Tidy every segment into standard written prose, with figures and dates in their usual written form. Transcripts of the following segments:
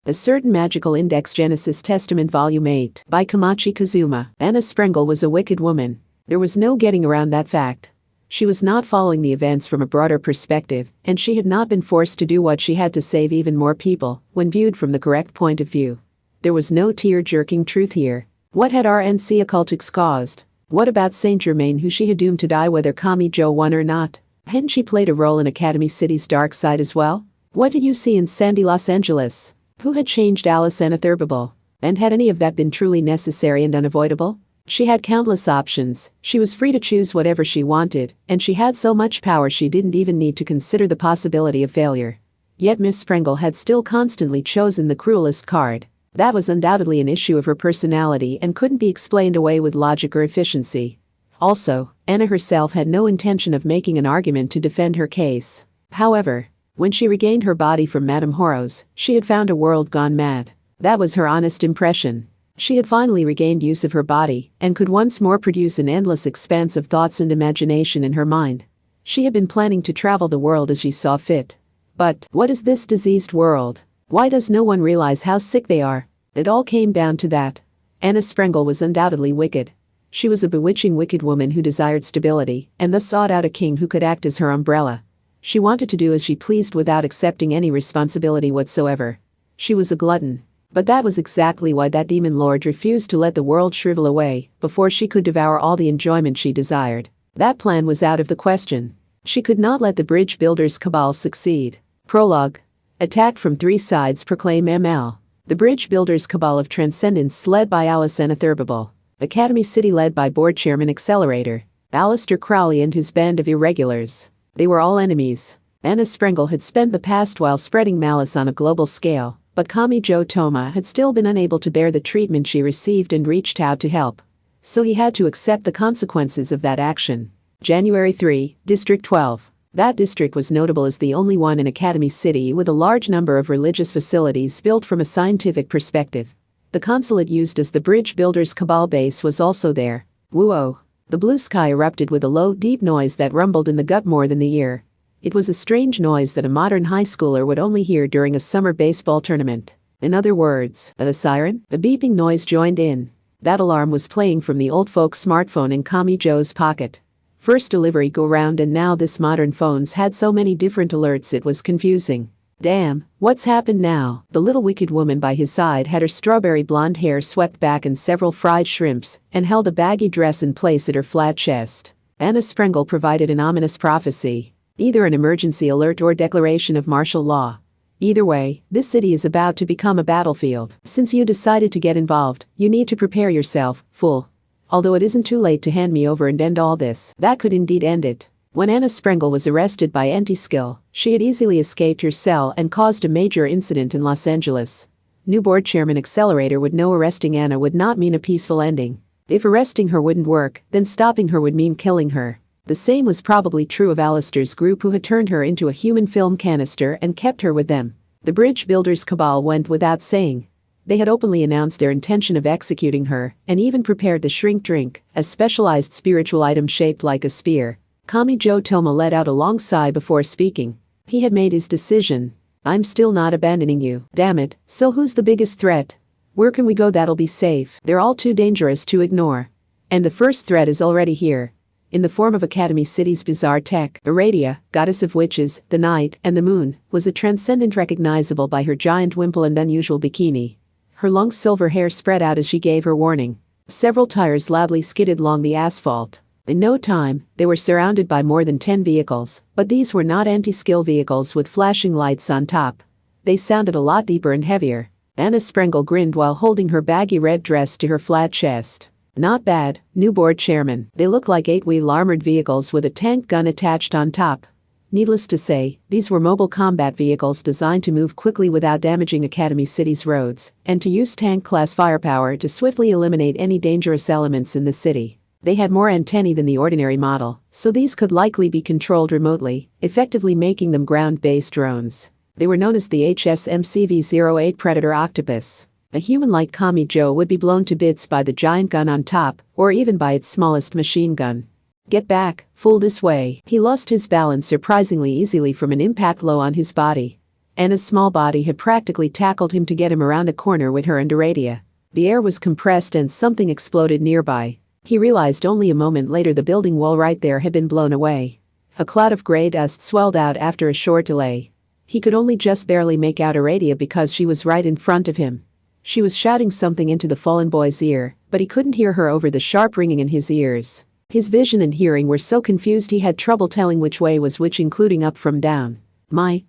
A Certain Magical Index Genesis Testament Volume 8 by Kamachi Kazuma. Anna Sprengel was a wicked woman. There was no getting around that fact. She was not following the events from a broader perspective, and she had not been forced to do what she had to save even more people when viewed from the correct point of view. There was no tear-jerking truth here. What had RNC occultics caused? What about Saint Germain, who she had doomed to die whether Kami-jo won or not? Hadn't she played a role in Academy City's dark side as well? What did you see in Sandy Los Angeles? Who had changed Alice Anna Thurbable? And had any of that been truly necessary and unavoidable? She had countless options, she was free to choose whatever she wanted, and she had so much power she didn't even need to consider the possibility of failure. Yet Miss Sprengel had still constantly chosen the cruelest card. That was undoubtedly an issue of her personality and couldn't be explained away with logic or efficiency. Also, Anna herself had no intention of making an argument to defend her case. However, when she regained her body from Madame Horo's, she had found a world gone mad. That was her honest impression. She had finally regained use of her body and could once more produce an endless expanse of thoughts and imagination in her mind. She had been planning to travel the world as she saw fit. But what is this diseased world? Why does no one realize how sick they are? It all came down to that. Anna Sprengel was undoubtedly wicked. She was a bewitching wicked woman who desired stability and thus sought out a king who could act as her umbrella. She wanted to do as she pleased without accepting any responsibility whatsoever. She was a glutton. But that was exactly why that demon lord refused to let the world shrivel away before she could devour all the enjoyment she desired. That plan was out of the question. She could not let the bridge builders' cabal succeed. Prologue. Attacked from three sides, proclaim ML. The bridge builders' cabal of transcendence led by Alice Anna Thurbable. Academy City led by board chairman Accelerator Aleister Crowley and his band of irregulars. They were all enemies. Anna Sprengel had spent the past while spreading malice on a global scale. But Kami-jo Toma had still been unable to bear the treatment she received and reached out to help. So he had to accept the consequences of that action. January 3, District 12. That district was notable as the only one in Academy City with a large number of religious facilities built from a scientific perspective. The consulate used as the bridge builders' cabal base was also there. Whoa! The blue sky erupted with a low, deep noise that rumbled in the gut more than the ear. It was a strange noise that a modern high schooler would only hear during a summer baseball tournament. In other words, a siren? A beeping noise joined in. That alarm was playing from the old folks' smartphone in Kami-jo's pocket. First delivery go round, and now this modern phones had so many different alerts it was confusing. Damn, what's happened now? The little wicked woman by his side had her strawberry blonde hair swept back in several fried shrimps and held a baggy dress in place at her flat chest. Anna Sprengel provided an ominous prophecy. Either an emergency alert or declaration of martial law. Either way, this city is about to become a battlefield. Since you decided to get involved, you need to prepare yourself, fool. Although it isn't too late to hand me over and end all this, that could indeed end it. When Anna Sprengel was arrested by Anti-Skill, she had easily escaped her cell and caused a major incident in Los Angeles. New board chairman Accelerator would know arresting Anna would not mean a peaceful ending. If arresting her wouldn't work, then stopping her would mean killing her. The same was probably true of Alistair's group, who had turned her into a human film canister and kept her with them. The bridge builders' cabal went without saying. They had openly announced their intention of executing her and even prepared the shrink drink, a specialized spiritual item shaped like a spear. Kami-jo Toma let out a long sigh before speaking. He had made his decision. I'm still not abandoning you. Damn it, so who's the biggest threat? Where can we go that'll be safe? They're all too dangerous to ignore. And the first threat is already here. In the form of Academy City's bizarre tech, Aradia, goddess of witches, the night, and the moon, was a transcendent recognizable by her giant wimple and unusual bikini. Her long silver hair spread out as she gave her warning. Several tires loudly skidded along the asphalt. In no time, they were surrounded by more than 10 vehicles, but these were not anti-skill vehicles with flashing lights on top. They sounded a lot deeper and heavier. Anna Sprengel grinned while holding her baggy red dress to her flat chest. Not bad, new board chairman. They look like 8-wheel armored vehicles with a tank gun attached on top. Needless to say, these were mobile combat vehicles designed to move quickly without damaging Academy City's roads, and to use tank-class firepower to swiftly eliminate any dangerous elements in the city. They had more antennae than the ordinary model, so these could likely be controlled remotely, effectively making them ground-based drones. They were known as the HSMCV-08 Predator Octopus. A human like Kami-jo would be blown to bits by the giant gun on top, or even by its smallest machine gun. Get back, fool, this way. He lost his balance surprisingly easily from an impact blow on his body. Anna's small body had practically tackled him to get him around a corner with her under radio. The air was compressed and something exploded nearby. He realized only a moment later the building wall right there had been blown away. A cloud of gray dust swelled out after a short delay. He could only just barely make out Aradia because she was right in front of him. She was shouting something into the fallen boy's ear, but he couldn't hear her over the sharp ringing in his ears. His vision and hearing were so confused he had trouble telling which way was which, including up from down. My,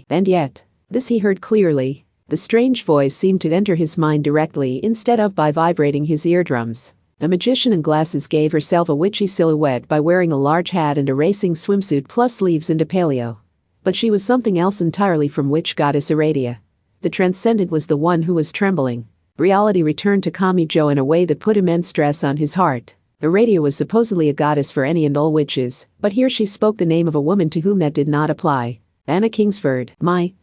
and yet. This he heard clearly. The strange voice seemed to enter his mind directly instead of by vibrating his eardrums. A magician in glasses gave herself a witchy silhouette by wearing a large hat and a racing swimsuit plus sleeves into paleo. But she was something else entirely from witch goddess Aradia. The transcendent was the one who was trembling. Reality returned to Kamijo in a way that put immense stress on his heart. Aradia was supposedly a goddess for any and all witches, but here she spoke the name of a woman to whom that did not apply. Anna Kingsford. My.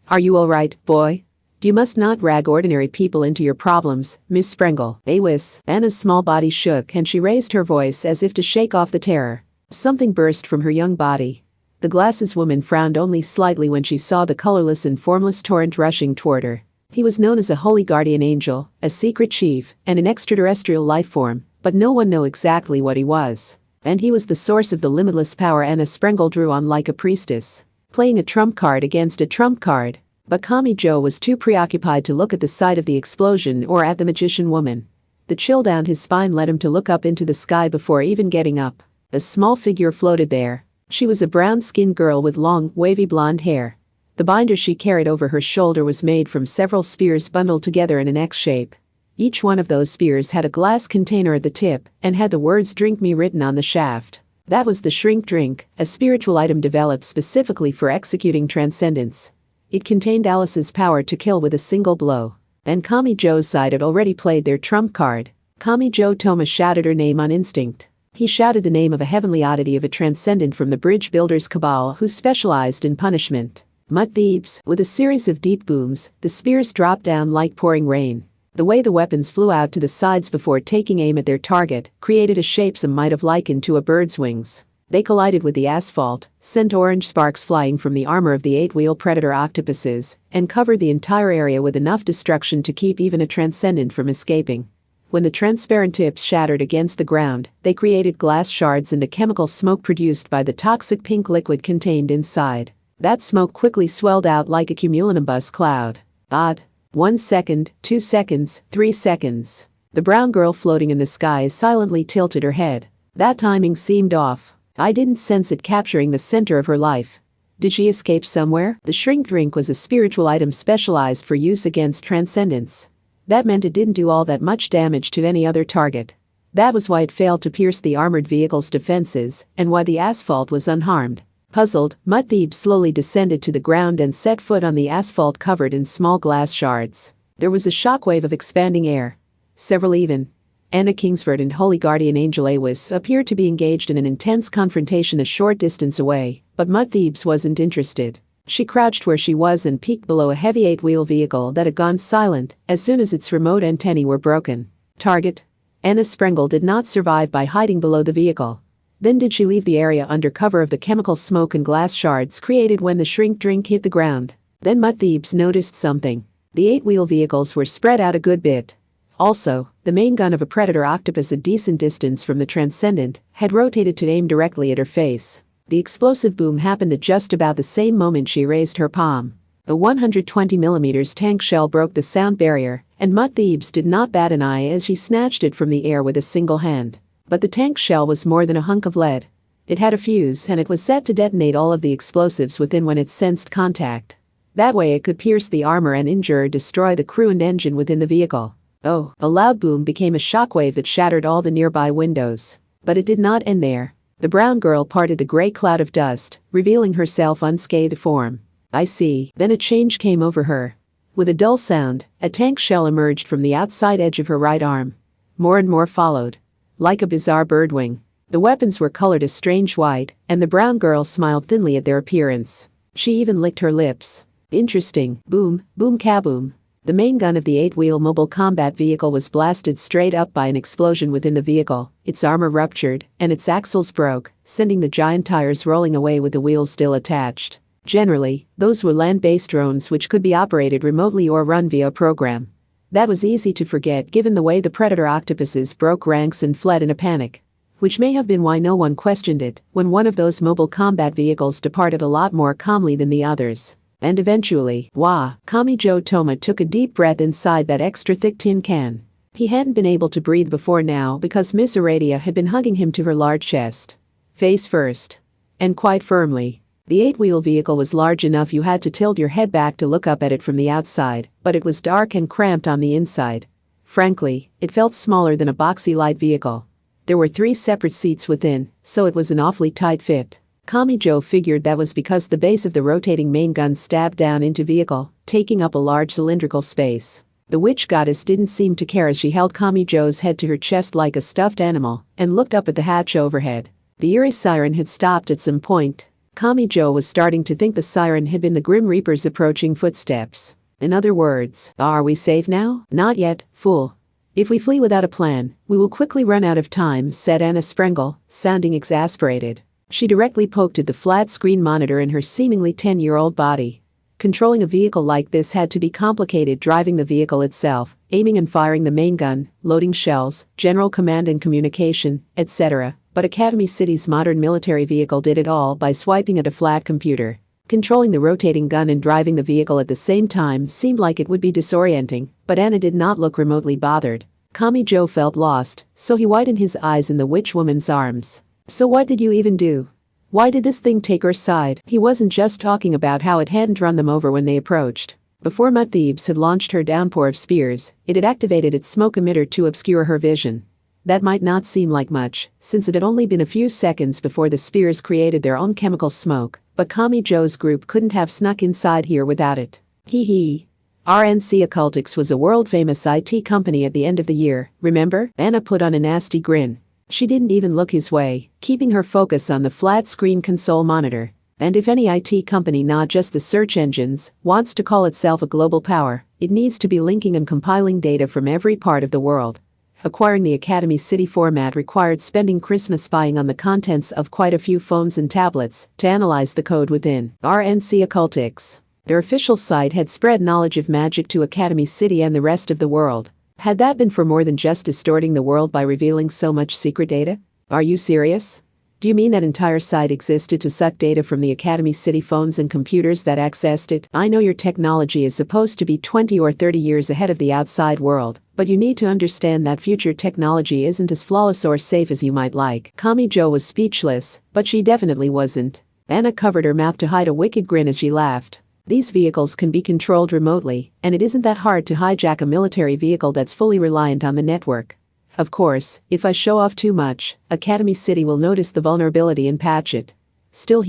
Are you all right, boy? You must not drag ordinary people into your problems, Miss Sprengel. Awis. Anna's small body shook and she raised her voice as if to shake off the terror. Something burst from her young body. The glasses woman frowned only slightly when she saw the colorless and formless torrent rushing toward her. He was known as a holy guardian angel, a secret chief, and an extraterrestrial life form, but no one knew exactly what he was. And he was the source of the limitless power Anna Sprengel drew on like a priestess, playing a trump card against a trump card. But Kamijo was too preoccupied to look at the side of the explosion or at the magician woman. The chill down his spine led him to look up into the sky before even getting up. A small figure floated there. She was a brown-skinned girl with long, wavy blonde hair. The binder she carried over her shoulder was made from several spears bundled together in an X shape. Each one of those spears had a glass container at the tip and had the words "Drink Me" written on the shaft. That was the Shrink Drink, a spiritual item developed specifically for executing transcendence. It contained Alice's power to kill with a single blow. And Kamijo's side had already played their trump card. Kamijo Toma shouted her name on instinct. He shouted the name of a heavenly oddity of a transcendent from the bridge builders' cabal who specialized in punishment. Mud thieves. With a series of deep booms, the spears dropped down like pouring rain. The way the weapons flew out to the sides before taking aim at their target created a shape some might have likened to a bird's wings. They collided with the asphalt, sent orange sparks flying from the armor of the 8-wheel predator octopuses, and covered the entire area with enough destruction to keep even a transcendent from escaping. When the transparent tips shattered against the ground, they created glass shards and a chemical smoke produced by the toxic pink liquid contained inside. That smoke quickly swelled out like a cumulonimbus cloud. Odd. 1 second, 2 seconds, 3 seconds. The brown girl floating in the sky silently tilted her head. That timing seemed off. I didn't sense it capturing the center of her life. Did she escape somewhere? The Shrink Drink was a spiritual item specialized for use against transcendence. That meant it didn't do all that much damage to any other target. That was why it failed to pierce the armored vehicle's defenses and why the asphalt was unharmed. Puzzled, Mud Thieves slowly descended to the ground and set foot on the asphalt covered in small glass shards. There was a shockwave of expanding air. Several even. Anna Kingsford and Holy Guardian Angel Awis appeared to be engaged in an intense confrontation a short distance away, but Mud Thieves wasn't interested. She crouched where she was and peeked below a heavy 8-wheel vehicle that had gone silent as soon as its remote antennae were broken. Target. Anna Sprengel did not survive by hiding below the vehicle. Then did she leave the area under cover of the chemical smoke and glass shards created when the Shrink Drink hit the ground. Then Mud Thieves noticed something. The 8-wheel vehicles were spread out a good bit. Also, the main gun of a predator octopus a decent distance from the transcendent had rotated to aim directly at her face. The explosive boom happened at just about the same moment she raised her palm. A 120mm tank shell broke the sound barrier, and Mud Thieves did not bat an eye as she snatched it from the air with a single hand. But the tank shell was more than a hunk of lead. It had a fuse and it was set to detonate all of the explosives within when it sensed contact. That way it could pierce the armor and injure or destroy the crew and engine within the vehicle. Oh, a loud boom became a shockwave that shattered all the nearby windows. But it did not end there. The brown girl parted the gray cloud of dust, revealing herself unscathed form. I see. Then a change came over her. With a dull sound, a tank shell emerged from the outside edge of her right arm. More and more followed. Like a bizarre birdwing. The weapons were colored a strange white, and the brown girl smiled thinly at their appearance. She even licked her lips. Interesting. Boom, boom kaboom. The main gun of the 8-wheel mobile combat vehicle was blasted straight up by an explosion within the vehicle. Its armor ruptured, and its axles broke, sending the giant tires rolling away with the wheels still attached. Generally, those were land-based drones which could be operated remotely or run via a program. That was easy to forget given the way the predator octopuses broke ranks and fled in a panic. Which may have been why no one questioned it when one of those mobile combat vehicles departed a lot more calmly than the others. And eventually, Kamijo Toma took a deep breath inside that extra thick tin can. He hadn't been able to breathe before now because Miss Aradia had been hugging him to her large chest. Face first. And quite firmly. The 8-wheel vehicle was large enough you had to tilt your head back to look up at it from the outside, but it was dark and cramped on the inside. Frankly, it felt smaller than a boxy light vehicle. There were 3 separate seats within, so it was an awfully tight fit. Kamijo figured that was because the base of the rotating main gun stabbed down into vehicle, taking up a large cylindrical space. The witch goddess didn't seem to care as she held Kamijo's head to her chest like a stuffed animal and looked up at the hatch overhead. The eerie siren had stopped at some point. Kamijo was starting to think the siren had been the Grim Reaper's approaching footsteps. In other words, are we safe now? Not yet, fool. If we flee without a plan, we will quickly run out of time, said Anna Sprengel, sounding exasperated. She directly poked at the flat screen monitor in her seemingly 10-year-old body. Controlling a vehicle like this had to be complicated, driving the vehicle itself, aiming and firing the main gun, loading shells, general command and communication, etc. But Academy City's modern military vehicle did it all by swiping at a flat computer. Controlling the rotating gun and driving the vehicle at the same time seemed like it would be disorienting, but Anna did not look remotely bothered. Kamijo felt lost, so he widened his eyes in the witch woman's arms. So what did you even do? Why did this thing take her side? He wasn't just talking about how it hadn't run them over when they approached. Before Mud Thebes had launched her downpour of spears, it had activated its smoke emitter to obscure her vision. That might not seem like much, since it had only been a few seconds before the spears created their own chemical smoke, but Kamijo's group couldn't have snuck inside here without it. Hee. RNC Occultics was a world-famous IT company at the end of the year, remember? Anna put on a nasty grin. She didn't even look his way, keeping her focus on the flat-screen console monitor. And if any IT company, not just the search engines, wants to call itself a global power, it needs to be linking and compiling data from every part of the world. Acquiring the Academy City format required spending Christmas spying on the contents of quite a few phones and tablets to analyze the code within. RNC Occultics. Their official site had spread knowledge of magic to Academy City and the rest of the world. Had that been for more than just distorting the world by revealing so much secret data? Are you serious? Do you mean that entire site existed to suck data from the Academy City phones and computers that accessed it? I know your technology is supposed to be 20 or 30 years ahead of the outside world, but you need to understand that future technology isn't as flawless or safe as you might like. Kamijo was speechless, but she definitely wasn't. Anna covered her mouth to hide a wicked grin as she laughed. These vehicles can be controlled remotely, and it isn't that hard to hijack a military vehicle that's fully reliant on the network. Of course, if I show off too much, Academy City will notice the vulnerability and patch it. Still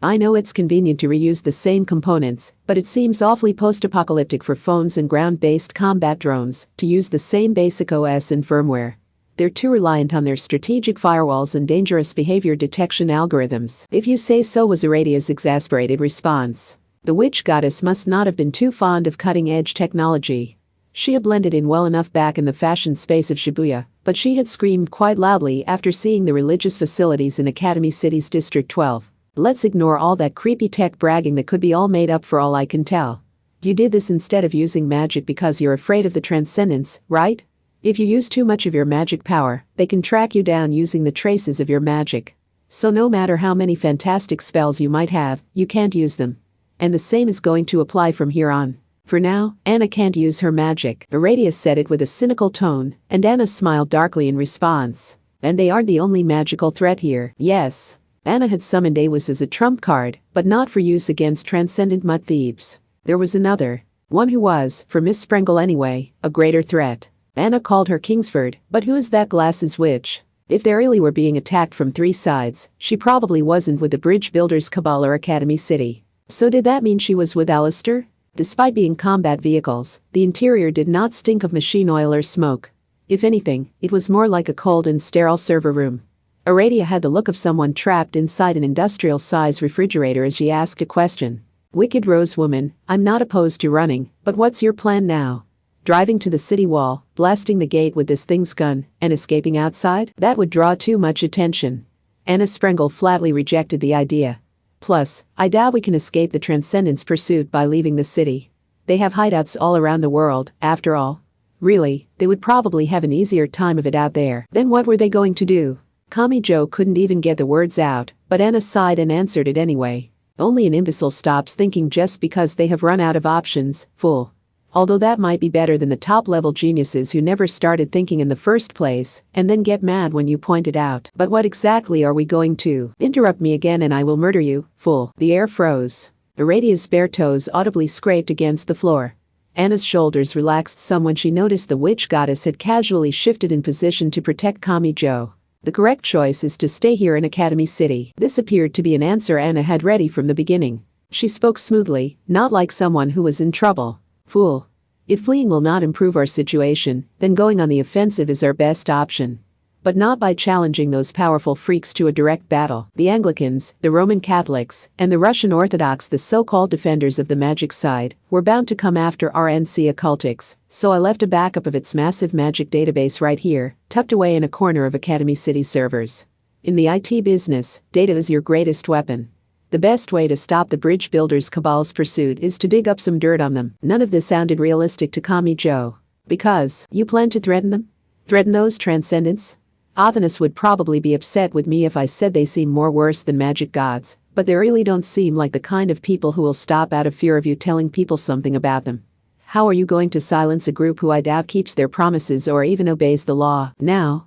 I know it's convenient to reuse the same components, but it seems awfully post-apocalyptic for phones and ground-based combat drones to use the same basic OS and firmware. They're too reliant on their strategic firewalls and dangerous behavior detection algorithms. If you say so, was Aradia's exasperated response. The witch goddess must not have been too fond of cutting-edge technology. She had blended in well enough back in the fashion space of Shibuya, but she had screamed quite loudly after seeing the religious facilities in Academy City's District 12. Let's ignore all that creepy tech bragging that could be all made up for all I can tell. You did this instead of using magic because you're afraid of the transcendence, right? If you use too much of your magic power, they can track you down using the traces of your magic. So no matter how many fantastic spells you might have, you can't use them. And the same is going to apply from here on. For now, Anna can't use her magic. Aradia said it with a cynical tone, and Anna smiled darkly in response. And they aren't the only magical threat here. Yes. Anna had summoned Awis as a trump card, but not for use against transcendent Mud Thebes. There was another. One who was, for Miss Sprengel anyway, a greater threat. Anna called her Kingsford, but who is that glasses witch? If they really were being attacked from 3 sides, she probably wasn't with the Bridge Builders Cabal or Academy City. So did that mean she was with Alistair? Despite being combat vehicles, the interior did not stink of machine oil or smoke. If anything, it was more like a cold and sterile server room. Aradia had the look of someone trapped inside an industrial-size refrigerator as she asked a question. Wicked Rose Woman, I'm not opposed to running, but what's your plan now? Driving to the city wall, blasting the gate with this thing's gun, and escaping outside? That would draw too much attention. Anna Sprengel flatly rejected the idea. Plus, I doubt we can escape the Transcendence pursuit by leaving the city. They have hideouts all around the world, after all. Really, they would probably have an easier time of it out there. Then what were they going to do? Kamijo couldn't even get the words out, but Anna sighed and answered it anyway. Only an imbecile stops thinking just because they have run out of options, fool. Although that might be better than the top-level geniuses who never started thinking in the first place, and then get mad when you point it out. But what exactly are we going to? Interrupt me again and I will murder you, fool. The air froze. Iradia's bare toes audibly scraped against the floor. Anna's shoulders relaxed some when she noticed the witch goddess had casually shifted in position to protect Kamijo. The correct choice is to stay here in Academy City. This appeared to be an answer Anna had ready from the beginning. She spoke smoothly, not like someone who was in trouble. Fool. If fleeing will not improve our situation, then going on the offensive is our best option. But not by challenging those powerful freaks to a direct battle. The Anglicans, the Roman Catholics, and the Russian Orthodox, the so-called defenders of the magic side, were bound to come after RNC Occultics, so I left a backup of its massive magic database right here, tucked away in a corner of Academy City servers. In the IT business, data is your greatest weapon. The best way to stop the bridge builders' cabal's pursuit is to dig up some dirt on them. None of this sounded realistic to Kamijo. Because, you plan to threaten them? Threaten those Transcendents? Athanas would probably be upset with me if I said they seem more worse than magic gods, but they really don't seem like the kind of people who will stop out of fear of you telling people something about them. How are you going to silence a group who I doubt keeps their promises or even obeys the law? Now.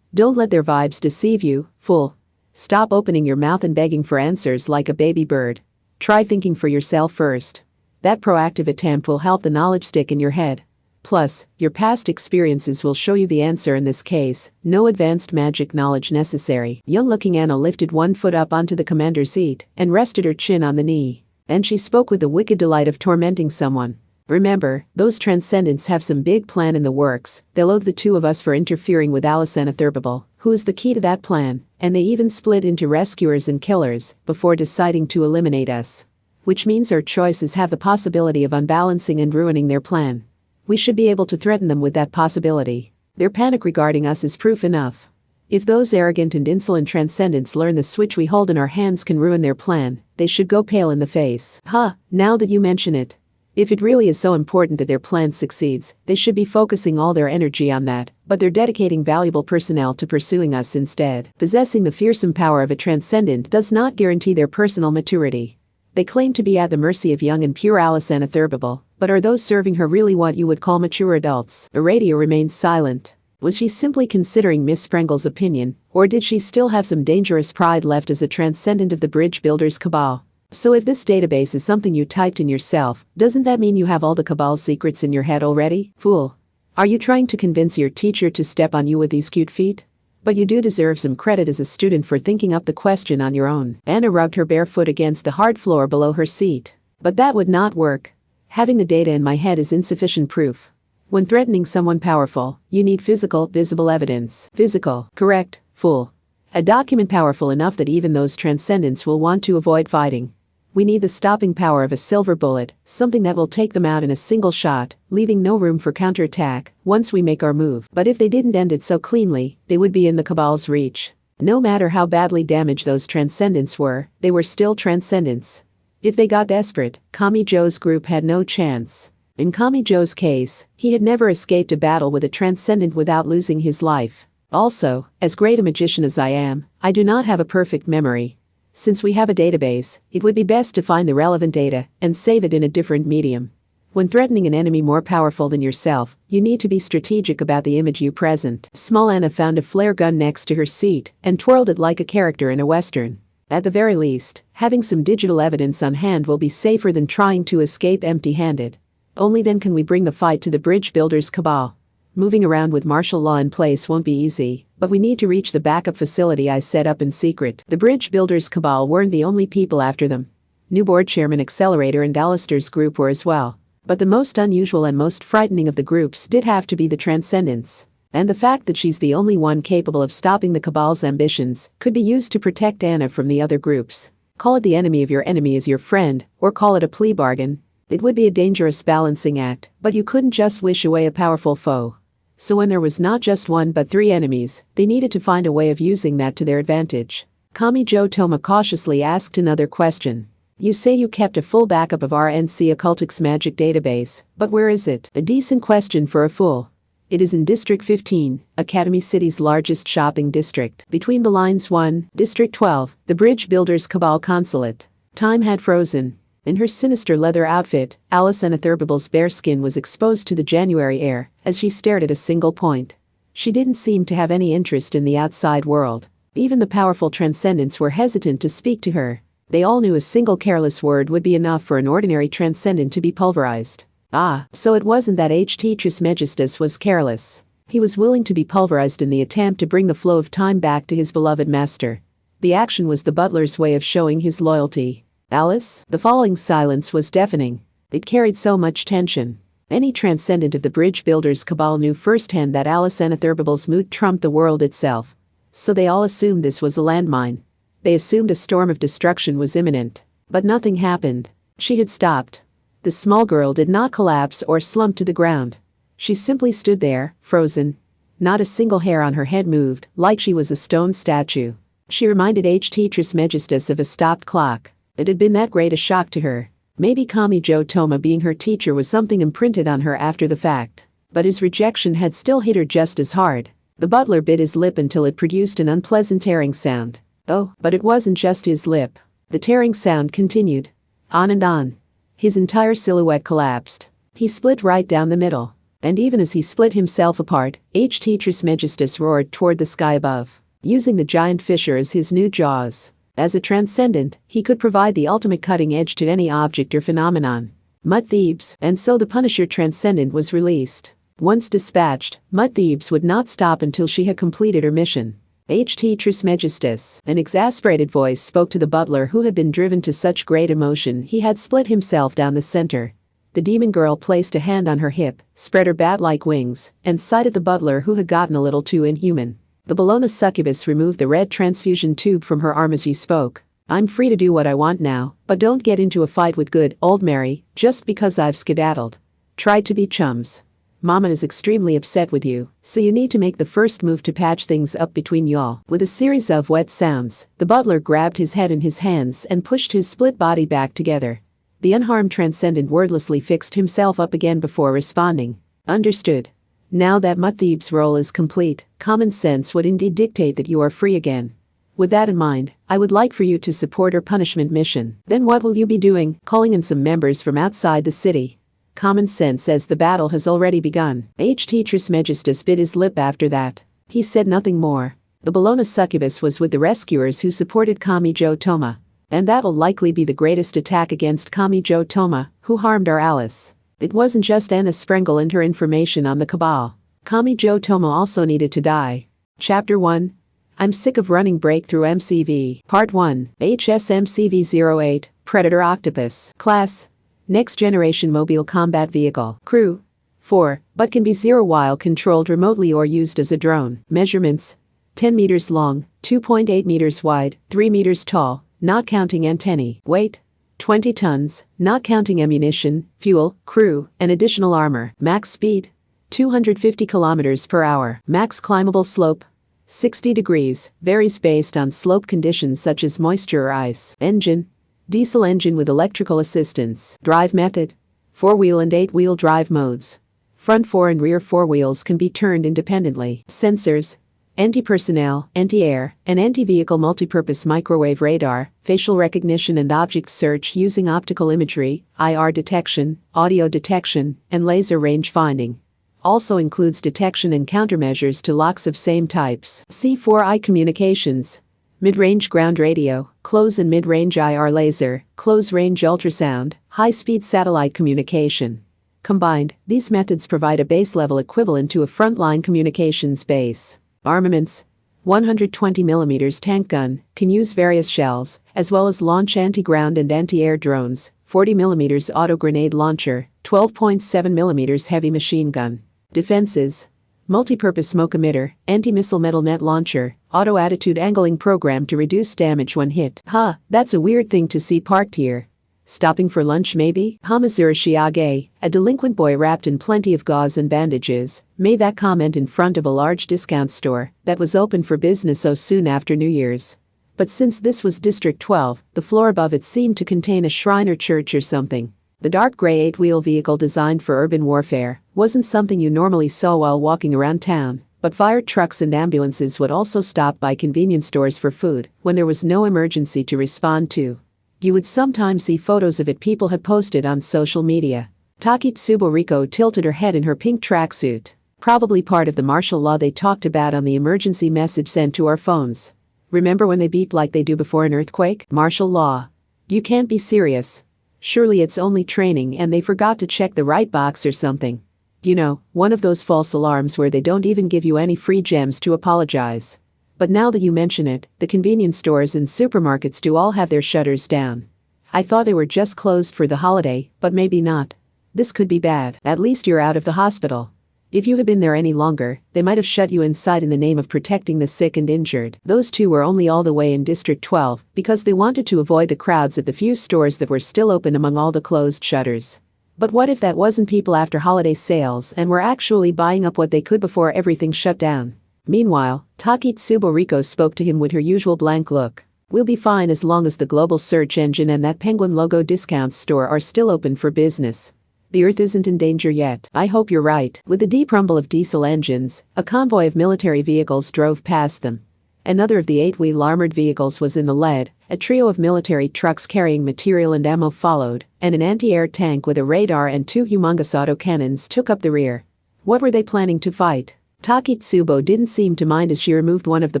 Don't let their vibes deceive you, fool. Stop opening your mouth and begging for answers like a baby bird. Try thinking for yourself first. That proactive attempt will help the knowledge stick in your head. Plus, your past experiences will show you the answer in this case. No advanced magic knowledge necessary. Young-looking Anna lifted one foot up onto the commander's seat and rested her chin on the knee. And she spoke with the wicked delight of tormenting someone. Remember, those Transcendents have some big plan in the works. They'll owe the two of us for interfering with Alisana Thurbable, who is the key to that plan, and they even split into rescuers and killers before deciding to eliminate us. Which means our choices have the possibility of unbalancing and ruining their plan. We should be able to threaten them with that possibility. Their panic regarding us is proof enough. If those arrogant and insolent Transcendents learn the switch we hold in our hands can ruin their plan, they should go pale in the face. Now that you mention it. If it really is so important that their plan succeeds, they should be focusing all their energy on that, but they're dedicating valuable personnel to pursuing us instead. Possessing the fearsome power of a Transcendent does not guarantee their personal maturity. They claim to be at the mercy of young and pure Alisana Thurbable, but are those serving her really what you would call mature adults? Aradia remained silent. Was she simply considering Miss Sprengle's opinion, or did she still have some dangerous pride left as a Transcendent of the Bridge Builders Cabal? So if this database is something you typed in yourself, doesn't that mean you have all the Cabal's secrets in your head already? Fool. Are you trying to convince your teacher to step on you with these cute feet? But you do deserve some credit as a student for thinking up the question on your own. Anna rubbed her bare foot against the hard floor below her seat. But that would not work. Having the data in my head is insufficient proof. When threatening someone powerful, you need physical, visible evidence. Physical, correct, fool. A document powerful enough that even those Transcendents will want to avoid fighting. We need the stopping power of a silver bullet, something that will take them out in a single shot, leaving no room for counterattack once we make our move. But if they didn't end it so cleanly, they would be in the Cabal's reach. No matter how badly damaged those Transcendents were, they were still Transcendents. If they got desperate, Kamijo's group had no chance. In Kamijo's case, he had never escaped a battle with a Transcendent without losing his life. Also, as great a magician as I am, I do not have a perfect memory. Since we have a database, it would be best to find the relevant data and save it in a different medium. When threatening an enemy more powerful than yourself, you need to be strategic about the image you present. Small Anna found a flare gun next to her seat and twirled it like a character in a western. At the very least, having some digital evidence on hand will be safer than trying to escape empty-handed. Only then can we bring the fight to the Bridge Builders Cabal. Moving around with martial law in place won't be easy, but we need to reach the backup facility I set up in secret. The Bridge Builders Cabal weren't the only people after them. New board chairman Accelerator and Alistair's group were as well. But the most unusual and most frightening of the groups did have to be the Transcendents. And the fact that she's the only one capable of stopping the Cabal's ambitions could be used to protect Anna from the other groups. Call it the enemy of your enemy is your friend, or call it a plea bargain. It would be a dangerous balancing act, but you couldn't just wish away a powerful foe. So when there was not just one but three enemies, they needed to find a way of using that to their advantage. Kamijo Toma cautiously asked another question. You say you kept a full backup of RNC Occultix magic database, but where is it? A decent question for a fool. It is in District 15, Academy City's largest shopping district. Between the lines 1, District 12, the Bridge Builders Cabal Consulate. Time had frozen. In her sinister leather outfit, Alice Anatherbible's bare skin was exposed to the January air as she stared at a single point. She didn't seem to have any interest in the outside world. Even the powerful transcendents were hesitant to speak to her. They all knew a single careless word would be enough for an ordinary transcendent to be pulverized. Ah, so it wasn't that H.T. Trismegistus was careless. He was willing to be pulverized in the attempt to bring the flow of time back to his beloved master. The action was the butler's way of showing his loyalty. Alice? The following silence was deafening. It carried so much tension. Any transcendent of the Bridge Builders Cabal knew firsthand that Alice Anatherbible's mood trumped the world itself. So they all assumed this was a landmine. They assumed a storm of destruction was imminent. But nothing happened. She had stopped. The small girl did not collapse or slump to the ground. She simply stood there, frozen. Not a single hair on her head moved, like she was a stone statue. She reminded H.T. Trismegistus of a stopped clock. It had been that great a shock to her. Maybe Kamijo Toma being her teacher was something imprinted on her after the fact. But his rejection had still hit her just as hard. The butler bit his lip until it produced an unpleasant tearing sound. Oh, but it wasn't just his lip. The tearing sound continued. On and on. His entire silhouette collapsed. He split right down the middle. And even as he split himself apart, H.T. Trismegistus roared toward the sky above, using the giant fissure as his new jaws. As a transcendent, he could provide the ultimate cutting edge to any object or phenomenon. Mud Thebes, and so the Punisher Transcendent was released. Once dispatched, Mud Thebes would not stop until she had completed her mission. H.T. Trismegistus, an exasperated voice spoke to the butler who had been driven to such great emotion he had split himself down the center. The demon girl placed a hand on her hip, spread her bat-like wings, and sighed at the butler who had gotten a little too inhuman. The Bologna succubus removed the red transfusion tube from her arm as he spoke. I'm free to do what I want now, but don't get into a fight with good old Mary just because I've skedaddled. Try to be chums. Mama is extremely upset with you, so you need to make the first move to patch things up between y'all. With a series of wet sounds, the butler grabbed his head in his hands and pushed his split body back together. The unharmed transcendent wordlessly fixed himself up again before responding. Understood. Now that Mud Thebes' role is complete, common sense would indeed dictate that you are free again. With that in mind, I would like for you to support our punishment mission. Then what will you be doing? Calling in some members from outside the city. Common sense says the battle has already begun. H.T. Trismegistus bit his lip after that. He said nothing more. The Bologna succubus was with the rescuers who supported Kamijo Toma. And that'll likely be the greatest attack against Kamijo Toma, who harmed our Alice. It wasn't just Anna Sprengel and her information on the Cabal. Kamijo Toma also needed to die. Chapter 1. I'm sick of running Breakthrough MCV. Part 1. HSMCV-08, Predator Octopus. Class: Next Generation Mobile Combat Vehicle. Crew: 4, but can be 0 while controlled remotely or used as a drone. Measurements: 10 meters long, 2.8 meters wide, 3 meters tall, not counting antennae. Weight: 20 tons, not counting ammunition, fuel, crew, and additional armor. Max speed: 250 kilometers per hour. Max climbable slope: 60 degrees, varies based on slope conditions such as moisture or ice. Engine: diesel engine with electrical assistance. Drive method: 4-wheel and 8-wheel drive modes. Front 4 and rear 4 wheels can be turned independently. Sensors: anti-personnel, anti-air, and anti-vehicle multipurpose microwave radar, facial recognition and object search using optical imagery, IR detection, audio detection, and laser range finding. Also includes detection and countermeasures to locks of same types. C4I communications: mid-range ground radio, close and mid-range IR laser, close-range ultrasound, high-speed satellite communication. Combined, these methods provide a base-level equivalent to a frontline communications base. Armaments: 120mm tank gun, can use various shells, as well as launch anti-ground and anti-air drones, 40mm auto grenade launcher, 12.7mm heavy machine gun. Defenses: multipurpose smoke emitter, anti-missile metal net launcher, auto-attitude angling program to reduce damage when hit. That's a weird thing to see parked here. Stopping for lunch maybe? Hamazura Shiage, a delinquent boy wrapped in plenty of gauze and bandages, made that comment in front of a large discount store that was open for business so soon after New Year's. But since this was District 12, the floor above it seemed to contain a shrine or church or something. The dark gray eight-wheel vehicle designed for urban warfare wasn't something you normally saw while walking around town, but fire trucks and ambulances would also stop by convenience stores for food when there was no emergency to respond to. You would sometimes see photos of it people had posted on social media. Takitsubo Riko tilted her head in her pink tracksuit. Probably part of the martial law they talked about on the emergency message sent to our phones. Remember when they beep like they do before an earthquake? Martial law. You can't be serious. Surely it's only training and they forgot to check the right box or something. You know, one of those false alarms where they don't even give you any free gems to apologize. But now that you mention it, the convenience stores and supermarkets do all have their shutters down. I thought they were just closed for the holiday, but maybe not. This could be bad. At least you're out of the hospital. If you had been there any longer, they might have shut you inside in the name of protecting the sick and injured. Those two were only all the way in District 12 because they wanted to avoid the crowds at the few stores that were still open among all the closed shutters. But what if that wasn't people after holiday sales and were actually buying up what they could before everything shut down? Meanwhile, Takitsubo Riko spoke to him with her usual blank look. We'll be fine as long as the global search engine and that penguin logo discount store are still open for business. The Earth isn't in danger yet. I hope you're right. With the deep rumble of diesel engines, a convoy of military vehicles drove past them. Another of the eight-wheel armored vehicles was in the lead, a trio of military trucks carrying material and ammo followed, and an anti-air tank with a radar and two humongous autocannons took up the rear. What were they planning to fight? Takitsubo didn't seem to mind as she removed one of the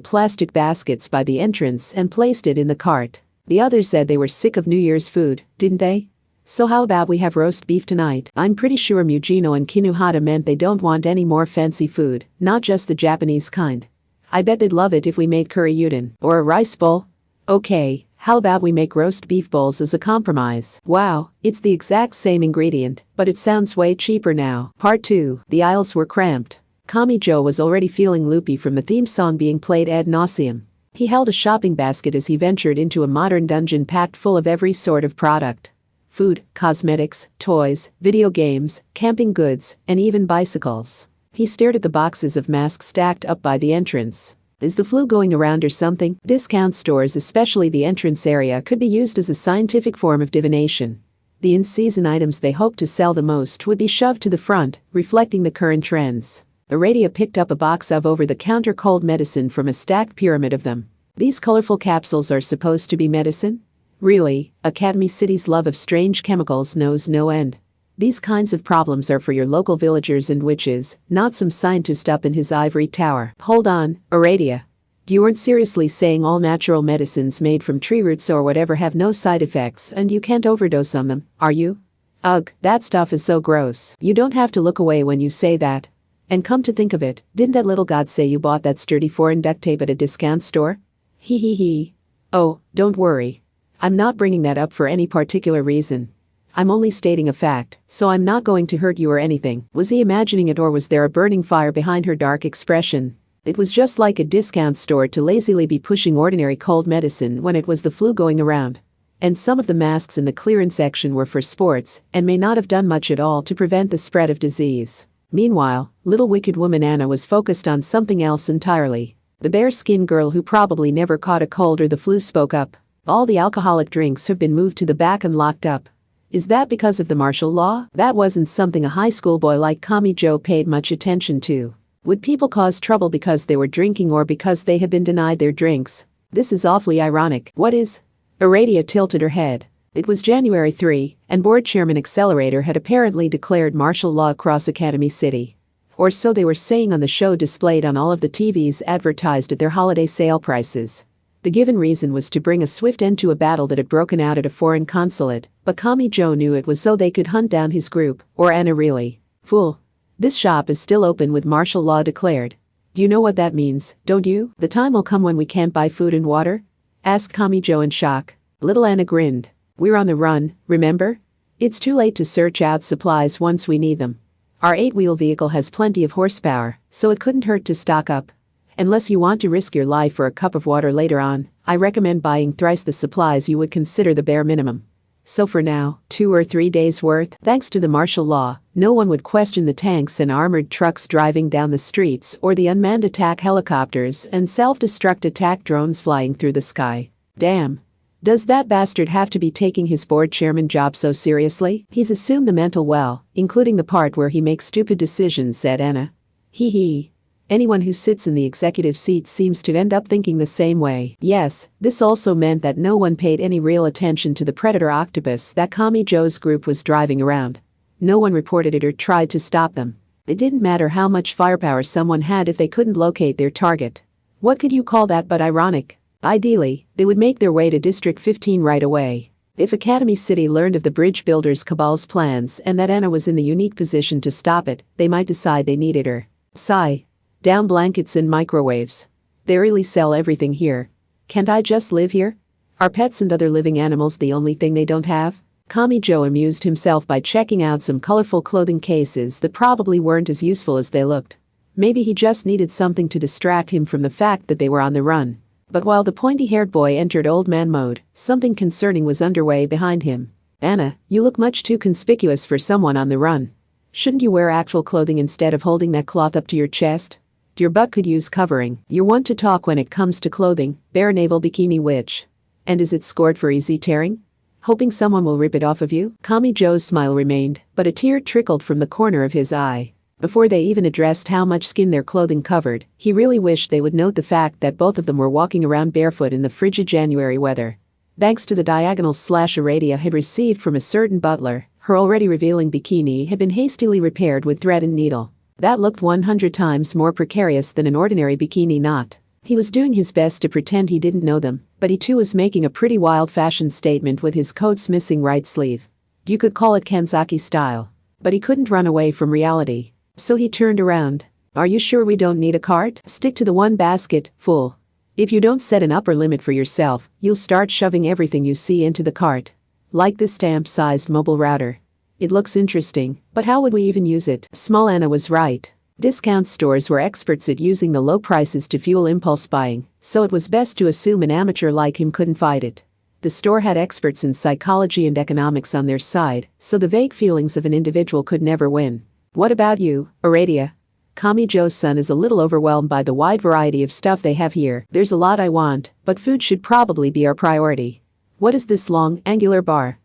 plastic baskets by the entrance and placed it in the cart. The others said they were sick of New Year's food, didn't they? So how about we have roast beef tonight? I'm pretty sure Mujino and Kinuhata meant they don't want any more fancy food, not just the Japanese kind. I bet they'd love it if we made curry udon or a rice bowl. Okay, how about we make roast beef bowls as a compromise? Wow, it's the exact same ingredient, but it sounds way cheaper now. Part 2. The aisles were cramped. Kamijo was already feeling loopy from the theme song being played ad nauseum. He held a shopping basket as he ventured into a modern dungeon packed full of every sort of product. Food, cosmetics, toys, video games, camping goods, and even bicycles. He stared at the boxes of masks stacked up by the entrance. Is the flu going around or something? Discount stores, especially the entrance area, could be used as a scientific form of divination. The in-season items they hoped to sell the most would be shoved to the front, reflecting the current trends. Aradia picked up a box of over-the-counter cold medicine from a stacked pyramid of them. These colorful capsules are supposed to be medicine? Really, Academy City's love of strange chemicals knows no end. These kinds of problems are for your local villagers and witches, not some scientist up in his ivory tower. Hold on, Aradia. You weren't seriously saying all natural medicines made from tree roots or whatever have no side effects and you can't overdose on them, are you? Ugh, that stuff is so gross. You don't have to look away when you say that. And come to think of it, didn't that little god say you bought that sturdy foreign duct tape at a discount store? Hee hee hee. Oh, don't worry. I'm not bringing that up for any particular reason. I'm only stating a fact, so I'm not going to hurt you or anything. Was he imagining it or was there a burning fire behind her dark expression? It was just like a discount store to lazily be pushing ordinary cold medicine when it was the flu going around. And some of the masks in the clearance section were for sports and may not have done much at all to prevent the spread of disease. Meanwhile, little wicked woman Anna was focused on something else entirely. The bare-skinned girl who probably never caught a cold or the flu spoke up. All the alcoholic drinks have been moved to the back and locked up. Is that because of the martial law? That wasn't something a high school boy like Kamijo paid much attention to. Would people cause trouble because they were drinking or because they had been denied their drinks? This is awfully ironic. What is? Aradia tilted her head. It was January 3, and board chairman Accelerator had apparently declared martial law across Academy City. Or so they were saying on the show displayed on all of the TVs advertised at their holiday sale prices. The given reason was to bring a swift end to a battle that had broken out at a foreign consulate, but Kamijo knew it was so they could hunt down his group, or Anna really. Fool. This shop is still open with martial law declared. Do you know what that means, don't you? The time will come when we can't buy food and water? Asked Kamijo in shock. Little Anna grinned. We're on the run, remember? It's too late to search out supplies once we need them. Our 8-wheel vehicle has plenty of horsepower, so it couldn't hurt to stock up. Unless you want to risk your life for a cup of water later on, I recommend buying thrice the supplies you would consider the bare minimum. So for now, 2 or 3 days worth, thanks to the martial law, no one would question the tanks and armored trucks driving down the streets or the unmanned attack helicopters and self-destruct attack drones flying through the sky. Damn. Does that bastard have to be taking his board chairman job so seriously? He's assumed the mental well, including the part where he makes stupid decisions, said Anna. Hee hee. Anyone who sits in the executive seat seems to end up thinking the same way. Yes, this also meant that no one paid any real attention to the predator octopus that Kamijo's group was driving around. No one reported it or tried to stop them. It didn't matter how much firepower someone had if they couldn't locate their target. What could you call that but ironic? Ideally, they would make their way to District 15 right away. If Academy City learned of the bridge builders' cabal's plans and that Anna was in the unique position to stop it, they might decide they needed her. Sigh. Down blankets and microwaves. They really sell everything here. Can't I just live here? Are pets and other living animals the only thing they don't have? Kamijo amused himself by checking out some colorful clothing cases that probably weren't as useful as they looked. Maybe he just needed something to distract him from the fact that they were on the run. But while the pointy-haired boy entered old man mode, something concerning was underway behind him. Anna, you look much too conspicuous for someone on the run. Shouldn't you wear actual clothing instead of holding that cloth up to your chest? Your butt could use covering. You're one to talk when it comes to clothing, bare navel bikini witch. And is it scored for easy tearing? Hoping someone will rip it off of you? Kamijo's smile remained, but a tear trickled from the corner of his eye. Before they even addressed how much skin their clothing covered, he really wished they would note the fact that both of them were walking around barefoot in the frigid January weather. Thanks to the diagonal slash Aradia had received from a certain butler, her already revealing bikini had been hastily repaired with thread and needle. That looked 100 times more precarious than an ordinary bikini knot. He was doing his best to pretend he didn't know them, but he too was making a pretty wild fashion statement with his coat's missing right sleeve. You could call it Kanzaki style. But he couldn't run away from reality. So he turned around. Are you sure we don't need a cart? Stick to the one basket, fool. If you don't set an upper limit for yourself, you'll start shoving everything you see into the cart. Like this stamp-sized mobile router. It looks interesting, but how would we even use it? Small Anna was right. Discount stores were experts at using the low prices to fuel impulse buying, so it was best to assume an amateur like him couldn't fight it. The store had experts in psychology and economics on their side, so the vague feelings of an individual could never win. What about you, Aradia? Kamijo's son is a little overwhelmed by the wide variety of stuff they have here. There's a lot I want, but food should probably be our priority. What is this long, angular bar?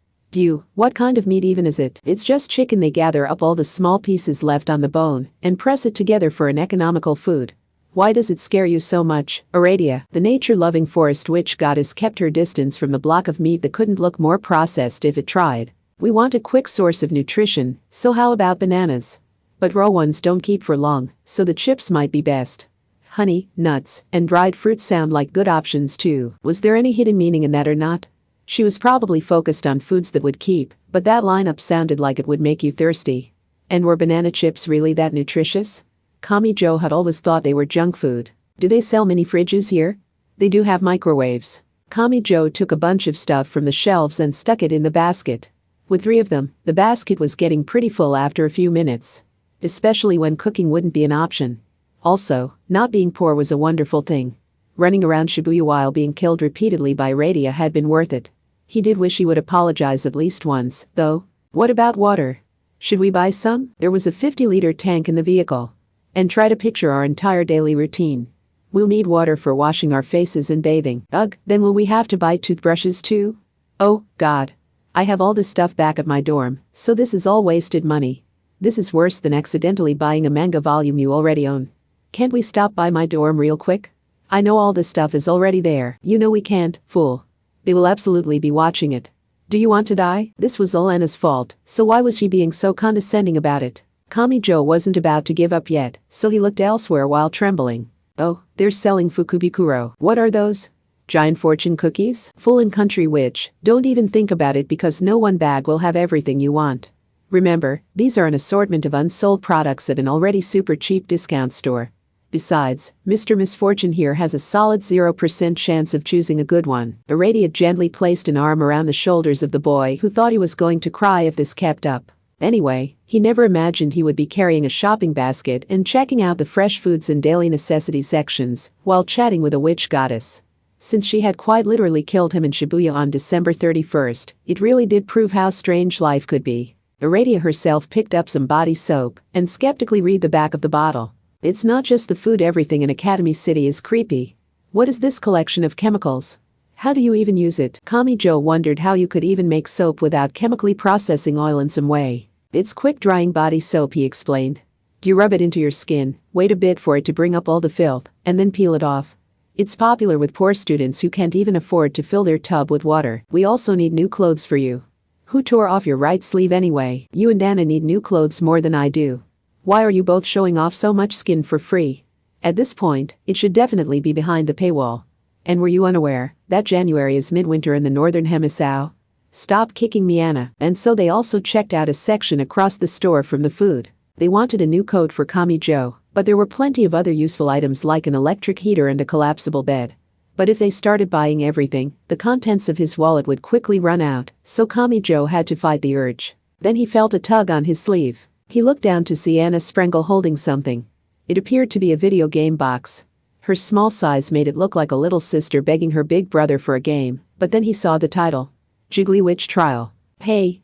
What kind of meat even is it? It's just chicken. They gather up all the small pieces left on the bone and press it together for an economical food. Why does it scare you so much, Aradia? The nature-loving forest witch goddess kept her distance from the block of meat that couldn't look more processed if it tried. We want a quick source of nutrition, so how about bananas? But raw ones don't keep for long, so the chips might be best. Honey, nuts, and dried fruit sound like good options too. Was there any hidden meaning in that or not? She was probably focused on foods that would keep, but that lineup sounded like it would make you thirsty. And were banana chips really that nutritious? Kamijo had always thought they were junk food. Do they sell mini fridges here? They do have microwaves. Kamijo took a bunch of stuff from the shelves and stuck it in the basket. With 3 of them, the basket was getting pretty full after a few minutes. Especially when cooking wouldn't be an option. Also, not being poor was a wonderful thing. Running around Shibuya while being killed repeatedly by Radia had been worth it. He did wish he would apologize at least once, though. What about water? Should we buy some? There was a 50-liter tank in the vehicle. And try to picture our entire daily routine. We'll need water for washing our faces and bathing. Ugh, then will we have to buy toothbrushes too? Oh, God. I have all this stuff back at my dorm, so this is all wasted money. This is worse than accidentally buying a manga volume you already own. Can't we stop by my dorm real quick? I know all this stuff is already there. You know we can't, fool. They will absolutely be watching it. Do you want to die? This was Elena's fault, so why was she being so condescending about it? Kamijo wasn't about to give up yet, so he looked elsewhere while trembling. Oh, they're selling fukubikuro. What are those? Giant fortune cookies? Full in country witch. Don't even think about it because no one bag will have everything you want. Remember, these are an assortment of unsold products at an already super cheap discount store. Besides, Mr. Misfortune here has a solid 0% chance of choosing a good one. Aradia gently placed an arm around the shoulders of the boy who thought he was going to cry if this kept up. Anyway, he never imagined he would be carrying a shopping basket and checking out the fresh foods and daily necessity sections while chatting with a witch goddess. Since she had quite literally killed him in Shibuya on December 31st, it really did prove how strange life could be. Aradia herself picked up some body soap and skeptically read the back of the bottle. It's not just the food, everything in Academy City is creepy. What is this collection of chemicals? How do you even use it? Kamijo wondered how you could even make soap without chemically processing oil in some way. It's quick-drying body soap, he explained. Do you rub it into your skin, wait a bit for it to bring up all the filth, and then peel it off? It's popular with poor students who can't even afford to fill their tub with water. We also need new clothes for you. Who tore off your right sleeve anyway? You and Anna need new clothes more than I do. Why are you both showing off so much skin for free? At this point, it should definitely be behind the paywall. And were you unaware that January is midwinter in the northern hemisphere? Stop kicking me, Anna. And so they also checked out a section across the store from the food. They wanted a new coat for Kamijo, but there were plenty of other useful items like an electric heater and a collapsible bed. But if they started buying everything, the contents of his wallet would quickly run out, so Kamijo had to fight the urge. Then he felt a tug on his sleeve. He looked down to see Anna Sprengel holding something. It appeared to be a video game box. Her small size made it look like a little sister begging her big brother for a game, but then he saw the title. Jiggly Witch Trial. Hey.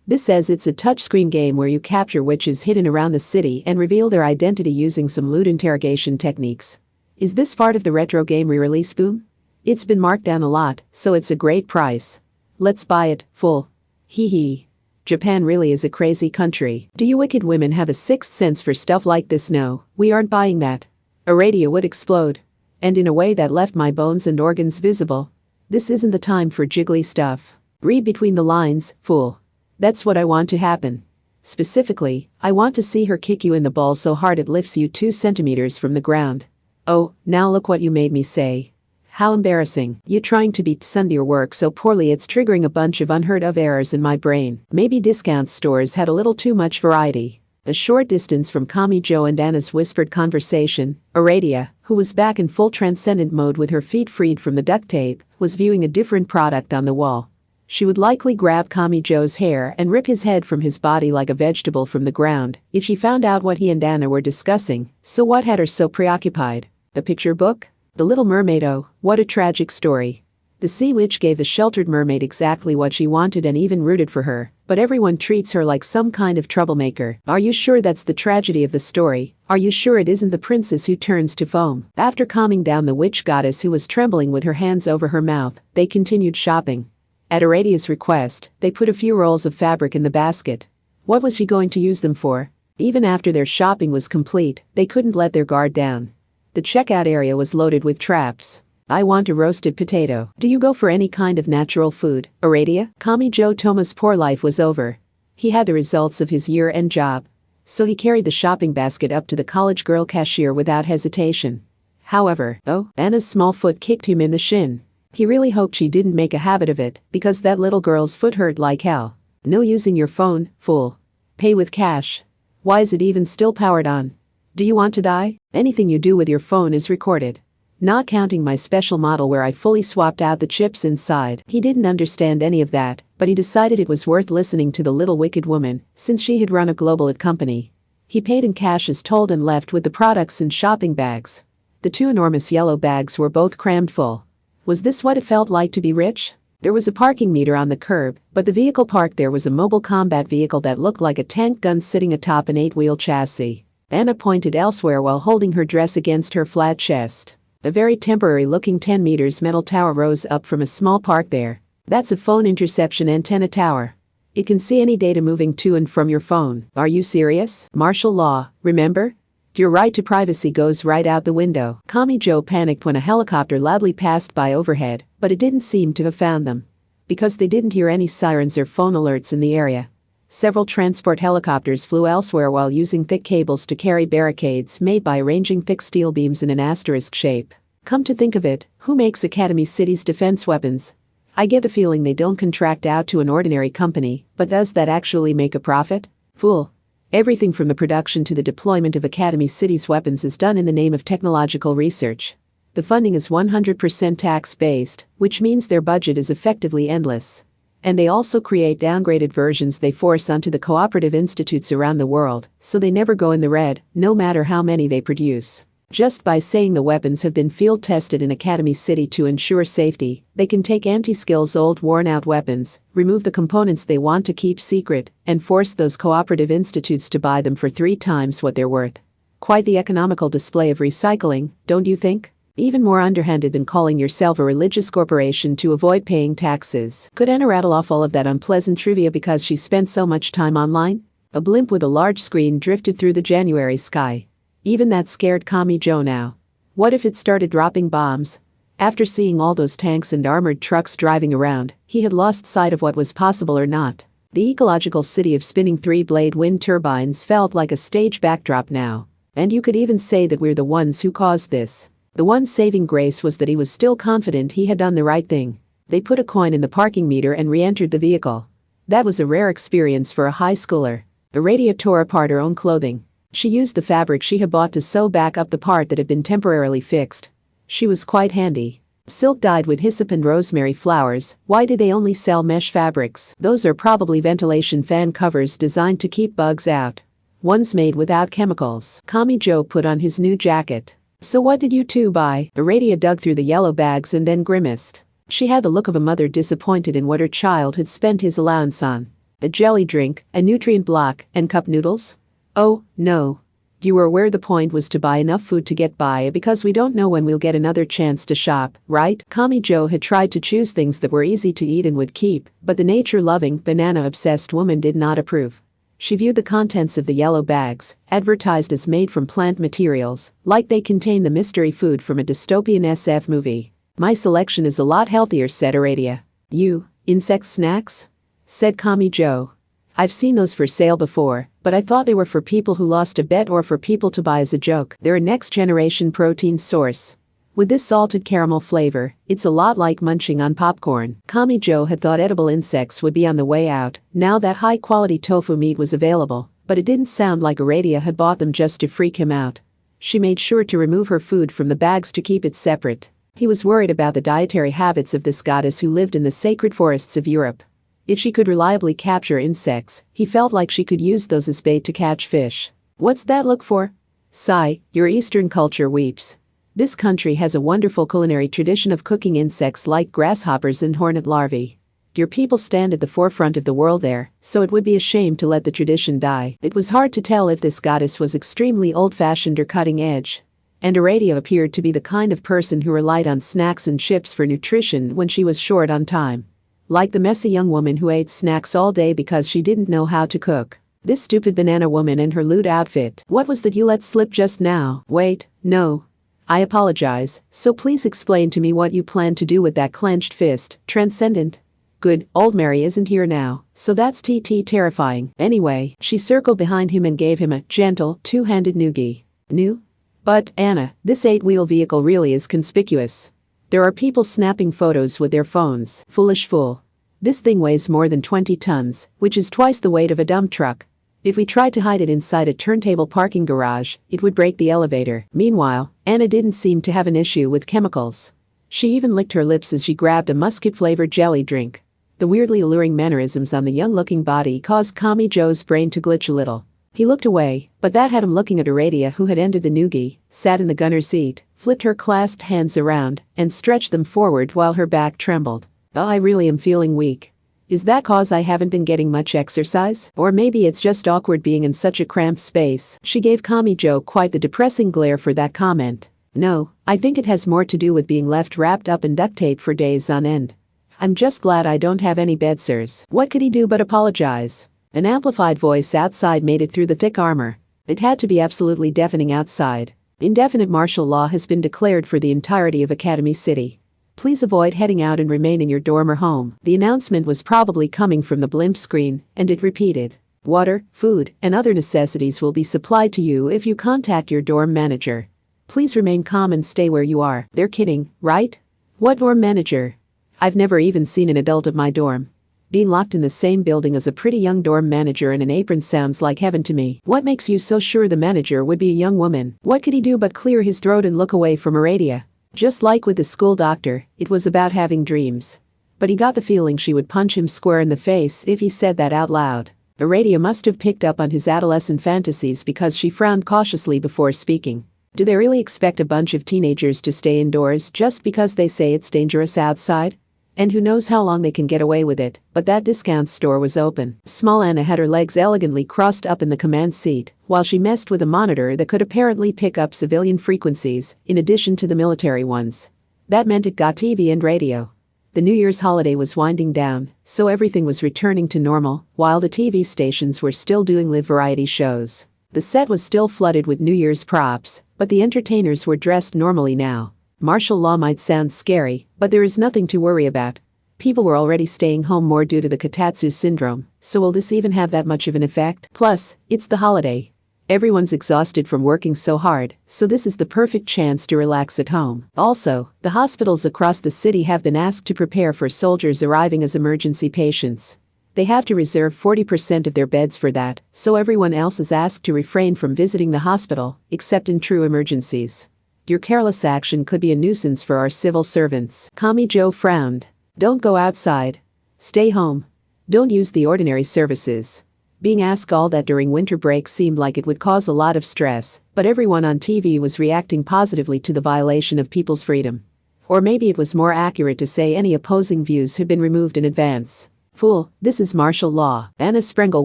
This says it's a touchscreen game where you capture witches hidden around the city and reveal their identity using some lewd interrogation techniques. Is this part of the retro game re-release boom? It's been marked down a lot, so it's a great price. Let's buy it, fool. Hee. Japan really is a crazy country. Do you wicked women have a sixth sense for stuff like this? No, we aren't buying that. Aradia would explode. And in a way that left my bones and organs visible. This isn't the time for jiggly stuff. Read between the lines, fool. That's what I want to happen. Specifically, I want to see her kick you in the balls so hard it lifts you 2 centimeters from the ground. Oh, now look what you made me say. How embarrassing. You trying to beat Sunday your work so poorly it's triggering a bunch of unheard of errors in my brain. Maybe discount stores had a little too much variety. A short distance from Kamijo and Anna's whispered conversation, Aradia, who was back in full transcendent mode with her feet freed from the duct tape, was viewing a different product on the wall. She would likely grab Kamijo's hair and rip his head from his body like a vegetable from the ground if she found out what he and Anna were discussing, so what had her so preoccupied? The picture book? The Little Mermaid? Oh, what a tragic story. The sea witch gave the sheltered mermaid exactly what she wanted and even rooted for her, but everyone treats her like some kind of troublemaker. Are you sure that's the tragedy of the story? Are you sure it isn't the princess who turns to foam? After calming down the witch goddess who was trembling with her hands over her mouth, they continued shopping. At Aradia's request, they put a few rolls of fabric in the basket. What was she going to use them for? Even after their shopping was complete, they couldn't let their guard down. The checkout area was loaded with traps. I want a roasted potato. Do you go for any kind of natural food, Aradia? Kamijo Toma's poor life was over. He had the results of his year-end job. So he carried the shopping basket up to the college girl cashier without hesitation. However, Anna's small foot kicked him in the shin. He really hoped she didn't make a habit of it, because that little girl's foot hurt like hell. No using your phone, fool. Pay with cash. Why is it even still powered on? Do you want to die? Anything you do with your phone is recorded. Not counting my special model where I fully swapped out the chips inside. He didn't understand any of that, but he decided it was worth listening to the little wicked woman, since she had run a global company. He paid in cash as told and left with the products in shopping bags. The 2 enormous yellow bags were both crammed full. Was this what it felt like to be rich? There was a parking meter on the curb, but the vehicle parked there was a mobile combat vehicle that looked like a tank gun sitting atop an 8-wheel chassis. Anna pointed elsewhere while holding her dress against her flat chest. A very temporary-looking 10 meters metal tower rose up from a small park there. That's a phone interception antenna tower. It can see any data moving to and from your phone. Are you serious? Martial law, remember? Your right to privacy goes right out the window. Kamijo panicked when a helicopter loudly passed by overhead, but it didn't seem to have found them. Because they didn't hear any sirens or phone alerts in the area. Several transport helicopters flew elsewhere while using thick cables to carry barricades made by arranging thick steel beams in an asterisk shape. Come to think of it, who makes Academy City's defense weapons? I get the feeling they don't contract out to an ordinary company, but does that actually make a profit? Fool. Everything from the production to the deployment of Academy City's weapons is done in the name of technological research. The funding is 100% tax-based, which means their budget is effectively endless. And they also create downgraded versions they force onto the cooperative institutes around the world, so they never go in the red, no matter how many they produce. Just by saying the weapons have been field tested in Academy City to ensure safety, they can take anti-skills old worn-out weapons, remove the components they want to keep secret, and force those cooperative institutes to buy them for 3 times what they're worth. Quite the economical display of recycling, don't you think? Even more underhanded than calling yourself a religious corporation to avoid paying taxes. Could Anna rattle off all of that unpleasant trivia because she spent so much time online? A blimp with a large screen drifted through the January sky. Even that scared Kami-jo now. What if it started dropping bombs? After seeing all those tanks and armored trucks driving around, he had lost sight of what was possible or not. The ecological city of spinning 3-blade wind turbines felt like a stage backdrop now. And you could even say that we're the ones who caused this. The one saving grace was that he was still confident he had done the right thing. They put a coin in the parking meter and re-entered the vehicle. That was a rare experience for a high schooler. Aradia tore apart her own clothing. She used the fabric she had bought to sew back up the part that had been temporarily fixed. She was quite handy. Silk dyed with hyssop and rosemary flowers. Why did they only sell mesh fabrics? Those are probably ventilation fan covers designed to keep bugs out. One's made without chemicals. Kami-jo put on his new jacket. So what did you two buy? Aradia dug through the yellow bags and then grimaced. She had the look of a mother disappointed in what her child had spent his allowance on. A jelly drink, a nutrient block, and cup noodles? Oh, no. You were aware the point was to buy enough food to get by because we don't know when we'll get another chance to shop, right? Kami-jo had tried to choose things that were easy to eat and would keep, but the nature-loving, banana-obsessed woman did not approve. She viewed the contents of the yellow bags, advertised as made from plant materials, like they contain the mystery food from a dystopian SF movie. My selection is a lot healthier, said Aradia. You, insect snacks? Said Kami-jo. I've seen those for sale before, but I thought they were for people who lost a bet or for people to buy as a joke. They're a next-generation protein source. With this salted caramel flavor, it's a lot like munching on popcorn. Kami-jo had thought edible insects would be on the way out, now that high-quality tofu meat was available, but it didn't sound like Aradia had bought them just to freak him out. She made sure to remove her food from the bags to keep it separate. He was worried about the dietary habits of this goddess who lived in the sacred forests of Europe. If she could reliably capture insects, he felt like she could use those as bait to catch fish. What's that look for? Sigh, your Eastern culture weeps. This country has a wonderful culinary tradition of cooking insects like grasshoppers and hornet larvae. Your people stand at the forefront of the world there, so it would be a shame to let the tradition die. It was hard to tell if this goddess was extremely old-fashioned or cutting-edge. And Aradia appeared to be the kind of person who relied on snacks and chips for nutrition when she was short on time. Like the messy young woman who ate snacks all day because she didn't know how to cook. This stupid banana woman in her lewd outfit. What was that you let slip just now? Wait, no. I apologize, so please explain to me what you plan to do with that clenched fist, Transcendent. Good, old Mary isn't here now, so that's terrifying. Anyway, she circled behind him and gave him a gentle, two-handed noogie. New? But, Anna, this 8-wheel vehicle really is conspicuous. There are people snapping photos with their phones. Foolish fool. This thing weighs more than 20 tons, which is twice the weight of a dump truck. If we tried to hide it inside a turntable parking garage, it would break the elevator. Meanwhile, Anna didn't seem to have an issue with chemicals. She even licked her lips as she grabbed a musket-flavored jelly drink. The weirdly alluring mannerisms on the young-looking body caused Kami-jo's brain to glitch a little. He looked away, but that had him looking at Aradia, who had ended the noogie, sat in the gunner's seat, flipped her clasped hands around, and stretched them forward while her back trembled. Oh, I really am feeling weak. Is that cause I haven't been getting much exercise? Or maybe it's just awkward being in such a cramped space. She gave Kami-jo quite the depressing glare for that comment. No, I think it has more to do with being left wrapped up in duct tape for days on end. I'm just glad I don't have any bed sores. What could he do but apologize? An amplified voice outside made it through the thick armor. It had to be absolutely deafening outside. Indefinite martial law has been declared for the entirety of Academy City. Please avoid heading out and remain in your dorm or home. The announcement was probably coming from the blimp screen, and it repeated. Water, food, and other necessities will be supplied to you if you contact your dorm manager. Please remain calm and stay where you are. They're kidding, right? What dorm manager? I've never even seen an adult at my dorm. Being locked in the same building as a pretty young dorm manager in an apron sounds like heaven to me. What makes you so sure the manager would be a young woman? What could he do but clear his throat and look away from Aradia? Just like with the school doctor, it was about having dreams. But he got the feeling she would punch him square in the face if he said that out loud. Aradia must have picked up on his adolescent fantasies because she frowned cautiously before speaking. Do they really expect a bunch of teenagers to stay indoors just because they say it's dangerous outside? And who knows how long they can get away with it, but that discount store was open. Small Anna had her legs elegantly crossed up in the command seat, while she messed with a monitor that could apparently pick up civilian frequencies, in addition to the military ones. That meant it got TV and radio. The New Year's holiday was winding down, so everything was returning to normal, while the TV stations were still doing live variety shows. The set was still flooded with New Year's props, but the entertainers were dressed normally now. Martial law might sound scary, but there is nothing to worry about. People were already staying home more due to the Katatsu syndrome, so will this even have that much of an effect? Plus, it's the holiday. Everyone's exhausted from working so hard, so this is the perfect chance to relax at home. Also, the hospitals across the city have been asked to prepare for soldiers arriving as emergency patients. They have to reserve 40% of their beds for that, so everyone else is asked to refrain from visiting the hospital, except in true emergencies. Your careless action could be a nuisance for our civil servants. Kamijo frowned. Don't go outside. Stay home. Don't use the ordinary services. Being asked all that during winter break seemed like it would cause a lot of stress, but everyone on TV was reacting positively to the violation of people's freedom. Or maybe it was more accurate to say any opposing views had been removed in advance. Fool, this is martial law. Anna Sprengel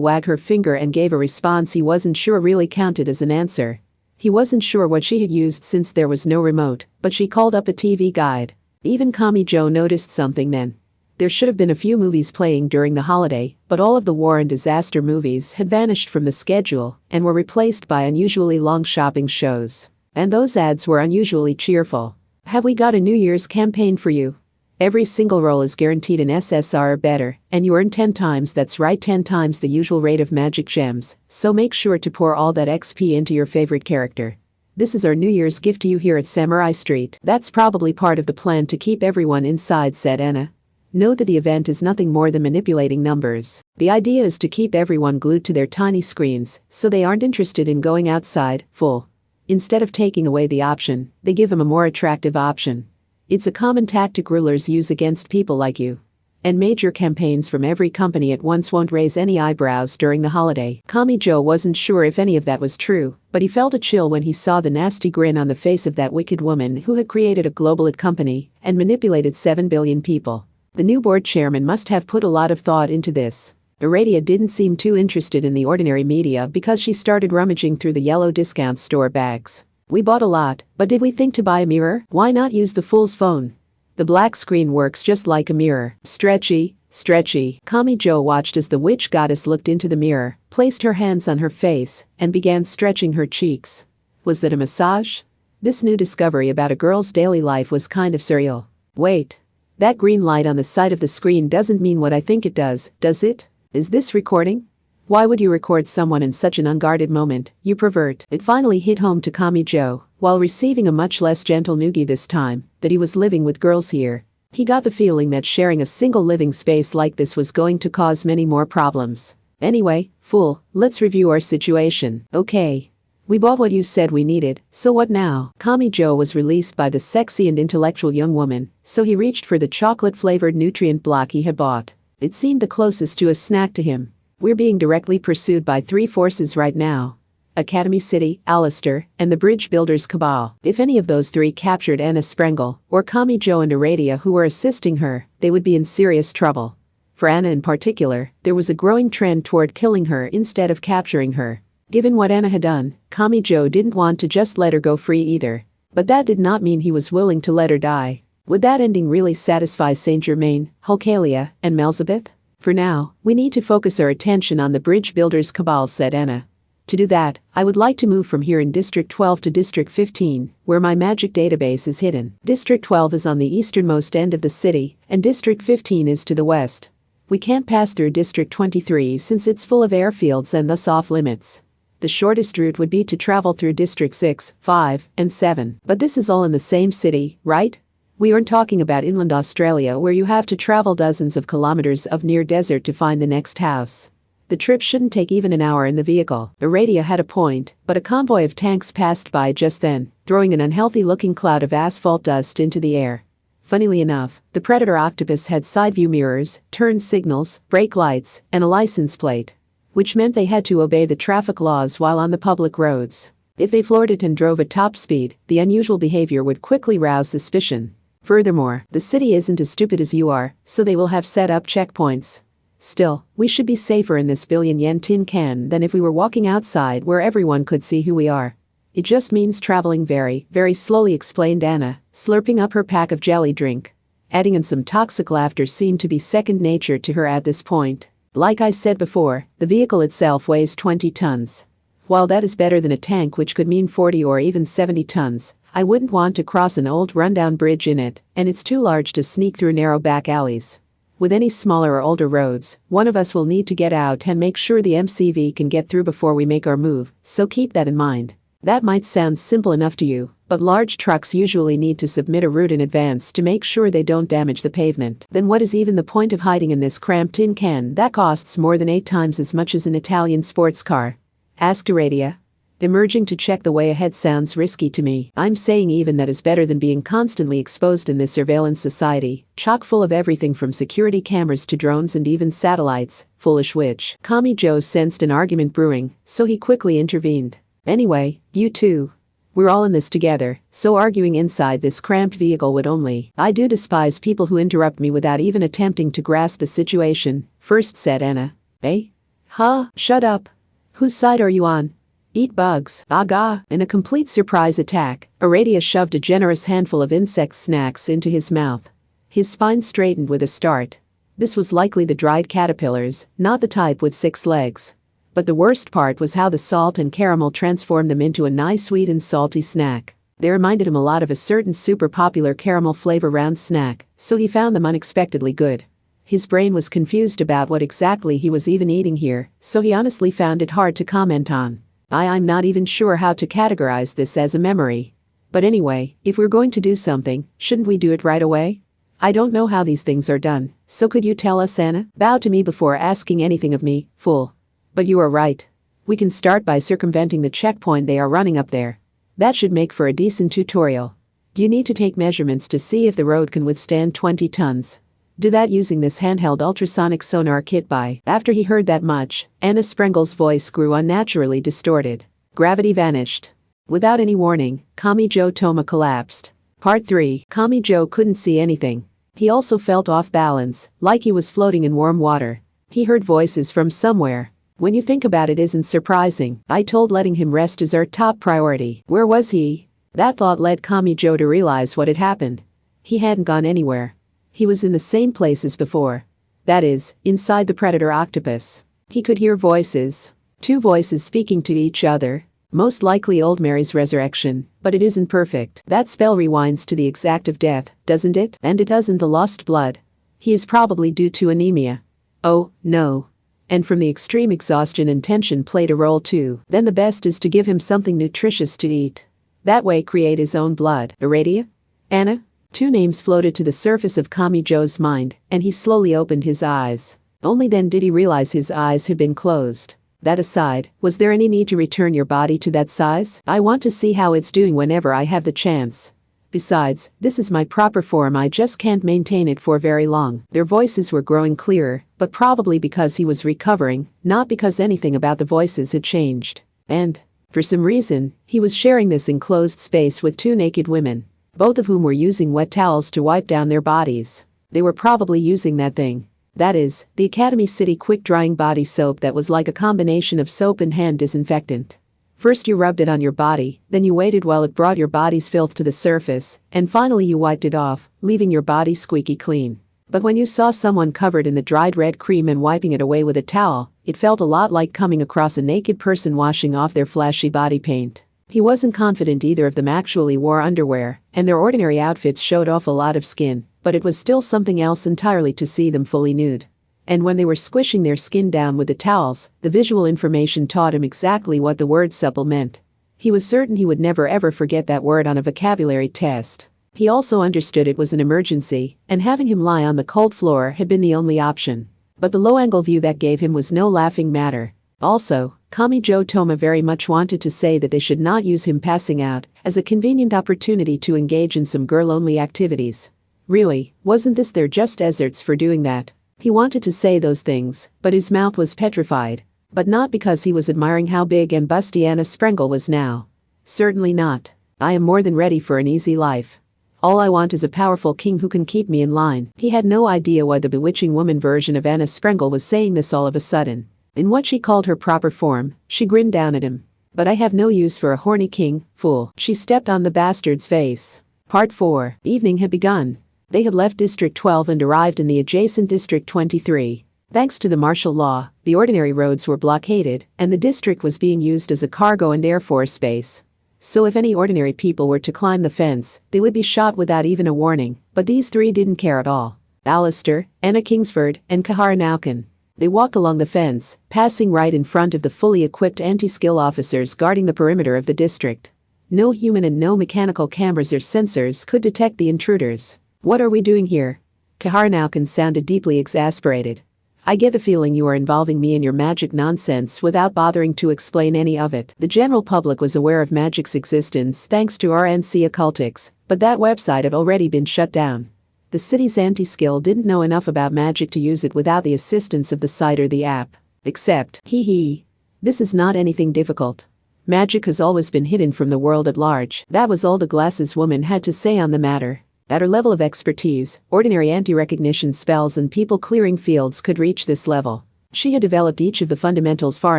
wagged her finger and gave a response he wasn't sure really counted as an answer. He wasn't sure what she had used since there was no remote, but she called up a TV guide. Even Kamijo noticed something then. There should have been a few movies playing during the holiday, but all of the war and disaster movies had vanished from the schedule and were replaced by unusually long shopping shows. And those ads were unusually cheerful. Have we got a New Year's campaign for you? Every single roll is guaranteed an SSR or better, and you earn 10 times, that's right, 10 times the usual rate of magic gems, so make sure to pour all that XP into your favorite character. This is our New Year's gift to you here at Samurai Street. That's probably part of the plan to keep everyone inside, said Anna. Know that the event is nothing more than manipulating numbers. The idea is to keep everyone glued to their tiny screens, so they aren't interested in going outside, full. Instead of taking away the option, they give them a more attractive option. It's a common tactic rulers use against people like you. And major campaigns from every company at once won't raise any eyebrows during the holiday. Kamijo wasn't sure if any of that was true, but he felt a chill when he saw the nasty grin on the face of that wicked woman who had created a global ad company and manipulated 7 billion people. The new board chairman must have put a lot of thought into this. Aradia didn't seem too interested in the ordinary media because she started rummaging through the yellow discount store bags. We bought a lot, but did we think to buy a mirror? Why not use the fool's phone? The black screen works just like a mirror. Stretchy, stretchy. Kamijo watched as the witch goddess looked into the mirror, placed her hands on her face, and began stretching her cheeks. Was that a massage? This new discovery about a girl's daily life was kind of surreal. Wait. That green light on the side of the screen doesn't mean what I think it does it? Is this recording? Why would you record someone in such an unguarded moment, you pervert? It finally hit home to Kamijo, while receiving a much less gentle noogie this time, that he was living with girls here. He got the feeling that sharing a single living space like this was going to cause many more problems. Anyway, fool, let's review our situation. Okay. We bought what you said we needed, so what now? Kamijo was released by the sexy and intellectual young woman, so he reached for the chocolate-flavored nutrient block he had bought. It seemed the closest to a snack to him. We're being directly pursued by 3 forces right now. Academy City, Alistair, and the Bridge Builders Cabal. If any of those 3 captured Anna Sprengel, or Kamijo and Aradia who were assisting her, they would be in serious trouble. For Anna in particular, there was a growing trend toward killing her instead of capturing her. Given what Anna had done, Kamijo didn't want to just let her go free either. But that did not mean he was willing to let her die. Would that ending really satisfy Saint Germain, Hulkalia, and Melzabeth? For now, we need to focus our attention on the Bridge Builders Cabal, said Anna. To do that, I would like to move from here in District 12 to District 15, where my magic database is hidden. District 12 is on the easternmost end of the city, and District 15 is to the west. We can't pass through District 23 since it's full of airfields and thus off limits. The shortest route would be to travel through District 6, 5, and 7. But this is all in the same city, right? We aren't talking about inland Australia where you have to travel dozens of kilometers of near desert to find the next house. The trip shouldn't take even an hour in the vehicle. Aradia had a point, but a convoy of tanks passed by just then, throwing an unhealthy-looking cloud of asphalt dust into the air. Funnily enough, the Predator Octopus had side view mirrors, turn signals, brake lights, and a license plate, which meant they had to obey the traffic laws while on the public roads. If they floored it and drove at top speed, the unusual behavior would quickly rouse suspicion. Furthermore, the city isn't as stupid as you are, so they will have set up checkpoints. Still, we should be safer in this billion-yen tin can than if we were walking outside where everyone could see who we are. It just means traveling very, very slowly, explained Anna, slurping up her pack of jelly drink. Adding in some toxic laughter seemed to be second nature to her at this point. Like I said before, the vehicle itself weighs 20 tons. While that is better than a tank, which could mean 40 or even 70 tons, I wouldn't want to cross an old rundown bridge in it, and it's too large to sneak through narrow back alleys. With any smaller or older roads, one of us will need to get out and make sure the MCV can get through before we make our move, so keep that in mind. That might sound simple enough to you, but large trucks usually need to submit a route in advance to make sure they don't damage the pavement. Then what is even the point of hiding in this cramped tin can that costs more than 8 times as much as an Italian sports car? Asked Aradia. Emerging to check the way ahead sounds risky to me. I'm saying even that is better than being constantly exposed in this surveillance society, chock full of everything from security cameras to drones and even satellites, foolish witch. Kami-jo sensed an argument brewing, so he quickly intervened. Anyway, you two. We're all in this together, so arguing inside this cramped vehicle would only. I do despise people who interrupt me without even attempting to grasp the situation, first said Anna. Eh? Huh? Shut up. Whose side are you on? Eat bugs. Aga. In a complete surprise attack, Aradia shoved a generous handful of insect snacks into his mouth. His spine straightened with a start. This was likely the dried caterpillars, not the type with 6 legs. But the worst part was how the salt and caramel transformed them into a nice sweet and salty snack. They reminded him a lot of a certain super popular caramel flavor round snack, so he found them unexpectedly good. His brain was confused about what exactly he was even eating here, so he honestly found it hard to comment on. I'm not even sure how to categorize this as a memory. But anyway, if we're going to do something, shouldn't we do it right away? I don't know how these things are done, so could you tell us, Anna? Bow to me before asking anything of me, fool. But you are right. We can start by circumventing the checkpoint they are running up there. That should make for a decent tutorial. You need to take measurements to see if the road can withstand 20 tons. Do that using this handheld ultrasonic sonar kit. After he heard that much, Anna Sprengel's voice grew unnaturally distorted. Gravity vanished. Without any warning, Kami-jo Toma collapsed. Part 3. Kami-jo couldn't see anything. He also felt off balance, like he was floating in warm water. He heard voices from somewhere. When you think about it, isn't surprising. I told letting him rest is our top priority. Where was he? That thought led Kami-jo to realize what had happened. He hadn't gone anywhere. He was in the same place as before. That is, inside the predator octopus. He could hear voices. 2 voices speaking to each other. Most likely old Mary's resurrection, but it isn't perfect. That spell rewinds to the exact of death, doesn't it? And it doesn't the lost blood. He is probably due to anemia. Oh, no. And from the extreme exhaustion and tension played a role too. Then the best is to give him something nutritious to eat. That way create his own blood. Aradia? Anna? 2 names floated to the surface of Kami-jo's mind, and he slowly opened his eyes. Only then did he realize his eyes had been closed. That aside, was there any need to return your body to that size? I want to see how it's doing whenever I have the chance. Besides, this is my proper form, I just can't maintain it for very long. Their voices were growing clearer, but probably because he was recovering, not because anything about the voices had changed. And, for some reason, he was sharing this enclosed space with 2 naked women. Both of whom were using wet towels to wipe down their bodies. They were probably using that thing. That is, the Academy City quick-drying body soap that was like a combination of soap and hand disinfectant. First you rubbed it on your body, then you waited while it brought your body's filth to the surface, and finally you wiped it off, leaving your body squeaky clean. But when you saw someone covered in the dried red cream and wiping it away with a towel, it felt a lot like coming across a naked person washing off their flashy body paint. He wasn't confident either of them actually wore underwear, and their ordinary outfits showed off a lot of skin, but it was still something else entirely to see them fully nude. And when they were squishing their skin down with the towels, the visual information taught him exactly what the word supple meant. He was certain he would never ever forget that word on a vocabulary test. He also understood it was an emergency, and having him lie on the cold floor had been the only option. But the low-angle view that gave him was no laughing matter. Also, Kami-jo Toma very much wanted to say that they should not use him passing out as a convenient opportunity to engage in some girl-only activities. Really, wasn't this their just desserts for doing that? He wanted to say those things, but his mouth was petrified. But not because he was admiring how big and busty Anna Sprengel was now. Certainly not. I am more than ready for an easy life. All I want is a powerful king who can keep me in line. He had no idea why the bewitching woman version of Anna Sprengel was saying this all of a sudden. In what she called her proper form, she grinned down at him. But I have no use for a horny king, fool. She stepped on the bastard's face. Part 4. Evening had begun. They had left District 12 and arrived in the adjacent District 23. Thanks to the martial law, the ordinary roads were blockaded, and the district was being used as a cargo and air force base. So if any ordinary people were to climb the fence, they would be shot without even a warning, but these three didn't care at all. Alistair, Anna Kingsford, and Kahara Naukin. They walked along the fence, passing right in front of the fully equipped anti-skill officers guarding the perimeter of the district. No human and no mechanical cameras or sensors could detect the intruders. What are we doing here? Kahara Naukin sounded deeply exasperated. I get the feeling you are involving me in your magic nonsense without bothering to explain any of it. The general public was aware of magic's existence thanks to RNC Occultics, but that website had already been shut down. The city's anti-skill didn't know enough about magic to use it without the assistance of the site or the app. Except, this is not anything difficult. Magic has always been hidden from the world at large. That was all the glasses woman had to say on the matter. At her level of expertise, ordinary anti-recognition spells and people-clearing fields could reach this level. She had developed each of the fundamentals far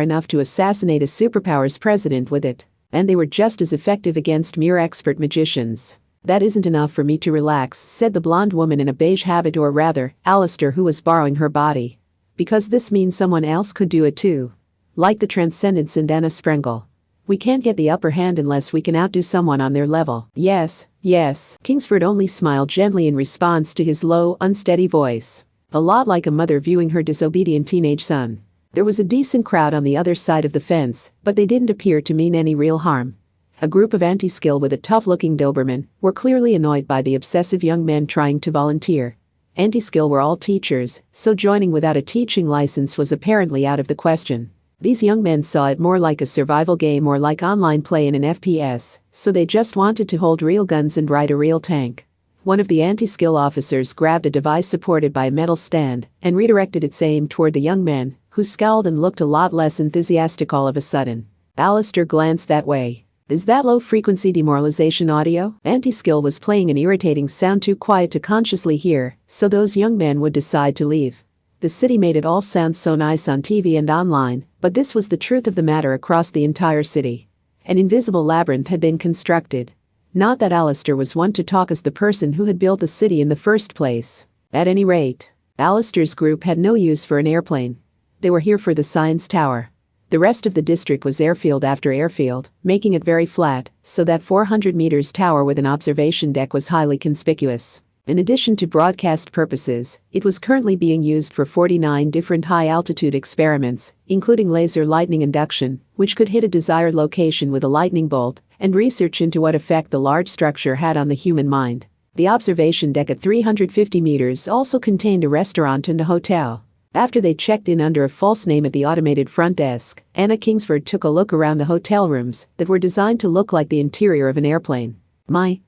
enough to assassinate a superpower's president with it, and they were just as effective against mere expert magicians. That isn't enough for me to relax, said the blonde woman in a beige habit, or rather, Alistair, who was borrowing her body. Because this means someone else could do it too. Like the Transcendence and Anna Sprengel. We can't get the upper hand unless we can outdo someone on their level. Yes. Kingsford only smiled gently in response to his low, unsteady voice. A lot like a mother viewing her disobedient teenage son. There was a decent crowd on the other side of the fence, but they didn't appear to mean any real harm. A group of anti-skill with a tough-looking Doberman were clearly annoyed by the obsessive young men trying to volunteer. Anti-skill were all teachers, so joining without a teaching license was apparently out of the question. These young men saw it more like a survival game or like online play in an FPS, so they just wanted to hold real guns and ride a real tank. One of the anti-skill officers grabbed a device supported by a metal stand and redirected its aim toward the young men, who scowled and looked a lot less enthusiastic all of a sudden. Alistair glanced that way. Is that low-frequency demoralization audio? Anti-skill was playing an irritating sound too quiet to consciously hear, so those young men would decide to leave. The city made it all sound so nice on TV and online, but this was the truth of the matter across the entire city. An invisible labyrinth had been constructed. Not that Alistair was one to talk as the person who had built the city in the first place. At any rate, Alistair's group had no use for an airplane. They were here for the science tower. The rest of the district was airfield after airfield, making it very flat, so that 400 meters tower with an observation deck was highly conspicuous. In addition to broadcast purposes, it was currently being used for 49 different high-altitude experiments, including laser lightning induction, which could hit a desired location with a lightning bolt, and research into what effect the large structure had on the human mind. The observation deck at 350 meters also contained a restaurant and a hotel. After they checked in under a false name at the automated front desk, Anna Kingsford took a look around the hotel rooms that were designed to look like the interior of an airplane. My.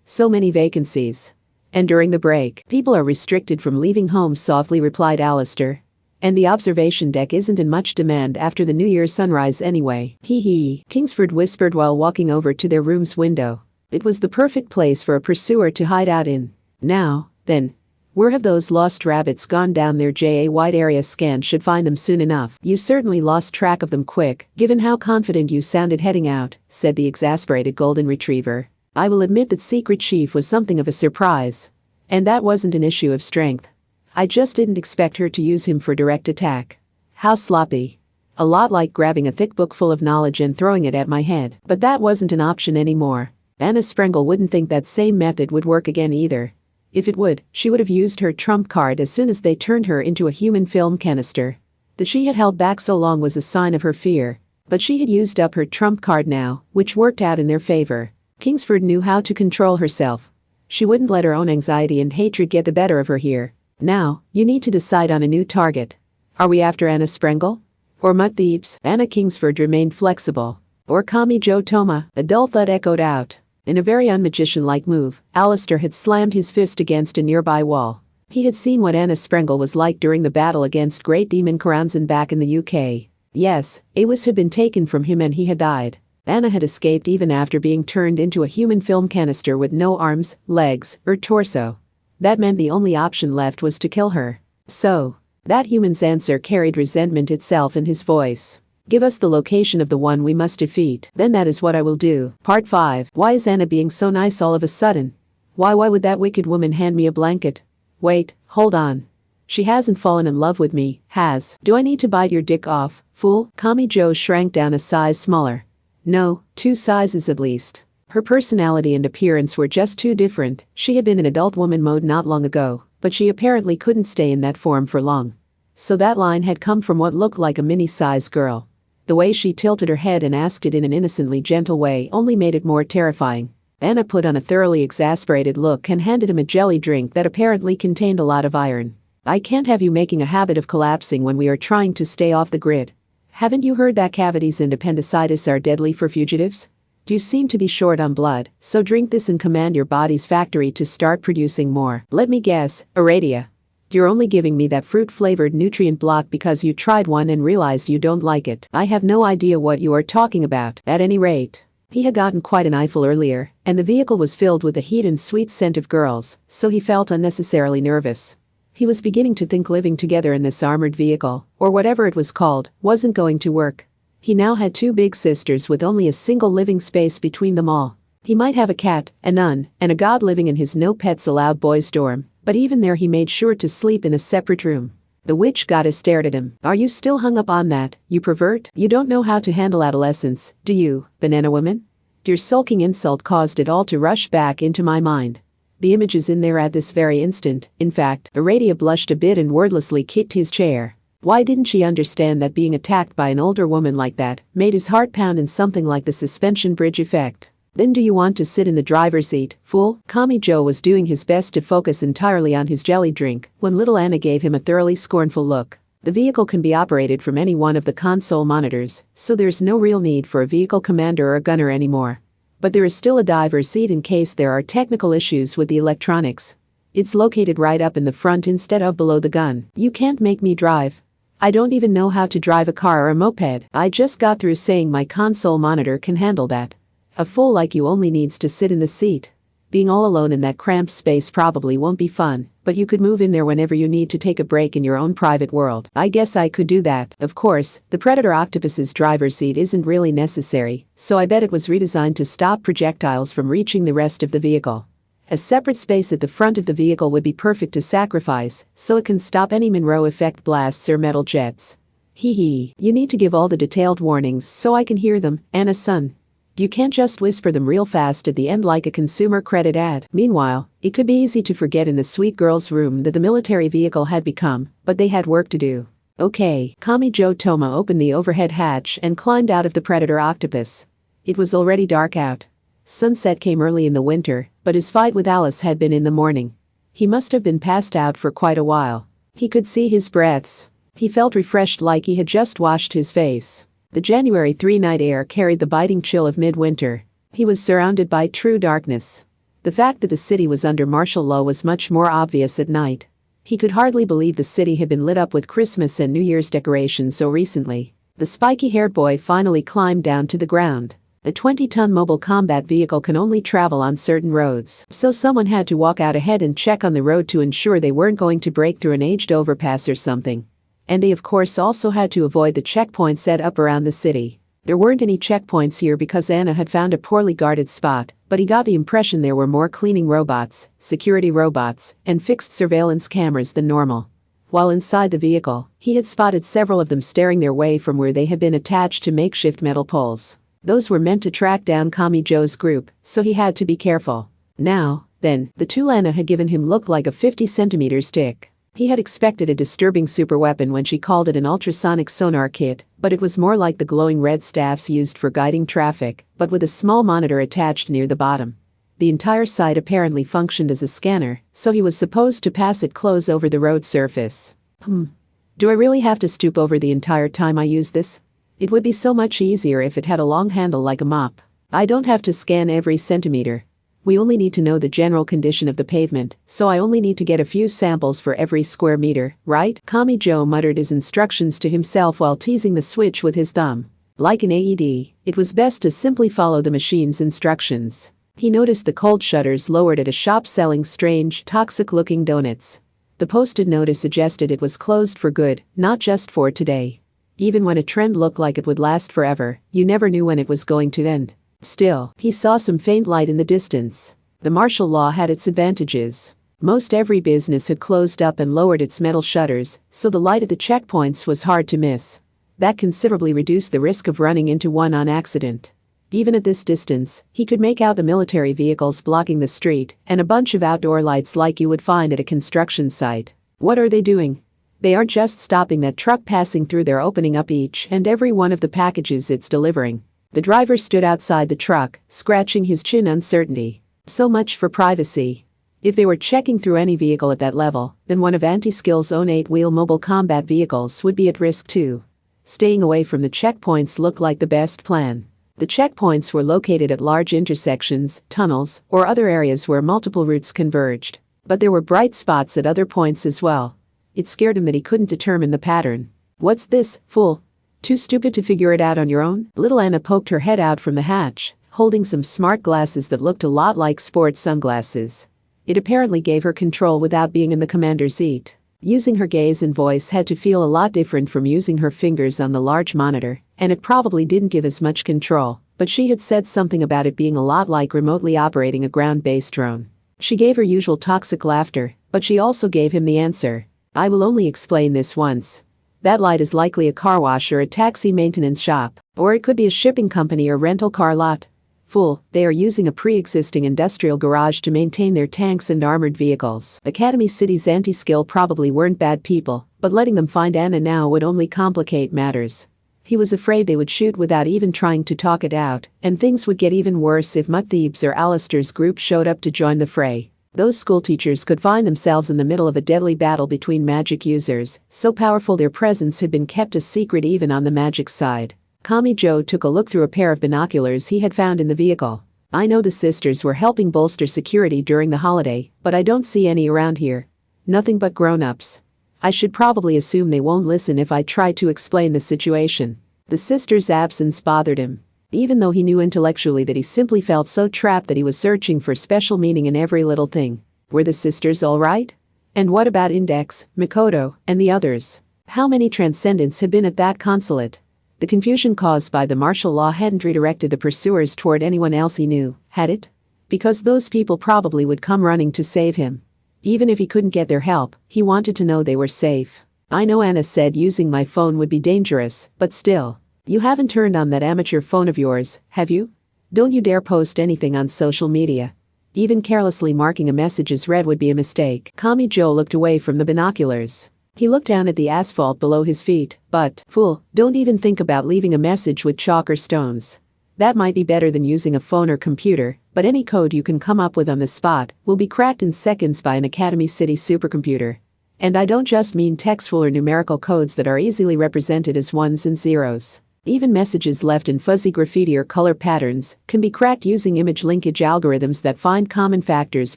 So many vacancies. And during the break, people are restricted from leaving home, softly replied Alistair. And the observation deck isn't in much demand after the New Year's sunrise anyway. Kingsford whispered while walking over to their room's window. It was the perfect place for a pursuer to hide out in. Now, then. Where have those lost rabbits gone down there? A wide area scan should find them soon enough. You certainly lost track of them quick, given how confident you sounded heading out, said the exasperated golden retriever. I will admit that Secret Chief was something of a surprise. And that wasn't an issue of strength. I just didn't expect her to use him for direct attack. How sloppy. A lot like grabbing a thick book full of knowledge and throwing it at my head. But that wasn't an option anymore. Anna Sprengel wouldn't think that same method would work again either. If it would, she would have used her trump card as soon as they turned her into a human film canister. That she had held back so long was a sign of her fear. But she had used up her trump card now, which worked out in their favor. Kingsford knew how to control herself. She wouldn't let her own anxiety and hatred get the better of her here. Now, you need to decide on a new target. Are we after Anna Sprengel? Or Mutt Thebes? Anna Kingsford remained flexible. Or Kami Jo Toma? A dull thud echoed out. In a very unmagician-like move, Alistair had slammed his fist against a nearby wall. He had seen what Anna Sprengel was like during the battle against Great Demon Karanzan back in the UK. Yes, Awis had been taken from him and he had died. Anna had escaped even after being turned into a human film canister with no arms, legs, or torso. That meant the only option left was to kill her. So, that human's answer carried resentment itself in his voice. Give us the location of the one we must defeat. Then that is what I will do. Part 5. Why is Anna being so nice all of a sudden? Why would that wicked woman hand me a blanket? Wait, hold on. She hasn't fallen in love with me, has? Do I need to bite your dick off, fool? Kami-jo shrank down a size smaller. No, 2 sizes at least. Her personality and appearance were just too different. She had been in adult woman mode not long ago, but she apparently couldn't stay in that form for long. So that line had come from what looked like a mini-sized girl. The way she tilted her head and asked it in an innocently gentle way only made it more terrifying. Anna put on a thoroughly exasperated look and handed him a jelly drink that apparently contained a lot of iron. I can't have you making a habit of collapsing when we are trying to stay off the grid. Haven't you heard that cavities and appendicitis are deadly for fugitives? You seem to be short on blood, so drink this and command your body's factory to start producing more. Let me guess, Aradia. You're only giving me that fruit-flavored nutrient block because you tried one and realized you don't like it. I have no idea what you are talking about. At any rate, he had gotten quite an eyeful earlier, and the vehicle was filled with the heat and sweet scent of girls, so he felt unnecessarily nervous. He was beginning to think living together in this armored vehicle, or whatever it was called, wasn't going to work. He now had 2 big sisters with only a single living space between them all. He might have a cat, a nun, and a god living in his no pets allowed boys dorm, but even there he made sure to sleep in a separate room. The witch goddess stared at him. Are you still hung up on that, you pervert? You don't know how to handle adolescence, do you, banana woman? Your sulking insult caused it all to rush back into my mind. The image is in there at this very instant. In fact, Aradia blushed a bit and wordlessly kicked his chair. Why didn't she understand that being attacked by an older woman like that made his heart pound in something like the suspension bridge effect? Then do you want to sit in the driver's seat, fool? Kami-jo was doing his best to focus entirely on his jelly drink when little Anna gave him a thoroughly scornful look. The vehicle can be operated from any one of the console monitors, so there's no real need for a vehicle commander or a gunner anymore. But there is still a driver's seat in case there are technical issues with the electronics. It's located right up in the front instead of below the gun. You can't make me drive. I don't even know how to drive a car or a moped. I just got through saying my console monitor can handle that. A fool like you only needs to sit in the seat. Being all alone in that cramped space probably won't be fun, but you could move in there whenever you need to take a break in your own private world. I guess I could do that. Of course, the Predator Octopus's driver's seat isn't really necessary, so I bet it was redesigned to stop projectiles from reaching the rest of the vehicle. A separate space at the front of the vehicle would be perfect to sacrifice, so it can stop any Monroe effect blasts or metal jets. Hee hee, you need to give all the detailed warnings so I can hear them, Anna-san. You can't just whisper them real fast at the end like a consumer credit ad. Meanwhile, it could be easy to forget in the sweet girl's room that the military vehicle had become, but they had work to do. Okay, Kami-jo Toma opened the overhead hatch and climbed out of the Predator Octopus. It was already dark out. Sunset came early in the winter, but his fight with Alice had been in the morning. He must have been passed out for quite a while. He could see his breaths. He felt refreshed like he had just washed his face. The January 3 night air carried the biting chill of midwinter. He was surrounded by true darkness. The fact that the city was under martial law was much more obvious at night. He could hardly believe the city had been lit up with Christmas and New Year's decorations so recently. The spiky-haired boy finally climbed down to the ground. A 20-ton mobile combat vehicle can only travel on certain roads, so someone had to walk out ahead and check on the road to ensure they weren't going to break through an aged overpass or something. And they of course also had to avoid the checkpoints set up around the city. There weren't any checkpoints here because Anna had found a poorly guarded spot, but he got the impression there were more cleaning robots, security robots, and fixed surveillance cameras than normal. While inside the vehicle, he had spotted several of them staring their way from where they had been attached to makeshift metal poles. Those were meant to track down Kami-jo's group, so he had to be careful. Now, then, the tool Anna had given him looked like a 50-centimeter stick. He had expected a disturbing superweapon when she called it an ultrasonic sonar kit, but it was more like the glowing red staffs used for guiding traffic, but with a small monitor attached near the bottom. The entire site apparently functioned as a scanner, so he was supposed to pass it close over the road surface. Do I really have to stoop over the entire time I use this? It would be so much easier if it had a long handle like a mop. I don't have to scan every centimeter. We only need to know the general condition of the pavement, so I only need to get a few samples for every square meter, right? Kami-jo muttered his instructions to himself while teasing the switch with his thumb. Like an AED, it was best to simply follow the machine's instructions. He noticed the cold shutters lowered at a shop selling strange, toxic-looking donuts. The posted notice suggested it was closed for good, not just for today. Even when a trend looked like it would last forever, you never knew when it was going to end. Still, he saw some faint light in the distance. The martial law had its advantages. Most every business had closed up and lowered its metal shutters, so the light at the checkpoints was hard to miss. That considerably reduced the risk of running into one on accident. Even at this distance, he could make out the military vehicles blocking the street and a bunch of outdoor lights like you would find at a construction site. What are they doing? They aren't just stopping that truck passing through, they're opening up each and every one of the packages it's delivering. The driver stood outside the truck, scratching his chin in uncertainty. So much for privacy. If they were checking through any vehicle at that level, then one of Anti-Skill's own 8-wheel mobile combat vehicles would be at risk too. Staying away from the checkpoints looked like the best plan. The checkpoints were located at large intersections, tunnels, or other areas where multiple routes converged. But there were bright spots at other points as well. It scared him that he couldn't determine the pattern. What's this, fool? Too stupid to figure it out on your own? Little Anna poked her head out from the hatch, holding some smart glasses that looked a lot like sports sunglasses. It apparently gave her control without being in the commander's seat. Using her gaze and voice had to feel a lot different from using her fingers on the large monitor, and it probably didn't give as much control, but she had said something about it being a lot like remotely operating a ground-based drone. She gave her usual toxic laughter, but she also gave him the answer. I will only explain this once. That light is likely a car wash or a taxi maintenance shop, or it could be a shipping company or rental car lot. Fool, they are using a pre-existing industrial garage to maintain their tanks and armored vehicles. Academy City's Anti-Skill probably weren't bad people, but letting them find Anna now would only complicate matters. He was afraid they would shoot without even trying to talk it out, and things would get even worse if Mutt-Thieves or Alistair's group showed up to join the fray. Those schoolteachers could find themselves in the middle of a deadly battle between magic users, so powerful their presence had been kept a secret even on the magic side. Kami-Joe took a look through a pair of binoculars he had found in the vehicle. I know the sisters were helping bolster security during the holiday, but I don't see any around here. Nothing but grown-ups. I should probably assume they won't listen if I try to explain the situation. The sisters' absence bothered him. Even though he knew intellectually that he simply felt so trapped that he was searching for special meaning in every little thing. Were the sisters all right? And what about Index, Mikoto, and the others? How many Transcendents had been at that consulate? The confusion caused by the martial law hadn't redirected the pursuers toward anyone else he knew, had it? Because those people probably would come running to save him. Even if he couldn't get their help, he wanted to know they were safe. I know Anna said using my phone would be dangerous, but still. You haven't turned on that amateur phone of yours, have you? Don't you dare post anything on social media. Even carelessly marking a message as read would be a mistake. Kami-Joe looked away from the binoculars. He looked down at the asphalt below his feet, but, fool, don't even think about leaving a message with chalk or stones. That might be better than using a phone or computer, but any code you can come up with on the spot will be cracked in seconds by an Academy City supercomputer. And I don't just mean textual or numerical codes that are easily represented as ones and zeros. Even messages left in fuzzy graffiti or color patterns can be cracked using image linkage algorithms that find common factors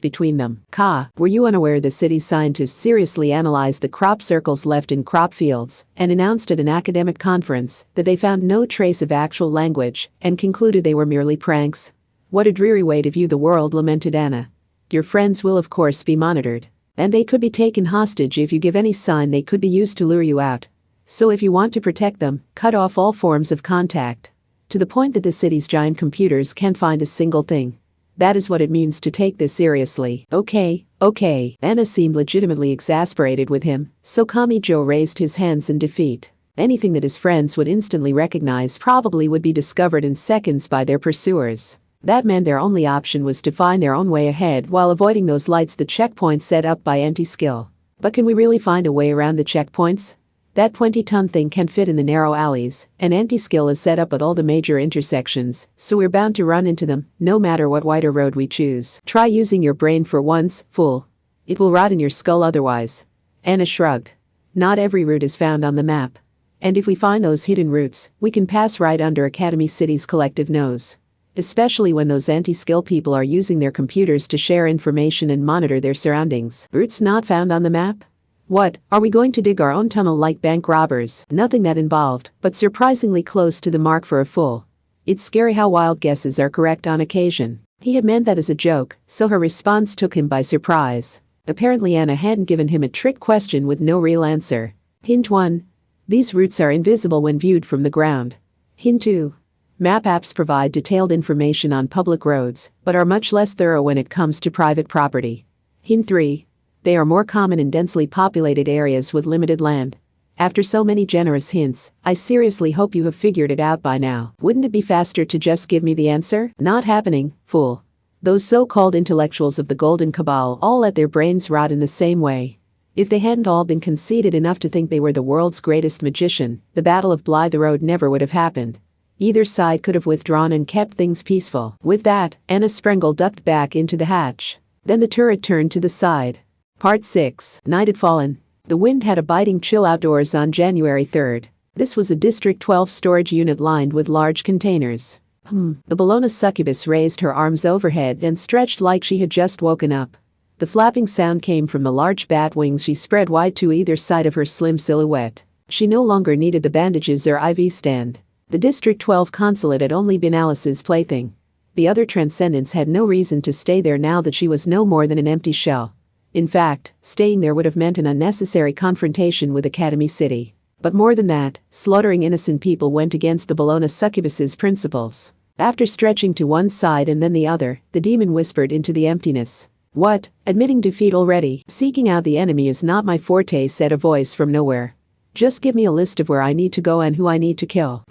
between them. Were you unaware the city's scientists seriously analyzed the crop circles left in crop fields and announced at an academic conference that they found no trace of actual language and concluded they were merely pranks? What a dreary way to view the world, lamented Anna. Your friends will of course be monitored. And they could be taken hostage if you give any sign they could be used to lure you out. So if you want to protect them, cut off all forms of contact. To the point that the city's giant computers can't find a single thing. That is what it means to take this seriously. Okay. Anna seemed legitimately exasperated with him, so Kami-Joe raised his hands in defeat. Anything that his friends would instantly recognize probably would be discovered in seconds by their pursuers. That meant their only option was to find their own way ahead while avoiding those lights, the checkpoints set up by Anti-Skill. But can we really find a way around the checkpoints? That 20-ton thing can't fit in the narrow alleys, and Anti-Skill is set up at all the major intersections, so we're bound to run into them, no matter what wider road we choose. Try using your brain for once, fool. It will rot in your skull otherwise. Anna shrugged. Not every route is found on the map. And if we find those hidden routes, we can pass right under Academy City's collective nose. Especially when those Anti-Skill people are using their computers to share information and monitor their surroundings. Routes not found on the map? What, are we going to dig our own tunnel like bank robbers? Nothing that involved, but surprisingly close to the mark for a fool. It's scary how wild guesses are correct on occasion. He had meant that as a joke, so her response took him by surprise. Apparently Anna hadn't given him a trick question with no real answer. Hint 1. These routes are invisible when viewed from the ground. Hint 2. Map apps provide detailed information on public roads, but are much less thorough when it comes to private property. Hint 3. They are more common in densely populated areas with limited land. After so many generous hints, I seriously hope you have figured it out by now. Wouldn't it be faster to just give me the answer? Not happening, fool. Those so-called intellectuals of the Golden Cabal all let their brains rot in the same way. If they hadn't all been conceited enough to think they were the world's greatest magician, the Battle of Blythe Road never would have happened. Either side could have withdrawn and kept things peaceful. With that, Anna Sprengel ducked back into the hatch. Then the turret turned to the side. Part 6. Night had fallen. The wind had a biting chill outdoors on January 3rd. This was a District 12 storage unit lined with large containers. The Bologna succubus raised her arms overhead and stretched like she had just woken up. The flapping sound came from the large bat wings she spread wide to either side of her slim silhouette. She no longer needed the bandages or IV stand. The District 12 consulate had only been Alice's plaything. The other transcendents had no reason to stay there now that she was no more than an empty shell. In fact, staying there would have meant an unnecessary confrontation with Academy City. But more than that, slaughtering innocent people went against the Bologna succubus's principles. After stretching to one side and then the other, the demon whispered into the emptiness. What? Admitting defeat already? Seeking out the enemy is not my forte, said a voice from nowhere. Just give me a list of where I need to go and who I need to kill.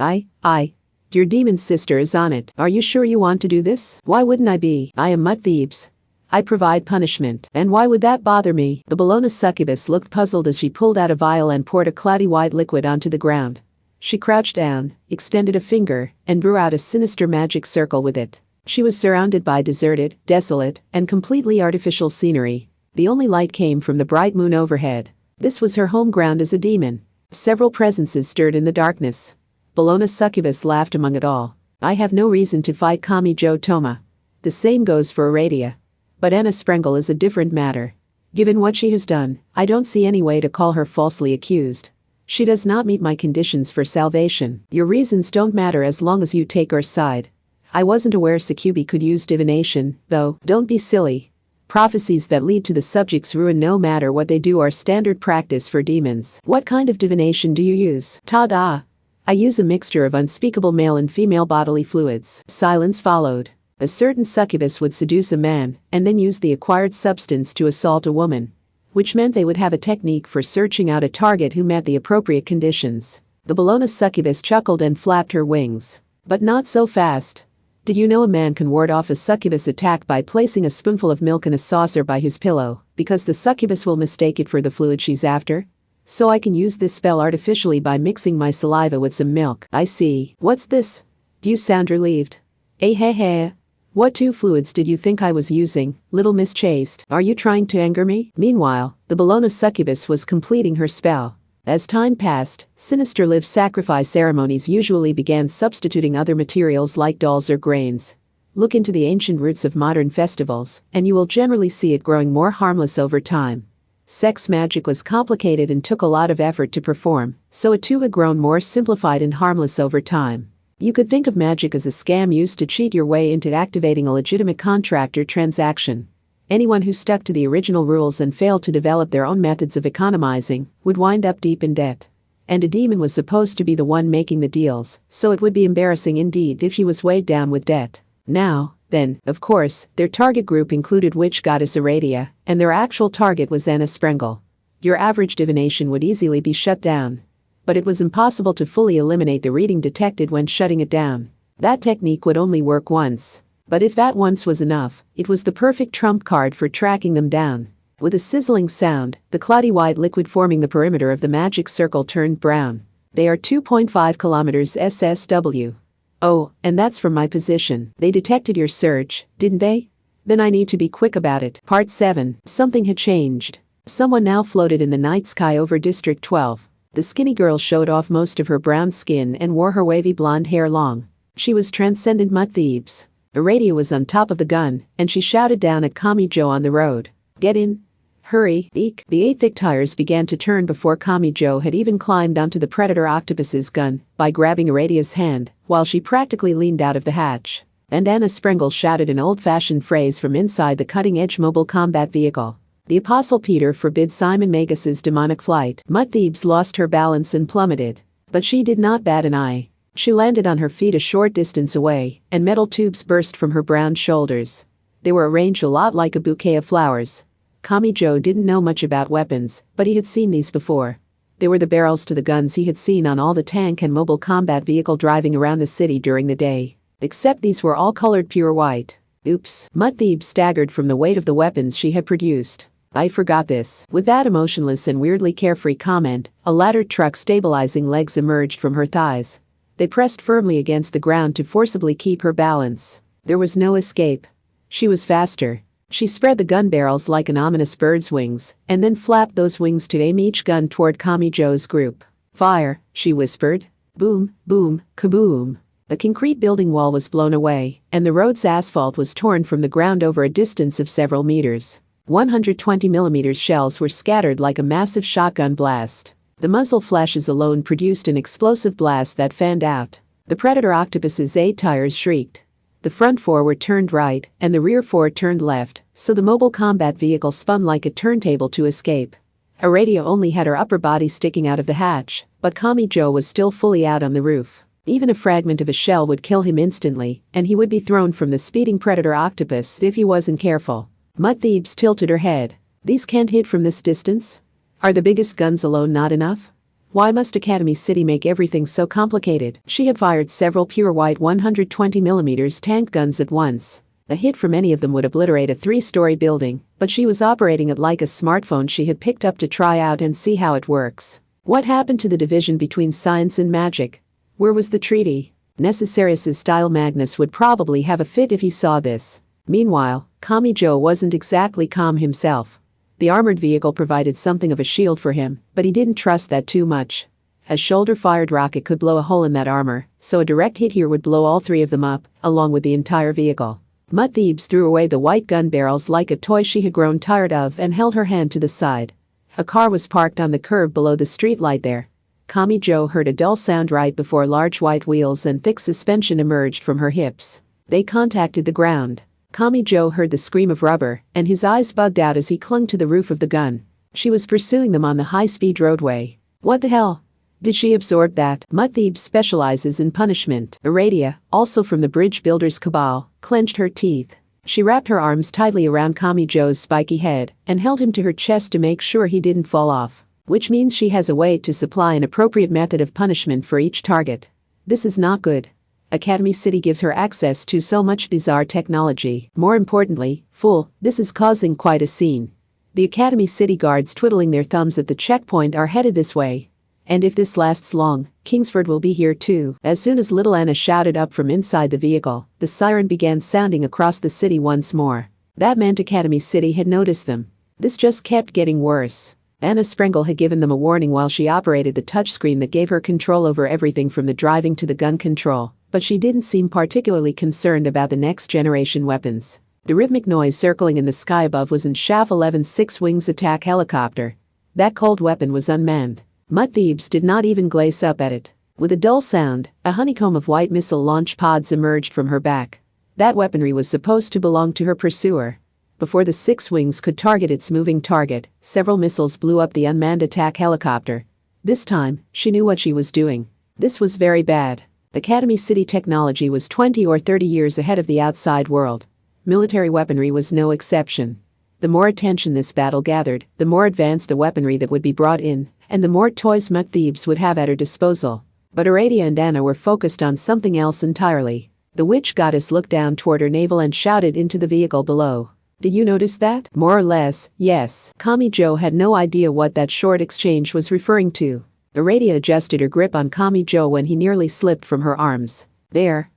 Your demon sister is on it. Are you sure you want to do this? Why wouldn't I be? I am Mutt Thebes. I provide punishment. And why would that bother me? The Bologna succubus looked puzzled as she pulled out a vial and poured a cloudy white liquid onto the ground. She crouched down, extended a finger, and drew out a sinister magic circle with it. She was surrounded by deserted, desolate, and completely artificial scenery. The only light came from the bright moon overhead. This was her home ground as a demon. Several presences stirred in the darkness. Bologna succubus laughed among it all. I have no reason to fight Kami Jo Toma. The same goes for Aradia. But Anna Sprengel is a different matter. Given what she has done, I don't see any way to call her falsely accused. She does not meet my conditions for salvation. Your reasons don't matter as long as you take our side. I wasn't aware Succubi could use divination, though. Don't be silly. Prophecies that lead to the subject's ruin no matter what they do are standard practice for demons. What kind of divination do you use? Ta-da! I use a mixture of unspeakable male and female bodily fluids. Silence followed. A certain succubus would seduce a man and then use the acquired substance to assault a woman. Which meant they would have a technique for searching out a target who met the appropriate conditions. The Bologna succubus chuckled and flapped her wings. But not so fast. Did you know a man can ward off a succubus attack by placing a spoonful of milk in a saucer by his pillow, because the succubus will mistake it for the fluid she's after? So I can use this spell artificially by mixing my saliva with some milk. I see. What's this? Do you sound relieved? Hey. What two fluids did you think I was using, little Miss Chaste? Are you trying to anger me? Meanwhile, the Bologna succubus was completing her spell. As time passed, sinister live sacrifice ceremonies usually began substituting other materials like dolls or grains. Look into the ancient roots of modern festivals, and you will generally see it growing more harmless over time. Sex magic was complicated and took a lot of effort to perform, so it too had grown more simplified and harmless over time. You could think of magic as a scam used to cheat your way into activating a legitimate contract or transaction. Anyone who stuck to the original rules and failed to develop their own methods of economizing would wind up deep in debt. And a demon was supposed to be the one making the deals, so it would be embarrassing indeed if she was weighed down with debt. Now, then, of course, their target group included witch goddess Aradia, and their actual target was Anna Sprengel. Your average divination would easily be shut down. But it was impossible to fully eliminate the reading detected when shutting it down. That technique would only work once. But if that once was enough, it was the perfect trump card for tracking them down. With a sizzling sound, the cloudy white liquid forming the perimeter of the magic circle turned brown. They are 2.5 kilometers SSW. Oh, and that's from my position. They detected your surge, didn't they? Then I need to be quick about it. Part 7. Something had changed. Someone now floated in the night sky over District 12. The skinny girl showed off most of her brown skin and wore her wavy blonde hair long. She was Transcendent Mutt Thebes. Aradia was on top of the gun, and she shouted down at Kami Jo on the road. Get in. Hurry, eek. The 8 thick tires began to turn before Kamijo had even climbed onto the predator octopus's gun by grabbing Aradia's hand while she practically leaned out of the hatch. And Anna Sprengel shouted an old-fashioned phrase from inside the cutting-edge mobile combat vehicle. The Apostle Peter forbids Simon Magus's demonic flight. Mutt Thebes lost her balance and plummeted. But she did not bat an eye. She landed on her feet a short distance away, and metal tubes burst from her brown shoulders. They were arranged a lot like a bouquet of flowers. Kamijo didn't know much about weapons, but he had seen these before. They were the barrels to the guns he had seen on all the tank and mobile combat vehicle driving around the city during the day. Except these were all colored pure white. Oops. Mutt Thebes staggered from the weight of the weapons she had produced. I forgot this. With that emotionless and weirdly carefree comment, a ladder truck stabilizing legs emerged from her thighs. They pressed firmly against the ground to forcibly keep her balance. There was no escape. She was faster. She spread the gun barrels like an ominous bird's wings, and then flapped those wings to aim each gun toward Kamijo's group. Fire, she whispered. Boom, boom, kaboom. The concrete building wall was blown away, and the road's asphalt was torn from the ground over a distance of several meters. 120mm shells were scattered like a massive shotgun blast. The muzzle flashes alone produced an explosive blast that fanned out. The predator octopus's 8 tires shrieked. The front 4 were turned right, and the rear 4 turned left, so the mobile combat vehicle spun like a turntable to escape. Aradia only had her upper body sticking out of the hatch, but Kamijo was still fully out on the roof. Even a fragment of a shell would kill him instantly, and he would be thrown from the speeding predator octopus if he wasn't careful. Mutt Thebes tilted her head. These can't hit from this distance? Are the biggest guns alone not enough? Why must Academy City make everything so complicated? She had fired several pure white 120mm tank guns at once. A hit from any of them would obliterate a 3-story building, but she was operating it like a smartphone she had picked up to try out and see how it works. What happened to the division between science and magic? Where was the treaty? Necessarius's style Magnus would probably have a fit if he saw this. Meanwhile, Kamijo wasn't exactly calm himself. The armored vehicle provided something of a shield for him, but he didn't trust that too much. A shoulder-fired rocket could blow a hole in that armor, so a direct hit here would blow all 3 of them up, along with the entire vehicle. Mutt Thebes threw away the white gun barrels like a toy she had grown tired of and held her hand to the side. A car was parked on the curb below the streetlight there. Kamijo heard a dull sound right before large white wheels and thick suspension emerged from her hips. They contacted the ground. Kamijo heard the scream of rubber, and his eyes bugged out as he clung to the roof of the gun. She was pursuing them on the high-speed roadway. What the hell? Did she absorb that? Mutt Thebes specializes in punishment. Aradia, also from the bridge builder's cabal, clenched her teeth. She wrapped her arms tightly around Kamijo's spiky head and held him to her chest to make sure he didn't fall off. Which means she has a way to supply an appropriate method of punishment for each target. This is not good. Academy City gives her access to so much bizarre technology. More importantly, fool, this is causing quite a scene. The Academy City guards twiddling their thumbs at the checkpoint are headed this way. And if this lasts long, Kingsford will be here too. As soon as little Anna shouted up from inside the vehicle, the siren began sounding across the city once more. That meant Academy City had noticed them. This just kept getting worse. Anna Sprengel had given them a warning while she operated the touchscreen that gave her control over everything from the driving to the gun control, but she didn't seem particularly concerned about the next-generation weapons. The rhythmic noise circling in the sky above was in Chaff 11's 6-wings attack helicopter. That cold weapon was unmanned. Mutt Thebes did not even glaze up at it. With a dull sound, a honeycomb of white missile launch pods emerged from her back. That weaponry was supposed to belong to her pursuer. Before the 6 wings could target its moving target, several missiles blew up the unmanned attack helicopter. This time, she knew what she was doing. This was very bad. Academy City technology was 20 or 30 years ahead of the outside world. Military weaponry was no exception. The more attention this battle gathered, the more advanced the weaponry that would be brought in, and the more toys Mutt Thebes would have at her disposal. But Aradia and Anna were focused on something else entirely. The witch goddess looked down toward her navel and shouted into the vehicle below. Did you notice that? More or less, yes. Kamijo had no idea what that short exchange was referring to. Aradia adjusted her grip on Kamijo when he nearly slipped from her arms. There.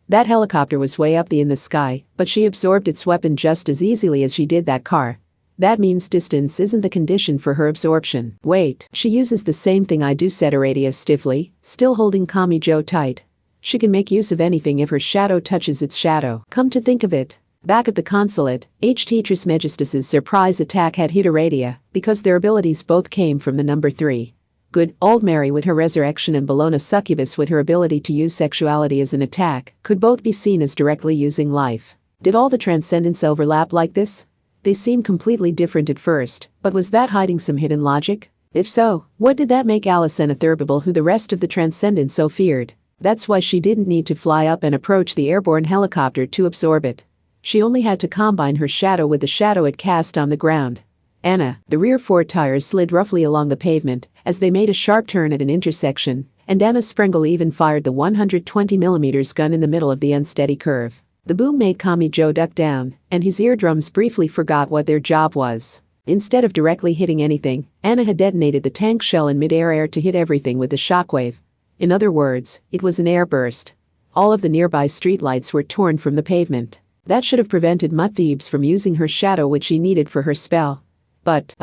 That helicopter was way up in the sky, but she absorbed its weapon just as easily as she did that car. That means distance isn't the condition for her absorption. Wait, she uses the same thing I do, said Aradia stiffly, still holding Kamijo tight. She can make use of anything if her shadow touches its shadow. Come to think of it, Back at the consulate, HT Trismegistus's surprise attack had hit Aradia because their abilities both came from the number 3. Good old Mary with her resurrection and Bologna succubus with her ability to use sexuality as an attack could both be seen as directly using life. Did all the transcendents overlap like this? They seemed completely different at first, but was that hiding some hidden logic? If so, what did that make Alice Anatherbable who the rest of the transcendents so feared? That's why she didn't need to fly up and approach the airborne helicopter to absorb it. She only had to combine her shadow with the shadow it cast on the ground. The rear 4 tires slid roughly along the pavement as they made a sharp turn at an intersection, and Anna Sprengel even fired the 120mm gun in the middle of the unsteady curve. The boom made Kami Joe duck down, and his eardrums briefly forgot what their job was. Instead of directly hitting anything, Anna had detonated the tank shell in mid-air to hit everything with the shockwave. In other words, it was an air burst. All of the nearby streetlights were torn from the pavement. That should have prevented Mutt Thebes from using her shadow which she needed for her spell. But,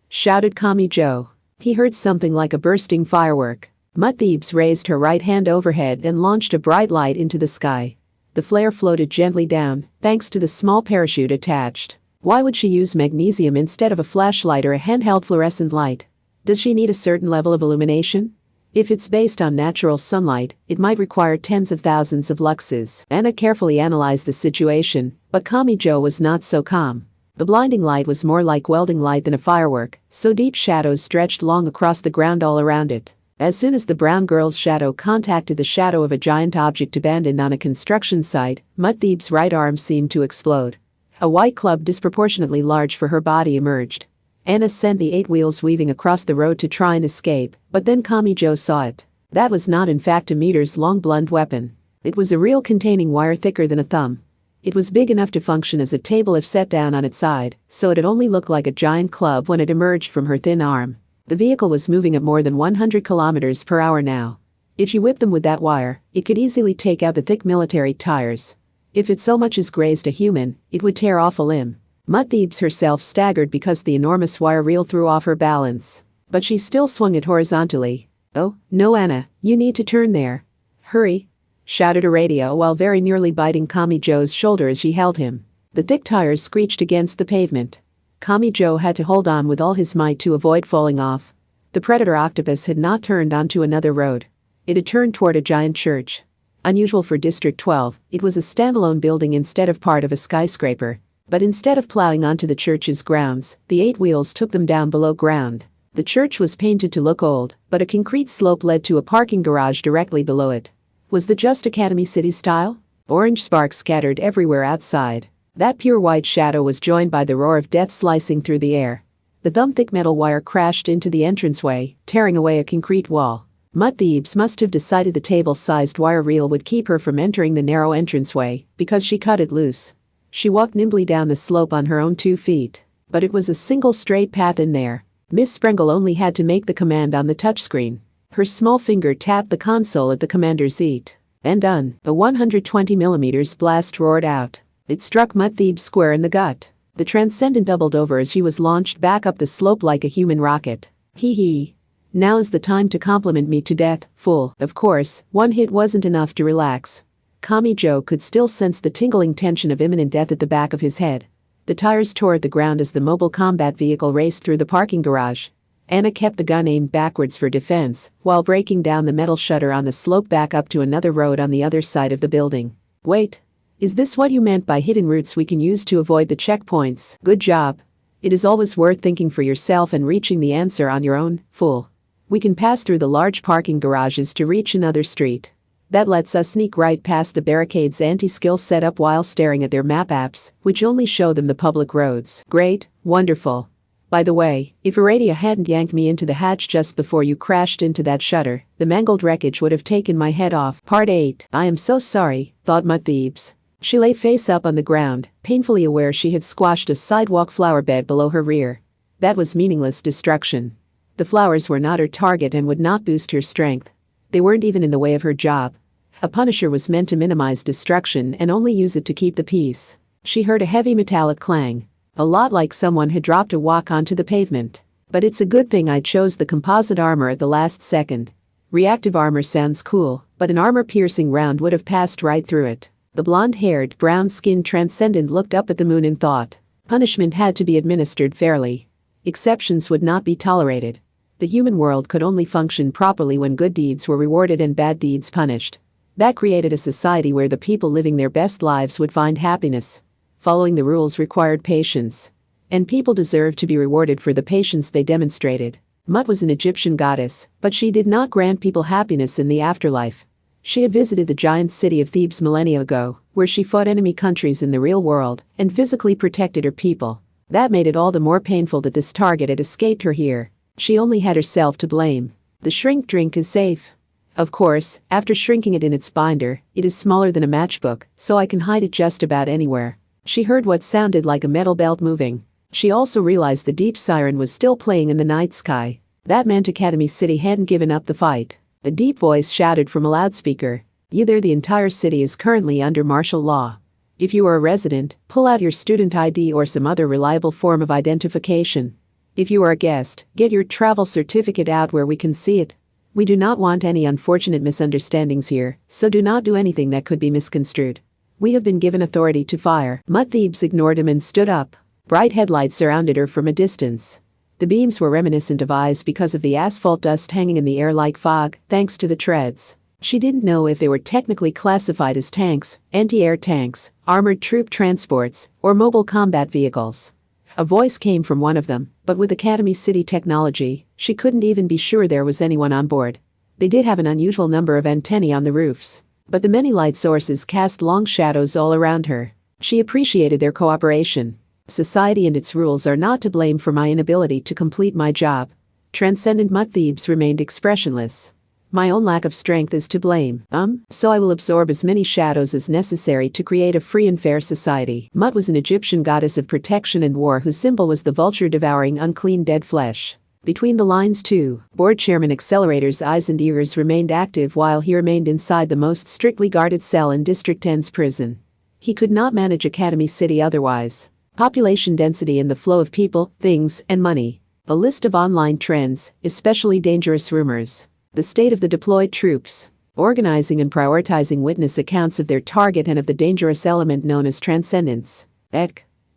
shouted Kami Joe. He heard something like a bursting firework. Mutt Thebes raised her right hand overhead and launched a bright light into the sky. The flare floated gently down, thanks to the small parachute attached. Why would she use magnesium instead of a flashlight or a handheld fluorescent light? Does she need a certain level of illumination? If it's based on natural sunlight, it might require tens of thousands of luxes. Anna carefully analyzed the situation, but Kami Joe was not so calm. The blinding light was more like welding light than a firework, so deep shadows stretched long across the ground all around it. As soon as the brown girl's shadow contacted the shadow of a giant object abandoned on a construction site, Mutt Thebes' right arm seemed to explode. A white club disproportionately large for her body emerged. Anna sent the 8 wheels weaving across the road to try and escape, but then Kami Joe saw it. That was not in fact a meters-long blunt weapon. It was a reel containing wire thicker than a thumb. It was big enough to function as a table if set down on its side, so it had only looked like a giant club when it emerged from her thin arm. The vehicle was moving at more than 100 kilometers per hour now. If you whipped them with that wire, it could easily take out the thick military tires. If it so much as grazed a human, it would tear off a limb. Mutt Thebes herself staggered because the enormous wire reel threw off her balance. But she still swung it horizontally. Oh, no Anna, you need to turn there. Hurry, shouted Aradia while very nearly biting Kami Joe's shoulder as she held him. The thick tires screeched against the pavement. Kami Joe had to hold on with all his might to avoid falling off. The predator octopus had not turned onto another road. It had turned toward a giant church. Unusual for District 12, it was a standalone building instead of part of a skyscraper. But instead of plowing onto the church's grounds, the 8 wheels took them down below ground. The church was painted to look old, but a concrete slope led to a parking garage directly below it. Was the Just Academy City style? Orange sparks scattered everywhere outside. That pure white shadow was joined by the roar of death slicing through the air. The thumb-thick metal wire crashed into the entranceway, tearing away a concrete wall. Mutt Thebes must have decided the table-sized wire reel would keep her from entering the narrow entranceway, because she cut it loose. She walked nimbly down the slope on her own 2 feet. But it was a single straight path in there. Miss Sprengel only had to make the command on the touchscreen. Her small finger tapped the console at the commander's seat. And done. A 120mm blast roared out. It struck Mutt Thebes square in the gut. The Transcendent doubled over as she was launched back up the slope like a human rocket. Hee hee. Now is the time to compliment me to death, fool. Of course, one hit wasn't enough to relax. Kami Joe could still sense the tingling tension of imminent death at the back of his head. The tires tore at the ground as the mobile combat vehicle raced through the parking garage. Anna kept the gun aimed backwards for defense, while breaking down the metal shutter on the slope back up to another road on the other side of the building. Wait. Is this what you meant by hidden routes we can use to avoid the checkpoints? Good job. It is always worth thinking for yourself and reaching the answer on your own, fool. We can pass through the large parking garages to reach another street. That lets us sneak right past the barricades anti-skill set up while staring at their map apps, which only show them the public roads. Great, wonderful. By the way, if Aradia hadn't yanked me into the hatch just before you crashed into that shutter, the mangled wreckage would have taken my head off. Part 8. I am so sorry, thought Mutt Thebes. She lay face up on the ground, painfully aware she had squashed a sidewalk flower bed below her rear. That was meaningless destruction. The flowers were not her target and would not boost her strength. They weren't even in the way of her job. A Punisher was meant to minimize destruction and only use it to keep the peace. She heard a heavy metallic clang. A lot like someone had dropped a wok onto the pavement. But it's a good thing I chose the composite armor at the last second. Reactive armor sounds cool, but an armor-piercing round would have passed right through it. The blonde-haired, brown-skinned transcendent looked up at the moon and thought. Punishment had to be administered fairly. Exceptions would not be tolerated. The human world could only function properly when good deeds were rewarded and bad deeds punished. That created a society where the people living their best lives would find happiness. Following the rules required patience. And people deserved to be rewarded for the patience they demonstrated. Mut was an Egyptian goddess, but she did not grant people happiness in the afterlife. She had visited the giant city of Thebes millennia ago, where she fought enemy countries in the real world and physically protected her people. That made it all the more painful that this target had escaped her here. She only had herself to blame. The shrink drink is safe. Of course, after shrinking it in its binder, it is smaller than a matchbook, so I can hide it just about anywhere. She heard what sounded like a metal belt moving. She also realized the deep siren was still playing in the night sky. That meant Academy City hadn't given up the fight. A deep voice shouted from a loudspeaker. Either the entire city is currently under martial law. If you are a resident, pull out your student ID or some other reliable form of identification. If you are a guest, get your travel certificate out where we can see it. We do not want any unfortunate misunderstandings here, so do not do anything that could be misconstrued. We have been given authority to fire. Mut Thebes ignored him and stood up. Bright headlights surrounded her from a distance. The beams were reminiscent of eyes because of the asphalt dust hanging in the air like fog, thanks to the treads. She didn't know if they were technically classified as tanks, anti-air tanks, armored troop transports, or mobile combat vehicles. A voice came from one of them, but with Academy City technology, she couldn't even be sure there was anyone on board. They did have an unusual number of antennae on the roofs, but the many light sources cast long shadows all around her. She appreciated their cooperation. Society and its rules are not to blame for my inability to complete my job. Transcendent Mut Thebes remained expressionless. My own lack of strength is to blame, so I will absorb as many shadows as necessary to create a free and fair society. Mut was an Egyptian goddess of protection and war whose symbol was the vulture devouring unclean dead flesh. Between the lines too, Board Chairman Accelerator's eyes and ears remained active while he remained inside the most strictly guarded cell in District 10's prison. He could not manage Academy City otherwise. Population density and the flow of people, things, and money. A list of online trends, especially dangerous rumors. The state of the deployed troops, organizing and prioritizing witness accounts of their target and of the dangerous element known as transcendence,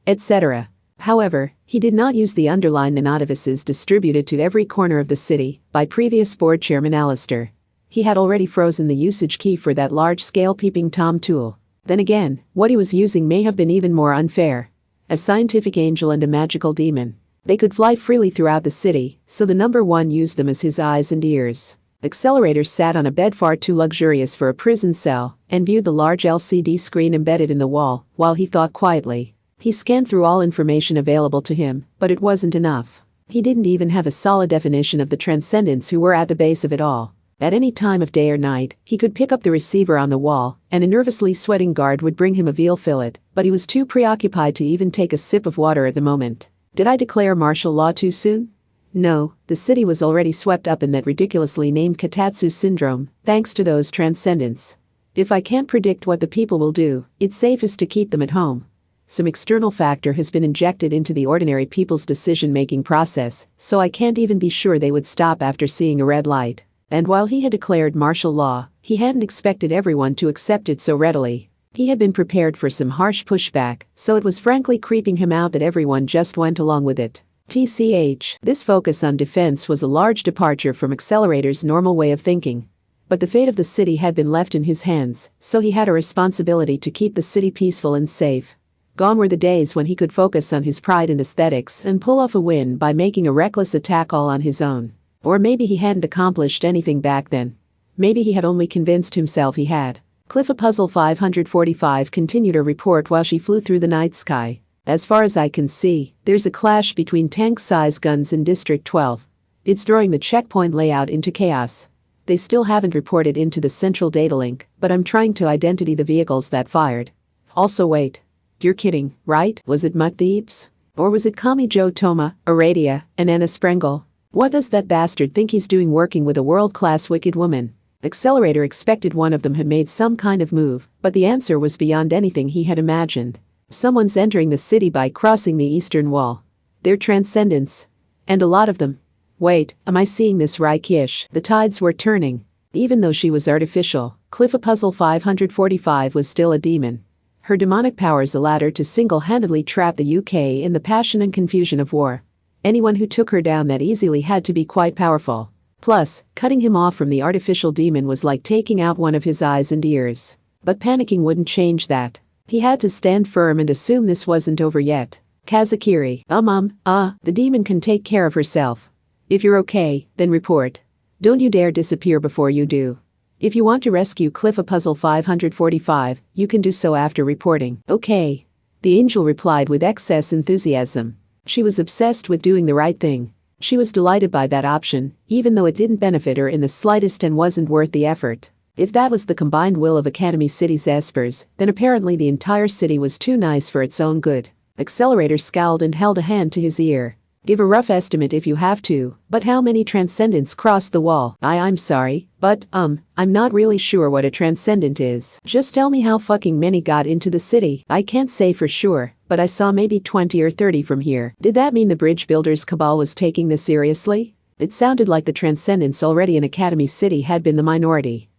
etc. However, he did not use the underlined notifices distributed to every corner of the city by previous board chairman Alistair. He had already frozen the usage key for that large-scale peeping Tom tool. Then again, what he was using may have been even more unfair. A scientific angel and a magical demon. They could fly freely throughout the city, so the number one used them as his eyes and ears. Accelerator sat on a bed far too luxurious for a prison cell and viewed the large LCD screen embedded in the wall while he thought quietly. He scanned through all information available to him, but it wasn't enough. He didn't even have a solid definition of the transcendents who were at the base of it all. At any time of day or night, he could pick up the receiver on the wall, and a nervously sweating guard would bring him a veal fillet, but he was too preoccupied to even take a sip of water at the moment. Did I declare martial law too soon? No, the city was already swept up in that ridiculously named Katatsu syndrome, thanks to those transcendents. If I can't predict what the people will do, it's safest to keep them at home. Some external factor has been injected into the ordinary people's decision-making process, so I can't even be sure they would stop after seeing a red light. And while he had declared martial law, he hadn't expected everyone to accept it so readily. He had been prepared for some harsh pushback, so it was frankly creeping him out that everyone just went along with it. TCH, this focus on defense was a large departure from Accelerator's normal way of thinking. But the fate of the city had been left in his hands, so he had a responsibility to keep the city peaceful and safe. Gone were the days when he could focus on his pride and aesthetics and pull off a win by making a reckless attack all on his own. Or maybe he hadn't accomplished anything back then. Maybe he had only convinced himself he had. Cliffa Puzzle 545 continued her report while she flew through the night sky. As far as I can see, there's a clash between tank-size guns in District 12. It's throwing the checkpoint layout into chaos. They still haven't reported into the central data link, but I'm trying to identify the vehicles that fired. Also wait. You're kidding, right? Was it Mut Thebes? Or was it Kami Joe Toma, Aradia, and Anna Sprengel? What does that bastard think he's doing working with a world-class wicked woman? Accelerator expected one of them had made some kind of move, but the answer was beyond anything he had imagined. Someone's entering the city by crossing the eastern wall. They're transcendents. And a lot of them. Wait, am I seeing this right, Kish? The tides were turning. Even though she was artificial, Cliffa Puzzle 545 was still a demon. Her demonic powers allowed her to single-handedly trap the UK in the passion and confusion of war. Anyone who took her down that easily had to be quite powerful. Plus, cutting him off from the artificial demon was like taking out one of his eyes and ears. But panicking wouldn't change that. He had to stand firm and assume this wasn't over yet. Kazakiri, the demon can take care of herself. If you're okay, then report. Don't you dare disappear before you do. If you want to rescue Cliffa Puzzle 545, you can do so after reporting. Okay. The angel replied with excess enthusiasm. She was obsessed with doing the right thing. She was delighted by that option, even though it didn't benefit her in the slightest and wasn't worth the effort. If that was the combined will of Academy City's espers, then apparently the entire city was too nice for its own good. Accelerator scowled and held a hand to his ear. Give a rough estimate if you have to, but how many transcendents crossed the wall? I'm sorry, but, I'm not really sure what a transcendent is. Just tell me how fucking many got into the city. I can't say for sure, but I saw maybe 20 or 30 from here. Did that mean the bridge builders' cabal was taking this seriously? It sounded like the transcendents already in Academy City had been the minority.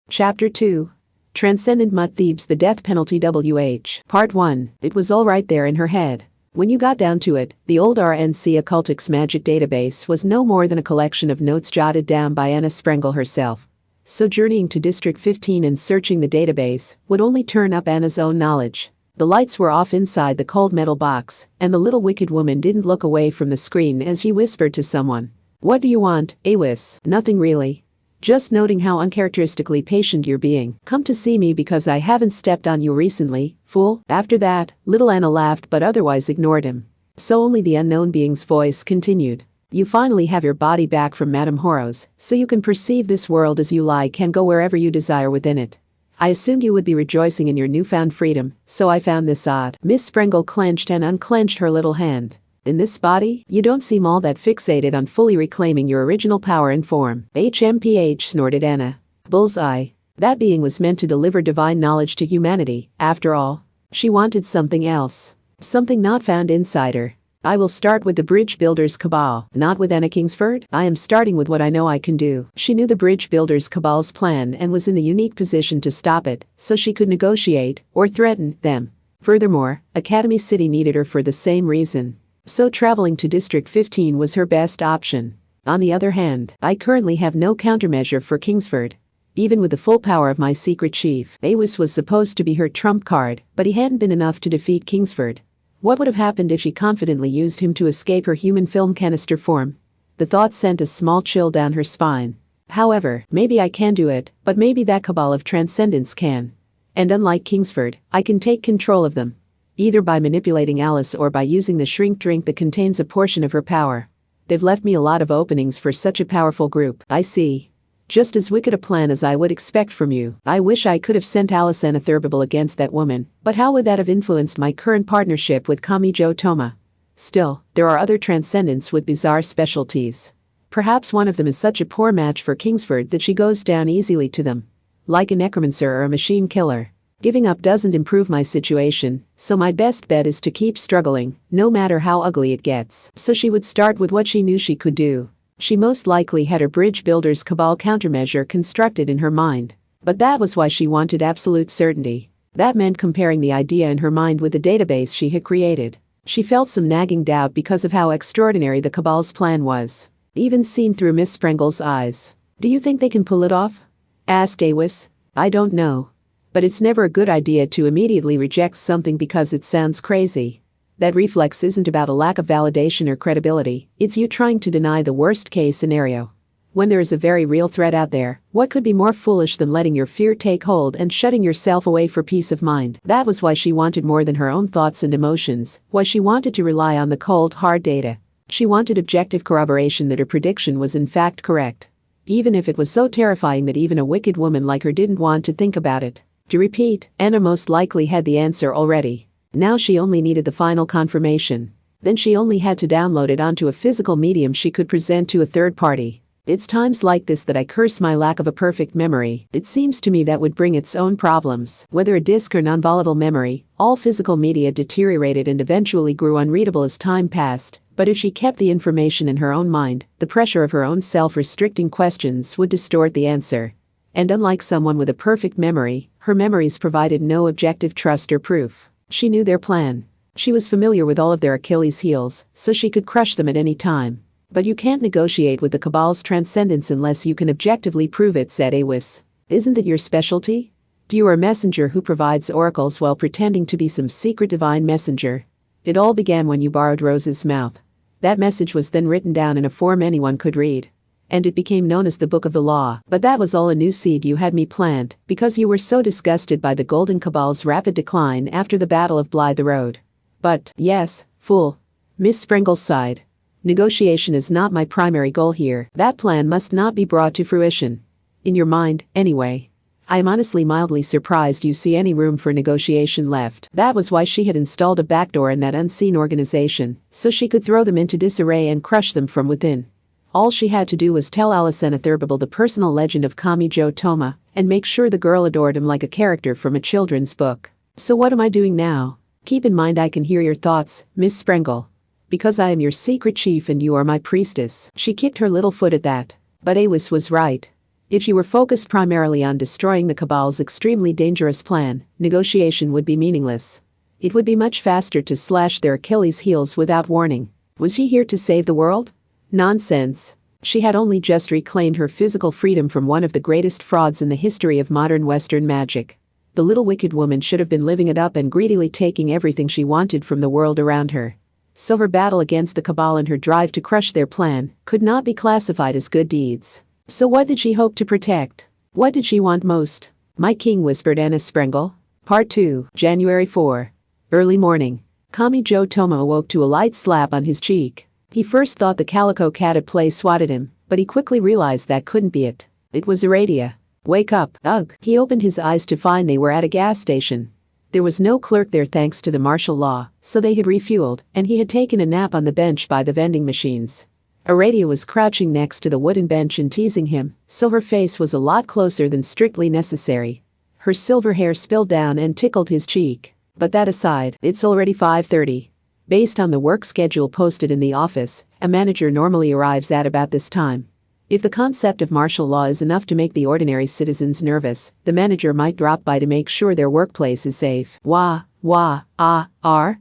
Chapter 2. Transcendent Mutt Thebes, the Death Penalty WH. Part 1. It was all right there in her head. When you got down to it, the old RNC Occultics magic database was no more than a collection of notes jotted down by Anna Sprengel herself. So journeying to District 15 and searching the database would only turn up Anna's own knowledge. The lights were off inside the cold metal box, and the little wicked woman didn't look away from the screen as she whispered to someone. What do you want, Awis? Nothing really. Just noting how uncharacteristically patient you're being. Come to see me because I haven't stepped on you recently, fool. After that, little Anna laughed but otherwise ignored him. So only the unknown being's voice continued. You finally have your body back from Madame Horos, so you can perceive this world as you like and go wherever you desire within it. I assumed you would be rejoicing in your newfound freedom, so I found this odd. Miss Sprengel clenched and unclenched her little hand. In this body, you don't seem all that fixated on fully reclaiming your original power and form. HMPH, snorted Anna. Bullseye. That being was meant to deliver divine knowledge to humanity, after all. She wanted something else. Something not found inside her. I will start with the Bridge Builders Cabal, not with Anna Kingsford. I am starting with what I know I can do. She knew the Bridge Builders Cabal's plan and was in the unique position to stop it, so she could negotiate, or threaten, them. Furthermore, Academy City needed her for the same reason. So traveling to District 15 was her best option. On the other hand, I currently have no countermeasure for Kingsford. Even with the full power of my secret chief, Awis was supposed to be her trump card, but he hadn't been enough to defeat Kingsford. What would have happened if she confidently used him to escape her human film canister form? The thought sent a small chill down her spine. However, maybe I can do it, but maybe that cabal of transcendence can. And unlike Kingsford, I can take control of them. Either by manipulating Alice or by using the shrink drink that contains a portion of her power. They've left me a lot of openings for such a powerful group. I see. Just as wicked a plan as I would expect from you. I wish I could have sent Alice Anatherbable against that woman, but how would that have influenced my current partnership with Kamijo Toma? Still, there are other transcendents with bizarre specialties. Perhaps one of them is such a poor match for Kingsford that she goes down easily to them. Like a necromancer or a machine killer. Giving up doesn't improve my situation, so my best bet is to keep struggling, no matter how ugly it gets. So she would start with what she knew she could do. She most likely had her Bridge Builders Cabal countermeasure constructed in her mind. But that was why she wanted absolute certainty. That meant comparing the idea in her mind with the database she had created. She felt some nagging doubt because of how extraordinary the Cabal's plan was. Even seen through Miss Sprengel's eyes. Do you think they can pull it off? Asked Awis. I don't know. But it's never a good idea to immediately reject something because it sounds crazy. That reflex isn't about a lack of validation or credibility, it's you trying to deny the worst-case scenario. When there is a very real threat out there, what could be more foolish than letting your fear take hold and shutting yourself away for peace of mind? That was why she wanted more than her own thoughts and emotions, why she wanted to rely on the cold, hard data. She wanted objective corroboration that her prediction was in fact correct. Even if it was so terrifying that even a wicked woman like her didn't want to think about it. To repeat, Anna most likely had the answer already. Now she only needed the final confirmation. Then she only had to download it onto a physical medium she could present to a third party. It's times like this that I curse my lack of a perfect memory. It seems to me that would bring its own problems. Whether a disk or non-volatile memory, all physical media deteriorated and eventually grew unreadable as time passed, But if she kept the information in her own mind, the pressure of her own self-restricting questions would distort the answer. And unlike someone with a perfect memory, her memories provided no objective trust or proof. She knew their plan. She was familiar with all of their Achilles' heels, so she could crush them at any time. But you can't negotiate with the Cabal's transcendence unless you can objectively prove it, said Awis. Isn't it your specialty? You are a messenger who provides oracles while pretending to be some secret divine messenger. It all began when you borrowed Rose's mouth. That message was then written down in a form anyone could read. And it became known as the Book of the Law. But that was all a new seed you had me plant, because you were so disgusted by the Golden Cabal's rapid decline after the Battle of Blythe Road. But, yes, fool. Miss Sprengel sighed. Negotiation is not my primary goal here. That plan must not be brought to fruition. In your mind, anyway. I am honestly mildly surprised you see any room for negotiation left. That was why she had installed a backdoor in that unseen organization, so she could throw them into disarray and crush them from within. All she had to do was tell Alicena Thurbable the personal legend of Kamijo Toma, and make sure the girl adored him like a character from a children's book. So what am I doing now? Keep in mind I can hear your thoughts, Miss Sprengel. Because I am your secret chief and you are my priestess. She kicked her little foot at that. But Awis was right. If you were focused primarily on destroying the Cabal's extremely dangerous plan, negotiation would be meaningless. It would be much faster to slash their Achilles' heels without warning. Was he here to save the world? Nonsense. She had only just reclaimed her physical freedom from one of the greatest frauds in the history of modern Western magic. The little wicked woman should have been living it up and greedily taking everything she wanted from the world around her. So her battle against the Cabal and her drive to crush their plan could not be classified as good deeds. So what did she hope to protect? What did she want most? My king, whispered Anna Sprengel. Part 2, January 4. Early morning. Kamijo Toma awoke to a light slap on his cheek. He first thought the calico cat at play swatted him, but he quickly realized that couldn't be it. It was Aradia. Wake up, ugh. He opened his eyes to find they were at a gas station. There was no clerk there thanks to the martial law, so they had refueled, and he had taken a nap on the bench by the vending machines. Aradia was crouching next to the wooden bench and teasing him, so her face was a lot closer than strictly necessary. Her silver hair spilled down and tickled his cheek. But that aside, it's already 5:30. Based on the work schedule posted in the office, a manager normally arrives at about this time. If the concept of martial law is enough to make the ordinary citizens nervous, the manager might drop by to make sure their workplace is safe.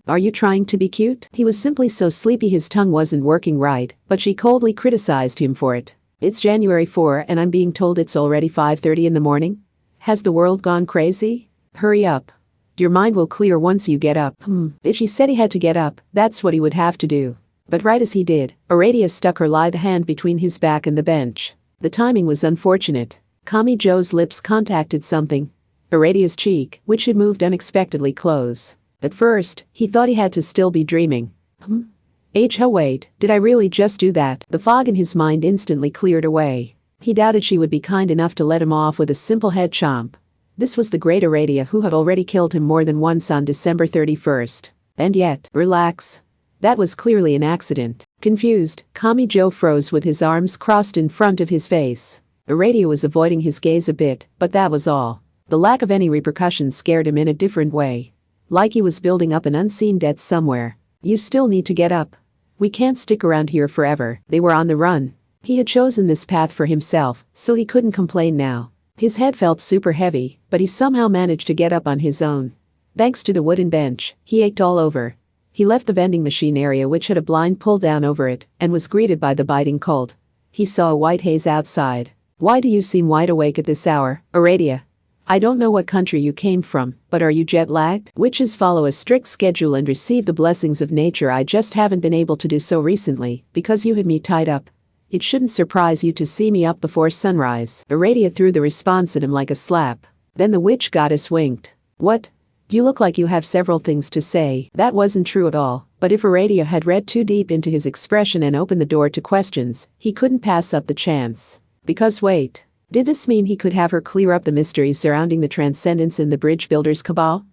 Are you trying to be cute? He was simply so sleepy his tongue wasn't working right, but she coldly criticized him for it. It's January 4 and I'm being told it's already 5:30 in the morning? Has the world gone crazy? Hurry up. Your mind will clear once you get up. If she said he had to get up, that's what he would have to do. But right as he did, Aradia stuck her lithe hand between his back and the bench. The timing was unfortunate. Kamijo's lips contacted something. Aradia's cheek, which had moved unexpectedly close. At first, he thought he had to still be dreaming. Wait, did I really just do that? The fog in his mind instantly cleared away. He doubted she would be kind enough to let him off with a simple head chomp. This was the great Aradia who had already killed him more than once on December 31st. And yet, relax. That was clearly an accident. Confused, Kamijo froze with his arms crossed in front of his face. Aradia was avoiding his gaze a bit, but that was all. The lack of any repercussions scared him in a different way. Like he was building up an unseen debt somewhere. You still need to get up. We can't stick around here forever. They were on the run. He had chosen this path for himself, so he couldn't complain now. His head felt super heavy, but he somehow managed to get up on his own. Thanks to the wooden bench, he ached all over. He left the vending machine area which had a blind pull down over it, and was greeted by the biting cold. He saw a white haze outside. Why do you seem wide awake at this hour, Aradia? I don't know what country you came from, but are you jet-lagged? Witches follow a strict schedule and receive the blessings of nature. I just haven't been able to do so recently, because you had me tied up. It shouldn't surprise you to see me up before sunrise. Aradia threw the response at him like a slap. Then the witch goddess winked. What? You look like you have several things to say. That wasn't true at all, but if Aradia had read too deep into his expression and opened the door to questions, he couldn't pass up the chance. Because wait. Did this mean he could have her clear up the mysteries surrounding the Transcendence in the Bridge Builders Cabal?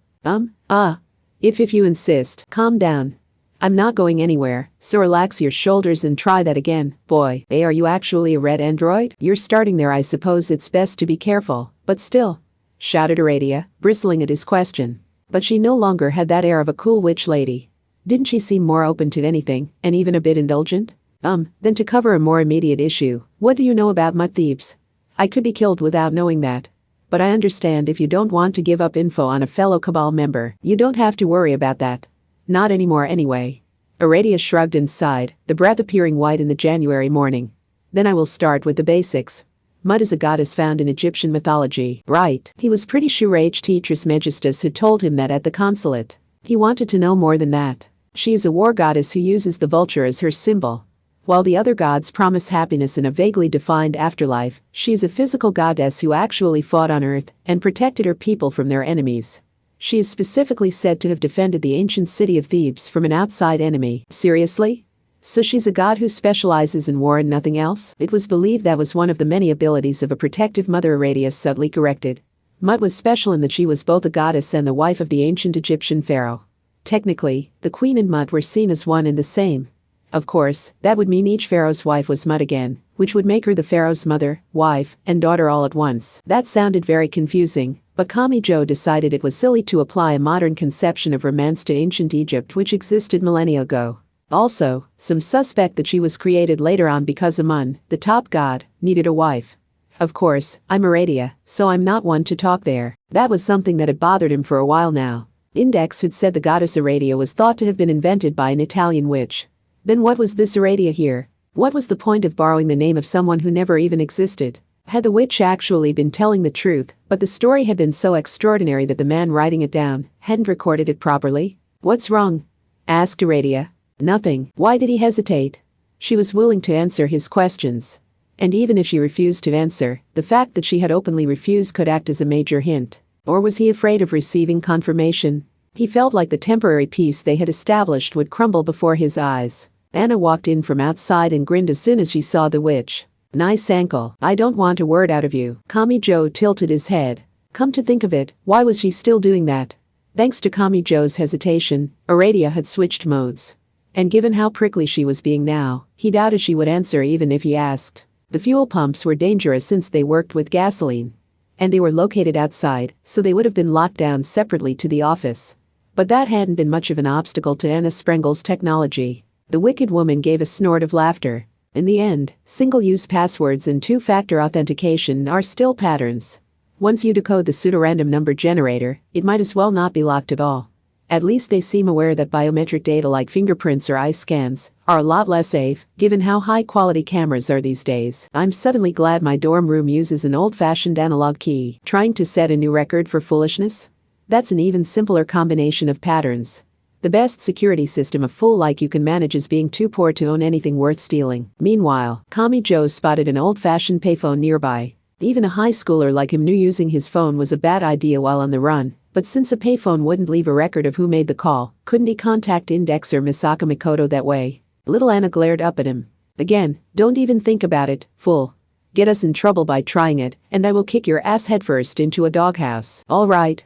If you insist, calm down. I'm not going anywhere, so relax your shoulders and try that again, boy. Are you actually a red android? You're starting there. I suppose it's best to be careful, but still, shouted Aradia, bristling at his question. But she no longer had that air of a cool witch lady. Didn't she seem more open to anything, and even a bit indulgent? Then to cover a more immediate issue, what do you know about mud thieves? I could be killed without knowing that. But I understand if you don't want to give up info on a fellow Cabal member, you don't have to worry about that. Not anymore anyway. Aradia shrugged and sighed, the breath appearing white in the January morning. Then I will start with the basics. Mud is a goddess found in Egyptian mythology, right? He was pretty sure HT Trismegistus had told him that at the consulate. He wanted to know more than that. She is a war goddess who uses the vulture as her symbol. While the other gods promise happiness in a vaguely defined afterlife, she is a physical goddess who actually fought on Earth and protected her people from their enemies. She is specifically said to have defended the ancient city of Thebes from an outside enemy. Seriously? So she's a god who specializes in war and nothing else? It was believed that was one of the many abilities of a protective mother, Aradia subtly corrected. Mut was special in that she was both a goddess and the wife of the ancient Egyptian pharaoh. Technically, the queen and Mut were seen as one and the same. Of course, that would mean each pharaoh's wife was Mut again, which would make her the pharaoh's mother, wife, and daughter all at once. That sounded very confusing, but Kamijo decided it was silly to apply a modern conception of romance to ancient Egypt which existed millennia ago. Also, some suspect that she was created later on because Amun, the top god, needed a wife. Of course, I'm Aradia, so I'm not one to talk there. That was something that had bothered him for a while now. Index had said the goddess Aradia was thought to have been invented by an Italian witch. Then what was this Aradia here? What was the point of borrowing the name of someone who never even existed? Had the witch actually been telling the truth, but the story had been so extraordinary that the man writing it down hadn't recorded it properly? What's wrong? Asked Aradia. Nothing. Why did he hesitate? She was willing to answer his questions. And even if she refused to answer, the fact that she had openly refused could act as a major hint. Or was he afraid of receiving confirmation? He felt like the temporary peace they had established would crumble before his eyes. Anna walked in from outside and grinned as soon as she saw the witch. Nice ankle. I don't want a word out of you. Kamijo tilted his head. Come to think of it, why was she still doing that? Thanks to Kamijo's hesitation, Aradia had switched modes. And given how prickly she was being now, he doubted she would answer even if he asked. The fuel pumps were dangerous since they worked with gasoline. And they were located outside, so they would have been locked down separately to the office. But that hadn't been much of an obstacle to Anna Sprengel's technology. The wicked woman gave a snort of laughter. In the end, single-use passwords and two-factor authentication are still patterns. Once you decode the pseudorandom number generator, it might as well not be locked at all. At least they seem aware that biometric data like fingerprints or eye scans are a lot less safe, given how high-quality cameras are these days. I'm suddenly glad my dorm room uses an old-fashioned analog key. Trying to set a new record for foolishness? That's an even simpler combination of patterns. The best security system a fool like you can manage is being too poor to own anything worth stealing. Meanwhile, Kamijo spotted an old-fashioned payphone nearby. Even a high schooler like him knew using his phone was a bad idea while on the run, but since a payphone wouldn't leave a record of who made the call, couldn't he contact Index or Misaka Mikoto that way? Little Anna glared up at him. Again, don't even think about it, fool. Get us in trouble by trying it, and I will kick your ass headfirst into a doghouse. All right.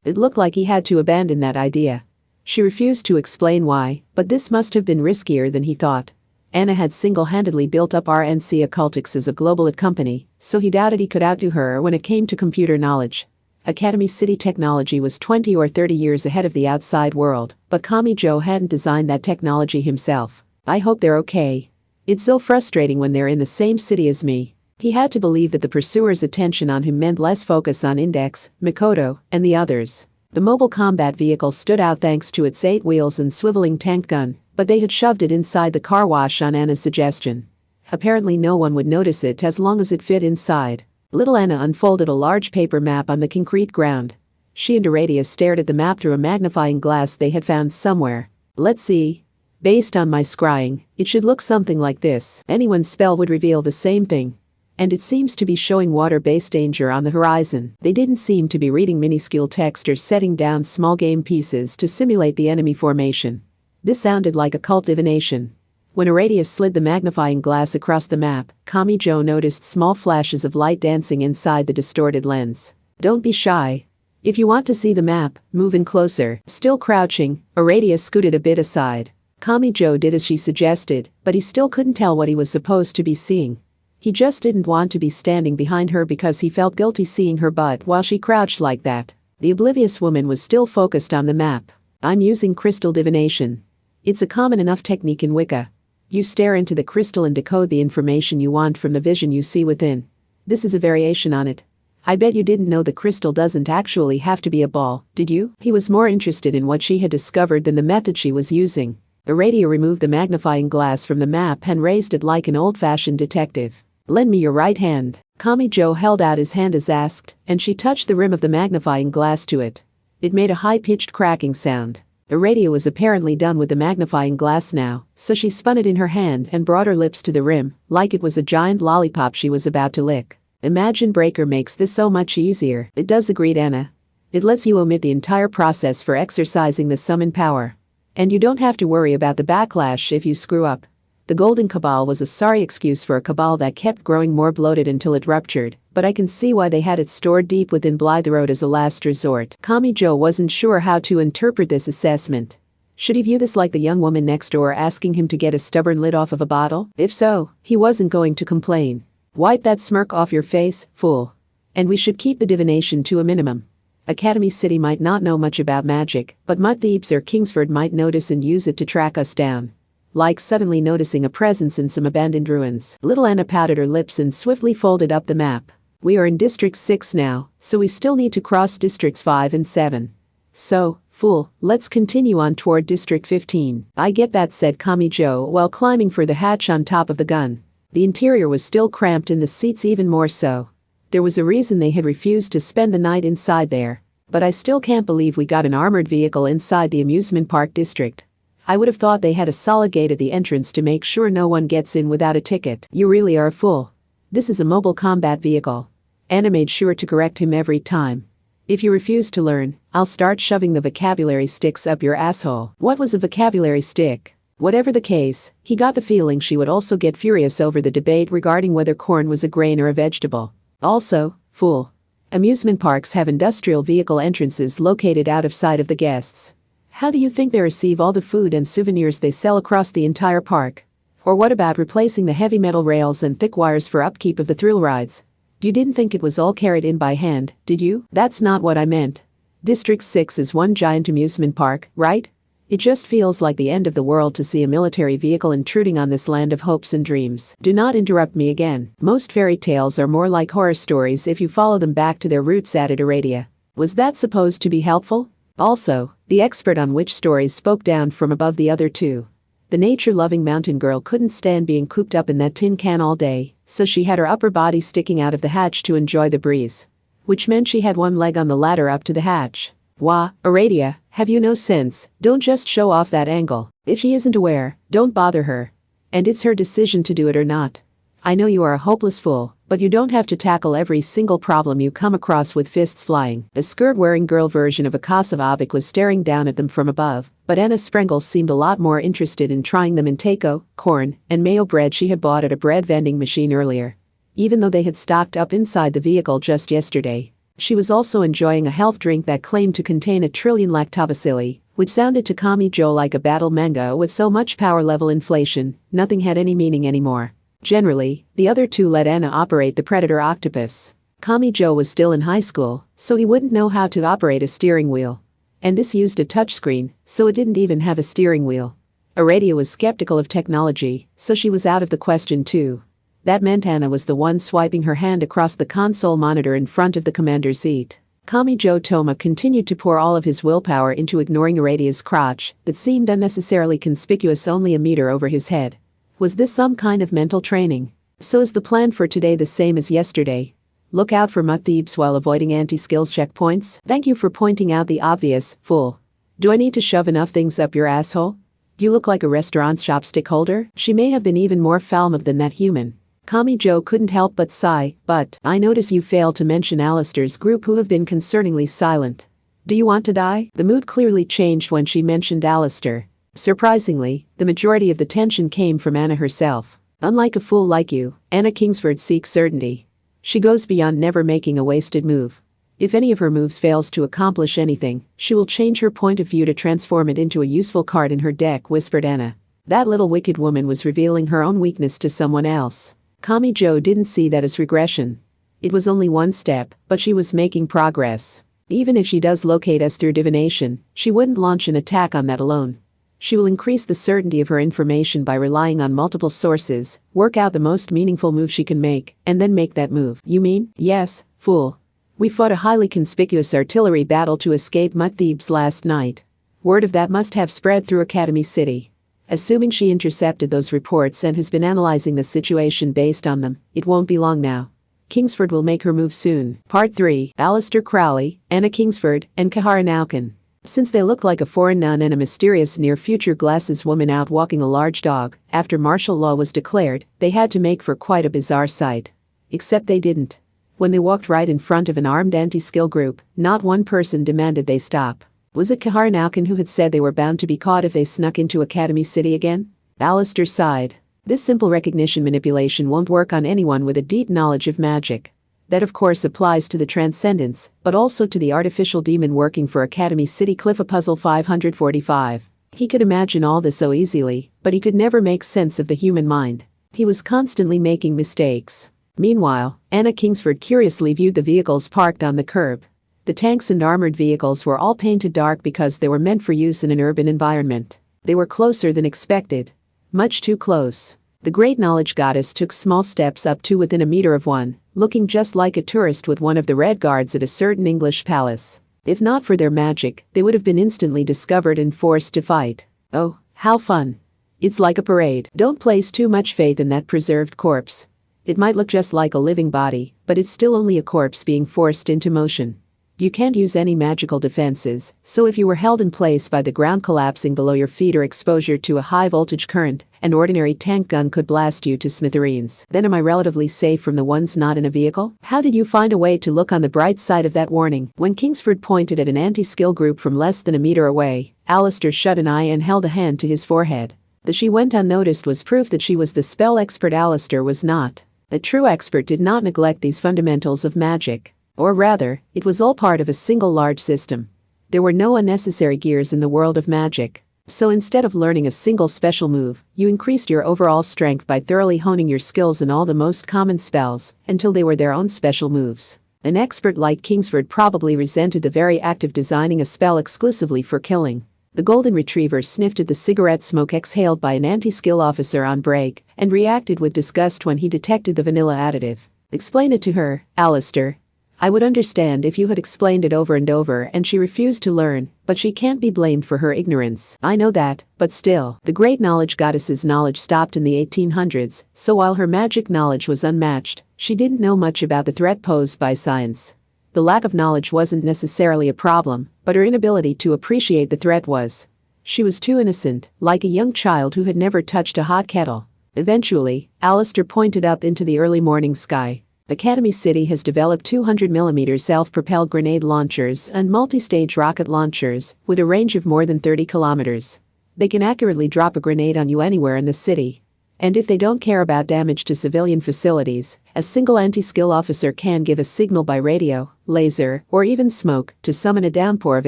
It looked like he had to abandon that idea. She refused to explain why, but this must have been riskier than he thought. Anna had single-handedly built up RNC Occultics as a global company, so he doubted he could outdo her when it came to computer knowledge. Academy City technology was 20 or 30 years ahead of the outside world, but Kamijo hadn't designed that technology himself. I hope they're okay. It's so frustrating when they're in the same city as me. He had to believe that the pursuer's attention on him meant less focus on Index, Mikoto, and the others. The mobile combat vehicle stood out thanks to its 8 wheels and swiveling tank gun, but they had shoved it inside the car wash on Anna's suggestion. Apparently no one would notice it as long as it fit inside. Little Anna unfolded a large paper map on the concrete ground. She and Aradia stared at the map through a magnifying glass they had found somewhere. Let's see. Based on my scrying, it should look something like this. Anyone's spell would reveal the same thing. And it seems to be showing water-based danger on the horizon. They didn't seem to be reading minuscule text or setting down small game pieces to simulate the enemy formation. This sounded like occult divination. When Aradia slid the magnifying glass across the map, Kamijo noticed small flashes of light dancing inside the distorted lens. Don't be shy. If you want to see the map, move in closer. Still crouching, Aradia scooted a bit aside. Kamijo did as she suggested, but he still couldn't tell what he was supposed to be seeing. He just didn't want to be standing behind her because he felt guilty seeing her butt while she crouched like that. The oblivious woman was still focused on the map. I'm using crystal divination. It's a common enough technique in Wicca. You stare into the crystal and decode the information you want from the vision you see within. This is a variation on it. I bet you didn't know the crystal doesn't actually have to be a ball, did you? He was more interested in what she had discovered than the method she was using. Aradia removed the magnifying glass from the map and raised it like an old-fashioned detective. Lend me your right hand. Kamijo held out his hand as asked, and she touched the rim of the magnifying glass to it. It made a high-pitched cracking sound. Aradia was apparently done with the magnifying glass now, so she spun it in her hand and brought her lips to the rim, like it was a giant lollipop she was about to lick. Imagine Breaker makes this so much easier. It does, agreed Anna. It lets you omit the entire process for exercising the summon power. And you don't have to worry about the backlash if you screw up. The Golden Cabal was a sorry excuse for a cabal that kept growing more bloated until it ruptured, but I can see why they had it stored deep within Blythe Road as a last resort. Kamijo wasn't sure how to interpret this assessment. Should he view this like the young woman next door asking him to get a stubborn lid off of a bottle? If so, he wasn't going to complain. Wipe that smirk off your face, fool. And we should keep the divination to a minimum. Academy City might not know much about magic, but Mud Thieves or Kingsford might notice and use it to track us down. Like suddenly noticing a presence in some abandoned ruins. Little Anna pouted her lips and swiftly folded up the map. We are in District 6 now, so we still need to cross Districts 5 and 7. So, fool, let's continue on toward District 15. I get that, said Kamijo while climbing for the hatch on top of the gun. The interior was still cramped and the seats even more so. There was a reason they had refused to spend the night inside there. But I still can't believe we got an armored vehicle inside the amusement park district. I would have thought they had a solid gate at the entrance to make sure no one gets in without a ticket. You really are a fool. This is a mobile combat vehicle. Anna made sure to correct him every time. If you refuse to learn, I'll start shoving the vocabulary sticks up your asshole. What was a vocabulary stick? Whatever the case, he got the feeling she would also get furious over the debate regarding whether corn was a grain or a vegetable. Also, fool. Amusement parks have industrial vehicle entrances located out of sight of the guests. How do you think they receive all the food and souvenirs they sell across the entire park? Or what about replacing the heavy metal rails and thick wires for upkeep of the thrill rides? You didn't think it was all carried in by hand, did you? That's not what I meant. District 6 is one giant amusement park, right? It just feels like the end of the world to see a military vehicle intruding on this land of hopes and dreams. Do not interrupt me again. Most fairy tales are more like horror stories if you follow them back to their roots, added Aradia. Was that supposed to be helpful? Also, the expert on witch stories spoke down from above the other two. The nature-loving mountain girl couldn't stand being cooped up in that tin can all day, so she had her upper body sticking out of the hatch to enjoy the breeze. Which meant she had one leg on the ladder up to the hatch. Wah, Aradia, have you no sense? Don't just show off that angle. If she isn't aware, don't bother her. And it's her decision to do it or not. I know you are a hopeless fool, but you don't have to tackle every single problem you come across with fists flying. The skirt-wearing girl version of Akasa Avik was staring down at them from above, but Anna Sprengel seemed a lot more interested in trying them in taco, corn, and mayo bread she had bought at a bread vending machine earlier. Even though they had stocked up inside the vehicle just yesterday, she was also enjoying a health drink that claimed to contain 1 trillion lactobacilli, which sounded to Kamijo like a battle manga with so much power level inflation, nothing had any meaning anymore. Generally, the other two let Anna operate the Predator Octopus. Kamijo was still in high school, so he wouldn't know how to operate a steering wheel. And this used a touchscreen, so it didn't even have a steering wheel. Aradia was skeptical of technology, so she was out of the question too. That meant Anna was the one swiping her hand across the console monitor in front of the commander's seat. Kamijo Toma continued to pour all of his willpower into ignoring Aradia's crotch that seemed unnecessarily conspicuous only a meter over his head. Was this some kind of mental training? So is the plan for today the same as yesterday? Look out for mud thieves while avoiding anti-skills checkpoints? Thank you for pointing out the obvious, fool. Do I need to shove enough things up your asshole? Do you look like a restaurant's chopstick holder? She may have been even more foul-mouthed than that human. Kamijo couldn't help but sigh, but I notice you failed to mention Alistair's group who have been concerningly silent. Do you want to die? The mood clearly changed when she mentioned Alistair. Surprisingly, the majority of the tension came from Anna herself. Unlike a fool like you, Anna Kingsford seeks certainty. She goes beyond never making a wasted move. If any of her moves fails to accomplish anything, she will change her point of view to transform it into a useful card in her deck, whispered Anna. That little wicked woman was revealing her own weakness to someone else. Kamijo didn't see that as regression. It was only one step, but she was making progress. Even if she does locate us through divination, she wouldn't launch an attack on that alone. She will increase the certainty of her information by relying on multiple sources, work out the most meaningful move she can make, and then make that move. You mean? Yes, fool. We fought a highly conspicuous artillery battle to escape Thebes last night. Word of that must have spread through Academy City. Assuming she intercepted those reports and has been analyzing the situation based on them, it won't be long now. Kingsford will make her move soon. Part 3. Alistair Crowley, Anna Kingsford, and Kahara Naukin. Since they looked like a foreign nun and a mysterious near-future glasses woman out walking a large dog, after martial law was declared, they had to make for quite a bizarre sight. Except they didn't. When they walked right in front of an armed anti-skill group, not one person demanded they stop. Was it Kahara Naukin who had said they were bound to be caught if they snuck into Academy City again? Alistair sighed. This simple recognition manipulation won't work on anyone with a deep knowledge of magic. That of course applies to the Transcendents, but also to the artificial demon working for Academy City. Cliff Puzzle 545. He could imagine all this so easily, but he could never make sense of the human mind. He was constantly making mistakes. Meanwhile, Anna Kingsford curiously viewed the vehicles parked on the curb. The tanks and armored vehicles were all painted dark because they were meant for use in an urban environment. They were closer than expected. Much too close. The great knowledge goddess took small steps up to within a meter of one, looking just like a tourist with one of the red guards at a certain English palace. If not for their magic, they would have been instantly discovered and forced to fight. Oh, how fun. It's like a parade. Don't place too much faith in that preserved corpse. It might look just like a living body, but it's still only a corpse being forced into motion. You can't use any magical defenses, so if you were held in place by the ground collapsing below your feet or exposure to a high-voltage current, an ordinary tank gun could blast you to smithereens. Then am I relatively safe from the ones not in a vehicle? How did you find a way to look on the bright side of that warning? When Kingsford pointed at an anti-skill group from less than a meter away, Alistair shut an eye and held a hand to his forehead. That she went unnoticed was proof that she was the spell expert Alistair was not. A true expert did not neglect these fundamentals of magic. Or rather, it was all part of a single large system. There were no unnecessary gears in the world of magic. So instead of learning a single special move, you increased your overall strength by thoroughly honing your skills in all the most common spells, until they were their own special moves. An expert like Kingsford probably resented the very act of designing a spell exclusively for killing. The golden retriever sniffed at the cigarette smoke exhaled by an anti-skill officer on break, and reacted with disgust when he detected the vanilla additive. Explain it to her, Alistair. I would understand if you had explained it over and over and she refused to learn, but she can't be blamed for her ignorance. I know that, but still, the great knowledge goddess's knowledge stopped in the 1800s, so while her magic knowledge was unmatched, she didn't know much about the threat posed by science. The lack of knowledge wasn't necessarily a problem, but her inability to appreciate the threat was. She was too innocent, like a young child who had never touched a hot kettle. Eventually, Alistair pointed up into the early morning sky. Academy City has developed 200mm self-propelled grenade launchers and multi-stage rocket launchers with a range of more than 30 kilometers. They can accurately drop a grenade on you anywhere in the city. And if they don't care about damage to civilian facilities, a single anti-skill officer can give a signal by radio, laser, or even smoke to summon a downpour of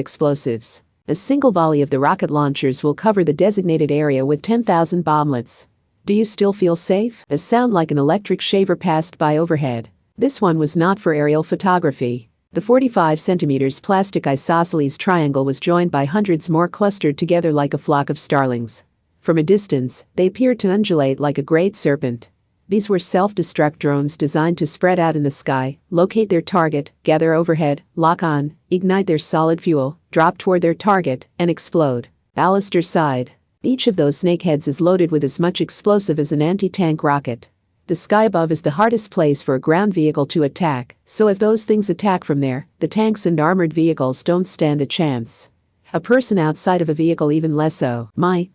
explosives. A single volley of the rocket launchers will cover the designated area with 10,000 bomblets. Do you still feel safe? A sound like an electric shaver passed by overhead. This one was not for aerial photography. The 45 centimeters plastic isosceles triangle was joined by hundreds more clustered together like a flock of starlings. From a distance, they appeared to undulate like a great serpent. These were self-destruct drones designed to spread out in the sky, locate their target, gather overhead, lock on, ignite their solid fuel, drop toward their target, and explode. Alistair sighed. Each of those snakeheads is loaded with as much explosive as an anti-tank rocket. The sky above is the hardest place for a ground vehicle to attack, so if those things attack from there, the tanks and armored vehicles don't stand a chance. A person outside of a vehicle even less so. My.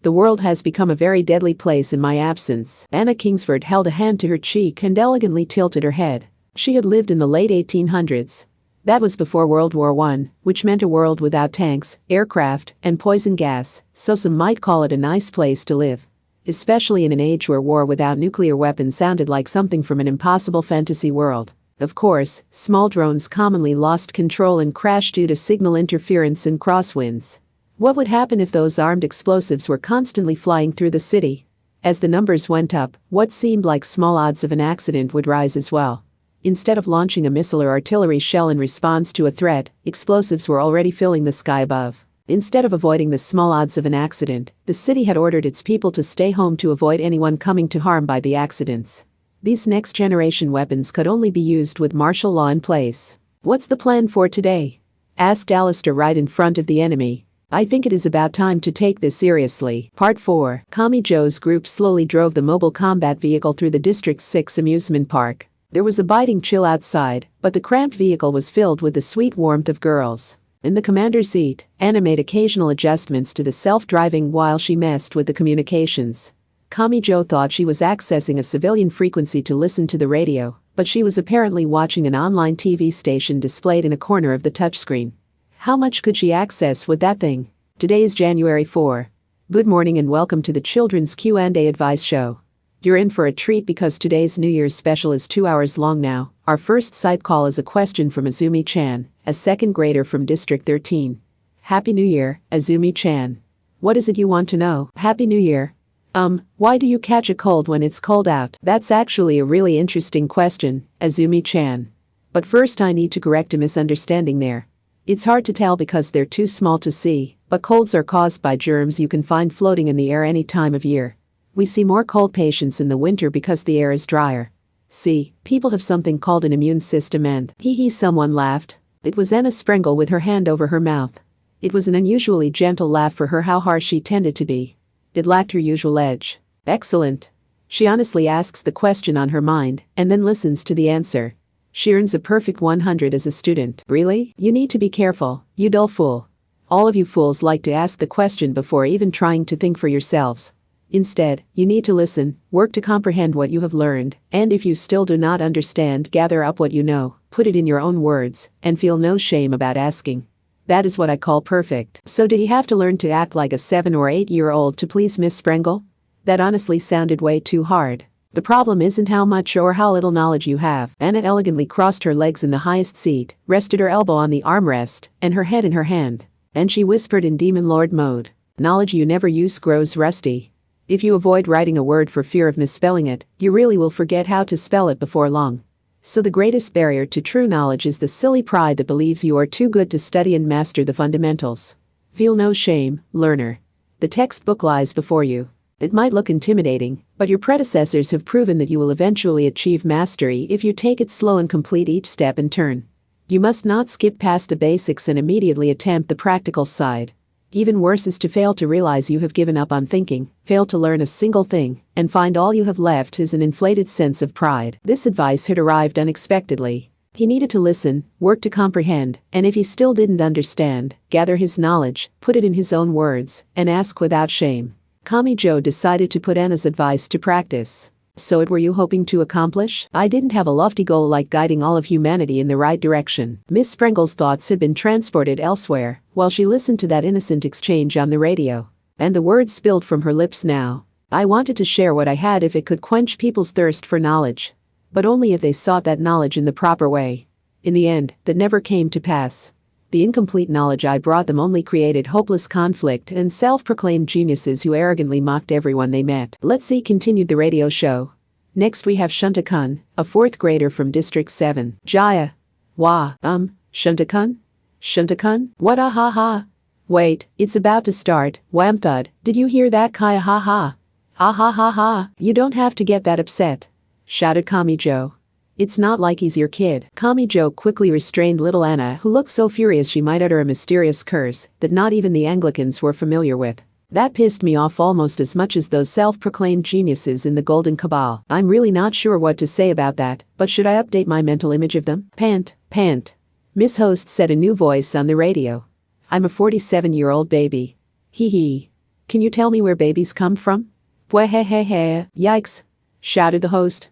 The world has become a very deadly place in my absence. Anna Kingsford held a hand to her cheek and elegantly tilted her head. She had lived in the late 1800s. That was before World War I, which meant a world without tanks, aircraft, and poison gas, so some might call it a nice place to live. Especially in an age where war without nuclear weapons sounded like something from an impossible fantasy world. Of course, small drones commonly lost control and crashed due to signal interference and crosswinds. What would happen if those armed explosives were constantly flying through the city? As the numbers went up, what seemed like small odds of an accident would rise as well. Instead of launching a missile or artillery shell in response to a threat, explosives were already filling the sky above. Instead of avoiding the small odds of an accident, the city had ordered its people to stay home to avoid anyone coming to harm by the accidents. These next-generation weapons could only be used with martial law in place. "What's the plan for today?" asked Alistair right in front of the enemy. "I think it is about time to take this seriously." Part 4. Kamijo's group slowly drove the mobile combat vehicle through the District's 6 amusement park. There was a biting chill outside, but the cramped vehicle was filled with the sweet warmth of girls. In the commander's seat, Anna made occasional adjustments to the self-driving while she messed with the communications. Kamijo thought she was accessing a civilian frequency to listen to the radio, but she was apparently watching an online TV station displayed in a corner of the touchscreen. How much could she access with that thing? Today is January 4. Good morning and welcome to the Children's Q&A Advice Show. You're in for a treat because today's New Year's special is 2 hours long now. Our first side call is a question from Azumi-chan, a second grader from District 13. Happy New Year, Azumi-chan. What is it you want to know? Happy New Year. Why do you catch a cold when it's cold out? That's actually a really interesting question, Azumi-chan. But first I need to correct a misunderstanding there. It's hard to tell because they're too small to see, but colds are caused by germs you can find floating in the air any time of year. We see more cold patients in the winter because the air is drier. See, people have something called an immune system and, someone laughed. It was Anna Sprengel with her hand over her mouth. It was an unusually gentle laugh for her how harsh she tended to be. It lacked her usual edge. Excellent. She honestly asks the question on her mind, and then listens to the answer. She earns a perfect 100 as a student. Really? You need to be careful, you dull fool. All of you fools like to ask the question before even trying to think for yourselves. Instead, you need to listen, work to comprehend what you have learned, and if you still do not understand, gather up what you know, put it in your own words, and feel no shame about asking. That is what I call perfect. So did he have to learn to act like a 7 or 8-year-old to please Miss Sprengel? That honestly sounded way too hard. The problem isn't how much or how little knowledge you have. Anna elegantly crossed her legs in the highest seat, rested her elbow on the armrest, and her head in her hand. And she whispered in Demon Lord mode. Knowledge you never use grows rusty. If you avoid writing a word for fear of misspelling it, you really will forget how to spell it before long. So the greatest barrier to true knowledge is the silly pride that believes you are too good to study and master the fundamentals. Feel no shame, learner. The textbook lies before you. It might look intimidating, but your predecessors have proven that you will eventually achieve mastery if you take it slow and complete each step in turn. You must not skip past the basics and immediately attempt the practical side. Even worse is to fail to realize you have given up on thinking, fail to learn a single thing, and find all you have left is an inflated sense of pride. This advice had arrived unexpectedly. He needed to listen, work to comprehend, and if he still didn't understand, gather his knowledge, put it in his own words, and ask without shame. Kamijo decided to put Anna's advice to practice. So what were you hoping to accomplish? I didn't have a lofty goal like guiding all of humanity in the right direction. Miss Sprengel's thoughts had been transported elsewhere, while she listened to that innocent exchange on the radio. And the words spilled from her lips now. I wanted to share what I had if it could quench people's thirst for knowledge. But only if they sought that knowledge in the proper way. In the end, that never came to pass. The incomplete knowledge I brought them only created hopeless conflict and self-proclaimed geniuses who arrogantly mocked everyone they met. Let's see, continued the radio show. Next we have Shunta-kun, a 4th grader from District 7. Jaya. Wah, Shunta-kun? Shunta-kun? What ah ha ha? Wait, it's about to start. Wham thud, did you hear that Kaya ha ha? Ah ha ha ha, you don't have to get that upset. Shouted Kamijo. It's not like he's your kid. Kamijo quickly restrained little Anna, who looked so furious she might utter a mysterious curse that not even the Anglicans were familiar with. That pissed me off almost as much as those self-proclaimed geniuses in the Golden Cabal. I'm really not sure what to say about that, but should I update my mental image of them? Pant. Miss Host said a new voice on the radio. I'm a 47-year-old baby. Hee hee. Can you tell me where babies come from? Bwehehehe, yikes, shouted the host.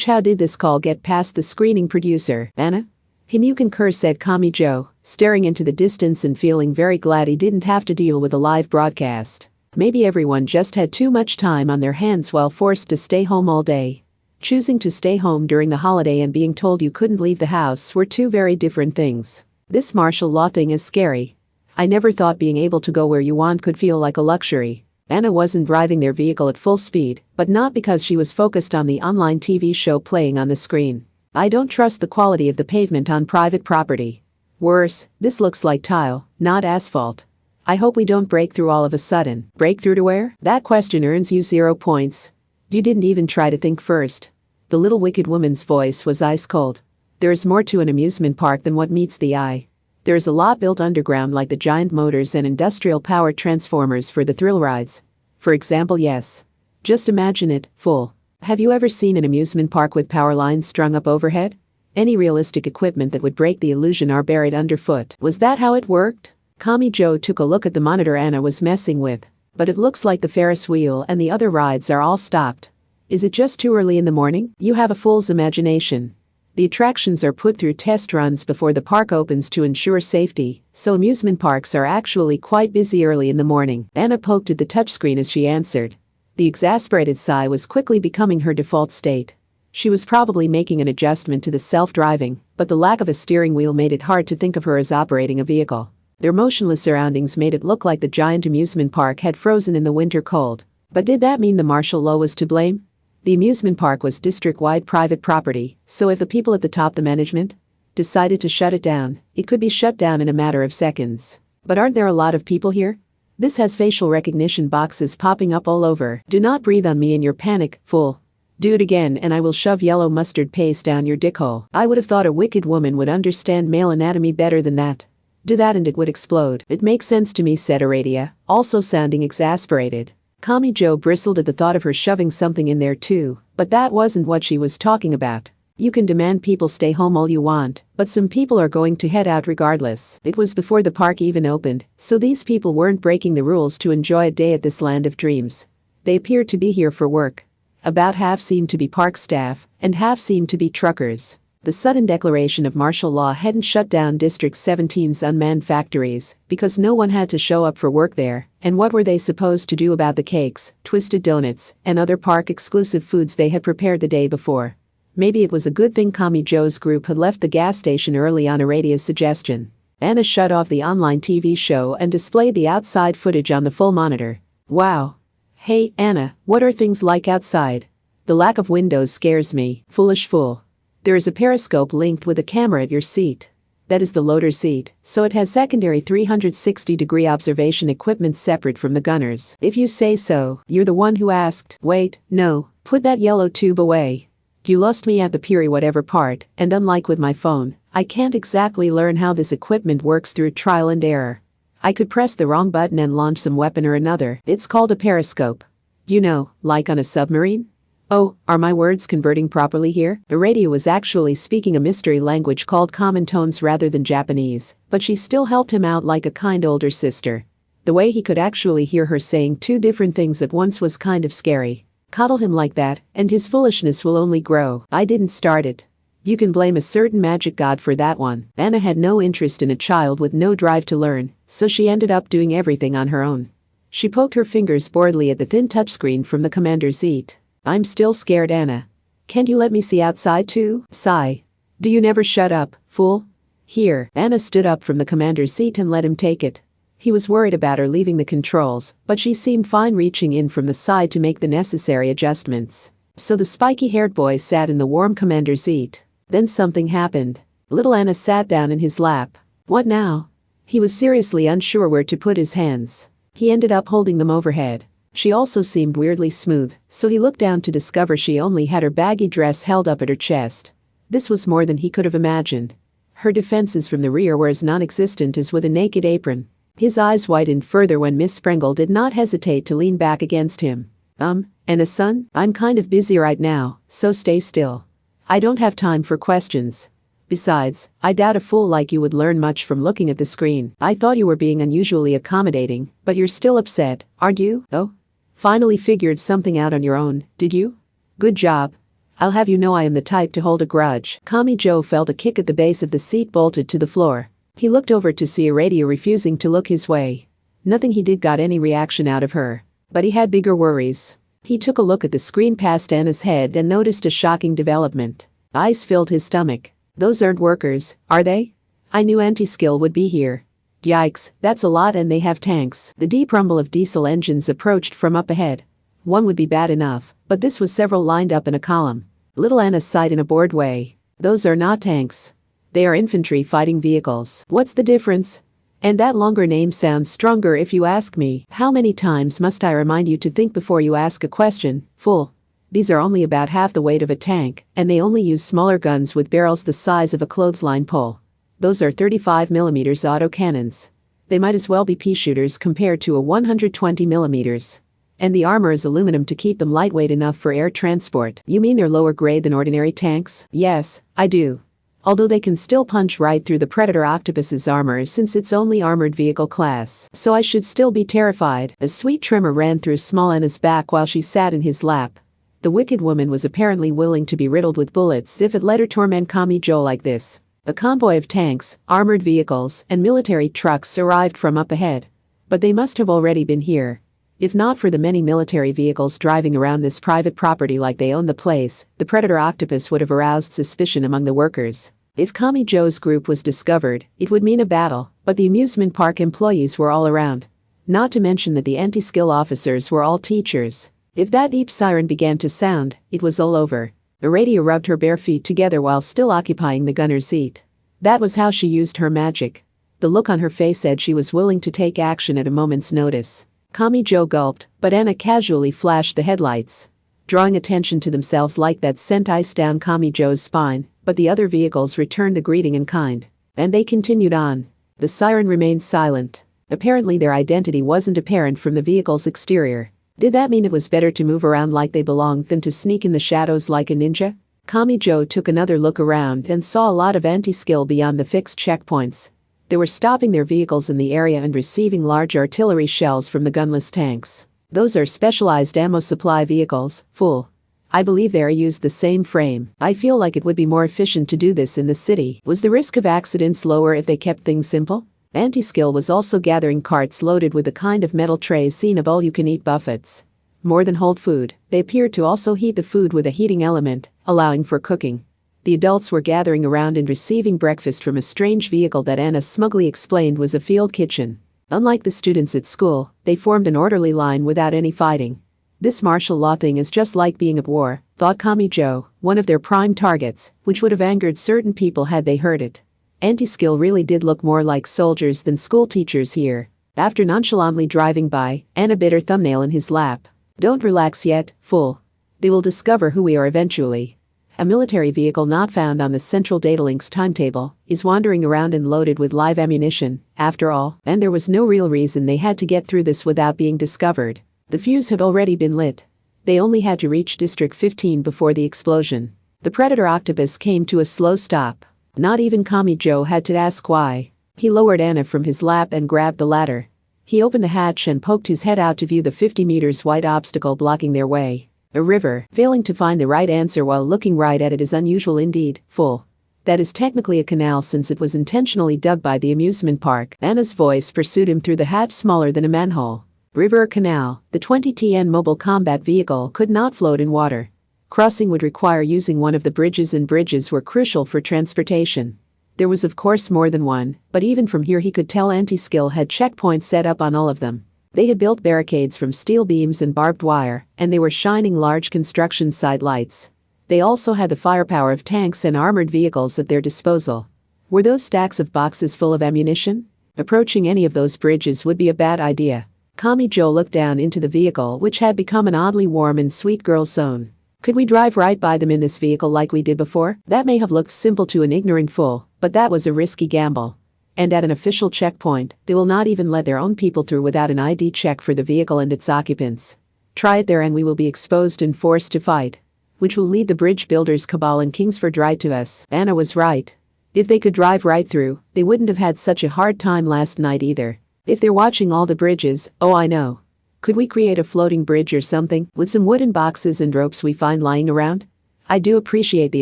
How did this call get past the screening producer, Anna? Him you concur, said Kamijo, staring into the distance and feeling very glad he didn't have to deal with a live broadcast. Maybe everyone just had too much time on their hands while forced to stay home all day. Choosing to stay home during the holiday and being told you couldn't leave the house were two very different things. This martial law thing is scary. I never thought being able to go where you want could feel like a luxury. Anna wasn't driving their vehicle at full speed, but not because she was focused on the online TV show playing on the screen. I don't trust the quality of the pavement on private property. Worse, this looks like tile, not asphalt. I hope we don't break through all of a sudden. Break through to where? That question earns you 0 points. You didn't even try to think first. The little wicked woman's voice was ice cold. There is more to an amusement park than what meets the eye. There is a lot built underground, like the giant motors and industrial power transformers for the thrill rides. For example, yes. Just imagine it, fool. Have you ever seen an amusement park with power lines strung up overhead? Any realistic equipment that would break the illusion are buried underfoot. Was that how it worked? Kamijo took a look at the monitor Anna was messing with. But it looks like the Ferris wheel and the other rides are all stopped. Is it just too early in the morning? You have a fool's imagination. The attractions are put through test runs before the park opens to ensure safety, so amusement parks are actually quite busy early in the morning. Anna poked at the touchscreen as she answered. The exasperated sigh was quickly becoming her default state. She was probably making an adjustment to the self-driving, but the lack of a steering wheel made it hard to think of her as operating a vehicle. Their motionless surroundings made it look like the giant amusement park had frozen in the winter cold. But did that mean the martial law was to blame? The amusement park was district-wide private property, so if the people at the top, the management, decided to shut it down, it could be shut down in a matter of seconds. But aren't there a lot of people here? This has facial recognition boxes popping up all over. Do not breathe on me in your panic, fool. Do it again and I will shove yellow mustard paste down your dickhole. I would have thought a wicked woman would understand male anatomy better than that. Do that and it would explode. It makes sense to me, said Aradia, also sounding exasperated. Kamijo bristled at the thought of her shoving something in there too, but that wasn't what she was talking about. You can demand people stay home all you want, but some people are going to head out regardless. It was before the park even opened, so these people weren't breaking the rules to enjoy a day at this land of dreams. They appeared to be here for work. About half seemed to be park staff, and half seemed to be truckers. The sudden declaration of martial law hadn't shut down District 17's unmanned factories, because no one had to show up for work there, and what were they supposed to do about the cakes, twisted donuts, and other park-exclusive foods they had prepared the day before? Maybe it was a good thing Kamijo's group had left the gas station early on Aradia's suggestion. Anna shut off the online TV show and displayed the outside footage on the full monitor. Wow. Hey, Anna, what are things like outside? The lack of windows scares me, foolish fool. There is a periscope linked with a camera at your seat. That is the loader seat, so it has secondary 360-degree observation equipment separate from the gunners. If you say so, you're the one who asked. Wait, no, put that yellow tube away. You lost me at the Piri whatever part, and unlike with my phone, I can't exactly learn how this equipment works through trial and error. I could press the wrong button and launch some weapon or another. It's called a periscope. You know, like on a submarine? Oh, are my words converting properly here? Aradia was actually speaking a mystery language called common tones rather than Japanese, but she still helped him out like a kind older sister. The way he could actually hear her saying two different things at once was kind of scary. Coddle him like that, and his foolishness will only grow. I didn't start it. You can blame a certain magic god for that one. Anna had no interest in a child with no drive to learn, so she ended up doing everything on her own. She poked her fingers boredly at the thin touchscreen from the commander's seat. I'm still scared, Anna. Can't you let me see outside too? Sigh. Do you never shut up, fool? Here. Anna stood up from the commander's seat and let him take it. He was worried about her leaving the controls, but she seemed fine reaching in from the side to make the necessary adjustments. So the spiky-haired boy sat in the warm commander's seat. Then something happened. Little Anna sat down in his lap. What now? He was seriously unsure where to put his hands. He ended up holding them overhead. She also seemed weirdly smooth, so he looked down to discover she only had her baggy dress held up at her chest. This was more than he could have imagined. Her defenses from the rear were as non-existent as with a naked apron. His eyes widened further when Miss Sprengel did not hesitate to lean back against him. Anna son, I'm kind of busy right now, so stay still. I don't have time for questions. Besides, I doubt a fool like you would learn much from looking at the screen. I thought you were being unusually accommodating, but you're still upset, aren't you? Oh? Finally figured something out on your own, did you? Good job. I'll have you know I am the type to hold a grudge. Kamijo felt a kick at the base of the seat bolted to the floor. He looked over to see Aradia refusing to look his way. Nothing he did got any reaction out of her. But he had bigger worries. He took a look at the screen past Anna's head and noticed a shocking development. Ice filled his stomach. Those aren't workers, are they? I knew anti-skill would be here. Yikes, that's a lot and they have tanks. The deep rumble of diesel engines approached from up ahead. One would be bad enough, but this was several lined up in a column. Little Anna sighed in a bored way. Those are not tanks. They are infantry fighting vehicles. What's the difference? And that longer name sounds stronger if you ask me. How many times must I remind you to think before you ask a question, fool? These are only about half the weight of a tank, and they only use smaller guns with barrels the size of a clothesline pole. Those are 35mm autocannons. They might as well be pea shooters compared to a 120mm. And the armor is aluminum to keep them lightweight enough for air transport. You mean they're lower grade than ordinary tanks? Yes, I do. Although they can still punch right through the Predator Octopus's armor since it's only armored vehicle class. So I should still be terrified. A sweet tremor ran through small Anna's back while she sat in his lap. The wicked woman was apparently willing to be riddled with bullets if it let her torment Kamijo like this. A convoy of tanks, armored vehicles, and military trucks arrived from up ahead. But they must have already been here. If not for the many military vehicles driving around this private property like they own the place, the Predator Octopus would have aroused suspicion among the workers. If Kamijo's group was discovered, it would mean a battle, but the amusement park employees were all around. Not to mention that the anti-skill officers were all teachers. If that deep siren began to sound, it was all over. Aradia rubbed her bare feet together while still occupying the gunner's seat. That was how she used her magic. The look on her face said she was willing to take action at a moment's notice. Kamijo gulped, but Anna casually flashed the headlights. Drawing attention to themselves like that sent ice down Kamijo's spine, but the other vehicles returned the greeting in kind. And they continued on. The siren remained silent. Apparently their identity wasn't apparent from the vehicle's exterior. Did that mean it was better to move around like they belonged than to sneak in the shadows like a ninja? Kamijo took another look around and saw a lot of anti-skill beyond the fixed checkpoints. They were stopping their vehicles in the area and receiving large artillery shells from the gunless tanks. Those are specialized ammo supply vehicles, fool. I believe they are used the same frame. I feel like it would be more efficient to do this in the city. Was the risk of accidents lower if they kept things simple? Anti-skill was also gathering carts loaded with the kind of metal trays seen of all-you-can-eat buffets. More than hold food, they appeared to also heat the food with a heating element, allowing for cooking. The adults were gathering around and receiving breakfast from a strange vehicle that Anna smugly explained was a field kitchen. Unlike the students at school, they formed an orderly line without any fighting. This martial law thing is just like being at war, thought Kamijo, one of their prime targets, which would have angered certain people had they heard it. Anti-skill really did look more like soldiers than school teachers here. After nonchalantly driving by, Anna bit her thumbnail in his lap. Don't relax yet, fool. They will discover who we are eventually. A military vehicle not found on the Central Datalink's timetable is wandering around and loaded with live ammunition, after all, and there was no real reason they had to get through this without being discovered. The fuse had already been lit. They only had to reach District 15 before the explosion. The Predator Octopus came to a slow stop. Not even Kamijo had to ask why. He lowered Anna from his lap and grabbed the ladder. He opened the hatch and poked his head out to view the 50 meters wide obstacle blocking their way. A river. Failing to find the right answer while looking right at it is unusual indeed, fool. That is technically a canal since it was intentionally dug by the amusement park. Anna's voice pursued him through the hatch smaller than a manhole. River or canal, the 20TN mobile combat vehicle could not float in water. Crossing would require using one of the bridges, and bridges were crucial for transportation. There was of course more than one, but even from here he could tell anti-skill had checkpoints set up on all of them. They had built barricades from steel beams and barbed wire, and they were shining large construction site lights. They also had the firepower of tanks and armored vehicles at their disposal. Were those stacks of boxes full of ammunition? Approaching any of those bridges would be a bad idea. Kamijo looked down into the vehicle, which had become an oddly warm and sweet girl zone. Could we drive right by them in this vehicle like we did before? That may have looked simple to an ignorant fool, but that was a risky gamble. And at an official checkpoint, they will not even let their own people through without an ID check for the vehicle and its occupants. Try it there and we will be exposed and forced to fight. Which will lead the bridge builders Cabal and Kingsford right to us. Anna was right. If they could drive right through, they wouldn't have had such a hard time last night either. If they're watching all the bridges, oh I know. Could we create a floating bridge or something, with some wooden boxes and ropes we find lying around? I do appreciate the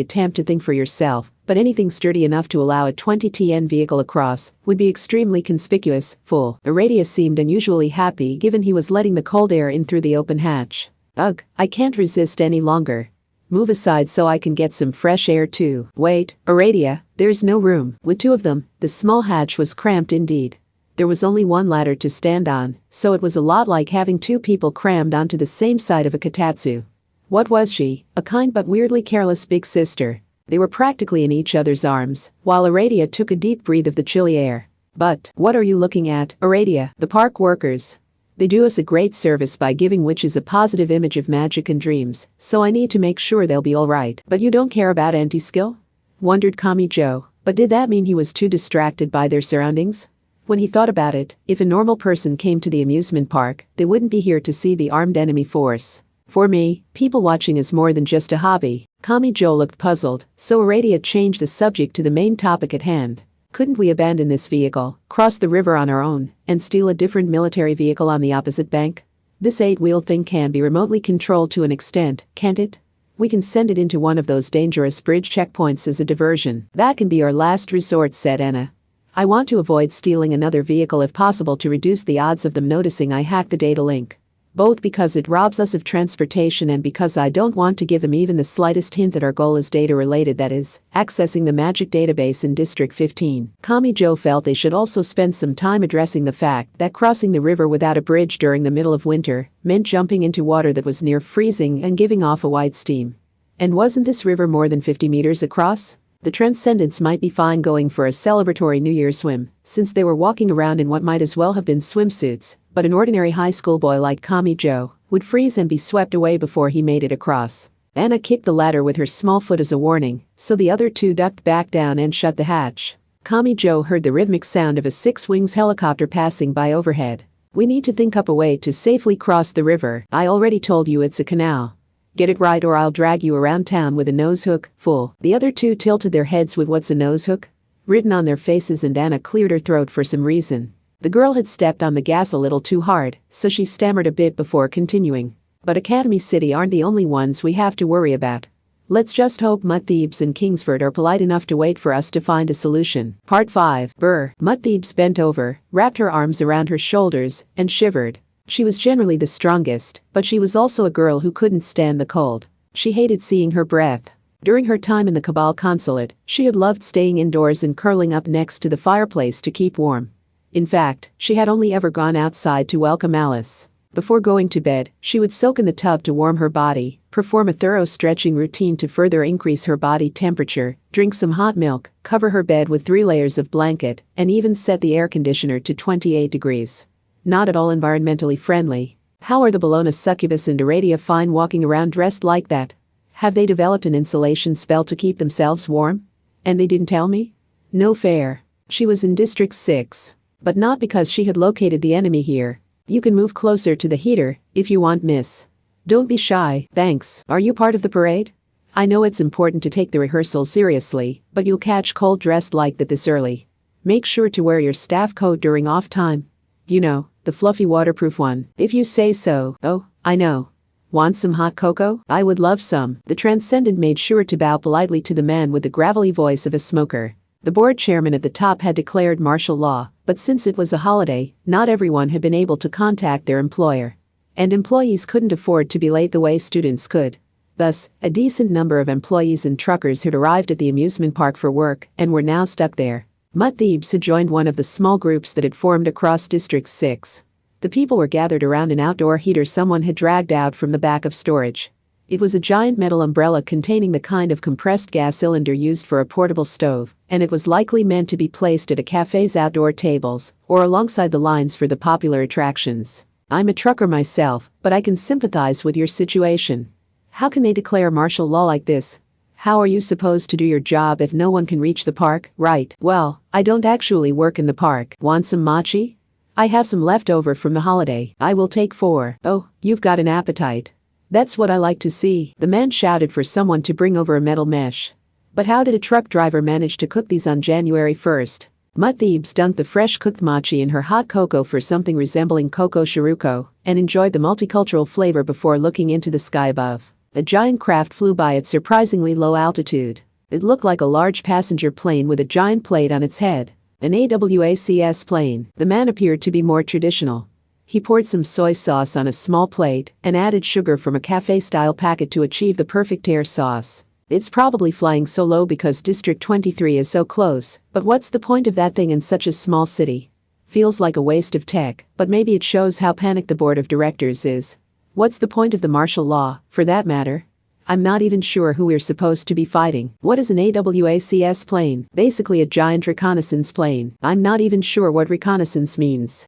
attempt to think for yourself, but anything sturdy enough to allow a 20TN vehicle across would be extremely conspicuous, fool. Aradia seemed unusually happy given he was letting the cold air in through the open hatch. Ugh, I can't resist any longer. Move aside so I can get some fresh air too. Wait, Aradia, there's no room. With two of them, the small hatch was cramped indeed. There was only one ladder to stand on, so it was a lot like having two people crammed onto the same side of a katatsu. What was she? A kind but weirdly careless big sister. They were practically in each other's arms, while Aradia took a deep breath of the chilly air. But, what are you looking at, Aradia? The park workers. They do us a great service by giving witches a positive image of magic and dreams, so I need to make sure they'll be alright. But you don't care about anti-skill? Wondered Kamijo, but did that mean he was too distracted by their surroundings? When he thought about it, if a normal person came to the amusement park, they wouldn't be here to see the armed enemy force. For me, people watching is more than just a hobby. Kamijo looked puzzled, so Aradia changed the subject to the main topic at hand. Couldn't we abandon this vehicle, cross the river on our own, and steal a different military vehicle on the opposite bank? This 8-wheeled thing can be remotely controlled to an extent, can't it? We can send it into one of those dangerous bridge checkpoints as a diversion. That can be our last resort, said Anna. I want to avoid stealing another vehicle if possible to reduce the odds of them noticing I hacked the data link. Both because it robs us of transportation and because I don't want to give them even the slightest hint that our goal is data-related, that is, accessing the magic database in District 15. Kamijo felt they should also spend some time addressing the fact that crossing the river without a bridge during the middle of winter meant jumping into water that was near freezing and giving off a white steam. And wasn't this river more than 50 meters across? The Transcendents might be fine going for a celebratory New Year's swim, since they were walking around in what might as well have been swimsuits, but an ordinary high school boy like Kamijo would freeze and be swept away before he made it across. Anna kicked the ladder with her small foot as a warning, so the other two ducked back down and shut the hatch. Kamijo heard the rhythmic sound of a six-wings helicopter passing by overhead. We need to think up a way to safely cross the river. I already told you it's a canal. Get it right or I'll drag you around town with a nose hook, fool. The other two tilted their heads with what's a nose hook? Written on their faces, and Anna cleared her throat for some reason. The girl had stepped on the gas a little too hard, so she stammered a bit before continuing. But Academy City aren't the only ones we have to worry about. Let's just hope Mutt Thebes and Kingsford are polite enough to wait for us to find a solution. Part 5. Mutt Thebes bent over, wrapped her arms around her shoulders, and shivered. She was generally the strongest, but she was also a girl who couldn't stand the cold. She hated seeing her breath. During her time in the Cabal consulate, she had loved staying indoors and curling up next to the fireplace to keep warm. In fact, she had only ever gone outside to welcome Alice. Before going to bed, she would soak in the tub to warm her body, perform a thorough stretching routine to further increase her body temperature, drink some hot milk, cover her bed with 3 layers of blanket, and even set the air conditioner to 28 degrees. Not at all environmentally friendly. How are the Bologna succubus and Aradia fine walking around dressed like that? Have they developed an insulation spell to keep themselves warm? And they didn't tell me? No fair. She was in District 6. But not because she had located the enemy here. You can move closer to the heater, if you want, miss. Don't be shy, thanks. Are you part of the parade? I know it's important to take the rehearsal seriously, but you'll catch cold dressed like that this early. Make sure to wear your staff coat during off time. You know, the fluffy waterproof one. If you say so. Oh, I know. Want some hot cocoa? I would love some. The Transcendent made sure to bow politely to the man with the gravelly voice of a smoker. The board chairman at the top had declared martial law, but since it was a holiday, not everyone had been able to contact their employer. And employees couldn't afford to be late the way students could. Thus, a decent number of employees and truckers had arrived at the amusement park for work and were now stuck there. Mutt Thebes had joined one of the small groups that had formed across District 6. The people were gathered around an outdoor heater someone had dragged out from the back of storage. It was a giant metal umbrella containing the kind of compressed gas cylinder used for a portable stove, and it was likely meant to be placed at a cafe's outdoor tables or alongside the lines for the popular attractions. I'm a trucker myself, but I can sympathize with your situation. How can they declare martial law like this? How are you supposed to do your job if no one can reach the park? Right, well, I don't actually work in the park. Want some mochi? I have some left over from the holiday. I will take 4. Oh, you've got an appetite. That's what I like to see. The man shouted for someone to bring over a metal mesh. But how did a truck driver manage to cook these on January 1st? Mutt Thebes dunked the fresh cooked mochi in her hot cocoa for something resembling cocoa charuco and enjoyed the multicultural flavor before looking into the sky above. A giant craft flew by at surprisingly low altitude. It looked like a large passenger plane with a giant plate on its head. An AWACS plane. The man appeared to be more traditional. He poured some soy sauce on a small plate and added sugar from a cafe-style packet to achieve the perfect air sauce. It's probably flying so low because District 23 is so close, but what's the point of that thing in such a small city? Feels like a waste of tech, but maybe it shows how panicked the board of directors is. What's the point of the martial law, for that matter? I'm not even sure who we're supposed to be fighting. What is an AWACS plane? Basically a giant reconnaissance plane. I'm not even sure what reconnaissance means.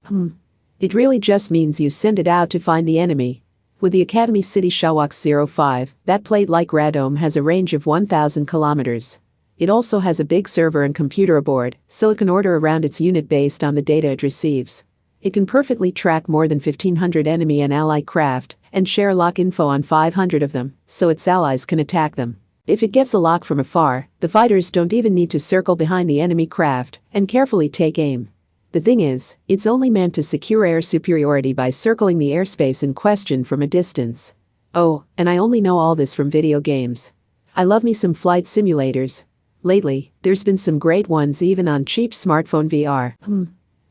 It really just means you send it out to find the enemy. With the Academy City Shawax 05, that plate-like radome has a range of 1,000 kilometers. It also has a big server and computer aboard, so it can order around its unit based on the data it receives. It can perfectly track more than 1,500 enemy and ally craft, and share lock info on 500 of them, so its allies can attack them. If it gets a lock from afar, the fighters don't even need to circle behind the enemy craft and carefully take aim. The thing is, it's only meant to secure air superiority by circling the airspace in question from a distance. Oh, and I only know all this from video games. I love me some flight simulators. Lately, there's been some great ones even on cheap smartphone VR.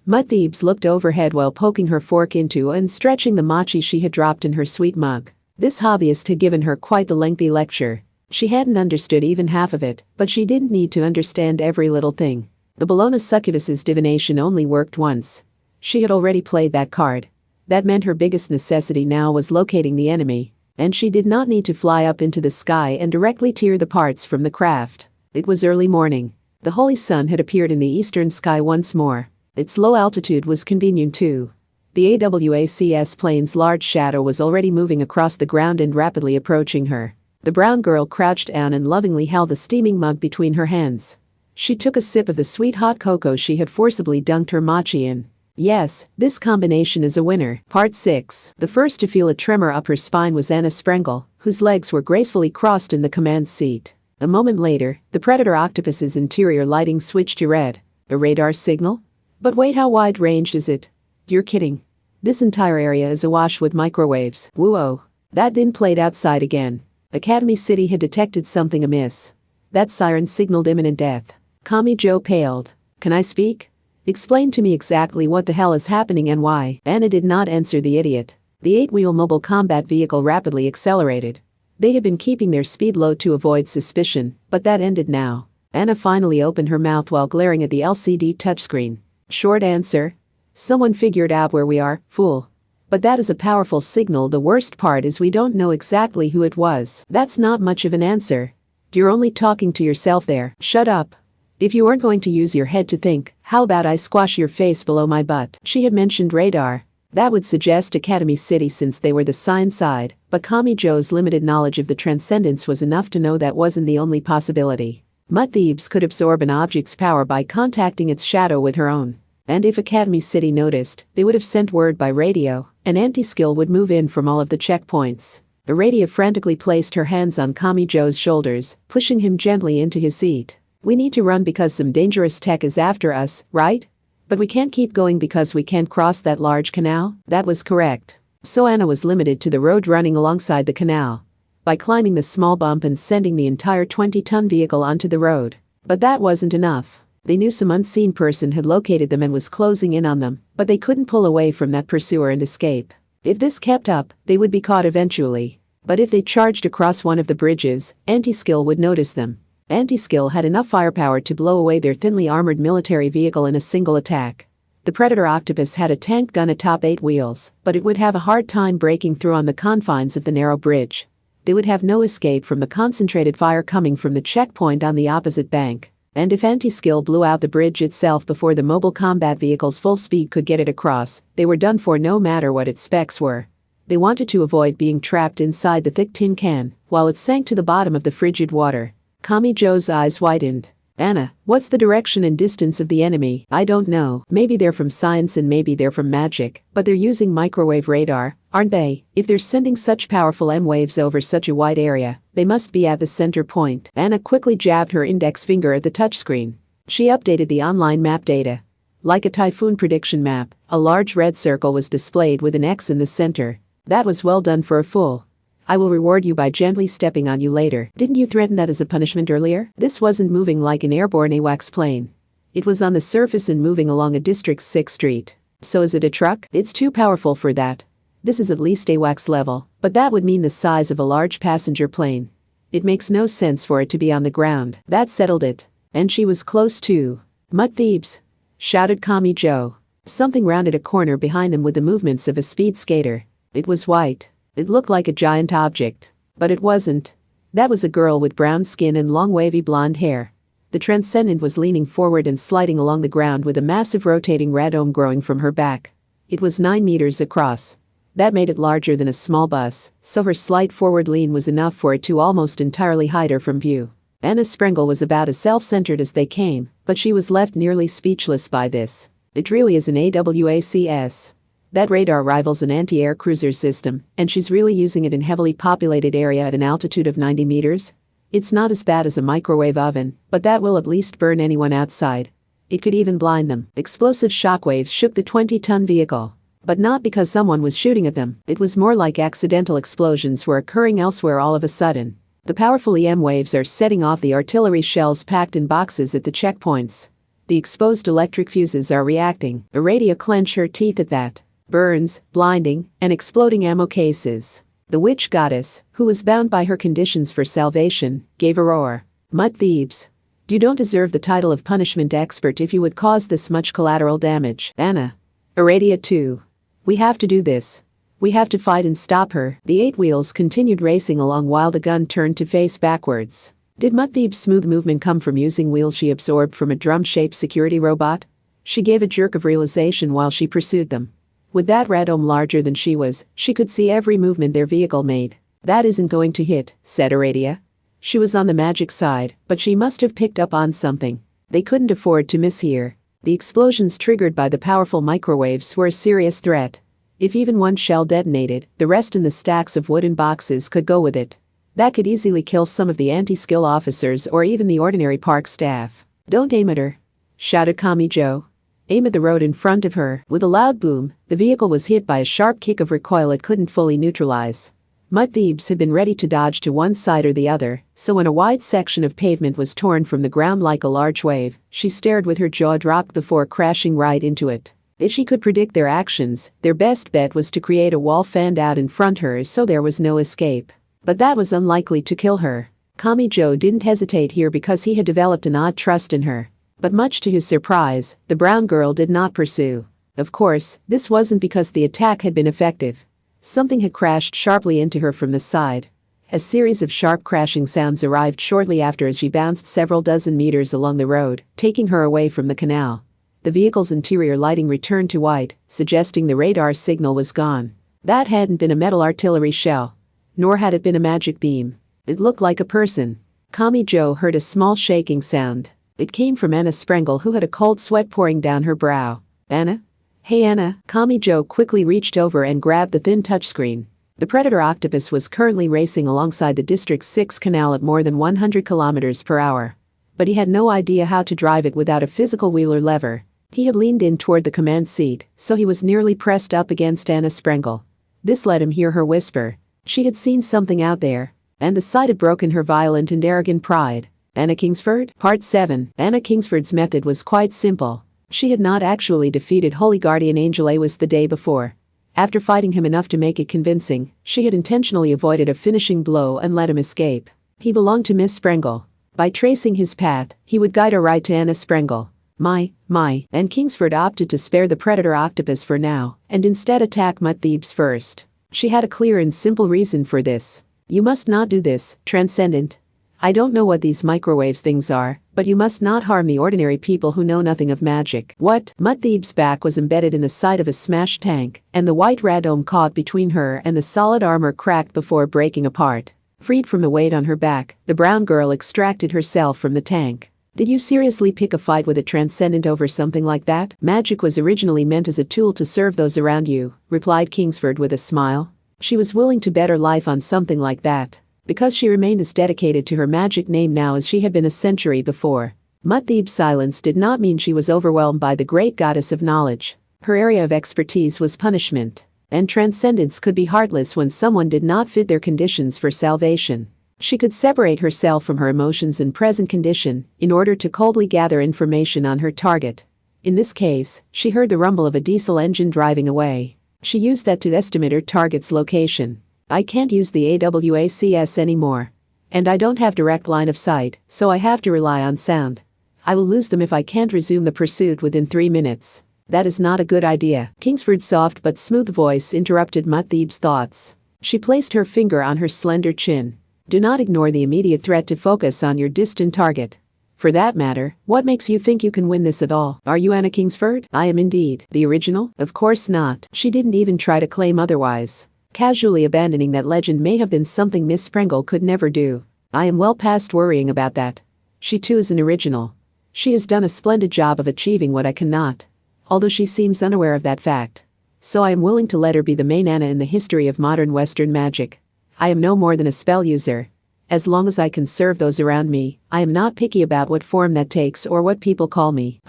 Mud Thebes looked overhead while poking her fork into and stretching the mochi she had dropped in her sweet mug. This hobbyist had given her quite the lengthy lecture. She hadn't understood even half of it, but she didn't need to understand every little thing. The Bologna succubus's divination only worked once. She had already played that card. That meant her biggest necessity now was locating the enemy, and she did not need to fly up into the sky and directly tear the parts from the craft. It was early morning. The holy sun had appeared in the eastern sky once more. Its low altitude was convenient too. The AWACS plane's large shadow was already moving across the ground and rapidly approaching her. The brown girl crouched down and lovingly held the steaming mug between her hands. She took a sip of the sweet hot cocoa she had forcibly dunked her mochi in. Yes, this combination is a winner. Part 6. The first to feel a tremor up her spine was Anna Sprengel, whose legs were gracefully crossed in the command seat. A moment later, the predator octopus's interior lighting switched to red. A radar signal? But wait, how wide range is it? You're kidding. This entire area is awash with microwaves. Whoa. That din played outside again. Academy City had detected something amiss. That siren signaled imminent death. Kami Joe paled. Can I speak? Explain to me exactly what the hell is happening and why. Anna did not answer the idiot. The 8-wheel mobile combat vehicle rapidly accelerated. They had been keeping their speed low to avoid suspicion, but that ended now. Anna finally opened her mouth while glaring at the LCD touchscreen. Short answer. Someone figured out where we are, fool. But that is a powerful signal. The worst part is we don't know exactly who it was. That's not much of an answer. You're only talking to yourself there. Shut up. If you aren't going to use your head to think, how about I squash your face below my butt? She had mentioned radar. That would suggest Academy City since they were the science side, but Kami Joe's limited knowledge of the transcendence was enough to know that wasn't the only possibility. Mud Thebes could absorb an object's power by contacting its shadow with her own. And if Academy City noticed, they would have sent word by radio. An anti-skill would move in from all of the checkpoints. Aradia frantically placed her hands on Kami Joe's shoulders, pushing him gently into his seat. We need to run because some dangerous tech is after us, right? But we can't keep going because we can't cross that large canal? That was correct. So Anna was limited to the road running alongside the canal. By climbing the small bump and sending the entire 20-ton vehicle onto the road. But that wasn't enough. They knew some unseen person had located them and was closing in on them, but they couldn't pull away from that pursuer and escape. If this kept up, they would be caught eventually. But if they charged across one of the bridges, Anti-Skill would notice them. Anti-Skill had enough firepower to blow away their thinly armored military vehicle in a single attack. The Predator Octopus had a tank gun atop 8 wheels, but it would have a hard time breaking through on the confines of the narrow bridge. They would have no escape from the concentrated fire coming from the checkpoint on the opposite bank. And if Anti-Skill blew out the bridge itself before the mobile combat vehicle's full speed could get it across, they were done for no matter what its specs were. They wanted to avoid being trapped inside the thick tin can, while it sank to the bottom of the frigid water. Kami Joe's eyes widened. Anna, what's the direction and distance of the enemy? I don't know. Maybe they're from science and maybe they're from magic, but they're using microwave radar, aren't they? If they're sending such powerful M-waves over such a wide area, they must be at the center point. Anna quickly jabbed her index finger at the touchscreen. She updated the online map data. Like a typhoon prediction map, a large red circle was displayed with an X in the center. That was well done for a fool. I will reward you by gently stepping on you later. Didn't you threaten that as a punishment earlier? This wasn't moving like an airborne AWACS plane. It was on the surface and moving along a District 6 street. So is it a truck? It's too powerful for that. This is at least AWACS level, but that would mean the size of a large passenger plane. It makes no sense for it to be on the ground. That settled it. And she was close too. Mud Thebes! Shouted Kami Joe. Something rounded a corner behind them with the movements of a speed skater. It was white. It looked like a giant object. But it wasn't. That was a girl with brown skin and long wavy blonde hair. The transcendent was leaning forward and sliding along the ground with a massive rotating radome growing from her back. It was 9 meters across. That made it larger than a small bus, so her slight forward lean was enough for it to almost entirely hide her from view. Anna Sprengel was about as self-centered as they came, but she was left nearly speechless by this. It really is an AWACS. That radar rivals an anti-air cruiser system, and she's really using it in heavily populated area at an altitude of 90 meters? It's not as bad as a microwave oven, but that will at least burn anyone outside. It could even blind them. Explosive shockwaves shook the 20-ton vehicle. But not because someone was shooting at them, it was more like accidental explosions were occurring elsewhere all of a sudden. The powerful EM waves are setting off the artillery shells packed in boxes at the checkpoints. The exposed electric fuses are reacting. Aradia clenched her teeth at that. Burns, blinding, and exploding ammo cases. The witch goddess, who was bound by her conditions for salvation, gave a roar. Mud thieves. You don't deserve the title of punishment expert if you would cause this much collateral damage. Anna. Aradia too. We have to do this. We have to fight and stop her. The 8 wheels continued racing along while the gun turned to face backwards. Did Mudtheeb's smooth movement come from using wheels she absorbed from a drum-shaped security robot? She gave a jerk of realization while she pursued them. With that radome larger than she was, she could see every movement their vehicle made. That isn't going to hit, said Aradia. She was on the magic side, but she must have picked up on something. They couldn't afford to miss here. The explosions triggered by the powerful microwaves were a serious threat. If even one shell detonated, the rest in the stacks of wooden boxes could go with it. That could easily kill some of the anti-skill officers or even the ordinary park staff. Don't aim at her, shouted Kamijo. Aim at the road in front of her. With a loud boom, the vehicle was hit by a sharp kick of recoil it couldn't fully neutralize. Mudtheebs had been ready to dodge to one side or the other, so when a wide section of pavement was torn from the ground like a large wave, she stared with her jaw dropped before crashing right into it. If she could predict their actions, their best bet was to create a wall fanned out in front her so there was no escape. But that was unlikely to kill her. Kamijo didn't hesitate here because he had developed an odd trust in her. But much to his surprise, the brown girl did not pursue. Of course, this wasn't because the attack had been effective. Something had crashed sharply into her from the side. A series of sharp crashing sounds arrived shortly after as she bounced several dozen meters along the road, taking her away from the canal. The vehicle's interior lighting returned to white, suggesting the radar signal was gone. That hadn't been a metal artillery shell. Nor had it been a magic beam. It looked like a person. Kamijo heard a small shaking sound. It came from Anna Sprengel, who had a cold sweat pouring down her brow. Anna? Hey Anna. Kamijo quickly reached over and grabbed the thin touchscreen. The Predator Octopus was currently racing alongside the District 6 canal at more than 100 kilometers per hour. But he had no idea how to drive it without a physical wheel or lever. He had leaned in toward the command seat, so he was nearly pressed up against Anna Sprengel. This let him hear her whisper. She had seen something out there, and the sight had broken her violent and arrogant pride. Anna Kingsford? Part 7. Anna Kingsford's method was quite simple. She had not actually defeated Holy Guardian Angel Awis the day before. After fighting him enough to make it convincing, she had intentionally avoided a finishing blow and let him escape. He belonged to Miss Sprengel. By tracing his path, he would guide her right to Anna Sprengel. And Kingsford opted to spare the Predator Octopus for now, and instead attack Mudtheebs first. She had a clear and simple reason for this. You must not do this, Transcendent. I don't know what these microwaves things are, but you must not harm the ordinary people who know nothing of magic. What? Mudtheeb's back was embedded in the side of a smashed tank, and the white radome caught between her and the solid armor cracked before breaking apart. Freed from the weight on her back, the brown girl extracted herself from the tank. Did you seriously pick a fight with a Transcendent over something like that? Magic was originally meant as a tool to serve those around you, replied Kingsford with a smile. She was willing to bet her life on something like that, because she remained as dedicated to her magic name now as she had been a century before. Mudtheeb's silence did not mean she was overwhelmed by the great goddess of knowledge. Her area of expertise was punishment, and transcendence could be heartless when someone did not fit their conditions for salvation. She could separate herself from her emotions and present condition in order to coldly gather information on her target. In this case, she heard the rumble of a diesel engine driving away. She used that to estimate her target's location. I can't use the AWACS anymore. And I don't have direct line of sight, so I have to rely on sound. I will lose them if I can't resume the pursuit within 3 minutes. That is not a good idea. Kingsford's soft but smooth voice interrupted Mudtheeb's thoughts. She placed her finger on her slender chin. Do not ignore the immediate threat to focus on your distant target. For that matter, what makes you think you can win this at all? Are you Anna Kingsford? I am indeed. The original? Of course not. She didn't even try to claim otherwise. Casually abandoning that legend may have been something Miss Pringle could never do. I am well past worrying about that. She too is an original. She has done a splendid job of achieving what I cannot. Although she seems unaware of that fact. So I am willing to let her be the main Anna in the history of modern Western magic. I am no more than a spell user. As long as I can serve those around me, I am not picky about what form that takes or what people call me.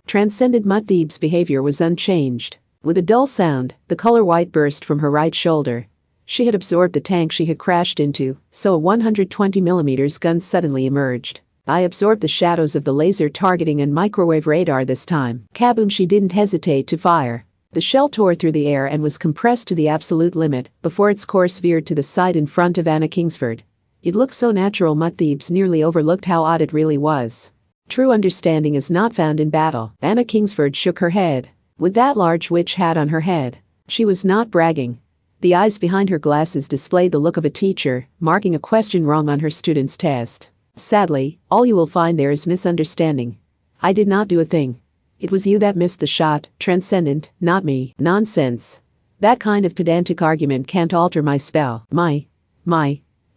Transcendent Mutt-Thieves' behavior was unchanged. With a dull sound, the color white burst from her right shoulder. She had absorbed the tank she had crashed into, so a 120mm gun suddenly emerged. I absorbed the shadows of the laser targeting and microwave radar this time. Kaboom! She didn't hesitate to fire. The shell tore through the air and was compressed to the absolute limit before its course veered to the side in front of Anna Kingsford. It looked so natural Mutt-Thieves nearly overlooked how odd it really was. True understanding is not found in battle. Anna Kingsford shook her head. With that large witch hat on her head, she was not bragging. The eyes behind her glasses displayed the look of a teacher, marking a question wrong on her student's test. Sadly, all you will find there is misunderstanding. I did not do a thing. It was you that missed the shot, Transcendent, not me. Nonsense. That kind of pedantic argument can't alter my spell.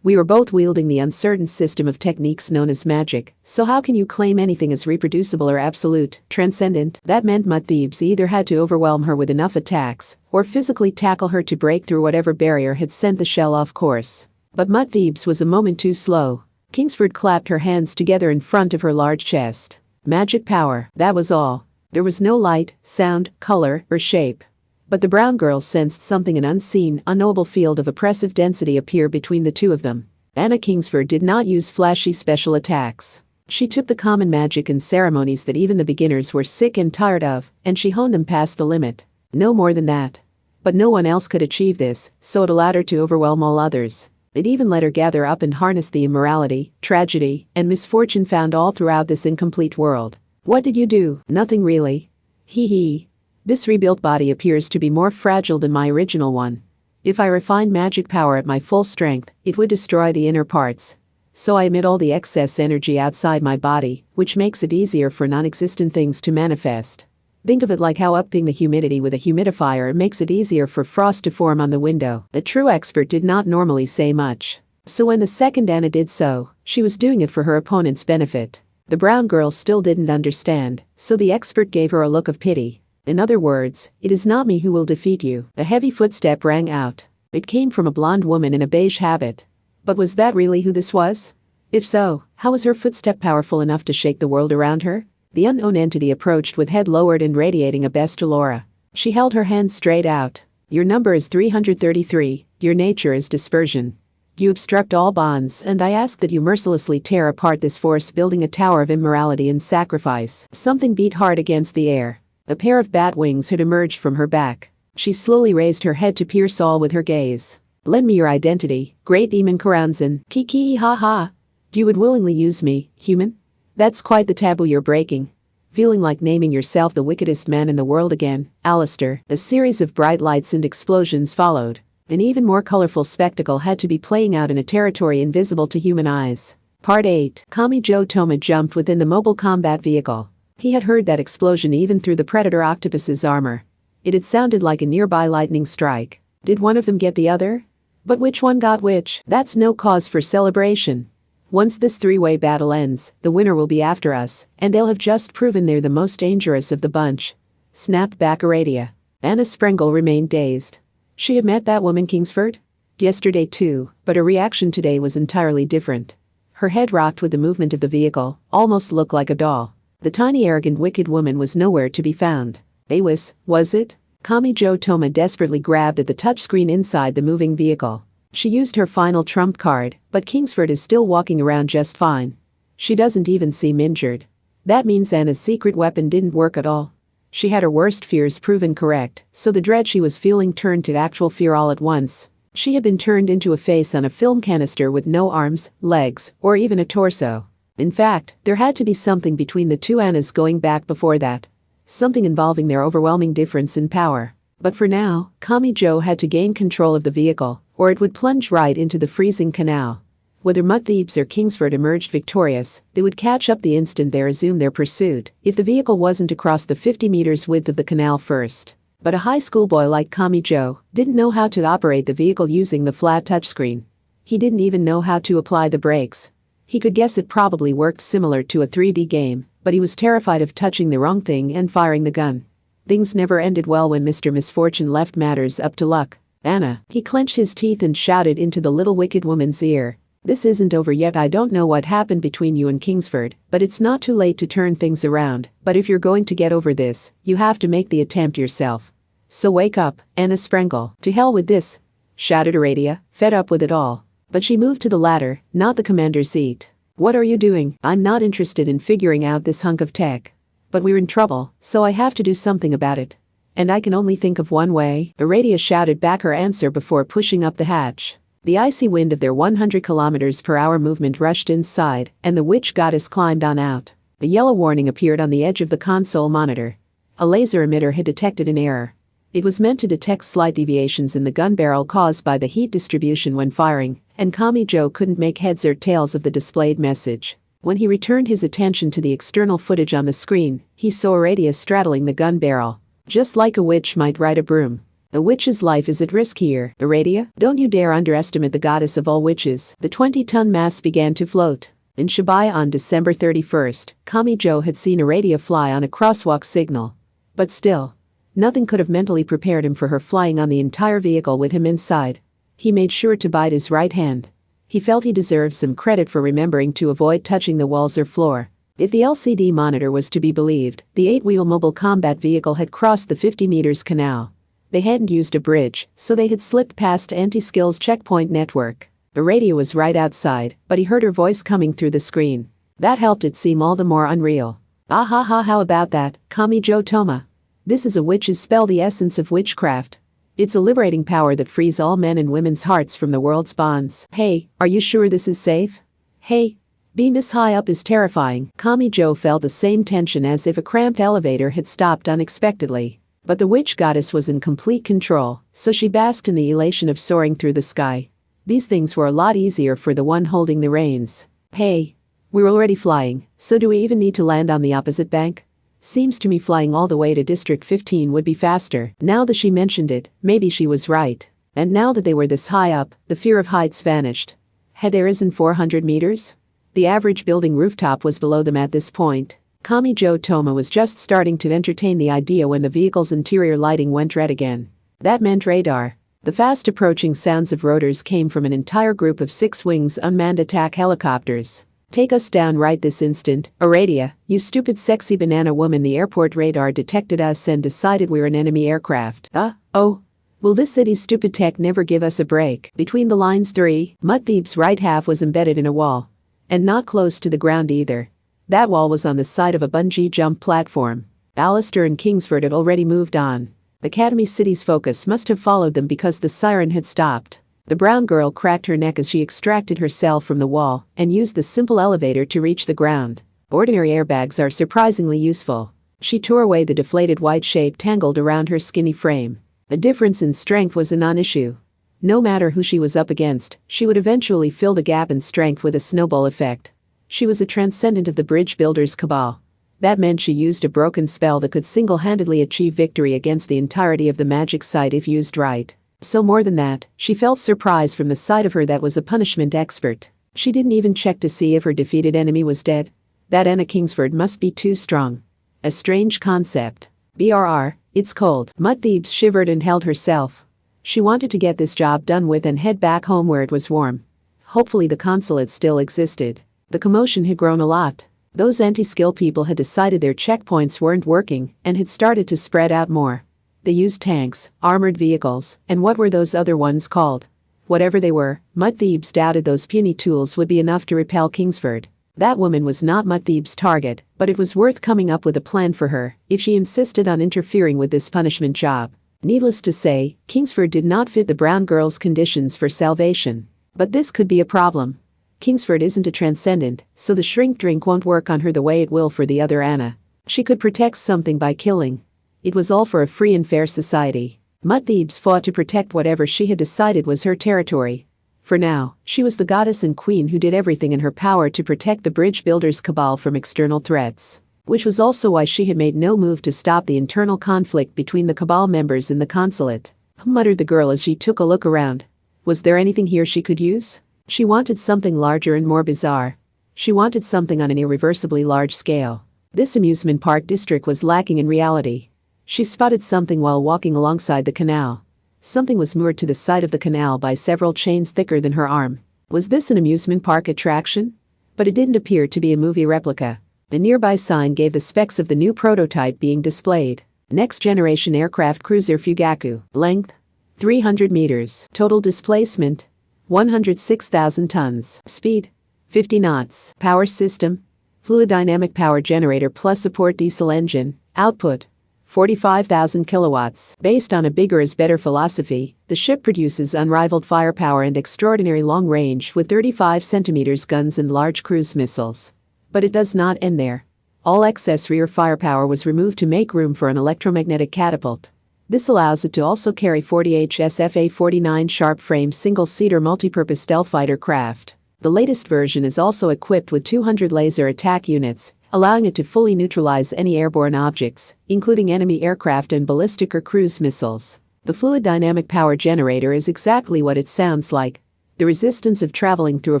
We were both wielding the uncertain system of techniques known as magic, so how can you claim anything as reproducible or absolute? Transcendent? That meant Mutt-Thieves either had to overwhelm her with enough attacks, or physically tackle her to break through whatever barrier had sent the shell off course. But Mutt-Thieves was a moment too slow. Kingsford clapped her hands together in front of her large chest. Magic power, that was all. There was no light, sound, color, or shape. But the brown girl sensed something, an unseen, unknowable field of oppressive density appear between the two of them. Anna Kingsford did not use flashy special attacks. She took the common magic and ceremonies that even the beginners were sick and tired of, and she honed them past the limit. No more than that. But no one else could achieve this, so it allowed her to overwhelm all others. It even let her gather up and harness the immorality, tragedy, and misfortune found all throughout this incomplete world. What did you do? Nothing really. Hee. This rebuilt body appears to be more fragile than my original one. If I refined magic power at my full strength, it would destroy the inner parts. So I emit all the excess energy outside my body, which makes it easier for non-existent things to manifest. Think of it like how upping the humidity with a humidifier makes it easier for frost to form on the window. A true expert did not normally say much. So when the second Anna did so, she was doing it for her opponent's benefit. The brown girl still didn't understand, so the expert gave her a look of pity. In other words, it is not me who will defeat you. A heavy footstep rang out. It came from a blonde woman in a beige habit. But was that really who this was? If so, how was her footstep powerful enough to shake the world around her? The unknown entity approached with head lowered and radiating a bestial aura. She held her hand straight out. Your number is 333, your nature is dispersion. You obstruct all bonds, and I ask that you mercilessly tear apart this force, building a tower of immorality and sacrifice. Something beat hard against the air. A pair of bat wings had emerged from her back. She slowly raised her head to pierce all with her gaze. Lend me your identity, Great Demon Karanzan. Kiki ha ha. You would willingly use me, human? That's quite the taboo you're breaking. Feeling like naming yourself the wickedest man in the world again, Alistair. A series of bright lights and explosions followed. An even more colorful spectacle had to be playing out in a territory invisible to human eyes. Part 8. Kamijo Toma jumped within the mobile combat vehicle. He had heard that explosion even through the Predator Octopus's armor. It had sounded like a nearby lightning strike. Did one of them get the other? But which one got which? That's no cause for celebration. Once this three-way battle ends, the winner will be after us, and they'll have just proven they're the most dangerous of the bunch. Snapped back Aradia. Anna Sprengel remained dazed. She had met that woman Kingsford? Yesterday too, but her reaction today was entirely different. Her head rocked with the movement of the vehicle, almost looked like a doll. The tiny arrogant wicked woman was nowhere to be found. Awis, was it? Kamijo Toma desperately grabbed at the touchscreen inside the moving vehicle. She used her final trump card, but Kingsford is still walking around just fine. She doesn't even seem injured. That means Anna's secret weapon didn't work at all. She had her worst fears proven correct, so the dread she was feeling turned to actual fear all at once. She had been turned into a face on a film canister with no arms, legs, or even a torso. In fact, there had to be something between the two Annas going back before that. Something involving their overwhelming difference in power. But for now, Kamijo had to gain control of the vehicle, or it would plunge right into the freezing canal. Whether Mutt-Thebes or Kingsford emerged victorious, they would catch up the instant they resumed their pursuit if the vehicle wasn't across the 50 meters width of the canal first. But a high school boy like Kamijo didn't know how to operate the vehicle using the flat touchscreen. He didn't even know how to apply the brakes. He could guess it probably worked similar to a 3D game, but he was terrified of touching the wrong thing and firing the gun. Things never ended well when Mr. Misfortune left matters up to luck. Anna, he clenched his teeth and shouted into the little wicked woman's ear. This isn't over yet. I don't know what happened between you and Kingsford, but it's not too late to turn things around. But if you're going to get over this, you have to make the attempt yourself. So wake up, Anna Sprengel. To hell with this, shouted Aradia, fed up with it all. But she moved to the ladder, not the commander's seat. What are you doing? I'm not interested in figuring out this hunk of tech. But we're in trouble, so I have to do something about it. And I can only think of one way, Aradia shouted back her answer before pushing up the hatch. The icy wind of their 100 km/h movement rushed inside, and the witch goddess climbed on out. A yellow warning appeared on the edge of the console monitor. A laser emitter had detected an error. It was meant to detect slight deviations in the gun barrel caused by the heat distribution when firing, and Kamijo couldn't make heads or tails of the displayed message. When he returned his attention to the external footage on the screen, he saw Aradia straddling the gun barrel. Just like a witch might ride a broom. A witch's life is at risk here, Aradia. Don't you dare underestimate the goddess of all witches. The 20-ton mass began to float. In Shibuya on December 31st, Kamijo had seen Aradia fly on a crosswalk signal. But still, nothing could have mentally prepared him for her flying on the entire vehicle with him inside. He made sure to bite his right hand. He felt he deserved some credit for remembering to avoid touching the walls or floor. If the LCD monitor was to be believed, the 8-wheel mobile combat vehicle had crossed the 50 meters canal. They hadn't used a bridge, so they had slipped past anti-skills checkpoint network. Aradia was right outside, but he heard her voice coming through the screen. That helped it seem all the more unreal. Ah ha ha, how about that, Kamijo Toma? This is a witch's spell, the essence of witchcraft. It's a liberating power that frees all men and women's hearts from the world's bonds. Hey, are you sure this is safe? Hey. Being this high up is terrifying. Kamijo felt the same tension as if a cramped elevator had stopped unexpectedly. But the witch goddess was in complete control, so she basked in the elation of soaring through the sky. These things were a lot easier for the one holding the reins. Hey. We're already flying, so do we even need to land on the opposite bank? Seems to me flying all the way to District 15 would be faster. Now that she mentioned it, maybe she was right. And now that they were this high up, the fear of heights vanished. Had there risen 400 meters? The average building rooftop was below them at this point. Kamijo Toma was just starting to entertain the idea when the vehicle's interior lighting went red again. That meant radar. The fast approaching sounds of rotors came from an entire group of 6-wings unmanned attack helicopters. Take us down right this instant, Aradia, you stupid sexy banana woman. The airport radar detected us and decided we're an enemy aircraft. Oh. Will this city's stupid tech never give us a break? Between the lines 3, Mutt-Thebes' right half was embedded in a wall. And not close to the ground either. That wall was on the side of a bungee jump platform. Alistair and Kingsford had already moved on. Academy City's focus must have followed them because the siren had stopped. The brown girl cracked her neck as she extracted herself from the wall and used the simple elevator to reach the ground. Ordinary airbags are surprisingly useful. She tore away the deflated white shape tangled around her skinny frame. A difference in strength was a non-issue. No matter who she was up against, she would eventually fill the gap in strength with a snowball effect. She was a transcendent of the bridge builder's cabal. That meant she used a broken spell that could single-handedly achieve victory against the entirety of the magic site if used right. So more than that, she felt surprise from the side of her that was a punishment expert. She didn't even check to see if her defeated enemy was dead. That Anna Kingsford must be too strong. A strange concept. BRR, it's cold. Mutt-Thebes shivered and held herself. She wanted to get this job done with and head back home where it was warm. Hopefully the consulate still existed. The commotion had grown a lot. Those anti-skill people had decided their checkpoints weren't working and had started to spread out more. They used tanks, armored vehicles, and what were those other ones called? Whatever they were, Mutt-Thebes doubted those puny tools would be enough to repel Kingsford. That woman was not Mutt-Thebes' target, but it was worth coming up with a plan for her if she insisted on interfering with this punishment job. Needless to say, Kingsford did not fit the brown girl's conditions for salvation. But this could be a problem. Kingsford isn't a transcendent, so the shrink drink won't work on her the way it will for the other Anna. She could protect something by killing. It was all for a free and fair society. Mutt-Thebes fought to protect whatever she had decided was her territory. For now, she was the goddess and queen who did everything in her power to protect the bridge builders' cabal from external threats. Which was also why she had made no move to stop the internal conflict between the cabal members in the consulate. Muttered the girl as she took a look around. Was there anything here she could use? She wanted something larger and more bizarre. She wanted something on an irreversibly large scale. This amusement park district was lacking in reality. She spotted something while walking alongside the canal. Something was moored to the side of the canal by several chains thicker than her arm. Was this an amusement park attraction? But it didn't appear to be a movie replica. A nearby sign gave the specs of the new prototype being displayed. Next generation aircraft cruiser Fugaku. Length 300 meters. Total displacement 106,000 tons. Speed 50 knots. Power system fluid dynamic power generator plus support diesel engine. Output 45,000 kilowatts. Based on a bigger is better philosophy, the ship produces unrivaled firepower and extraordinary long range with 35 centimeters guns and large cruise missiles. But it does not end there. All excess rear firepower was removed to make room for an electromagnetic catapult. This allows it to also carry 40 HSFA-49 sharp-frame single-seater multipurpose stealth fighter craft. The latest version is also equipped with 200 laser attack units, allowing it to fully neutralize any airborne objects, including enemy aircraft and ballistic or cruise missiles. The fluid dynamic power generator is exactly what it sounds like. The resistance of traveling through a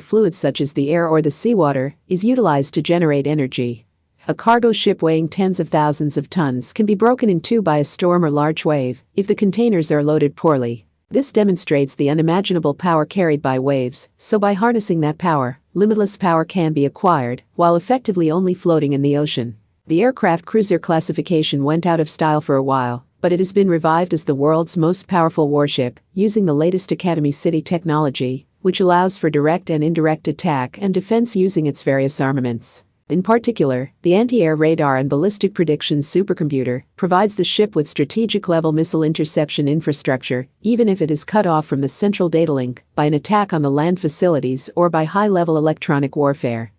fluid such as the air or the seawater is utilized to generate energy. A cargo ship weighing tens of thousands of tons can be broken in two by a storm or large wave if the containers are loaded poorly. This demonstrates the unimaginable power carried by waves, so by harnessing that power, limitless power can be acquired, while effectively only floating in the ocean. The aircraft cruiser classification went out of style for a while, but it has been revived as the world's most powerful warship, using the latest Academy City technology, which allows for direct and indirect attack and defense using its various armaments. In particular, the anti-air radar and ballistic prediction supercomputer provides the ship with strategic-level missile interception infrastructure, even if it is cut off from the central data link by an attack on the land facilities or by high-level electronic warfare.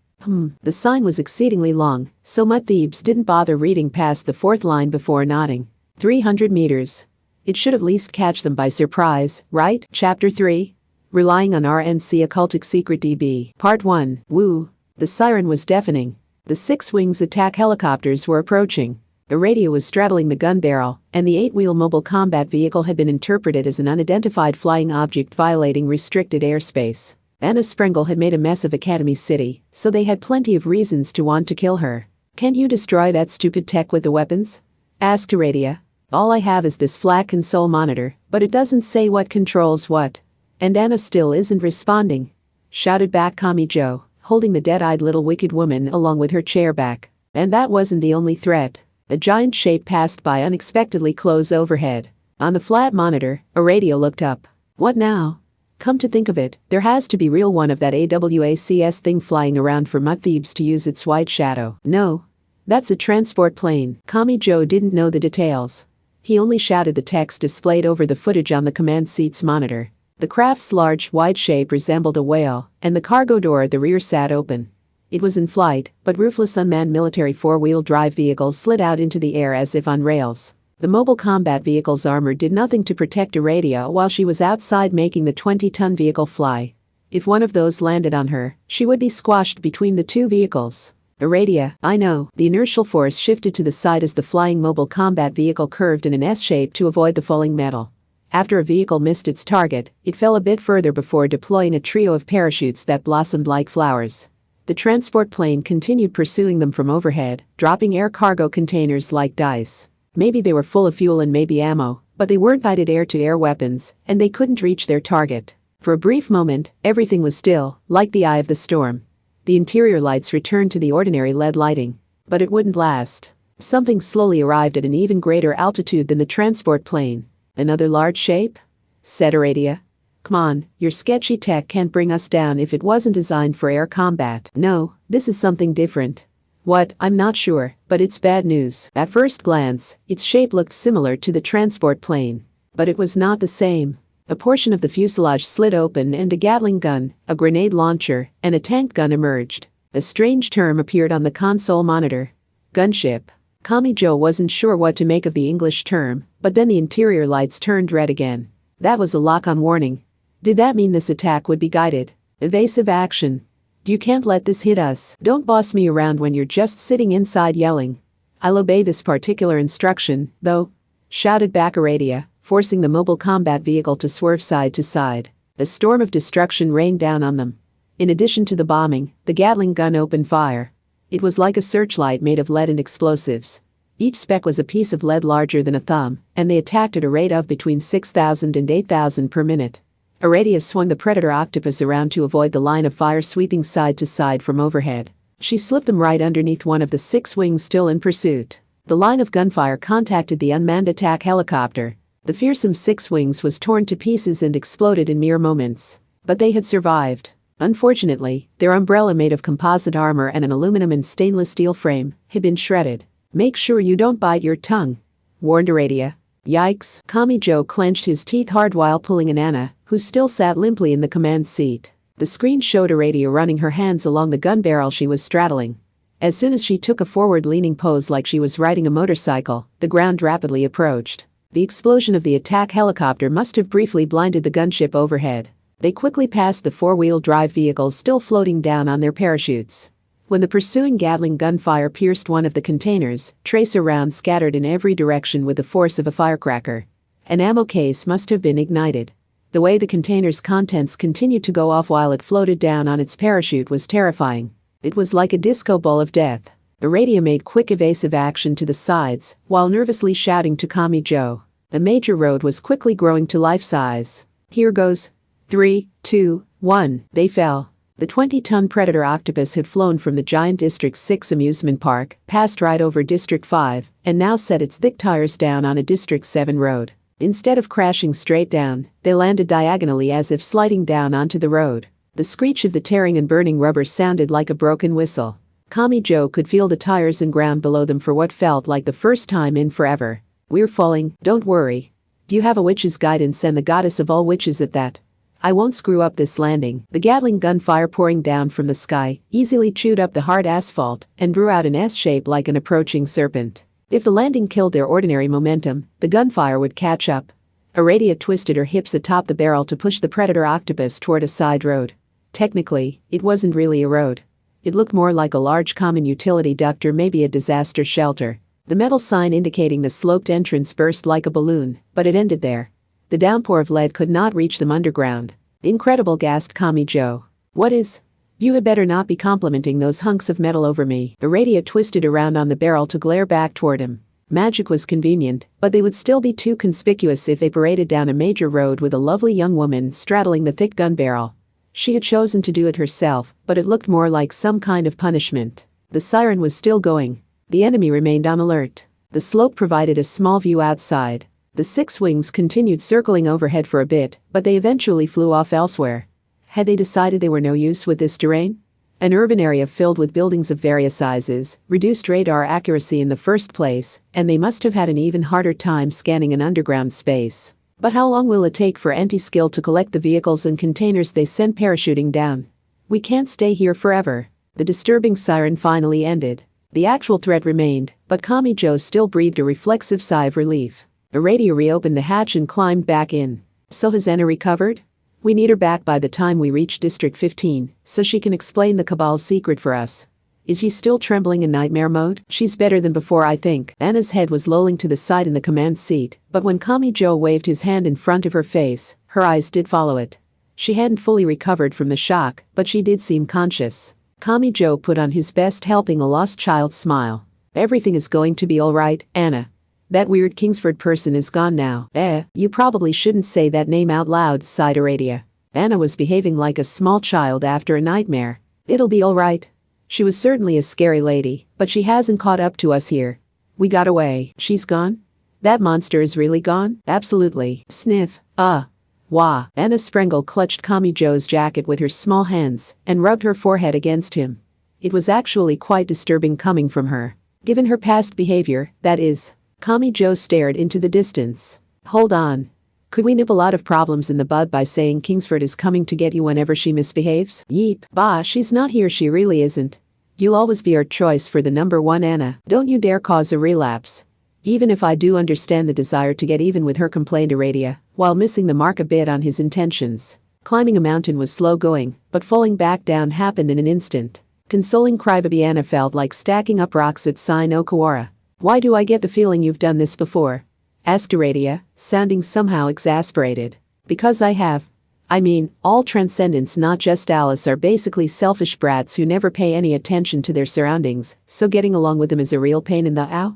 The sign was exceedingly long, so Mutt-Thebes didn't bother reading past the fourth line before nodding. 300 meters. It should at least catch them by surprise, right? Chapter 3. Relying on RNC Occultic Secret DB. Part 1. Woo. The siren was deafening. The 6 Wings attack helicopters were approaching. The radio was straddling the gun barrel, and the 8-wheel mobile combat vehicle had been interpreted as an unidentified flying object violating restricted airspace. Anna Sprengel had made a mess of Academy City, so they had plenty of reasons to want to kill her. "Can't you destroy that stupid tech with the weapons?" asked Aradia. "All I have is this flat console monitor, but it doesn't say what controls what." "And Anna still isn't responding," shouted back Kamijo, holding the dead-eyed little wicked woman along with her chair back. And that wasn't the only threat. A giant shape passed by unexpectedly close overhead. On the flat monitor, Aradia looked up. "What now? Come to think of it, there has to be real one of that AWACS thing flying around for Mutt-Thebes to use its white shadow." "No. That's a transport plane." Kamijo didn't know the details. He only shouted the text displayed over the footage on the command seat's monitor. The craft's large, white shape resembled a whale, and the cargo door at the rear sat open. It was in flight, but roofless unmanned military 4-wheel drive vehicles slid out into the air as if on rails. The mobile combat vehicle's armor did nothing to protect Aradia while she was outside making the 20-ton vehicle fly. If one of those landed on her, she would be squashed between the two vehicles. "Aradia, I know." The inertial force shifted to the side as the flying mobile combat vehicle curved in an S shape to avoid the falling metal. After a vehicle missed its target, it fell a bit further before deploying a trio of parachutes that blossomed like flowers. The transport plane continued pursuing them from overhead, dropping air cargo containers like dice. Maybe they were full of fuel and maybe ammo, but they weren't guided air-to-air weapons, and they couldn't reach their target. For a brief moment, everything was still, like the eye of the storm. The interior lights returned to the ordinary LED lighting. But it wouldn't last. Something slowly arrived at an even greater altitude than the transport plane. "Another large shape?" said Aradia. "Come on, your sketchy tech can't bring us down if it wasn't designed for air combat." "No, this is something different." "What? I'm not sure, but it's bad news." At first glance, its shape looked similar to the transport plane. But it was not the same. A portion of the fuselage slid open and a Gatling gun, a grenade launcher, and a tank gun emerged. A strange term appeared on the console monitor. "Gunship." Kamijo wasn't sure what to make of the English term, but then the interior lights turned red again. That was a lock-on warning. Did that mean this attack would be guided? Evasive action. You can't let this hit us. Don't boss me around when you're just sitting inside yelling. I'll obey this particular instruction, though, shouted Baka, forcing the mobile combat vehicle to swerve side to side. A storm of destruction rained down on them. In addition to the bombing, the Gatling gun opened fire. It was like a searchlight made of lead and explosives. Each speck was a piece of lead larger than a thumb, and they attacked at a rate of between 6,000 and 8,000 per minute. Aradia swung the predator octopus around to avoid the line of fire sweeping side to side from overhead. She slipped them right underneath one of the 6 wings still in pursuit. The line of gunfire contacted the unmanned attack helicopter. The fearsome 6 wings was torn to pieces and exploded in mere moments. But they had survived. Unfortunately, their umbrella made of composite armor and an aluminum and stainless steel frame had been shredded. Make sure you don't bite your tongue, warned Aradia. Yikes, Kamijo clenched his teeth hard while pulling an Anna, who still sat limply in the command seat. The screen showed Aradia running her hands along the gun barrel she was straddling. As soon as she took a forward-leaning pose like she was riding a motorcycle, the ground rapidly approached. The explosion of the attack helicopter must have briefly blinded the gunship overhead. They quickly passed the 4-wheel drive vehicles still floating down on their parachutes. When the pursuing Gatling gunfire pierced one of the containers, tracer rounds scattered in every direction with the force of a firecracker. An ammo case must have been ignited. The way the container's contents continued to go off while it floated down on its parachute was terrifying. It was like a disco ball of death. Aradia made quick evasive action to the sides, while nervously shouting to Kamijo. The major road was quickly growing to life size. Here goes. 3, 2, 1, they fell. The 20-ton predator octopus had flown from the giant District 6 amusement park, passed right over District 5, and now set its thick tires down on a District 7 road. Instead of crashing straight down, they landed diagonally as if sliding down onto the road. The screech of the tearing and burning rubber sounded like a broken whistle. Kamijo could feel the tires and ground below them for what felt like the first time in forever. We're falling, don't worry. Do you have a witch's guidance and the goddess of all witches at that? I won't screw up this landing. The Gatling gunfire pouring down from the sky easily chewed up the hard asphalt and drew out an S shape like an approaching serpent. If the landing killed their ordinary momentum, the gunfire would catch up. Aradia twisted her hips atop the barrel to push the predator octopus toward a side road. Technically, it wasn't really a road. It looked more like a large common utility duct or maybe a disaster shelter. The metal sign indicating the sloped entrance burst like a balloon, but it ended there. The downpour of lead could not reach them underground. Incredible, gasped Kamijo. What is? You had better not be complimenting those hunks of metal over me. Aradia twisted around on the barrel to glare back toward him. Magic was convenient, but they would still be too conspicuous if they paraded down a major road with a lovely young woman straddling the thick gun barrel. She had chosen to do it herself, but it looked more like some kind of punishment. The siren was still going. The enemy remained on alert. The slope provided a small view outside. The 6 wings continued circling overhead for a bit, but they eventually flew off elsewhere. Had they decided they were no use with this terrain? An urban area filled with buildings of various sizes, reduced radar accuracy in the first place, and they must have had an even harder time scanning an underground space. But how long will it take for Anti-Skill to collect the vehicles and containers they sent parachuting down? We can't stay here forever. The disturbing siren finally ended. The actual threat remained, but Kamijo still breathed a reflexive sigh of relief. Aradia reopened the hatch and climbed back in. So has Anna recovered? We need her back by the time we reach District 15, so she can explain the Cabal's secret for us. Is he still trembling in nightmare mode? She's better than before, I think. Anna's head was lolling to the side in the command seat, but when Kamijo waved his hand in front of her face, her eyes did follow it. She hadn't fully recovered from the shock, but she did seem conscious. Kamijo put on his best helping a lost child smile. Everything is going to be all right, Anna. That weird Kingsford person is gone now. You probably shouldn't say that name out loud, sighed Aradia. Anna was behaving like a small child after a nightmare. It'll be all right. She was certainly a scary lady, but she hasn't caught up to us here. We got away. She's gone? That monster is really gone? Absolutely. Sniff. Wah. Anna Sprengel clutched Kamijo's jacket with her small hands and rubbed her forehead against him. It was actually quite disturbing coming from her. Given her past behavior, that is. Kamijo stared into the distance. Hold on. Could we nip a lot of problems in the bud by saying Kingsford is coming to get you whenever she misbehaves? Yeep. Bah, she's not here, she really isn't. You'll always be our choice for the number 1 Anna. Don't you dare cause a relapse. Even if I do understand the desire to get even with her, complained Aradia, while missing the mark a bit on his intentions. Climbing a mountain was slow going, but falling back down happened in an instant. Consoling crybaby Anna felt like stacking up rocks at Sai no Kawara. "Why do I get the feeling you've done this before?" asked Aradia, sounding somehow exasperated. "Because I have. I mean, all transcendents, not just Alice, are basically selfish brats who never pay any attention to their surroundings, so getting along with them is a real pain in the ow."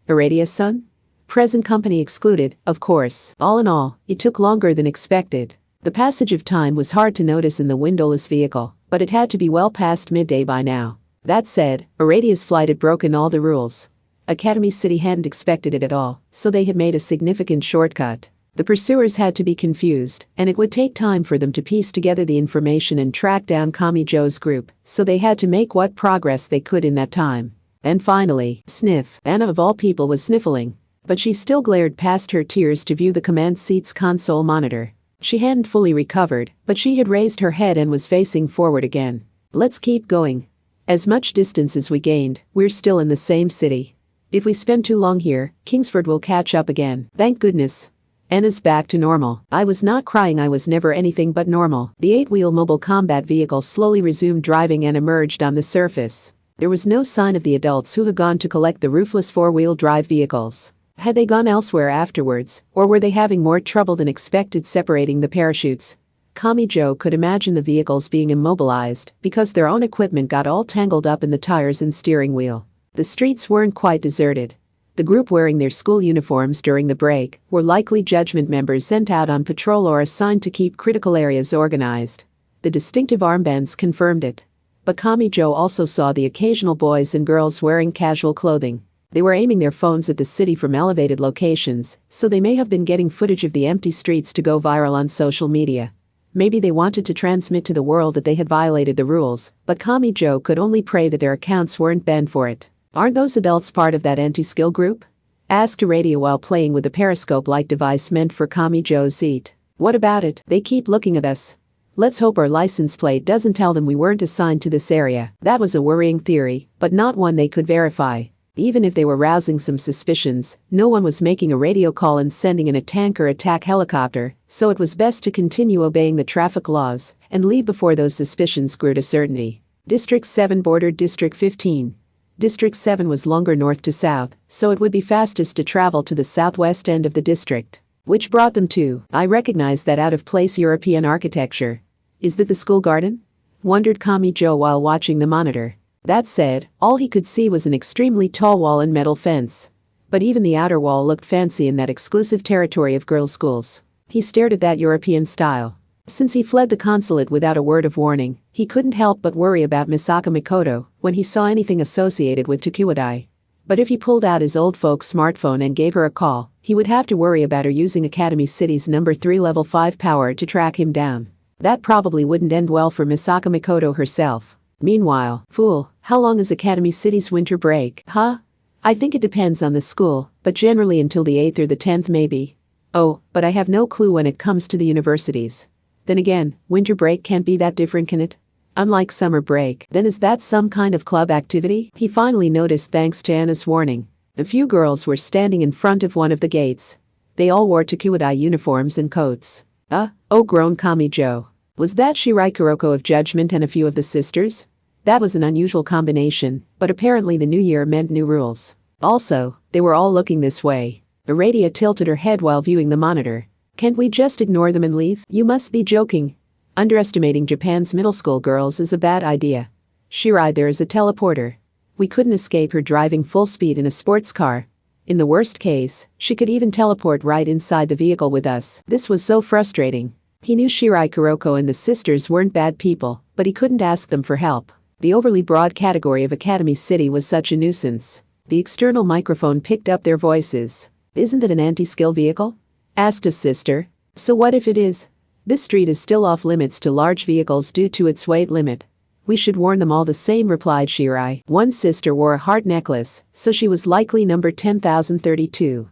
Aradia-san? Present company excluded, of course. All in all, it took longer than expected. The passage of time was hard to notice in the windowless vehicle, but it had to be well past midday by now. That said, Aradia's flight had broken all the rules. Academy City hadn't expected it at all, so they had made a significant shortcut. The pursuers had to be confused, and it would take time for them to piece together the information and track down Kamijo's group, so they had to make what progress they could in that time. And finally, sniff. Anna of all people was sniffling, but she still glared past her tears to view the command seat's console monitor. She hadn't fully recovered, but she had raised her head and was facing forward again. "Let's keep going. As much distance as we gained, we're still in the same city. If we spend too long here, Kingsford will catch up again." Thank goodness. Anna's back to normal. I was not crying, I was never anything but normal. The 8-wheel mobile combat vehicle slowly resumed driving and emerged on the surface. There was no sign of the adults who had gone to collect the roofless 4-wheel drive vehicles. Had they gone elsewhere afterwards, or were they having more trouble than expected separating the parachutes? Kamijo could imagine the vehicles being immobilized because their own equipment got all tangled up in the tires and steering wheel. The streets weren't quite deserted. The group wearing their school uniforms during the break were likely judgment members sent out on patrol or assigned to keep critical areas organized. The distinctive armbands confirmed it. But Kamijo also saw the occasional boys and girls wearing casual clothing. They were aiming their phones at the city from elevated locations, so they may have been getting footage of the empty streets to go viral on social media. Maybe they wanted to transmit to the world that they had violated the rules, but Kamijo could only pray that their accounts weren't banned for it. "Aren't those adults part of that anti-skill group?" asked Aradia while playing with the periscope-like device meant for Kamijo's seat. "What about it? They keep looking at us. Let's hope our license plate doesn't tell them we weren't assigned to this area." That was a worrying theory, but not one they could verify. Even if they were rousing some suspicions, no one was making a radio call and sending in a tank or attack helicopter, so it was best to continue obeying the traffic laws and leave before those suspicions grew to certainty. District 7 bordered District 15. District 7 was longer north to south, so it would be fastest to travel to the southwest end of the district. Which brought them to, I recognized that out-of-place European architecture. "Is that the school garden?" wondered Kamijo while watching the monitor. That said, all he could see was an extremely tall wall and metal fence. But even the outer wall looked fancy in that exclusive territory of girls' schools. He stared at that European style. Since he fled the consulate without a word of warning, he couldn't help but worry about Misaka Mikoto when he saw anything associated with Tokuwadai. But if he pulled out his old folks' smartphone and gave her a call, he would have to worry about her using Academy City's number 3 level 5 power to track him down. That probably wouldn't end well for Misaka Mikoto herself. Meanwhile, fool, how long is Academy City's winter break? Huh? I think it depends on the school, but generally until the 8th or the 10th maybe. Oh, but I have no clue when it comes to the universities. Then again, winter break can't be that different, can it? Unlike summer break, then is that some kind of club activity? He finally noticed thanks to Anna's warning. A few girls were standing in front of one of the gates. They all wore Tokuwadai uniforms and coats. Oh, groaned Kamijo. Was that Shirai Kuroko of Judgment and a few of the sisters? That was an unusual combination, but apparently the new year meant new rules. Also, they were all looking this way. Aradia tilted her head while viewing the monitor. "Can't we just ignore them and leave?" "You must be joking. Underestimating Japan's middle school girls is a bad idea. Shirai, there is a teleporter. We couldn't escape her driving full speed in a sports car. In the worst case, she could even teleport right inside the vehicle with us." This was so frustrating. He knew Shirai Kuroko and the sisters weren't bad people, but he couldn't ask them for help. The overly broad category of Academy City was such a nuisance. The external microphone picked up their voices. "Isn't it an anti-skill vehicle?" asked a sister. "So what if it is? This street is still off limits to large vehicles due to its weight limit. We should warn them all the same," replied Shirai. One sister wore a heart necklace, so she was likely number 10,032.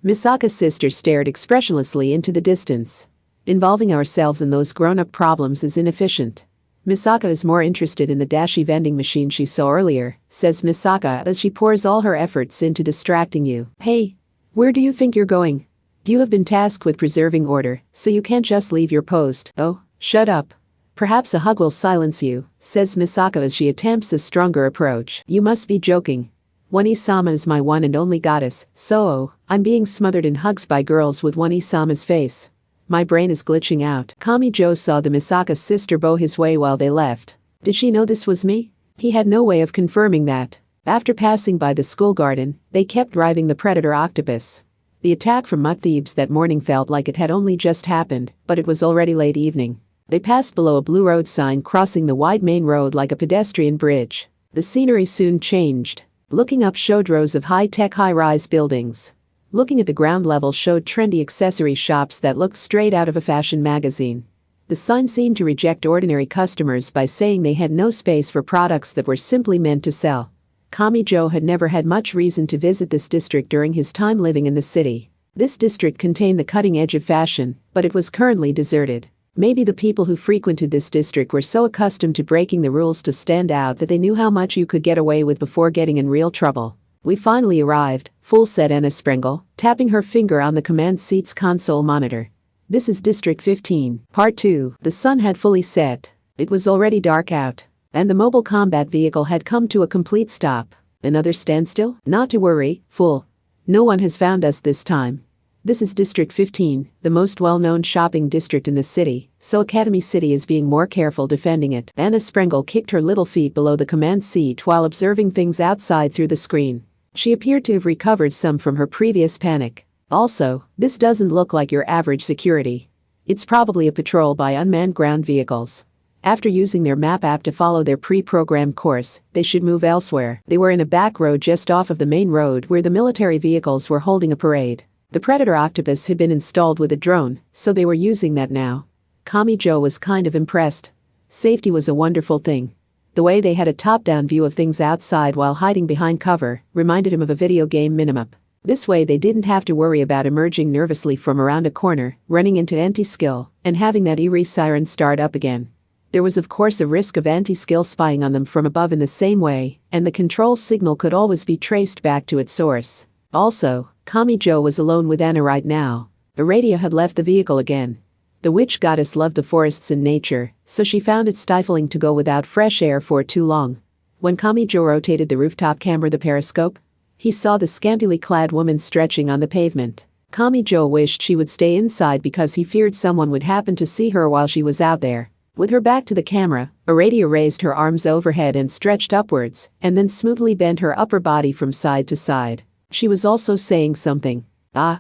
Misaka's sister stared expressionlessly into the distance. "Involving ourselves in those grown-up problems is inefficient. Misaka is more interested in the dashi vending machine she saw earlier," says Misaka as she pours all her efforts into distracting you. "Hey, where do you think you're going? You have been tasked with preserving order, so you can't just leave your post. Oh, shut up. Perhaps a hug will silence you, says Misako as she attempts a stronger approach. You must be joking. One-sama is my one and only goddess, so I'm being smothered in hugs by girls with One-sama's face. My brain is glitching out. Kamijo saw the Misaka sister bow his way while they left. Did she know this was me? He had no way of confirming that. After passing by the school garden, they kept driving the predator octopus. The attack from Mud Thebes that morning felt like it had only just happened, but it was already late evening. They passed below a blue road sign crossing the wide main road like a pedestrian bridge. The scenery soon changed. Looking up showed rows of high-tech high-rise buildings. Looking at the ground level showed trendy accessory shops that looked straight out of a fashion magazine. The sign seemed to reject ordinary customers by saying they had no space for products that were simply meant to sell. Kamijo had never had much reason to visit this district during his time living in the city. This district contained the cutting edge of fashion, but it was currently deserted. Maybe the people who frequented this district were so accustomed to breaking the rules to stand out that they knew how much you could get away with before getting in real trouble. We finally arrived, full said Anna Sprengel, tapping her finger on the command seat's console monitor. This is District 15, Part 2. The sun had fully set. It was already dark out, and the mobile combat vehicle had come to a complete stop. Another standstill? Not to worry, fool. No one has found us this time. This is District 15, the most well-known shopping district in the city, so Academy City is being more careful defending it. Anna Sprengel kicked her little feet below the command seat while observing things outside through the screen. She appeared to have recovered some from her previous panic. Also, this doesn't look like your average security. It's probably a patrol by unmanned ground vehicles. After using their map app to follow their pre-programmed course, they should move elsewhere. They were in a back road just off of the main road where the military vehicles were holding a parade. The Predator Octopus had been installed with a drone, so they were using that now. Kamijo was kind of impressed. Safety was a wonderful thing. The way they had a top-down view of things outside while hiding behind cover reminded him of a video game minimap. This way they didn't have to worry about emerging nervously from around a corner, running into anti-skill, and having that eerie siren start up again. There was of course a risk of anti-skill spying on them from above in the same way, and the control signal could always be traced back to its source. Also, Kamijo was alone with Anna right now. Aradia had left the vehicle again. The witch goddess loved the forests and nature, so she found it stifling to go without fresh air for too long. When Kamijo rotated the rooftop camera the periscope, he saw the scantily clad woman stretching on the pavement. Kamijo wished she would stay inside because he feared someone would happen to see her while she was out there. With her back to the camera, Aradia raised her arms overhead and stretched upwards, and then smoothly bent her upper body from side to side. She was also saying something. Oh.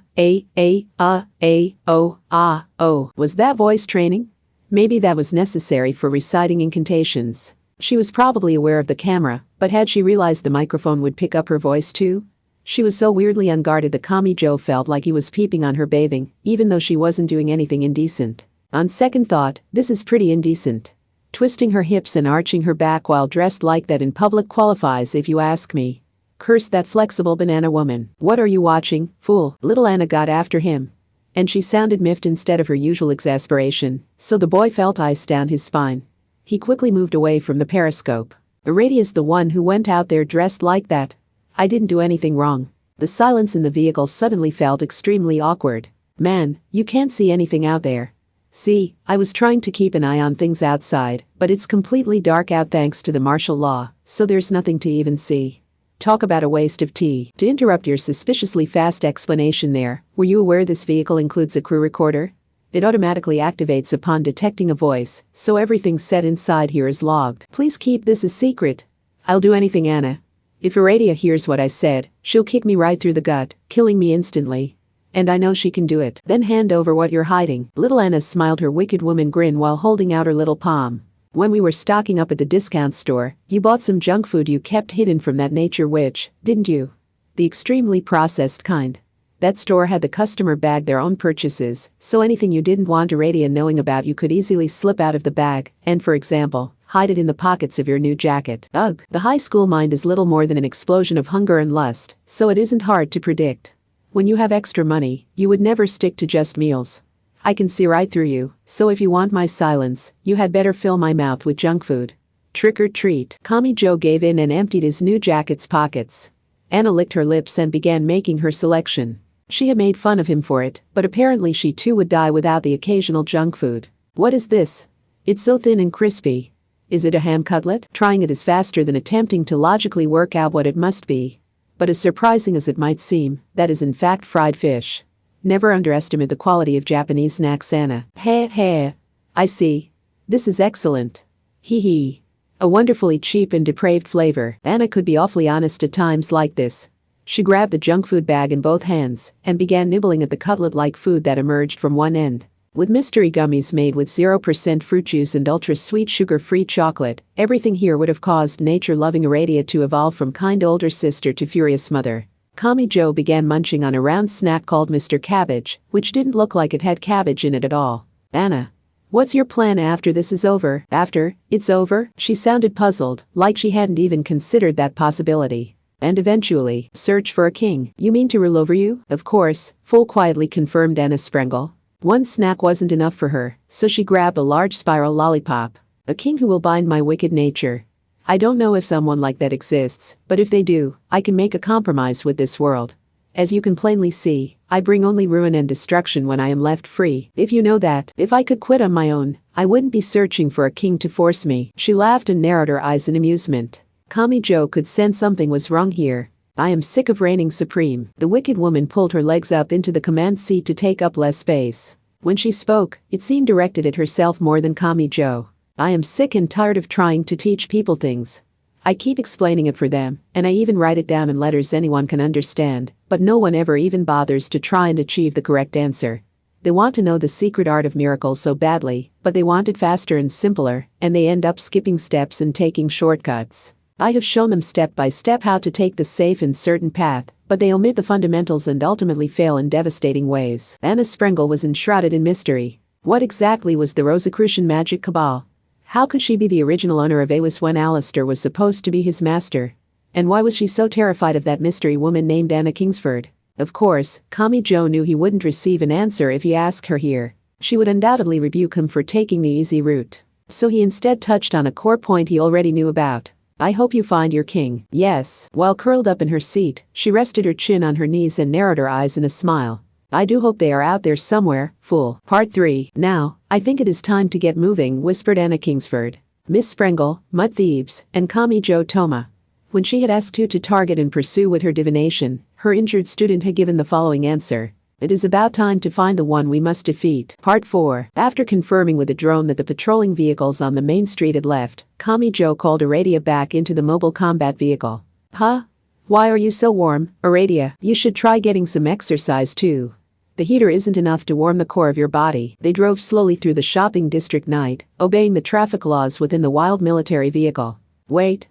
Was that voice training? Maybe that was necessary for reciting incantations. She was probably aware of the camera, but had she realized the microphone would pick up her voice too? She was so weirdly unguarded that Kamijo felt like he was peeping on her bathing, even though she wasn't doing anything indecent. On second thought, this is pretty indecent. Twisting her hips and arching her back while dressed like that in public qualifies if you ask me. Curse that flexible banana woman. What are you watching, fool? Little Anna got after him. And she sounded miffed instead of her usual exasperation, so the boy felt ice down his spine. He quickly moved away from the periscope. Aradia's the one who went out there dressed like that. I didn't do anything wrong. The silence in the vehicle suddenly felt extremely awkward. Man, you can't see anything out there. See, I was trying to keep an eye on things outside, but it's completely dark out thanks to the martial law, so there's nothing to even see. Talk about a waste of tea. To interrupt your suspiciously fast explanation there, were you aware this vehicle includes a crew recorder? It automatically activates upon detecting a voice, so everything said inside here is logged. Please keep this a secret. I'll do anything, Anna. If Aradia hears what I said, she'll kick me right through the gut, killing me instantly. And I know she can do it. Then hand over what you're hiding. Little Anna smiled her wicked woman grin while holding out her little palm. When we were stocking up at the discount store, you bought some junk food you kept hidden from that nature witch, didn't you? The extremely processed kind. That store had the customer bag their own purchases, so anything you didn't want Aradia knowing about you could easily slip out of the bag and, for example, hide it in the pockets of your new jacket. Ugh. The high school mind is little more than an explosion of hunger and lust, so it isn't hard to predict. When you have extra money, you would never stick to just meals. I can see right through you, so if you want my silence, you had better fill my mouth with junk food. Trick or treat. Kamijo gave in and emptied his new jacket's pockets. Anna licked her lips and began making her selection. She had made fun of him for it, but apparently she too would die without the occasional junk food. What is this? It's so thin and crispy. Is it a ham cutlet? Trying it is faster than attempting to logically work out what it must be. But as surprising as it might seem, that is in fact fried fish. Never underestimate the quality of Japanese snacks, Anna. Heh. I see. This is excellent. Hee hee. A wonderfully cheap and depraved flavor. Anna could be awfully honest at times like this. She grabbed the junk food bag in both hands and began nibbling at the cutlet-like food that emerged from one end. With mystery gummies made with 0% fruit juice and ultra-sweet sugar-free chocolate, everything here would have caused nature-loving Aradia to evolve from kind older sister to furious mother. Kamijo began munching on a round snack called Mr. Cabbage, which didn't look like it had cabbage in it at all. Anna. What's your plan after this is over? After it's over? She sounded puzzled, like she hadn't even considered that possibility. And eventually, search for a king. You mean to rule over you? Of course, full quietly confirmed Anna Sprengel. One snack wasn't enough for her, so she grabbed a large spiral lollipop. A king who will bind my wicked nature. I don't know if someone like that exists, but if they do, I can make a compromise with this world. As you can plainly see, I bring only ruin and destruction when I am left free. If you know that, if I could quit on my own, I wouldn't be searching for a king to force me. She laughed and narrowed her eyes in amusement. Kamijo could sense something was wrong here. I am sick of reigning supreme. The wicked woman pulled her legs up into the command seat to take up less space. When she spoke, it seemed directed at herself more than Kamijo. I am sick and tired of trying to teach people things. I keep explaining it for them, and I even write it down in letters anyone can understand, but no one ever even bothers to try and achieve the correct answer. They want to know the secret art of miracles so badly, but they want it faster and simpler, and they end up skipping steps and taking shortcuts. I have shown them step by step how to take the safe and certain path, but they omit the fundamentals and ultimately fail in devastating ways. Anna Sprengel was enshrouded in mystery. What exactly was the Rosicrucian magic cabal? How could she be the original owner of Awis when Alistair was supposed to be his master? And why was she so terrified of that mystery woman named Anna Kingsford? Of course, Kamijo knew he wouldn't receive an answer if he asked her here. She would undoubtedly rebuke him for taking the easy route. So he instead touched on a core point he already knew about. I hope you find your king. Yes. While curled up in her seat, she rested her chin on her knees and narrowed her eyes in a smile. I do hope they are out there somewhere, fool. Part 3. Now, I think it is time to get moving, whispered Anna Kingsford. Miss Sprengel, Mutt Thebes, and Kamijo Toma. When she had asked who to target and pursue with her divination, her injured student had given the following answer. It is about time to find the one we must defeat. Part 4. After confirming with the drone that the patrolling vehicles on the main street had left, Kamijo called Aradia back into the mobile combat vehicle. Huh? Why are you so warm, Aradia? You should try getting some exercise too. The heater isn't enough to warm the core of your body. They drove slowly through the shopping district night, obeying the traffic laws within the wild military vehicle. Wait.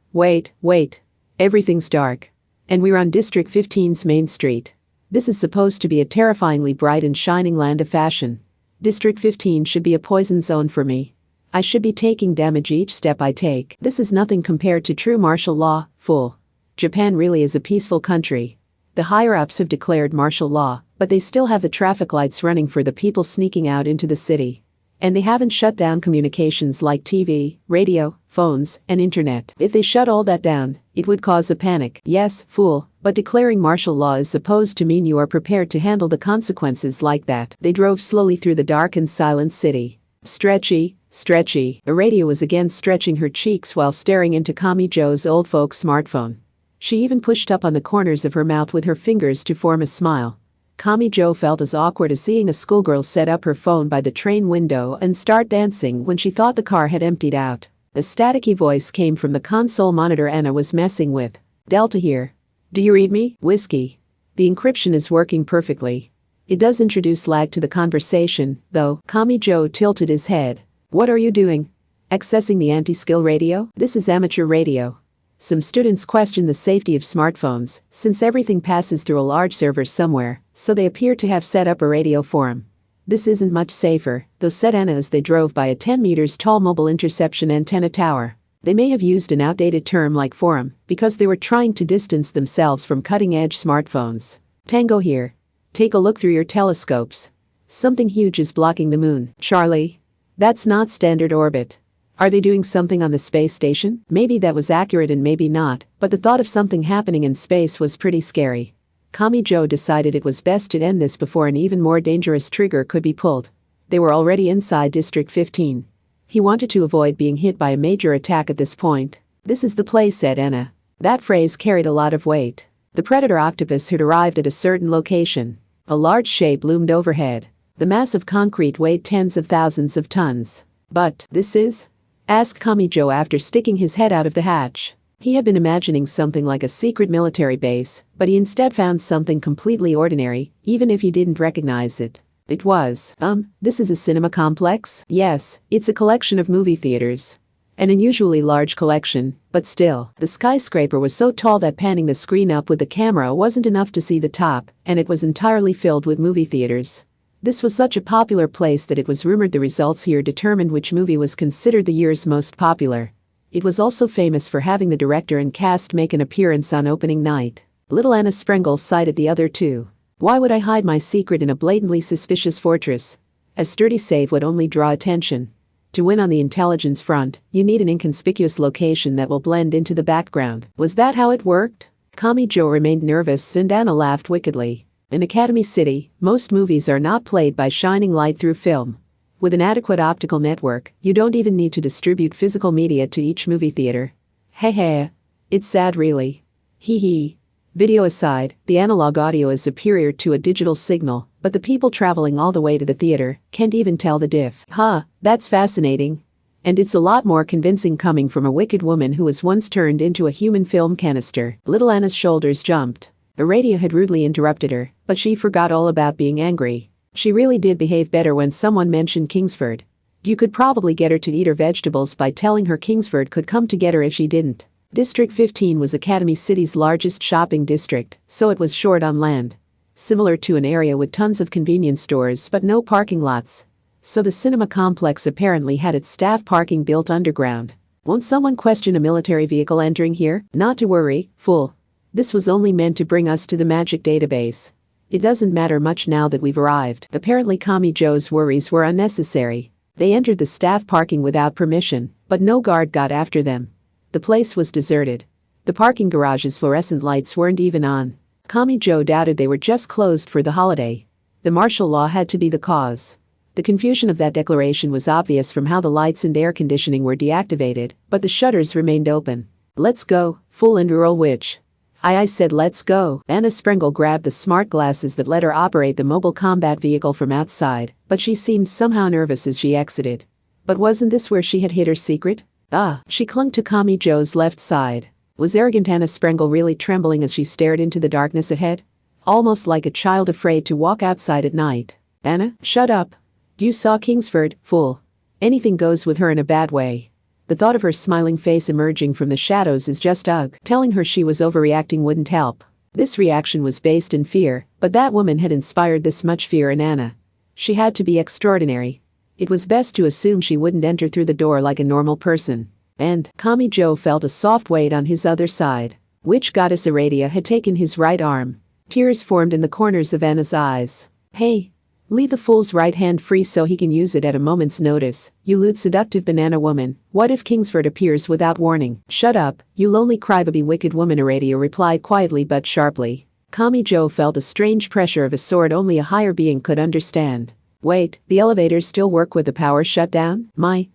Everything's dark. And we're on District 15's main street. This is supposed to be a terrifyingly bright and shining land of fashion. District 15 should be a poison zone for me. I should be taking damage each step I take. This is nothing compared to true martial law, fool. Japan really is a peaceful country. The higher-ups have declared martial law, but they still have the traffic lights running for the people sneaking out into the city. And they haven't shut down communications like TV, radio, phones, and internet. If they shut all that down, it would cause a panic. Yes, fool, but declaring martial law is supposed to mean you are prepared to handle the consequences like that. They drove slowly through the dark and silent city. Stretchy. Aradia was again stretching her cheeks while staring into Kamijo's old folks' smartphone. She even pushed up on the corners of her mouth with her fingers to form a smile. Kamijo felt as awkward as seeing a schoolgirl set up her phone by the train window and start dancing when she thought the car had emptied out. A staticky voice came from the console monitor Anna was messing with. Delta here. Do you read me? Whiskey. The encryption is working perfectly. It does introduce lag to the conversation, though. Kamijo tilted his head. What are you doing? Accessing the anti-skill radio? This is amateur radio. Some students question the safety of smartphones, since everything passes through a large server somewhere, so they appear to have set up a radio forum. This isn't much safer, though, said Anna as they drove by a 10 meters tall mobile interception antenna tower. They may have used an outdated term like forum, because they were trying to distance themselves from cutting-edge smartphones. Tango here. Take a look through your telescopes. Something huge is blocking the moon. Charlie? That's not standard orbit. Are they doing something on the space station? Maybe that was accurate and maybe not, but the thought of something happening in space was pretty scary. Kamijo decided it was best to end this before an even more dangerous trigger could be pulled. They were already inside District 15. He wanted to avoid being hit by a major attack at this point. "This is the place," said Anna. That phrase carried a lot of weight. The predator octopus had arrived at a certain location. A large shape loomed overhead. The mass of concrete weighed tens of thousands of tons. "But this is?" asked Kamijo after sticking his head out of the hatch. He had been imagining something like a secret military base, but he instead found something completely ordinary, even if he didn't recognize it. It was, this is a cinema complex? Yes, it's a collection of movie theaters. An unusually large collection, but still, the skyscraper was so tall that panning the screen up with the camera wasn't enough to see the top, and it was entirely filled with movie theaters. This was such a popular place that it was rumored the results here determined which movie was considered the year's most popular. It was also famous for having the director and cast make an appearance on opening night. Little Anna Sprengel sighed at the other two. "Why would I hide my secret in a blatantly suspicious fortress? A sturdy safe would only draw attention. To win on the intelligence front, you need an inconspicuous location that will blend into the background." Was that how it worked? Kamijo remained nervous and Anna laughed wickedly. In Academy City, most movies are not played by shining light through film. With an adequate optical network, you don't even need to distribute physical media to each movie theater. Hey. It's sad really. Hee hee. Video aside, the analog audio is superior to a digital signal, but the people traveling all the way to the theater can't even tell the diff. That's fascinating. And it's a lot more convincing coming from a wicked woman who was once turned into a human film canister. Little Anna's shoulders jumped. The radio had rudely interrupted her, but she forgot all about being angry. She really did behave better when someone mentioned Kingsford. You could probably get her to eat her vegetables by telling her Kingsford could come to get her if she didn't. District 15 was Academy City's largest shopping district, so it was short on land. Similar to an area with tons of convenience stores but no parking lots. So the cinema complex apparently had its staff parking built underground. Won't someone question a military vehicle entering here? Not to worry, fool. This was only meant to bring us to the magic database. It doesn't matter much now that we've arrived. Apparently Kamijo's worries were unnecessary. They entered the staff parking without permission, but no guard got after them. The place was deserted. The parking garage's fluorescent lights weren't even on. Kamijo doubted they were just closed for the holiday. The martial law had to be the cause. The confusion of that declaration was obvious from how the lights and air conditioning were deactivated, but the shutters remained open. "Let's go, fool and rural witch." I said let's go. Anna Sprengel grabbed the smart glasses that let her operate the mobile combat vehicle from outside, but she seemed somehow nervous as she exited. But wasn't this where she had hid her secret? She clung to Kamijo's left side. Was arrogant Anna Sprengel really trembling as she stared into the darkness ahead? Almost like a child afraid to walk outside at night. "Anna, shut up. You saw Kingsford, fool." Anything goes with her in a bad way. The thought of her smiling face emerging from the shadows is just ugh. Telling her she was overreacting wouldn't help. This reaction was based in fear, but that woman had inspired this much fear in Anna. She had to be extraordinary. It was best to assume she wouldn't enter through the door like a normal person. And Kamijo felt a soft weight on his other side. Witch goddess Aradia had taken his right arm. Tears formed in the corners of Anna's eyes. "Hey. Leave the fool's right hand free so he can use it at a moment's notice, you lewd seductive banana woman. What if Kingsford appears without warning?" "Shut up, you lonely crybaby wicked woman," Aradia replied quietly but sharply. Kamijo felt a strange pressure of a sword only a higher being could understand. "Wait, the elevators still work with the power shut down? My.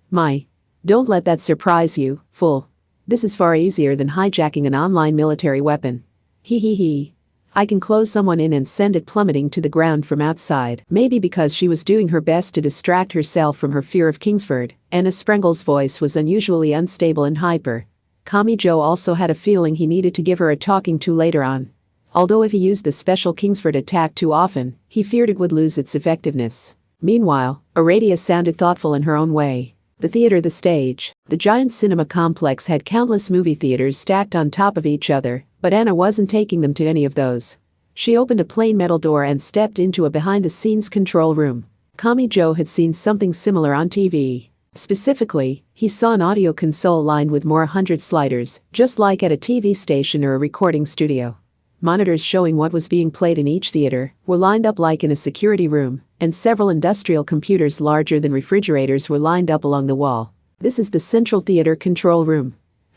Don't let that surprise you, fool. This is far easier than hijacking an online military weapon. Hee. I can close someone in and send it plummeting to the ground from outside." Maybe because she was doing her best to distract herself from her fear of Kingsford, Anna Sprengel's voice was unusually unstable and hyper. Kamijo also had a feeling he needed to give her a talking to later on. Although if he used the special Kingsford attack too often, he feared it would lose its effectiveness. Meanwhile, Aradia sounded thoughtful in her own way. The theater, the stage, the giant cinema complex had countless movie theaters stacked on top of each other, but Anna wasn't taking them to any of those. She opened a plain metal door and stepped into a behind-the-scenes control room. Kamijo had seen something similar on TV. Specifically, he saw an audio console lined with more 100 sliders, just like at a TV station or a recording studio. Monitors showing what was being played in each theater were lined up like in a security room, and several industrial computers larger than refrigerators were lined up along the wall. "This is the central theater control room.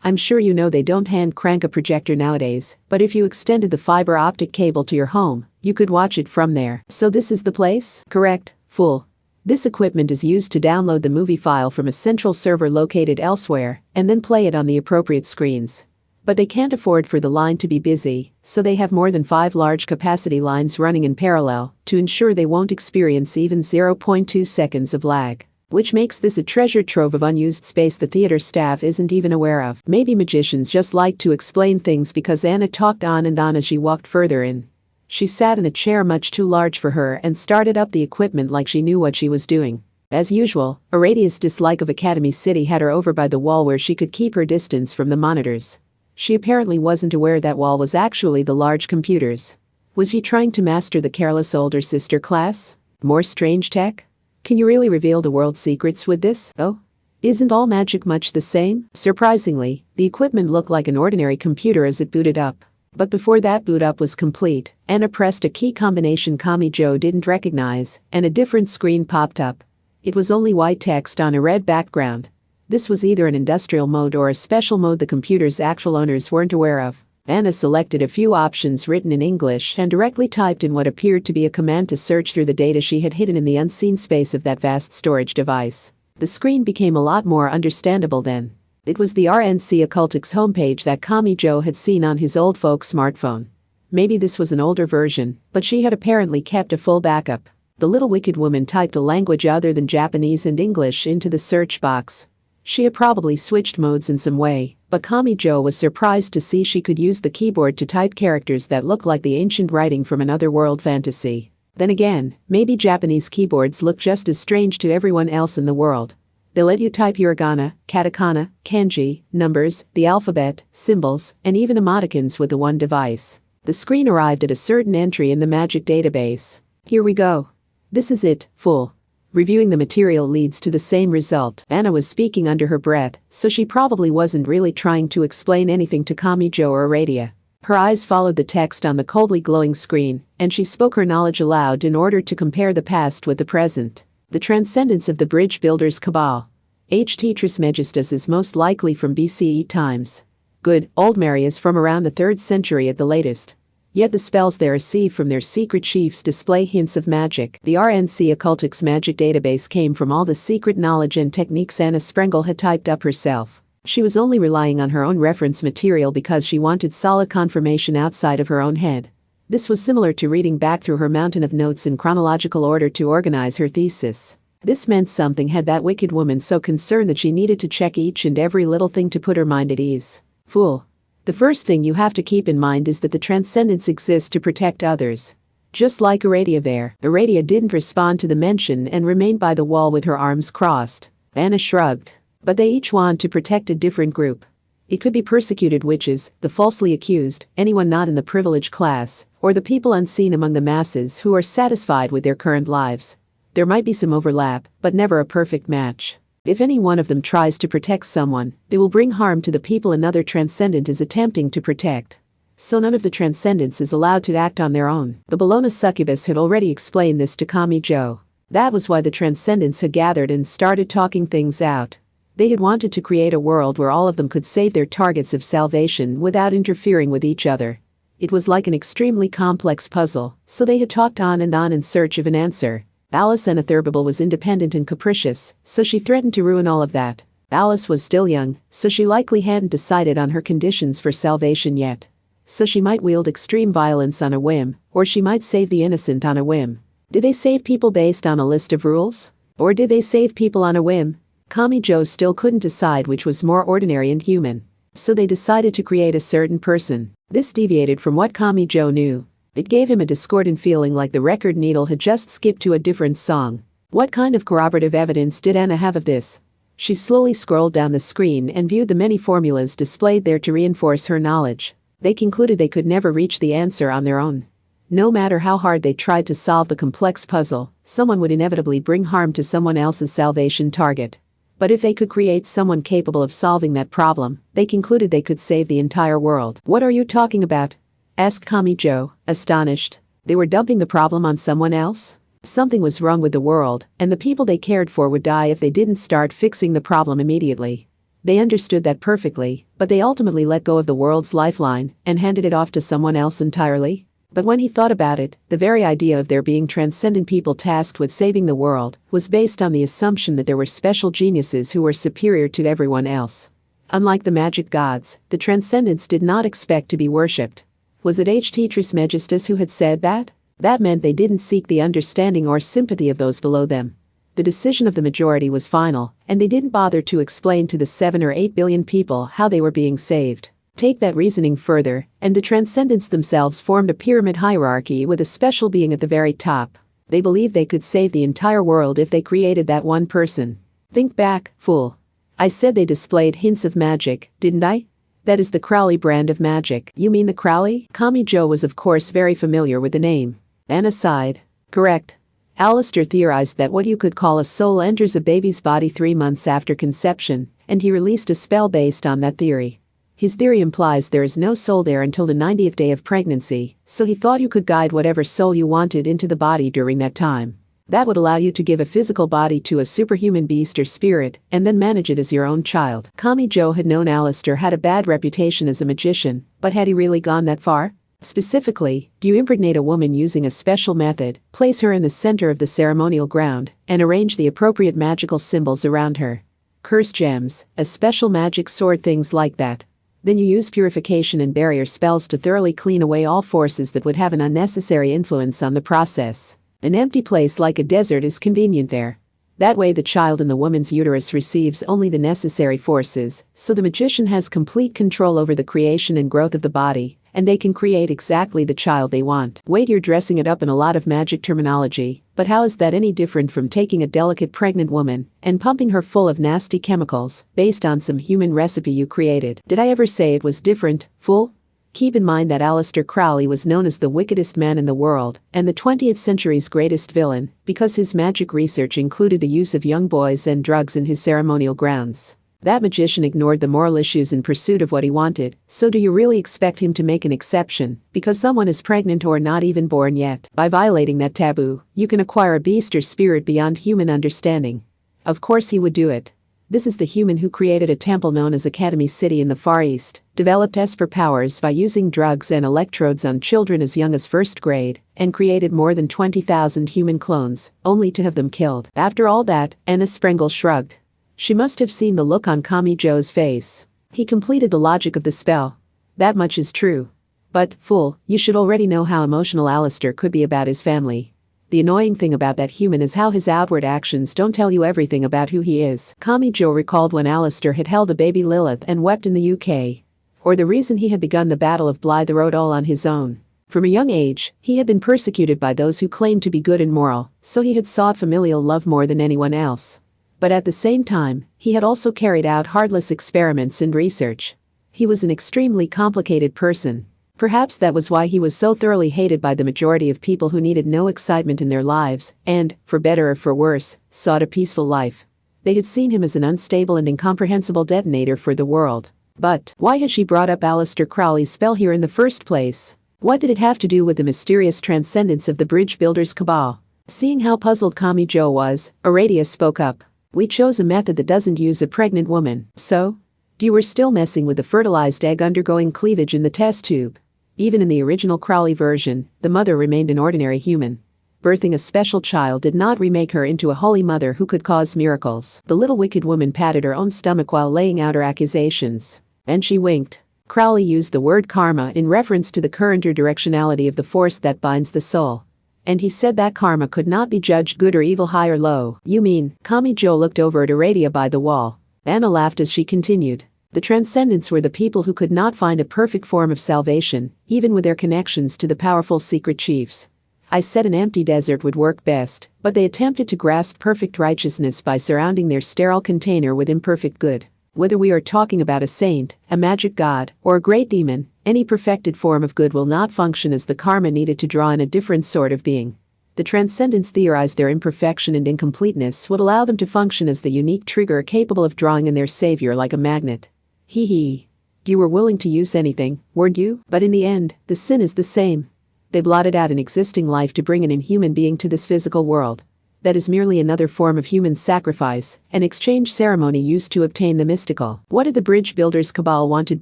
I'm sure you know they don't hand crank a projector nowadays, but if you extended the fiber optic cable to your home, you could watch it from there. So this is the place? Correct, fool. This equipment is used to download the movie file from a central server located elsewhere and then play it on the appropriate screens. But they can't afford for the line to be busy, so they have more than 5 large capacity lines running in parallel to ensure they won't experience even 0.2 seconds of lag. Which makes this a treasure trove of unused space the theater staff isn't even aware of. Maybe magicians just like to explain things because Anna talked on and on as she walked further in. She sat in a chair much too large for her and started up the equipment like she knew what she was doing. As usual, Aradia's dislike of Academy City had her over by the wall where she could keep her distance from the monitors. She apparently wasn't aware that wall was actually the large computers. Was he trying to master the careless older sister class? More strange tech? Can you really reveal the world's secrets with this? Oh? Isn't all magic much the same? Surprisingly, the equipment looked like an ordinary computer as it booted up. But before that boot up was complete, Anna pressed a key combination Kami-jo didn't recognize, and a different screen popped up. It was only white text on a red background. This was either an industrial mode or a special mode the computer's actual owners weren't aware of. Anna selected a few options written in English and directly typed in what appeared to be a command to search through the data she had hidden in the unseen space of that vast storage device. The screen became a lot more understandable then. It was the RNC Occultics homepage that Kami-jo had seen on his old folks' smartphone. Maybe this was an older version, but she had apparently kept a full backup. The little wicked woman typed a language other than Japanese and English into the search box. She had probably switched modes in some way, but Kami-jo was surprised to see she could use the keyboard to type characters that looked like the ancient writing from another world fantasy. Then again, maybe Japanese keyboards look just as strange to everyone else in the world. They let you type hiragana, katakana, kanji, numbers, the alphabet, symbols, and even emoticons with the one device. The screen arrived at a certain entry in the magic database. Here we go. This is it, fool. Reviewing the material leads to the same result. Anna was speaking under her breath, so she probably wasn't really trying to explain anything to Kami-jo or Aradia. Her eyes followed the text on the coldly glowing screen, and she spoke her knowledge aloud in order to compare the past with the present. The transcendence of the bridge builder's cabal. Ht Trismegistus is most likely from BCE times. Good, old Mary is from around the 3rd century at the latest. Yet the spells they receive from their secret chiefs display hints of magic. The RNC Occultics magic database came from all the secret knowledge and techniques Anna Sprengel had typed up herself. She was only relying on her own reference material because she wanted solid confirmation outside of her own head. This was similar to reading back through her mountain of notes in chronological order to organize her thesis. This meant something had that wicked woman so concerned that she needed to check each and every little thing to put her mind at ease. Fool. The first thing you have to keep in mind is that the transcendence exists to protect others. Just like Aradia there, Aradia didn't respond to the mention and remained by the wall with her arms crossed. Anna shrugged. But they each want to protect a different group. It could be persecuted witches, the falsely accused, anyone not in the privileged class, or the people unseen among the masses who are satisfied with their current lives. There might be some overlap, but never a perfect match. If any one of them tries to protect someone, they will bring harm to the people another transcendent is attempting to protect. So none of the transcendents is allowed to act on their own. The Bologna succubus had already explained this to Kami-jo. That was why the transcendents had gathered and started talking things out. They had wanted to create a world where all of them could save their targets of salvation without interfering with each other. It was like an extremely complex puzzle, so they had talked on and on in search of an answer. Alice Anatherbable was independent and capricious, so she threatened to ruin all of that. Alice was still young, so she likely hadn't decided on her conditions for salvation yet. So she might wield extreme violence on a whim, or she might save the innocent on a whim. Did they save people based on a list of rules? Or did they save people on a whim? Kami-jo still couldn't decide which was more ordinary and human. So they decided to create a certain person. This deviated from what Kami-jo knew. It gave him a discordant feeling like the record needle had just skipped to a different song. What kind of corroborative evidence did Anna have of this? She slowly scrolled down the screen and viewed the many formulas displayed there to reinforce her knowledge. They concluded they could never reach the answer on their own. No matter how hard they tried to solve the complex puzzle, someone would inevitably bring harm to someone else's salvation target. But if they could create someone capable of solving that problem, they concluded they could save the entire world. What are you talking about? Asked Kami-jo, astonished. They were dumping the problem on someone else? Something was wrong with the world, and the people they cared for would die if they didn't start fixing the problem immediately. They understood that perfectly, but they ultimately let go of the world's lifeline and handed it off to someone else entirely. But when he thought about it, the very idea of there being transcendent people tasked with saving the world was based on the assumption that there were special geniuses who were superior to everyone else. Unlike the magic gods, the transcendents did not expect to be worshipped. Was it Ht Trismegistus who had said that? That meant they didn't seek the understanding or sympathy of those below them. The decision of the majority was final, and they didn't bother to explain to the 7 or 8 billion people how they were being saved. Take that reasoning further, and the transcendents themselves formed a pyramid hierarchy with a special being at the very top. They believed they could save the entire world if they created that one person. Think back, fool. I said they displayed hints of magic, didn't I? That is the Crowley brand of magic. You mean the Crowley? Kami-jo was of course very familiar with the name. Anna sighed. Correct. Alistair theorized that what you could call a soul enters a baby's body 3 months after conception, and he released a spell based on that theory. His theory implies there is no soul there until the 90th day of pregnancy, so he thought you could guide whatever soul you wanted into the body during that time. That would allow you to give a physical body to a superhuman beast or spirit, and then manage it as your own child. Kami-jo had known Alistair had a bad reputation as a magician, but had he really gone that far? Specifically, do you impregnate a woman using a special method, place her in the center of the ceremonial ground, and arrange the appropriate magical symbols around her? Curse gems, a special magic sword, things like that. Then you use purification and barrier spells to thoroughly clean away all forces that would have an unnecessary influence on the process. An empty place like a desert is convenient there. That way the child in the woman's uterus receives only the necessary forces, so the magician has complete control over the creation and growth of the body, and they can create exactly the child they want. Wait, you're dressing it up in a lot of magic terminology, but how is that any different from taking a delicate pregnant woman and pumping her full of nasty chemicals based on some human recipe you created? Did I ever say it was different, fool? Keep in mind that Aleister Crowley was known as the wickedest man in the world and the 20th century's greatest villain because his magic research included the use of young boys and drugs in his ceremonial grounds. That magician ignored the moral issues in pursuit of what he wanted, so do you really expect him to make an exception because someone is pregnant or not even born yet? By violating that taboo, you can acquire a beast or spirit beyond human understanding. Of course he would do it. This is the human who created a temple known as Academy City in the Far East, developed Esper powers by using drugs and electrodes on children as young as first grade, and created more than 20,000 human clones, only to have them killed. After all that, Anna Sprengel shrugged. She must have seen the look on Kami-jo's face. He completed the logic of the spell. That much is true. But, fool, you should already know how emotional Alistair could be about his family. The annoying thing about that human is how his outward actions don't tell you everything about who he is. Kami-jo recalled when Alistair had held a baby Lilith and wept in the UK. Or the reason he had begun the Battle of Blythe Road all on his own. From a young age, he had been persecuted by those who claimed to be good and moral, so he had sought familial love more than anyone else. But at the same time, he had also carried out heartless experiments and research. He was an extremely complicated person. Perhaps that was why he was so thoroughly hated by the majority of people who needed no excitement in their lives and, for better or for worse, sought a peaceful life. They had seen him as an unstable and incomprehensible detonator for the world. But why had she brought up Aleister Crowley's spell here in the first place? What did it have to do with the mysterious transcendence of the bridge builders' cabal? Seeing how puzzled Kami-jo was, Aradia spoke up. We chose a method that doesn't use a pregnant woman, so? You were still messing with the fertilized egg undergoing cleavage in the test tube. Even in the original Crowley version, the mother remained an ordinary human. Birthing a special child did not remake her into a holy mother who could cause miracles. The little wicked woman patted her own stomach while laying out her accusations. And she winked. Crowley used the word karma in reference to the current or directionality of the force that binds the soul. And he said that karma could not be judged good or evil, high or low. You mean? Kami-jo looked over at Aradia by the wall. Anna laughed as she continued. The transcendents were the people who could not find a perfect form of salvation, even with their connections to the powerful secret chiefs. I said an empty desert would work best, but they attempted to grasp perfect righteousness by surrounding their sterile container with imperfect good. Whether we are talking about a saint, a magic god, or a great demon, any perfected form of good will not function as the karma needed to draw in a different sort of being. The transcendents theorized their imperfection and incompleteness would allow them to function as the unique trigger capable of drawing in their savior like a magnet. Hee hee. You were willing to use anything, weren't you? But in the end, the sin is the same. They blotted out an existing life to bring an inhuman being to this physical world. That is merely another form of human sacrifice, an exchange ceremony used to obtain the mystical. What did the bridge builders cabal wanted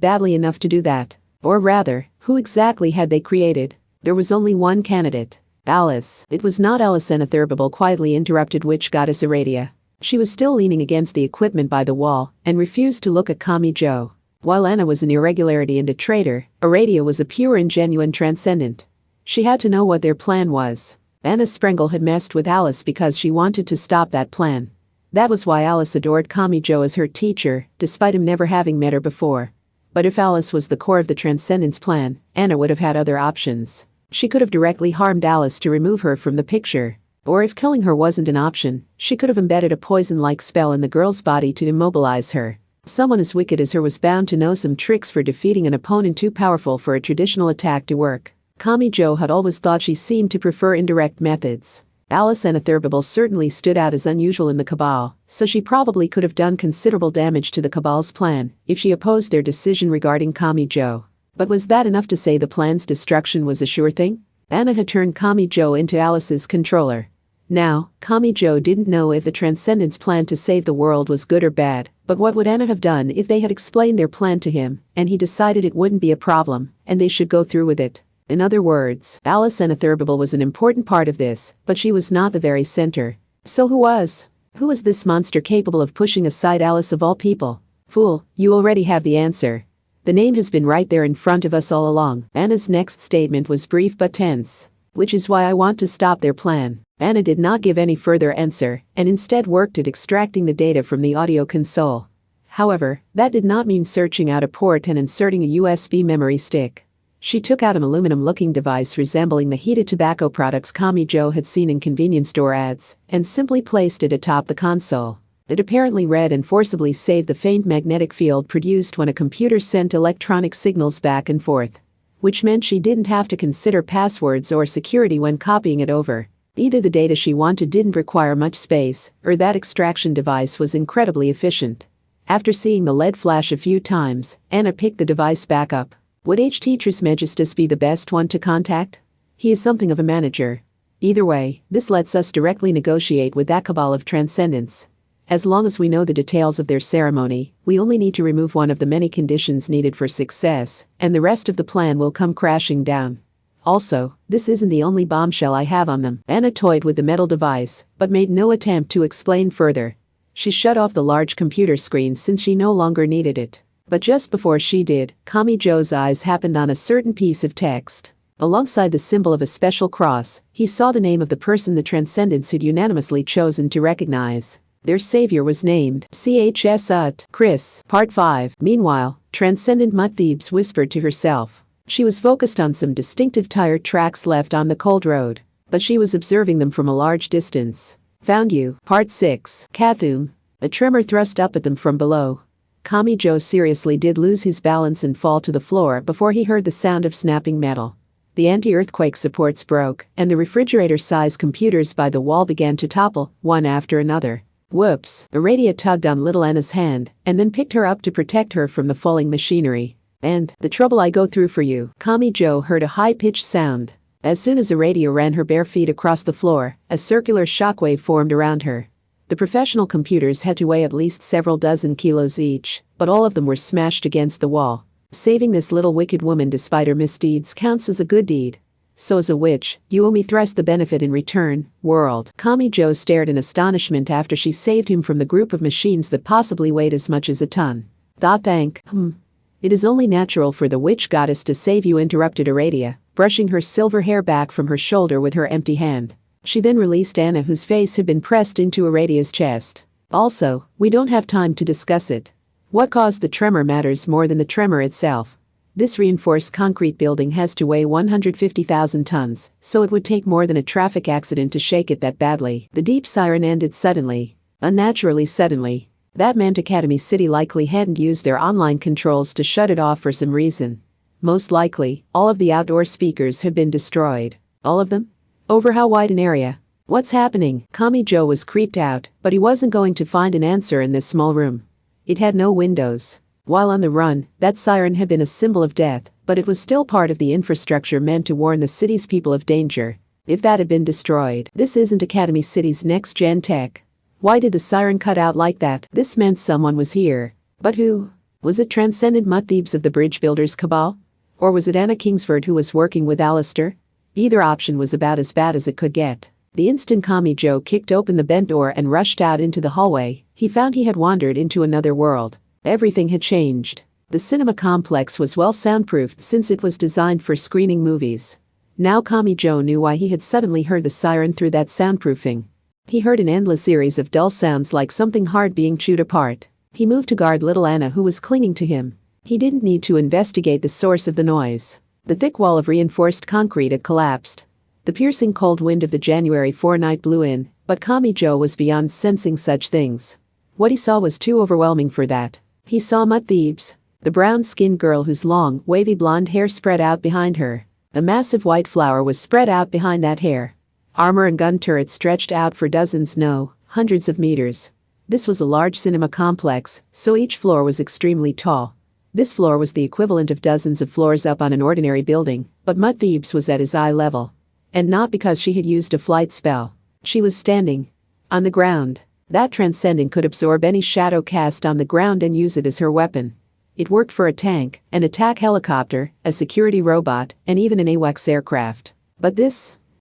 badly enough to do that? Or rather, who exactly had they created? There was only one candidate. Alice. It was not Alice. Anathurbable quietly interrupted witch goddess Aradia. She was still leaning against the equipment by the wall and refused to look at Kami-jo. While Anna was an irregularity and a traitor, Aradia was a pure and genuine transcendent. She had to know what their plan was. Anna Sprengel had messed with Alice because she wanted to stop that plan. That was why Alice adored Kami-jo as her teacher, despite him never having met her before. But if Alice was the core of the Transcendence plan, Anna would have had other options. She could have directly harmed Alice to remove her from the picture. Or if killing her wasn't an option, she could have embedded a poison-like spell in the girl's body to immobilize her. Someone as wicked as her was bound to know some tricks for defeating an opponent too powerful for a traditional attack to work. Kami-jo had always thought she seemed to prefer indirect methods. Alice Anathurbable certainly stood out as unusual in the Cabal, so she probably could have done considerable damage to the Cabal's plan if she opposed their decision regarding Kami-jo. But was that enough to say the plan's destruction was a sure thing? Anna had turned Kami-jo into Alice's controller. Now, Kami-jo didn't know if the Transcendence plan to save the world was good or bad, but what would Anna have done if they had explained their plan to him, and he decided it wouldn't be a problem, and they should go through with it? In other words, Alice Anathurbable was an important part of this, but she was not the very center. So who was? Who was this monster capable of pushing aside Alice of all people? Fool, you already have the answer. The name has been right there in front of us all along. Anna's next statement was brief but tense. Which is why I want to stop their plan. Anna did not give any further answer, and instead worked at extracting the data from the audio console. However, that did not mean searching out a port and inserting a USB memory stick. She took out an aluminum-looking device resembling the heated tobacco products Kami-jo had seen in convenience store ads, and simply placed it atop the console. It apparently read and forcibly saved the faint magnetic field produced when a computer sent electronic signals back and forth. Which meant she didn't have to consider passwords or security when copying it over. Either the data she wanted didn't require much space, or that extraction device was incredibly efficient. After seeing the LED flash a few times, Anna picked the device back up. Would H.T. Trismegistus be the best one to contact? He is something of a manager. Either way, this lets us directly negotiate with that cabal of transcendence. As long as we know the details of their ceremony, we only need to remove one of the many conditions needed for success, and the rest of the plan will come crashing down. Also, this isn't the only bombshell I have on them. Anna toyed with the metal device, but made no attempt to explain further. She shut off the large computer screen since she no longer needed it. But just before she did, Kami-jo's eyes happened on a certain piece of text. Alongside the symbol of a special cross, he saw the name of the person the Transcendents had unanimously chosen to recognize. Their savior was named C.H.S. Chris. Part 5. Meanwhile, Transcendent Mutt Thebes whispered to herself. She was focused on some distinctive tire tracks left on the cold road, but she was observing them from a large distance. Found you. Part 6. Kathum. A tremor thrust up at them from below. Kami-jo seriously did lose his balance and fall to the floor before he heard the sound of snapping metal. The anti-earthquake supports broke, and the refrigerator-sized computers by the wall began to topple, one after another. Whoops. Aradia tugged on little Anna's hand, and then picked her up to protect her from the falling machinery. And, the trouble I go through for you. Kami-jo heard a high-pitched sound. As soon as Aradia ran her bare feet across the floor, a circular shockwave formed around her. The professional computers had to weigh at least several dozen kilos each, but all of them were smashed against the wall. Saving this little wicked woman despite her misdeeds counts as a good deed. So as a witch, you owe me thrice the benefit in return, world. Kami-jo stared in astonishment after she saved him from the group of machines that possibly weighed as much as a ton. It is only natural for the witch goddess to save you, interrupted Aradia, brushing her silver hair back from her shoulder with her empty hand. She then released Anna, whose face had been pressed into Aradia's chest. Also, we don't have time to discuss it. What caused the tremor matters more than the tremor itself. This reinforced concrete building has to weigh 150,000 tons, so it would take more than a traffic accident to shake it that badly. The deep siren ended suddenly. Unnaturally suddenly. That meant Academy City likely hadn't used their online controls to shut it off for some reason. Most likely, all of the outdoor speakers had been destroyed. All of them? Over how wide an area? What's happening? Kami-jo was creeped out, but he wasn't going to find an answer in this small room. It had no windows. While on the run, that siren had been a symbol of death, but it was still part of the infrastructure meant to warn the city's people of danger. If that had been destroyed, this isn't Academy City's next-gen tech. Why did the siren cut out like that? This meant someone was here. But who? Was it Transcendent Mutt-Thieves of the Bridge Builders Cabal? Or was it Anna Kingsford who was working with Alistair? Either option was about as bad as it could get. The instant Kamijo kicked open the bent door and rushed out into the hallway, he found he had wandered into another world. Everything had changed. The cinema complex was well soundproofed since it was designed for screening movies. Now Kamijo knew why he had suddenly heard the siren through that soundproofing. He heard an endless series of dull sounds like something hard being chewed apart. He moved to guard little Anna, who was clinging to him. He didn't need to investigate the source of the noise. The thick wall of reinforced concrete had collapsed. The piercing cold wind of the January fortnight blew in, but Kamijo was beyond sensing such things. What he saw was too overwhelming for that. He saw Mutt-Thieves, the brown-skinned girl whose long, wavy blonde hair spread out behind her. A massive white flower was spread out behind that hair. Armor and gun turrets stretched out for dozens, no, hundreds of meters. This was a large cinema complex, so each floor was extremely tall. This floor was the equivalent of dozens of floors up on an ordinary building, but Mutt-Thieves was at his eye level. And not because she had used a flight spell. She was standing on the ground. That Transcendent could absorb any shadow cast on the ground and use it as her weapon. It worked for a tank, an attack helicopter, a security robot, and even an AWACS aircraft. But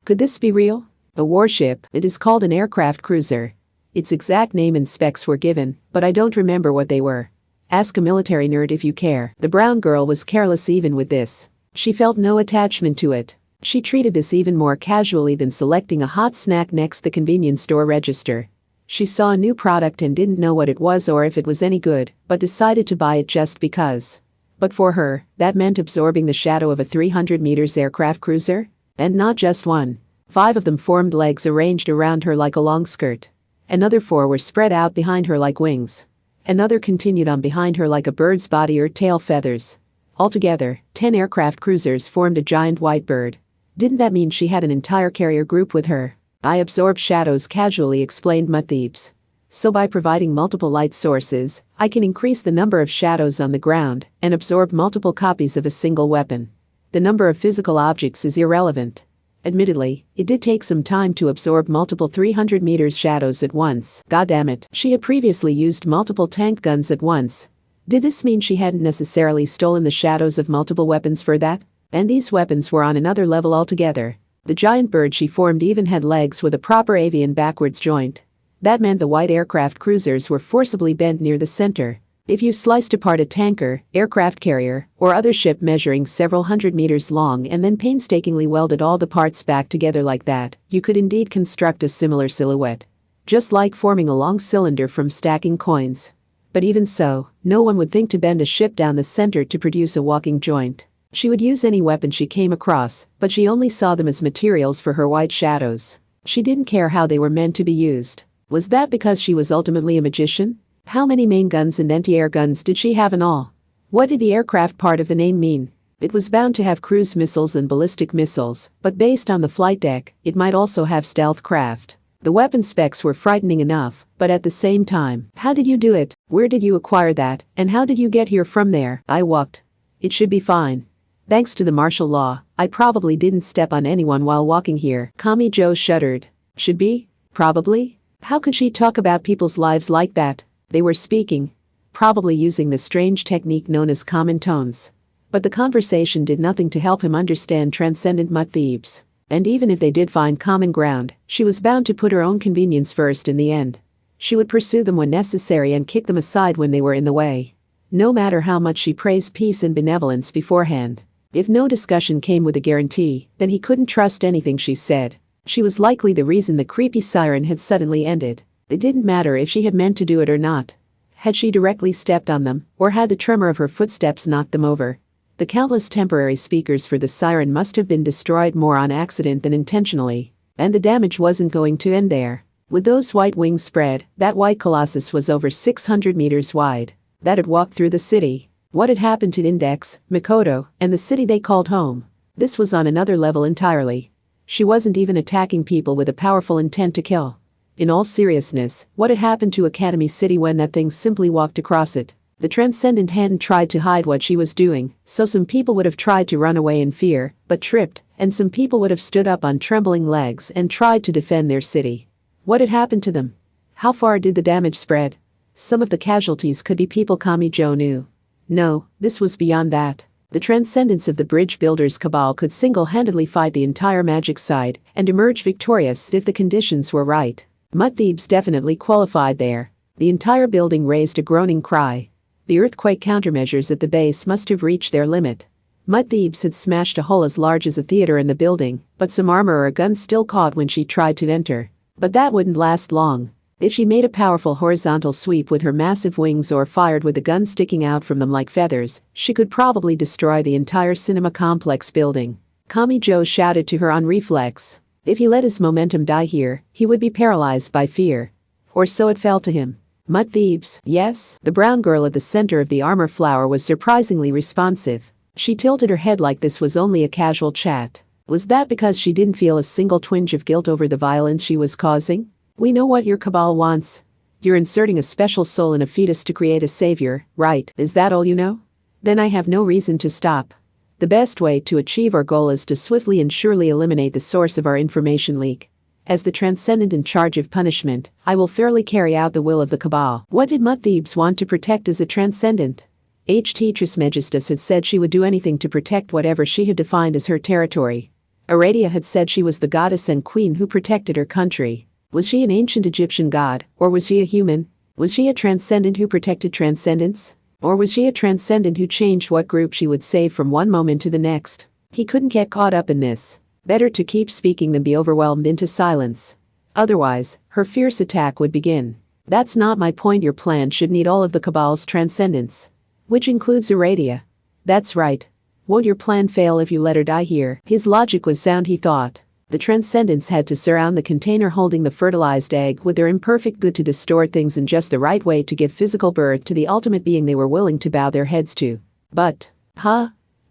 could this be real? A warship. It is called an aircraft cruiser. Its exact name and specs were given, but I don't remember what they were. Ask a military nerd if you care. The brown girl was careless even with this. She felt no attachment to it. She treated this even more casually than selecting a hot snack next the convenience store register. She saw a new product and didn't know what it was or if it was any good, but decided to buy it just because. But for her, that meant absorbing the shadow of a 300 meters aircraft cruiser. And not just one. 5 of them formed legs arranged around her like a long skirt. Another 4 were spread out behind her like wings. Another continued on behind her like a bird's body or tail feathers. Altogether, 10 aircraft cruisers formed a giant white bird. Didn't that mean she had an entire carrier group with her? I absorb shadows, casually explained Mutt-Thieves. So by providing multiple light sources, I can increase the number of shadows on the ground and absorb multiple copies of a single weapon. The number of physical objects is irrelevant. Admittedly, it did take some time to absorb multiple 300 meters shadows at once. Goddammit, she had previously used multiple tank guns at once. Did this mean she hadn't necessarily stolen the shadows of multiple weapons for that? And these weapons were on another level altogether. The giant bird she formed even had legs with a proper avian backwards joint. That meant the white aircraft cruisers were forcibly bent near the center. If you sliced apart a tanker, aircraft carrier, or other ship measuring several hundred meters long and then painstakingly welded all the parts back together like that, you could indeed construct a similar silhouette. Just like forming a long cylinder from stacking coins. But even so, no one would think to bend a ship down the center to produce a walking joint. She would use any weapon she came across, but she only saw them as materials for her white shadows. She didn't care how they were meant to be used. Was that because she was ultimately a magician? How many main guns and anti-air guns did she have in all? What did the aircraft part of the name mean? It was bound to have cruise missiles and ballistic missiles, but based on the flight deck, it might also have stealth craft. The weapon specs were frightening enough, but at the same time, how did you do it? Where did you acquire that? And how did you get here from there? I walked. It should be fine. Thanks to the martial law, I probably didn't step on anyone while walking here. Kamijo shuddered. Should be? Probably? How could she talk about people's lives like that? They were speaking. Probably using the strange technique known as common tones. But the conversation did nothing to help him understand Transcendent Mutt-Thieves. And even if they did find common ground, she was bound to put her own convenience first in the end. She would pursue them when necessary and kick them aside when they were in the way. No matter how much she praised peace and benevolence beforehand. If no discussion came with a guarantee, then he couldn't trust anything she said. She was likely the reason the creepy siren had suddenly ended. It didn't matter if she had meant to do it or not. Had she directly stepped on them, or had the tremor of her footsteps knocked them over? The countless temporary speakers for the siren must have been destroyed more on accident than intentionally. And the damage wasn't going to end there. With those white wings spread, that white colossus was over 600 meters wide. That had walked through the city. What had happened to Index, Mikoto, and the city they called home? This was on another level entirely. She wasn't even attacking people with a powerful intent to kill. In all seriousness, what had happened to Academy City when that thing simply walked across it? The Transcendent hadn't tried to hide what she was doing, so some people would have tried to run away in fear, but tripped and some people would have stood up on trembling legs and tried to defend their city. What had happened to them? How far did the damage spread? Some of the casualties could be people Kamijo knew. No, this was beyond that. The transcendence of the bridge builders' cabal could single-handedly fight the entire magic side and emerge victorious if the conditions were right. Mud Thebes definitely qualified there. The entire building raised a groaning cry. The earthquake countermeasures at the base must have reached their limit. Mud Thebes had smashed a hole as large as a theater in the building, but some armor or a gun still caught when she tried to enter. But that wouldn't last long. If she made a powerful horizontal sweep with her massive wings or fired with a gun sticking out from them like feathers, she could probably destroy the entire cinema complex building. Kamijo shouted to her on reflex. If he let his momentum die here, he would be paralyzed by fear. Or so it felt to him. Mud Thebes, yes? The brown girl at the center of the armor flower was surprisingly responsive. She tilted her head like this was only a casual chat. Was that because she didn't feel a single twinge of guilt over the violence she was causing? We know what your cabal wants. You're inserting a special soul in a fetus to create a savior, right? Is that all you know? Then I have no reason to stop. The best way to achieve our goal is to swiftly and surely eliminate the source of our information leak. As the transcendent in charge of punishment, I will fairly carry out the will of the cabal. What did Mud Thebes want to protect as a transcendent? Ht Trismegistus had said she would do anything to protect whatever she had defined as her territory. Aradia had said she was the goddess and queen who protected her country. Was she an ancient Egyptian god, or was she a human? Was she a transcendent who protected transcendence? Or was she a transcendent who changed what group she would save from one moment to the next? He couldn't get caught up in this. Better to keep speaking than be overwhelmed into silence. Otherwise, her fierce attack would begin. That's not my point. Your plan should need all of the cabal's transcendence. Which includes Aradia. That's right. Won't your plan fail if you let her die here? His logic was sound, he thought. The transcendents had to surround the container holding the fertilized egg with their imperfect good to distort things in just the right way to give physical birth to the ultimate being they were willing to bow their heads to. But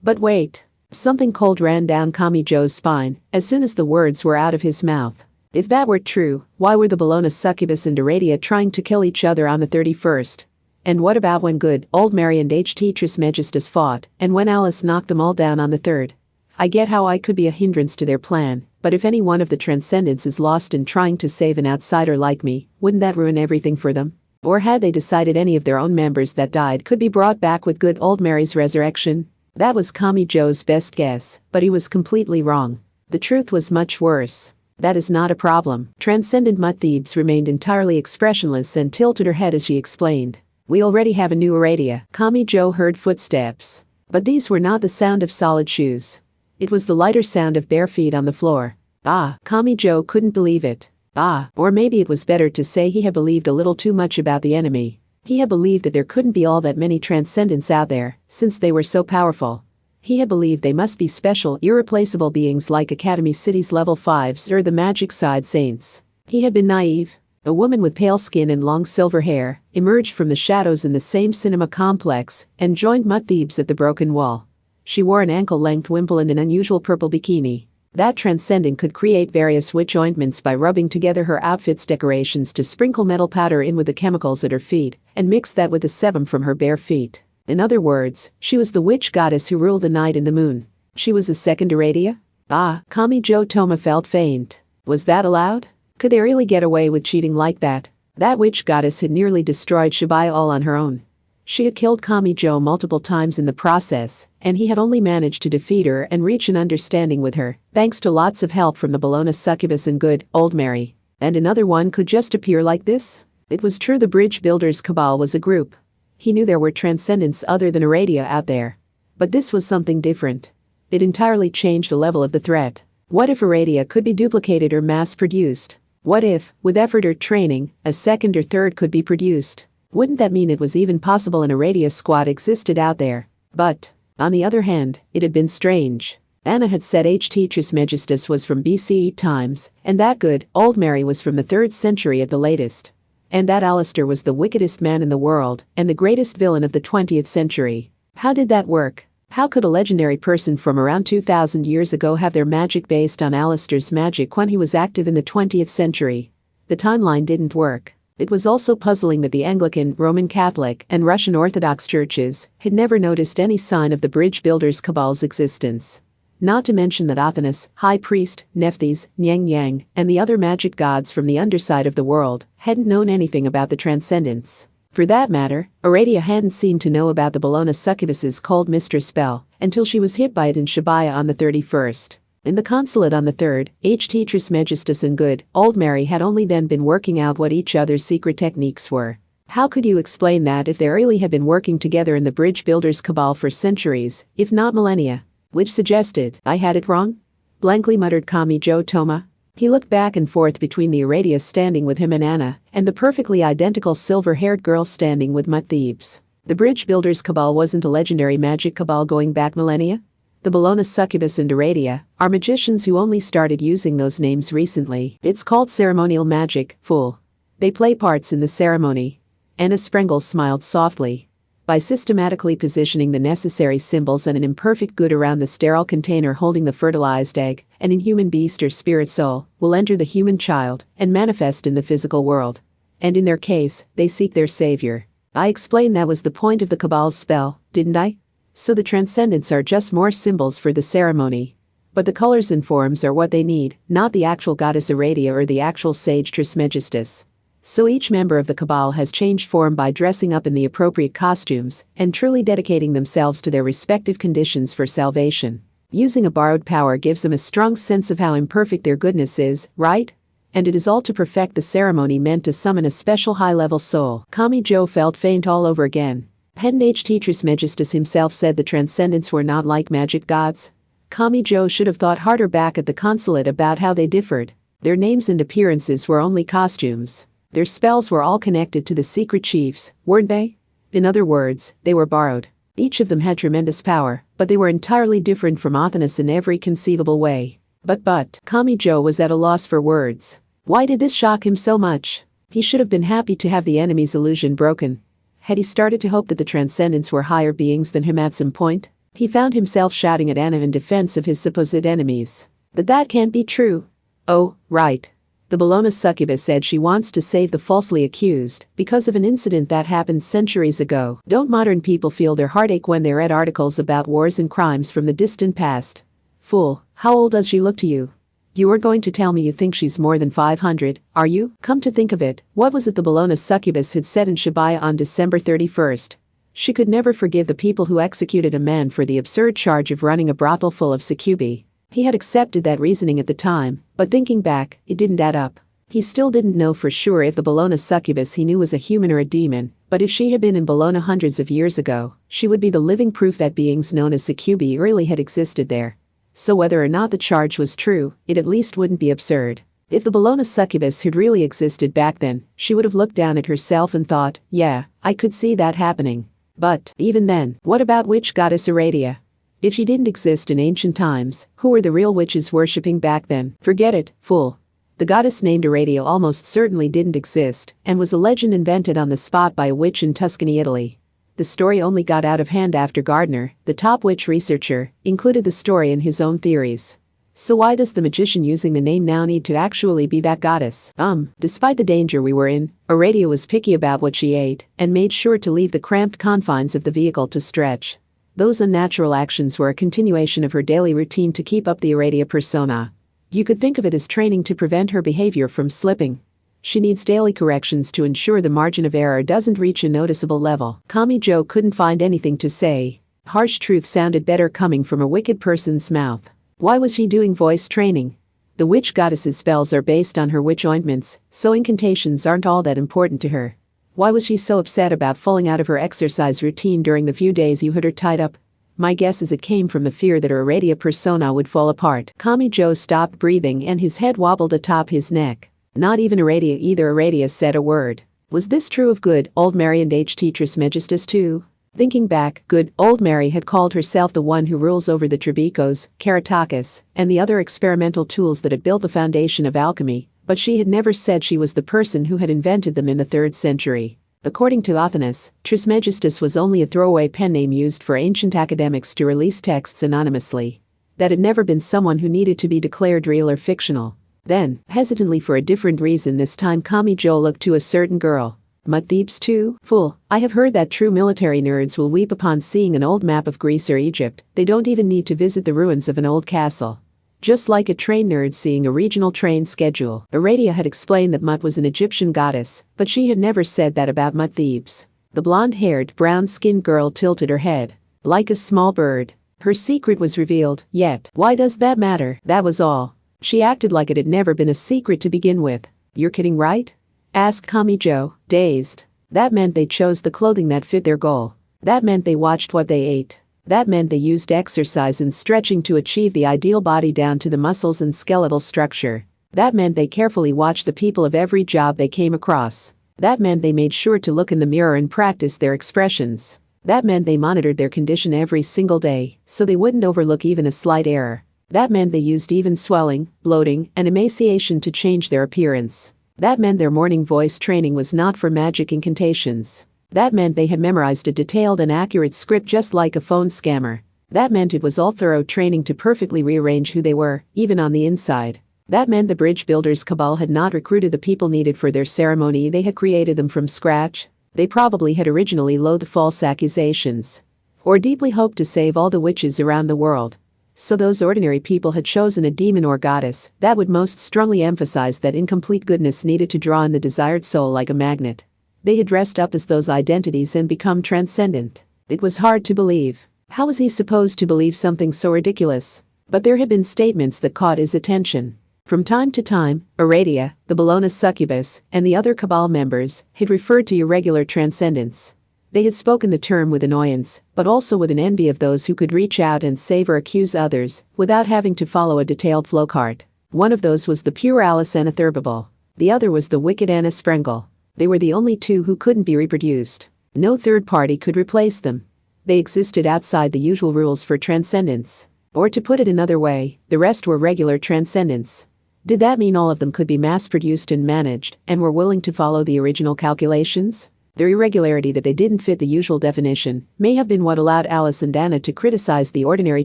wait. Something cold ran down Kamijo's spine as soon as the words were out of his mouth. If that were true, why were the Bologna succubus and Aradia trying to kill each other on the 31st? And what about when good old Mary and Ht Trismegistus fought, and when Alice knocked them all down on the 3rd? I get how I could be a hindrance to their plan, but if any one of the transcendents is lost in trying to save an outsider like me, wouldn't that ruin everything for them? Or had they decided any of their own members that died could be brought back with good old Mary's resurrection? That was Kamijo's best guess, but he was completely wrong. The truth was much worse. That is not a problem. Transcendent Mud Thebes remained entirely expressionless and tilted her head as she explained. We already have a new Aradia. Kamijo heard footsteps. But these were not the sound of solid shoes. It was the lighter sound of bare feet on the floor. Kamijo couldn't believe it. Or maybe it was better to say he had believed a little too much about the enemy. He had believed that there couldn't be all that many transcendents out there, since they were so powerful. He had believed they must be special, irreplaceable beings like Academy City's level 5s or the Magic Side Saints. He had been naive. A woman with pale skin and long silver hair emerged from the shadows in the same cinema complex and joined Mud Thebes at the broken wall. She wore an ankle-length wimple and an unusual purple bikini. That transcendent could create various witch ointments by rubbing together her outfit's decorations to sprinkle metal powder in with the chemicals at her feet and mix that with the sebum from her bare feet. In other words, she was the witch goddess who ruled the night and the moon. She was a second Aradia? Kamijo Toma felt faint. Was that allowed? Could they really get away with cheating like that? That witch goddess had nearly destroyed Shibuya all on her own. She had killed Kamijo multiple times in the process, and he had only managed to defeat her and reach an understanding with her, thanks to lots of help from the Bologna succubus and good old Mary. And another one could just appear like this? It was true the bridge builders' cabal was a group. He knew there were transcendents other than Aradia out there. But this was something different. It entirely changed the level of the threat. What if Aradia could be duplicated or mass-produced? What if, with effort or training, a second or third could be produced? Wouldn't that mean it was even possible an Aradia squad existed out there? But, on the other hand, it had been strange. Anna had said Ht Trismegistus was from BCE times, and that good old Mary was from the 3rd century at the latest. And that Alistair was the wickedest man in the world and the greatest villain of the 20th century. How did that work? How could a legendary person from around 2,000 years ago have their magic based on Alistair's magic when he was active in the 20th century? The timeline didn't work. It was also puzzling that the Anglican, Roman Catholic, and Russian Orthodox churches had never noticed any sign of the bridge builders' cabal's existence. Not to mention that Athanas, High Priest, Nephthys, Nyang Yang, and the other magic gods from the underside of the world hadn't known anything about the transcendence. For that matter, Aradia hadn't seemed to know about the Bologna succubus's cold mistress spell until she was hit by it in Shibuya on the 31st. In the consulate on the 3rd, Ht Trismegistus and good old Mary had only then been working out what each other's secret techniques were. How could you explain that if they really had been working together in the bridge builders' cabal for centuries, if not millennia? Which suggested, I had it wrong? Blankly muttered Kamijo Toma. He looked back and forth between the Aradias standing with him and Anna, and the perfectly identical silver-haired girl standing with Mutt Thebes. The bridge builders' cabal wasn't a legendary magic cabal going back millennia? The Bologna succubus and Aradia are magicians who only started using those names recently. It's called ceremonial magic, fool. They play parts in the ceremony. Anna Sprengel smiled softly. By systematically positioning the necessary symbols and an imperfect good around the sterile container holding the fertilized egg, an inhuman beast or spirit soul will enter the human child and manifest in the physical world. And in their case, they seek their savior. I explained that was the point of the Cabal's spell, didn't I? So the transcendents are just more symbols for the ceremony. But the colors and forms are what they need, not the actual goddess Aradia or the actual sage Trismegistus. So each member of the Cabal has changed form by dressing up in the appropriate costumes and truly dedicating themselves to their respective conditions for salvation. Using a borrowed power gives them a strong sense of how imperfect their goodness is, right? And it is all to perfect the ceremony meant to summon a special high-level soul. Kamijo felt faint all over again. Hadn't Ht Trismegistus himself said the transcendents were not like magic gods? Kamijo should have thought harder back at the consulate about how they differed. Their names and appearances were only costumes. Their spells were all connected to the secret chiefs, weren't they? In other words, they were borrowed. Each of them had tremendous power, but they were entirely different from Athanas in every conceivable way. But Kamijo was at a loss for words. Why did this shock him so much? He should have been happy to have the enemy's illusion broken. Had he started to hope that the transcendents were higher beings than him at some point? He found himself shouting at Anna in defense of his supposed enemies. But that can't be true. Oh, right. The Bologna succubus said she wants to save the falsely accused because of an incident that happened centuries ago. Don't modern people feel their heartache when they read articles about wars and crimes from the distant past? Fool, how old does she look to you? You are going to tell me you think she's more than 500, are you? Come to think of it, what was it the Bologna succubus had said in Shibuya on December 31st? She could never forgive the people who executed a man for the absurd charge of running a brothel full of succubi. He had accepted that reasoning at the time, but thinking back, it didn't add up. He still didn't know for sure if the Bologna succubus he knew was a human or a demon, but if she had been in Bologna hundreds of years ago, she would be the living proof that beings known as succubi really had existed there. So whether or not the charge was true, it at least wouldn't be absurd. If the Bologna succubus had really existed back then, she would have looked down at herself and thought, yeah, I could see that happening. But, even then, what about witch goddess Aradia? If she didn't exist in ancient times, who were the real witches worshipping back then? Forget it, fool. The goddess named Aradia almost certainly didn't exist and was a legend invented on the spot by a witch in Tuscany, Italy. The story only got out of hand after Gardner, the top witch researcher, included the story in his own theories. So why does the magician using the name now need to actually be that goddess? Despite the danger we were in, Aradia was picky about what she ate and made sure to leave the cramped confines of the vehicle to stretch. Those unnatural actions were a continuation of her daily routine to keep up the Aradia persona. You could think of it as training to prevent her behavior from slipping. She needs daily corrections to ensure the margin of error doesn't reach a noticeable level. Kamijo couldn't find anything to say. Harsh truth sounded better coming from a wicked person's mouth. Why was she doing voice training? The witch goddess's spells are based on her witch ointments, so incantations aren't all that important to her. Why was she so upset about falling out of her exercise routine during the few days you had her tied up? My guess is it came from the fear that her Aradia persona would fall apart. Kamijo stopped breathing and his head wobbled atop his neck. Not even Aradia either. Aradia said a word. Was this true of good old Mary and Ht Trismegistus too? Thinking back, good old Mary had called herself the one who rules over the Trabicos, Karatakis, and the other experimental tools that had built the foundation of alchemy, but she had never said she was the person who had invented them in the 3rd century. According to Athanas, Trismegistus was only a throwaway pen name used for ancient academics to release texts anonymously. That had never been someone who needed to be declared real or fictional. Then, hesitantly for a different reason this time, Kamijo looked to a certain girl. Mud thieves too? Fool, I have heard that true military nerds will weep upon seeing an old map of Greece or Egypt. They don't even need to visit the ruins of an old castle. Just like a train nerd seeing a regional train schedule. Aradia had explained that Mut was an Egyptian goddess, but she had never said that about Mud thieves. The blonde-haired, brown-skinned girl tilted her head. Like a small bird. Her secret was revealed, yet, why does that matter? That was all. She acted like it had never been a secret to begin with. You're kidding, right? Asked Kamijo, dazed. That meant they chose the clothing that fit their goal. That meant they watched what they ate. That meant they used exercise and stretching to achieve the ideal body down to the muscles and skeletal structure. That meant they carefully watched the people of every job they came across. That meant they made sure to look in the mirror and practice their expressions. That meant they monitored their condition every single day, so they wouldn't overlook even a slight error. That meant they used even swelling, bloating, and emaciation to change their appearance. That meant their morning voice training was not for magic incantations. That meant they had memorized a detailed and accurate script just like a phone scammer. That meant it was all thorough training to perfectly rearrange who they were, even on the inside. That meant the bridge builders' cabal had not recruited the people needed for their ceremony, they had created them from scratch. They probably had originally loathed false accusations. Or deeply hoped to save all the witches around the world. So those ordinary people had chosen a demon or goddess that would most strongly emphasize that incomplete goodness needed to draw in the desired soul like a magnet. They had dressed up as those identities and become transcendent. It was hard to believe. How was he supposed to believe something so ridiculous? But there had been statements that caught his attention. From time to time, Aradia, the Bologna succubus, and the other cabal members had referred to irregular transcendence. They had spoken the term with annoyance, but also with an envy of those who could reach out and save or accuse others without having to follow a detailed flowchart. One of those was the pure Alice Anatherbable. The other was the wicked Anna Sprengel. They were the only two who couldn't be reproduced. No third party could replace them. They existed outside the usual rules for transcendence. Or to put it another way, the rest were regular transcendents. Did that mean all of them could be mass-produced and managed and were willing to follow the original calculations? Their irregularity that they didn't fit the usual definition may have been what allowed Alice and Anna to criticize the ordinary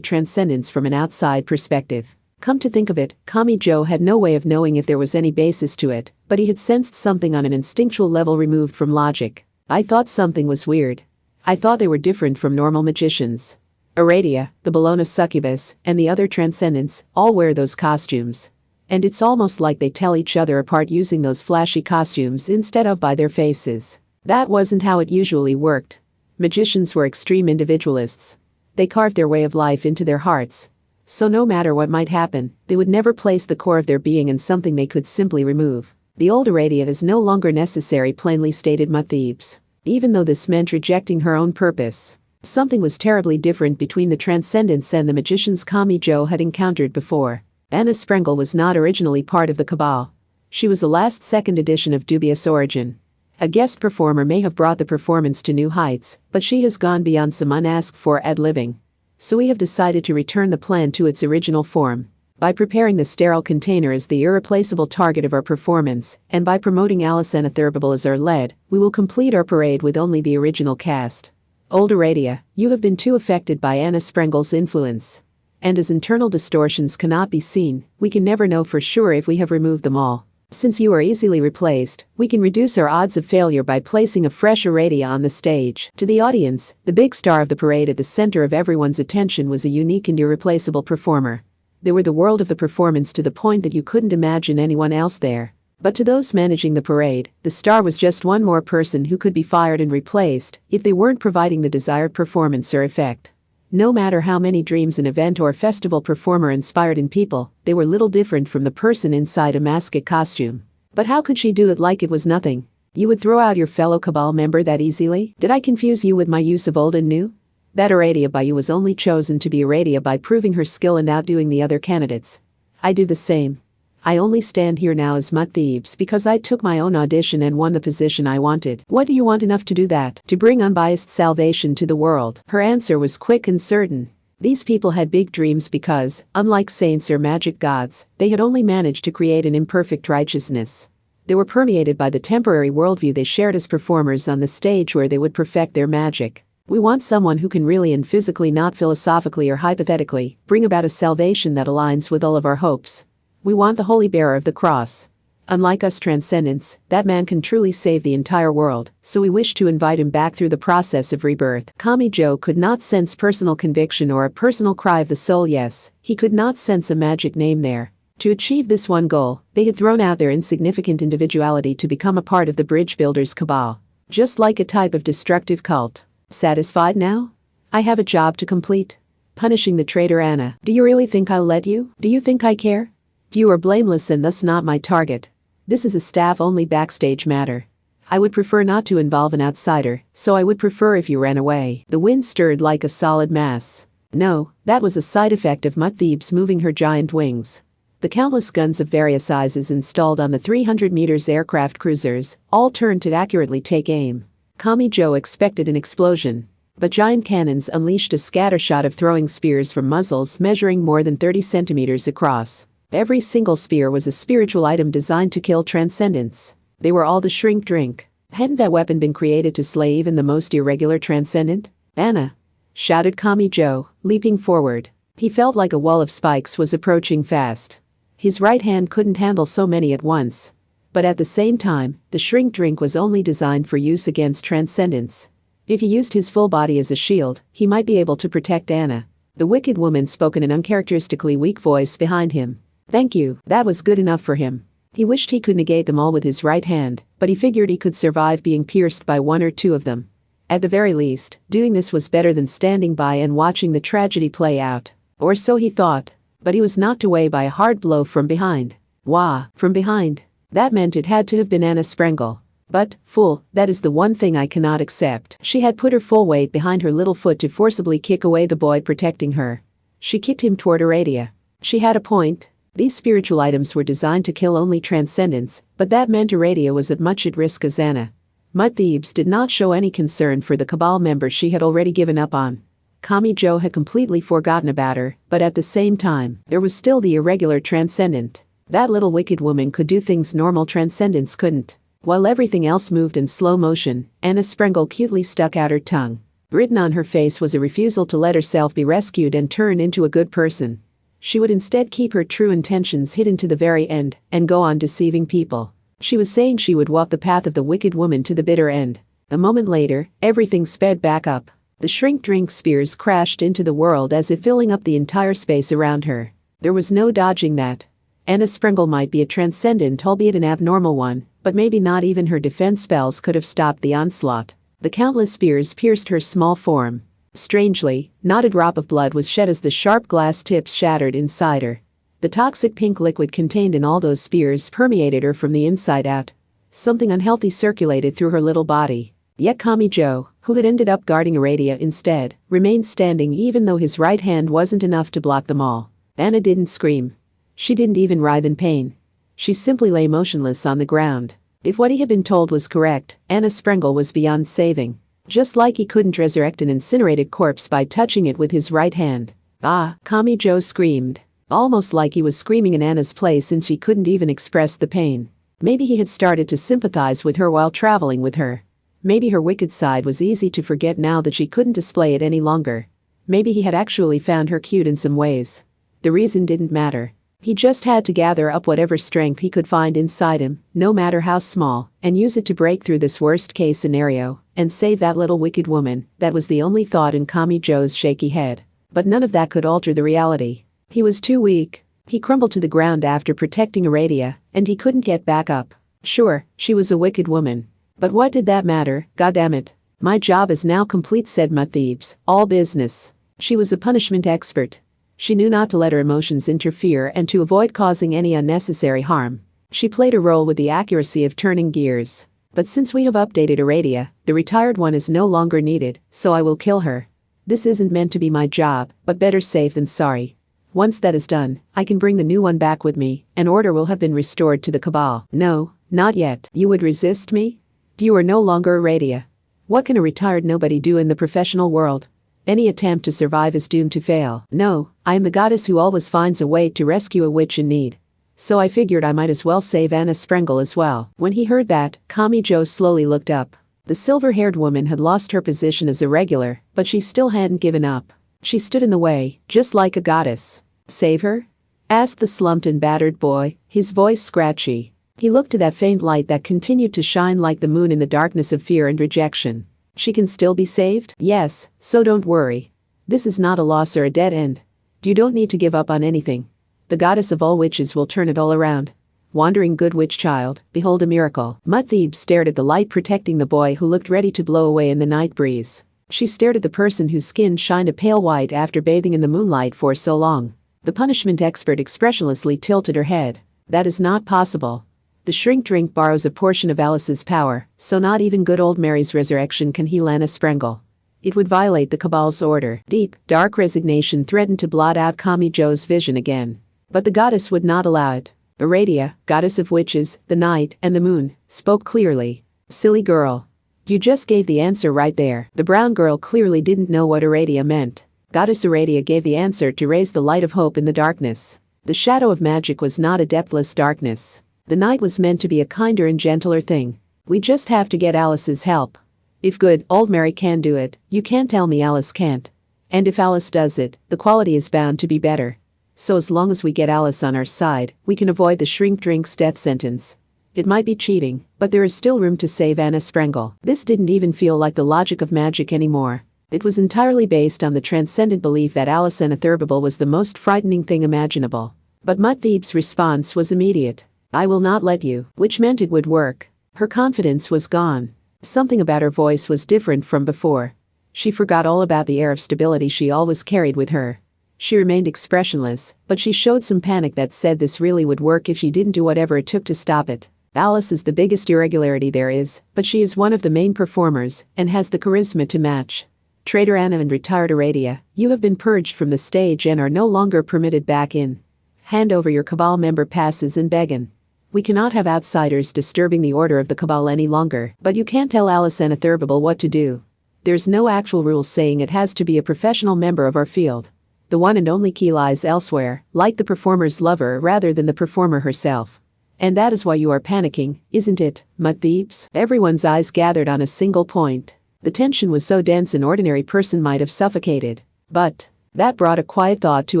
transcendence from an outside perspective. Come to think of it, Kamijo had no way of knowing if there was any basis to it, but he had sensed something on an instinctual level removed from logic. I thought something was weird. I thought they were different from normal magicians. Aradia, the Bologna succubus, and the other transcendents all wear those costumes. And it's almost like they tell each other apart using those flashy costumes instead of by their faces. That wasn't how it usually worked. Magicians were extreme individualists. They carved their way of life into their hearts. So no matter what might happen, they would never place the core of their being in something they could simply remove. The old Aradia is no longer necessary, plainly stated Mud Thebes. Even though this meant rejecting her own purpose. Something was terribly different between the transcendents and the magicians Kamijo had encountered before. Anna Sprengel was not originally part of the cabal. She was a last-second addition of dubious origin. A guest performer may have brought the performance to new heights, but she has gone beyond some unasked-for ad-libbing. So we have decided to return the plan to its original form. By preparing the sterile container as the irreplaceable target of our performance, and by promoting Alice Anatherbable as our lead, we will complete our parade with only the original cast. Old Aradia, you have been too affected by Anna Sprengel's influence. And as internal distortions cannot be seen, we can never know for sure if we have removed them all. Since you are easily replaced, we can reduce our odds of failure by placing a fresh Aradia on the stage. To the audience, the big star of the parade at the center of everyone's attention was a unique and irreplaceable performer. They were the world of the performance to the point that you couldn't imagine anyone else there. But to those managing the parade, the star was just one more person who could be fired and replaced if they weren't providing the desired performance or effect. No matter how many dreams an event or festival performer inspired in people, they were little different from the person inside a masked costume. But how could she do it like it was nothing? You would throw out your fellow cabal member that easily? Did I confuse you with my use of old and new? That Aradia by you was only chosen to be Aradia by proving her skill and outdoing the other candidates. I do the same. I only stand here now as Mud Thebes because I took my own audition and won the position I wanted. What do you want enough to do that? To bring unbiased salvation to the world? Her answer was quick and certain. These people had big dreams because, unlike saints or magic gods, they had only managed to create an imperfect righteousness. They were permeated by the temporary worldview they shared as performers on the stage where they would perfect their magic. We want someone who can really and physically, not philosophically or hypothetically, bring about a salvation that aligns with all of our hopes. We want the holy bearer of the cross. Unlike us transcendents, that man can truly save the entire world, so we wish to invite him back through the process of rebirth. Kamijo could not sense personal conviction or a personal cry of the soul. Yes, he could not sense a magic name there. To achieve this one goal, they had thrown out their insignificant individuality to become a part of the bridge builders' cabal. Just like a type of destructive cult. Satisfied now? I have a job to complete. Punishing the traitor Anna. Do you really think I'll let you? Do you think I care? You are blameless and thus not my target. This is a staff-only backstage matter. I would prefer not to involve an outsider, so I would prefer if you ran away. The wind stirred like a solid mass. No, that was a side effect of Mutt Thebes moving her giant wings. The countless guns of various sizes installed on the 300 meters aircraft cruisers all turned to accurately take aim. Kamijo expected an explosion, but giant cannons unleashed a scattershot of throwing spears from muzzles measuring more than 30 centimeters across. Every single spear was a spiritual item designed to kill transcendents. They were all the shrink drink. Hadn't that weapon been created to slay even the most irregular transcendent? Anna! Shouted Kamijo, leaping forward. He felt like a wall of spikes was approaching fast. His right hand couldn't handle so many at once. But at the same time, the shrink drink was only designed for use against transcendents. If he used his full body as a shield, he might be able to protect Anna. The wicked woman spoke in an uncharacteristically weak voice behind him. Thank you, that was good enough for him. He wished he could negate them all with his right hand, but he figured he could survive being pierced by one or two of them. At the very least, doing this was better than standing by and watching the tragedy play out. Or so he thought. But he was knocked away by a hard blow from behind. Wah, from behind. That meant it had to have been Anna Sprengel. But, fool, that is the one thing I cannot accept. She had put her full weight behind her little foot to forcibly kick away the boy protecting her. She kicked him toward Aradia. She had a point. These spiritual items were designed to kill only transcendents, but that meant Aradia was as much at risk as Anna. Mutt Thebes did not show any concern for the cabal member she had already given up on. Kamijo had completely forgotten about her, but at the same time, there was still the irregular transcendent. That little wicked woman could do things normal transcendents couldn't. While everything else moved in slow motion, Anna Sprengel cutely stuck out her tongue. Written on her face was a refusal to let herself be rescued and turn into a good person. She would instead keep her true intentions hidden to the very end and go on deceiving people. She was saying she would walk the path of the wicked woman to the bitter end. A moment later, everything sped back up. The shrink drink spears crashed into the world as if filling up the entire space around her. There was no dodging that. Anna Sprengel might be a transcendent, albeit an abnormal one, but maybe not even her defense spells could have stopped the onslaught. The countless spears pierced her small form. Strangely, not a drop of blood was shed as the sharp glass tips shattered inside her. The toxic pink liquid contained in all those spears permeated her from the inside out. Something unhealthy circulated through her little body. Yet Kamijo, who had ended up guarding Aradia instead, remained standing even though his right hand wasn't enough to block them all. Anna didn't scream. She didn't even writhe in pain. She simply lay motionless on the ground. If what he had been told was correct, Anna Sprengel was beyond saving. Just like he couldn't resurrect an incinerated corpse by touching it with his right hand. Ah, Kamijo screamed. Almost like he was screaming in Anna's place since she couldn't even express the pain. Maybe he had started to sympathize with her while traveling with her. Maybe her wicked side was easy to forget now that she couldn't display it any longer. Maybe he had actually found her cute in some ways. The reason didn't matter. He just had to gather up whatever strength he could find inside him, no matter how small, and use it to break through this worst-case scenario and save that little wicked woman. That was the only thought in Kamijo's shaky head. But none of that could alter the reality. He was too weak. He crumbled to the ground after protecting Aradia, and he couldn't get back up. Sure, she was a wicked woman. But what did that matter, goddammit? My job is now complete, said Mutt Thebes. All business. She was a punishment expert. She knew not to let her emotions interfere and to avoid causing any unnecessary harm. She played a role with the accuracy of turning gears. But since we have updated Aradia, the retired one is no longer needed, so I will kill her. This isn't meant to be my job, but better safe than sorry. Once that is done, I can bring the new one back with me, and order will have been restored to the Cabal. No, not yet. You would resist me? You are no longer Aradia. What can a retired nobody do in the professional world? Any attempt to survive is doomed to fail. No, I am the goddess who always finds a way to rescue a witch in need. So I figured I might as well save Anna Sprengel as well. When he heard that, Kamijo slowly looked up. The silver-haired woman had lost her position as a regular, but she still hadn't given up. She stood in the way, just like a goddess. Save her? Asked the slumped and battered boy, his voice scratchy. He looked to that faint light that continued to shine like the moon in the darkness of fear and rejection. She can still be saved? Yes, so don't worry. This is not a loss or a dead end. You don't need to give up on anything. The goddess of all witches will turn it all around. Wandering good witch child, behold a miracle. Thebes stared at the light protecting the boy who looked ready to blow away in the night breeze. She stared at the person whose skin shined a pale white after bathing in the moonlight for so long. The punishment expert expressionlessly tilted her head. That is not possible. The shrink drink borrows a portion of Alice's power, so not even good old Mary's resurrection can heal Anna Sprengel. It would violate the Cabal's order. Deep, dark resignation threatened to blot out Kamijo's vision again. But the goddess would not allow it. Aradia, goddess of witches, the night, and the moon, spoke clearly. Silly girl. You just gave the answer right there. The brown girl clearly didn't know what Aradia meant. Goddess Aradia gave the answer to raise the light of hope in the darkness. The shadow of magic was not a depthless darkness. The night was meant to be a kinder and gentler thing. We just have to get Alice's help. If good old Mary can do it, you can't tell me Alice can't. And if Alice does it, the quality is bound to be better. So as long as we get Alice on our side, we can avoid the shrink drink's death sentence. It might be cheating, but there is still room to save Anna Sprengel. This didn't even feel like the logic of magic anymore. It was entirely based on the transcendent belief that Alice Anatherbable was the most frightening thing imaginable. But Thebes' response was immediate. I will not let you, which meant it would work. Her confidence was gone. Something about her voice was different from before. She forgot all about the air of stability she always carried with her. She remained expressionless, but she showed some panic that said this really would work if she didn't do whatever it took to stop it. Alice is the biggest irregularity there is, but she is one of the main performers and has the charisma to match. Traitor Anna and retired Aradia, you have been purged from the stage and are no longer permitted back in. Hand over your Cabal member passes and begin. We cannot have outsiders disturbing the order of the Cabal any longer, but you can't tell Alice Anatherbable what to do. There's no actual rule saying it has to be a professional member of our field. The one and only key lies elsewhere, like the performer's lover rather than the performer herself. And that is why you are panicking, isn't it, Thebes? Everyone's eyes gathered on a single point. The tension was so dense an ordinary person might have suffocated. But that brought a quiet thought to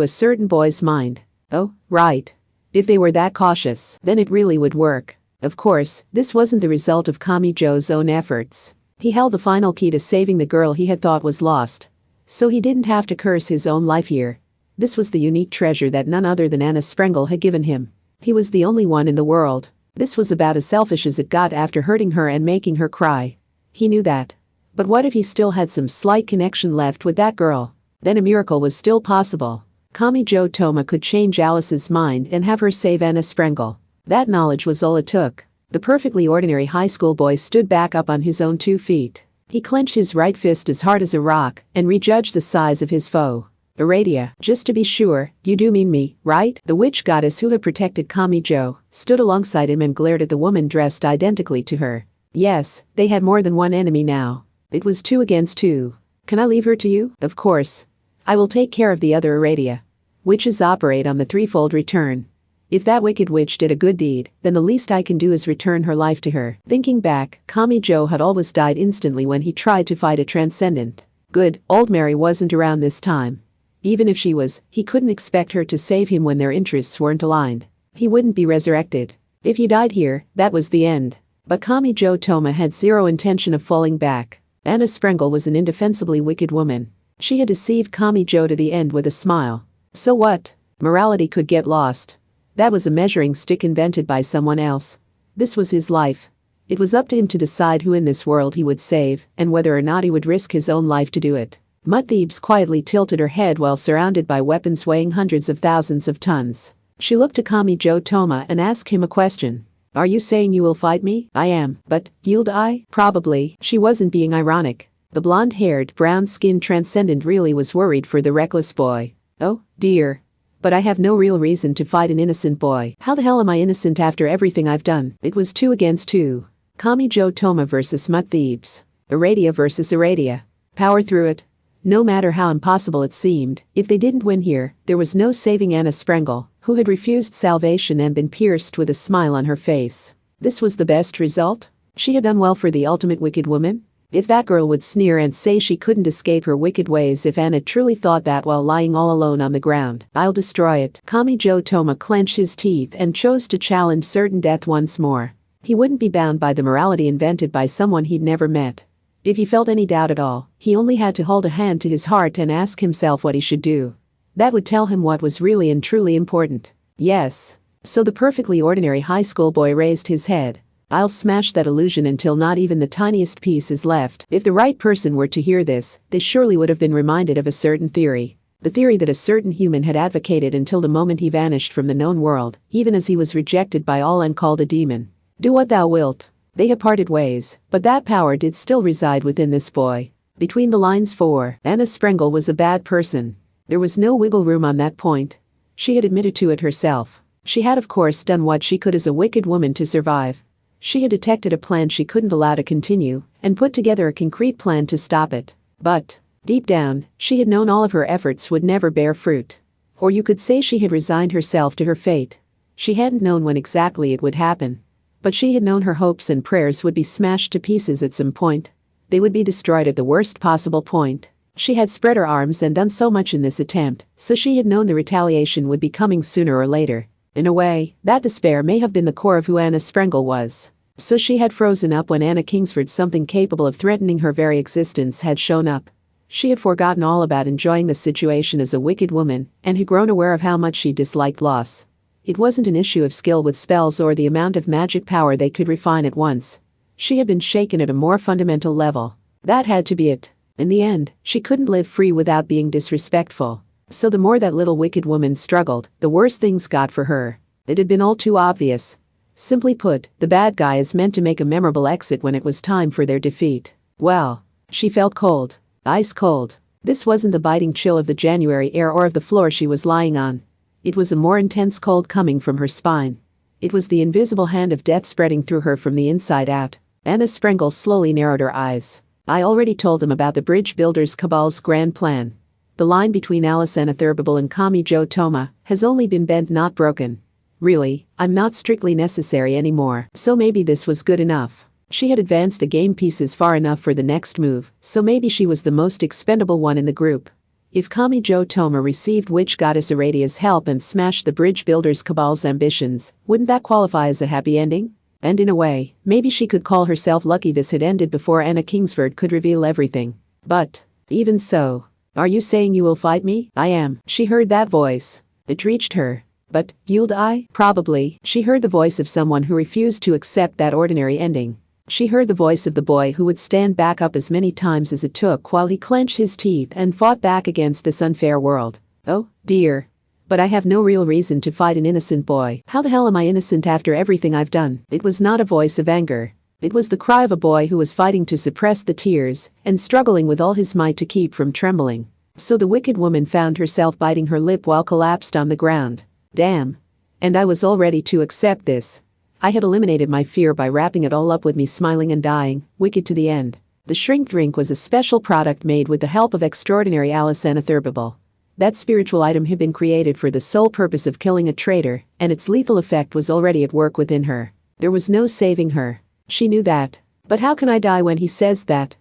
a certain boy's mind. Oh, right. If they were that cautious, then it really would work. Of course, this wasn't the result of Kamijo's own efforts. He held the final key to saving the girl he had thought was lost. So he didn't have to curse his own life here. This was the unique treasure that none other than Anna Sprengel had given him. He was the only one in the world. This was about as selfish as it got after hurting her and making her cry. He knew that. But what if he still had some slight connection left with that girl? Then a miracle was still possible. Kamijo Toma could change Alice's mind and have her save Anna Sprengel. That knowledge was all it took. The perfectly ordinary high school boy stood back up on his own 2 feet. He clenched his right fist as hard as a rock and rejudged the size of his foe. Aradia, just to be sure, you do mean me, right? The witch goddess who had protected Kamijo stood alongside him and glared at the woman dressed identically to her. Yes, they had more than one enemy now. It was 2 against 2. Can I leave her to you? Of course. I will take care of the other Aradia. Witches operate on the threefold return. If that wicked witch did a good deed, then the least I can do is return her life to her. Thinking back, Kamijo had always died instantly when he tried to fight a transcendent. Good, old Mary wasn't around this time. Even if she was, he couldn't expect her to save him when their interests weren't aligned. He wouldn't be resurrected. If he died here, that was the end. But Kamijo Toma had zero intention of falling back. Anna Sprengel was an indefensibly wicked woman. She had deceived Kamijo to the end with a smile. So what? Morality could get lost. That was a measuring stick invented by someone else. This was his life. It was up to him to decide who in this world he would save and whether or not he would risk his own life to do it. Thebes quietly tilted her head while surrounded by weapons weighing hundreds of thousands of tons. She looked to Kamijo Toma and asked him a question. Are you saying you will fight me? I am, but yield I? Probably. She wasn't being ironic. The blonde-haired, brown-skinned transcendent really was worried for the reckless boy. Oh, dear. But I have no real reason to fight an innocent boy. How the hell am I innocent after everything I've done? It was 2 against 2. Kamijo Toma versus Thebes. Aradia versus Aradia. Power through it. No matter how impossible it seemed, if they didn't win here, there was no saving Anna Sprengel, who had refused salvation and been pierced with a smile on her face. This was the best result? She had done well for the ultimate wicked woman? If that girl would sneer and say she couldn't escape her wicked ways, if Anna truly thought that while lying all alone on the ground, I'll destroy it. Kamijo Toma clenched his teeth and chose to challenge certain death once more. He wouldn't be bound by the morality invented by someone he'd never met. If he felt any doubt at all, he only had to hold a hand to his heart and ask himself what he should do. That would tell him what was really and truly important. Yes. So the perfectly ordinary high school boy raised his head. I'll smash that illusion until not even the tiniest piece is left. If the right person were to hear this, they surely would have been reminded of a certain theory. The theory that a certain human had advocated until the moment he vanished from the known world, even as he was rejected by all and called a demon. Do what thou wilt. They had parted ways, but that power did still reside within this boy. Between the lines for Anna Sprengel was a bad person. There was no wiggle room on that point. She had admitted to it herself. She had of course done what she could as a wicked woman to survive. She had detected a plan she couldn't allow to continue, and put together a concrete plan to stop it. But, deep down, she had known all of her efforts would never bear fruit. Or you could say she had resigned herself to her fate. She hadn't known when exactly it would happen. But she had known her hopes and prayers would be smashed to pieces at some point. They would be destroyed at the worst possible point. She had spread her arms and done so much in this attempt, so she had known the retaliation would be coming sooner or later. In a way, that despair may have been the core of who Anna Sprengel was. So she had frozen up when Anna Kingsford, something capable of threatening her very existence, had shown up. She had forgotten all about enjoying the situation as a wicked woman and had grown aware of how much she disliked loss. It wasn't an issue of skill with spells or the amount of magic power they could refine at once. She had been shaken at a more fundamental level. That had to be it. In the end, she couldn't live free without being disrespectful. So the more that little wicked woman struggled, the worse things got for her. It had been all too obvious. Simply put, the bad guy is meant to make a memorable exit when it was time for their defeat. Well, she felt cold. Ice cold. This wasn't the biting chill of the January air or of the floor she was lying on. It was a more intense cold coming from her spine. It was the invisible hand of death spreading through her from the inside out. Anna Sprengel slowly narrowed her eyes. I already told them about the Bridge Builders Cabal's grand plan. The line between Alice Anatherbable and Kamijo Toma has only been bent, not broken. Really, I'm not strictly necessary anymore, so maybe this was good enough. She had advanced the game pieces far enough for the next move, so maybe she was the most expendable one in the group. If Kamijo Toma received Witch Goddess Aradia's help and smashed the Bridge Builders Cabal's ambitions, wouldn't that qualify as a happy ending? And in a way, maybe she could call herself lucky this had ended before Anna Kingsford could reveal everything. But, even so, are you saying you will fight me? I am. She heard that voice. It reached her. But, you'll die? Probably. She heard the voice of someone who refused to accept that ordinary ending. She heard the voice of the boy who would stand back up as many times as it took while he clenched his teeth and fought back against this unfair world. Oh, dear. But I have no real reason to fight an innocent boy. How the hell am I innocent after everything I've done? It was not a voice of anger. It was the cry of a boy who was fighting to suppress the tears and struggling with all his might to keep from trembling. So the wicked woman found herself biting her lip while collapsed on the ground. Damn. And I was all ready to accept this. I had eliminated my fear by wrapping it all up with me smiling and dying, wicked to the end. The shrink drink was a special product made with the help of extraordinary Alice Anatherbable. That spiritual item had been created for the sole purpose of killing a traitor, and its lethal effect was already at work within her. There was no saving her. She knew that. But how can I die when he says that?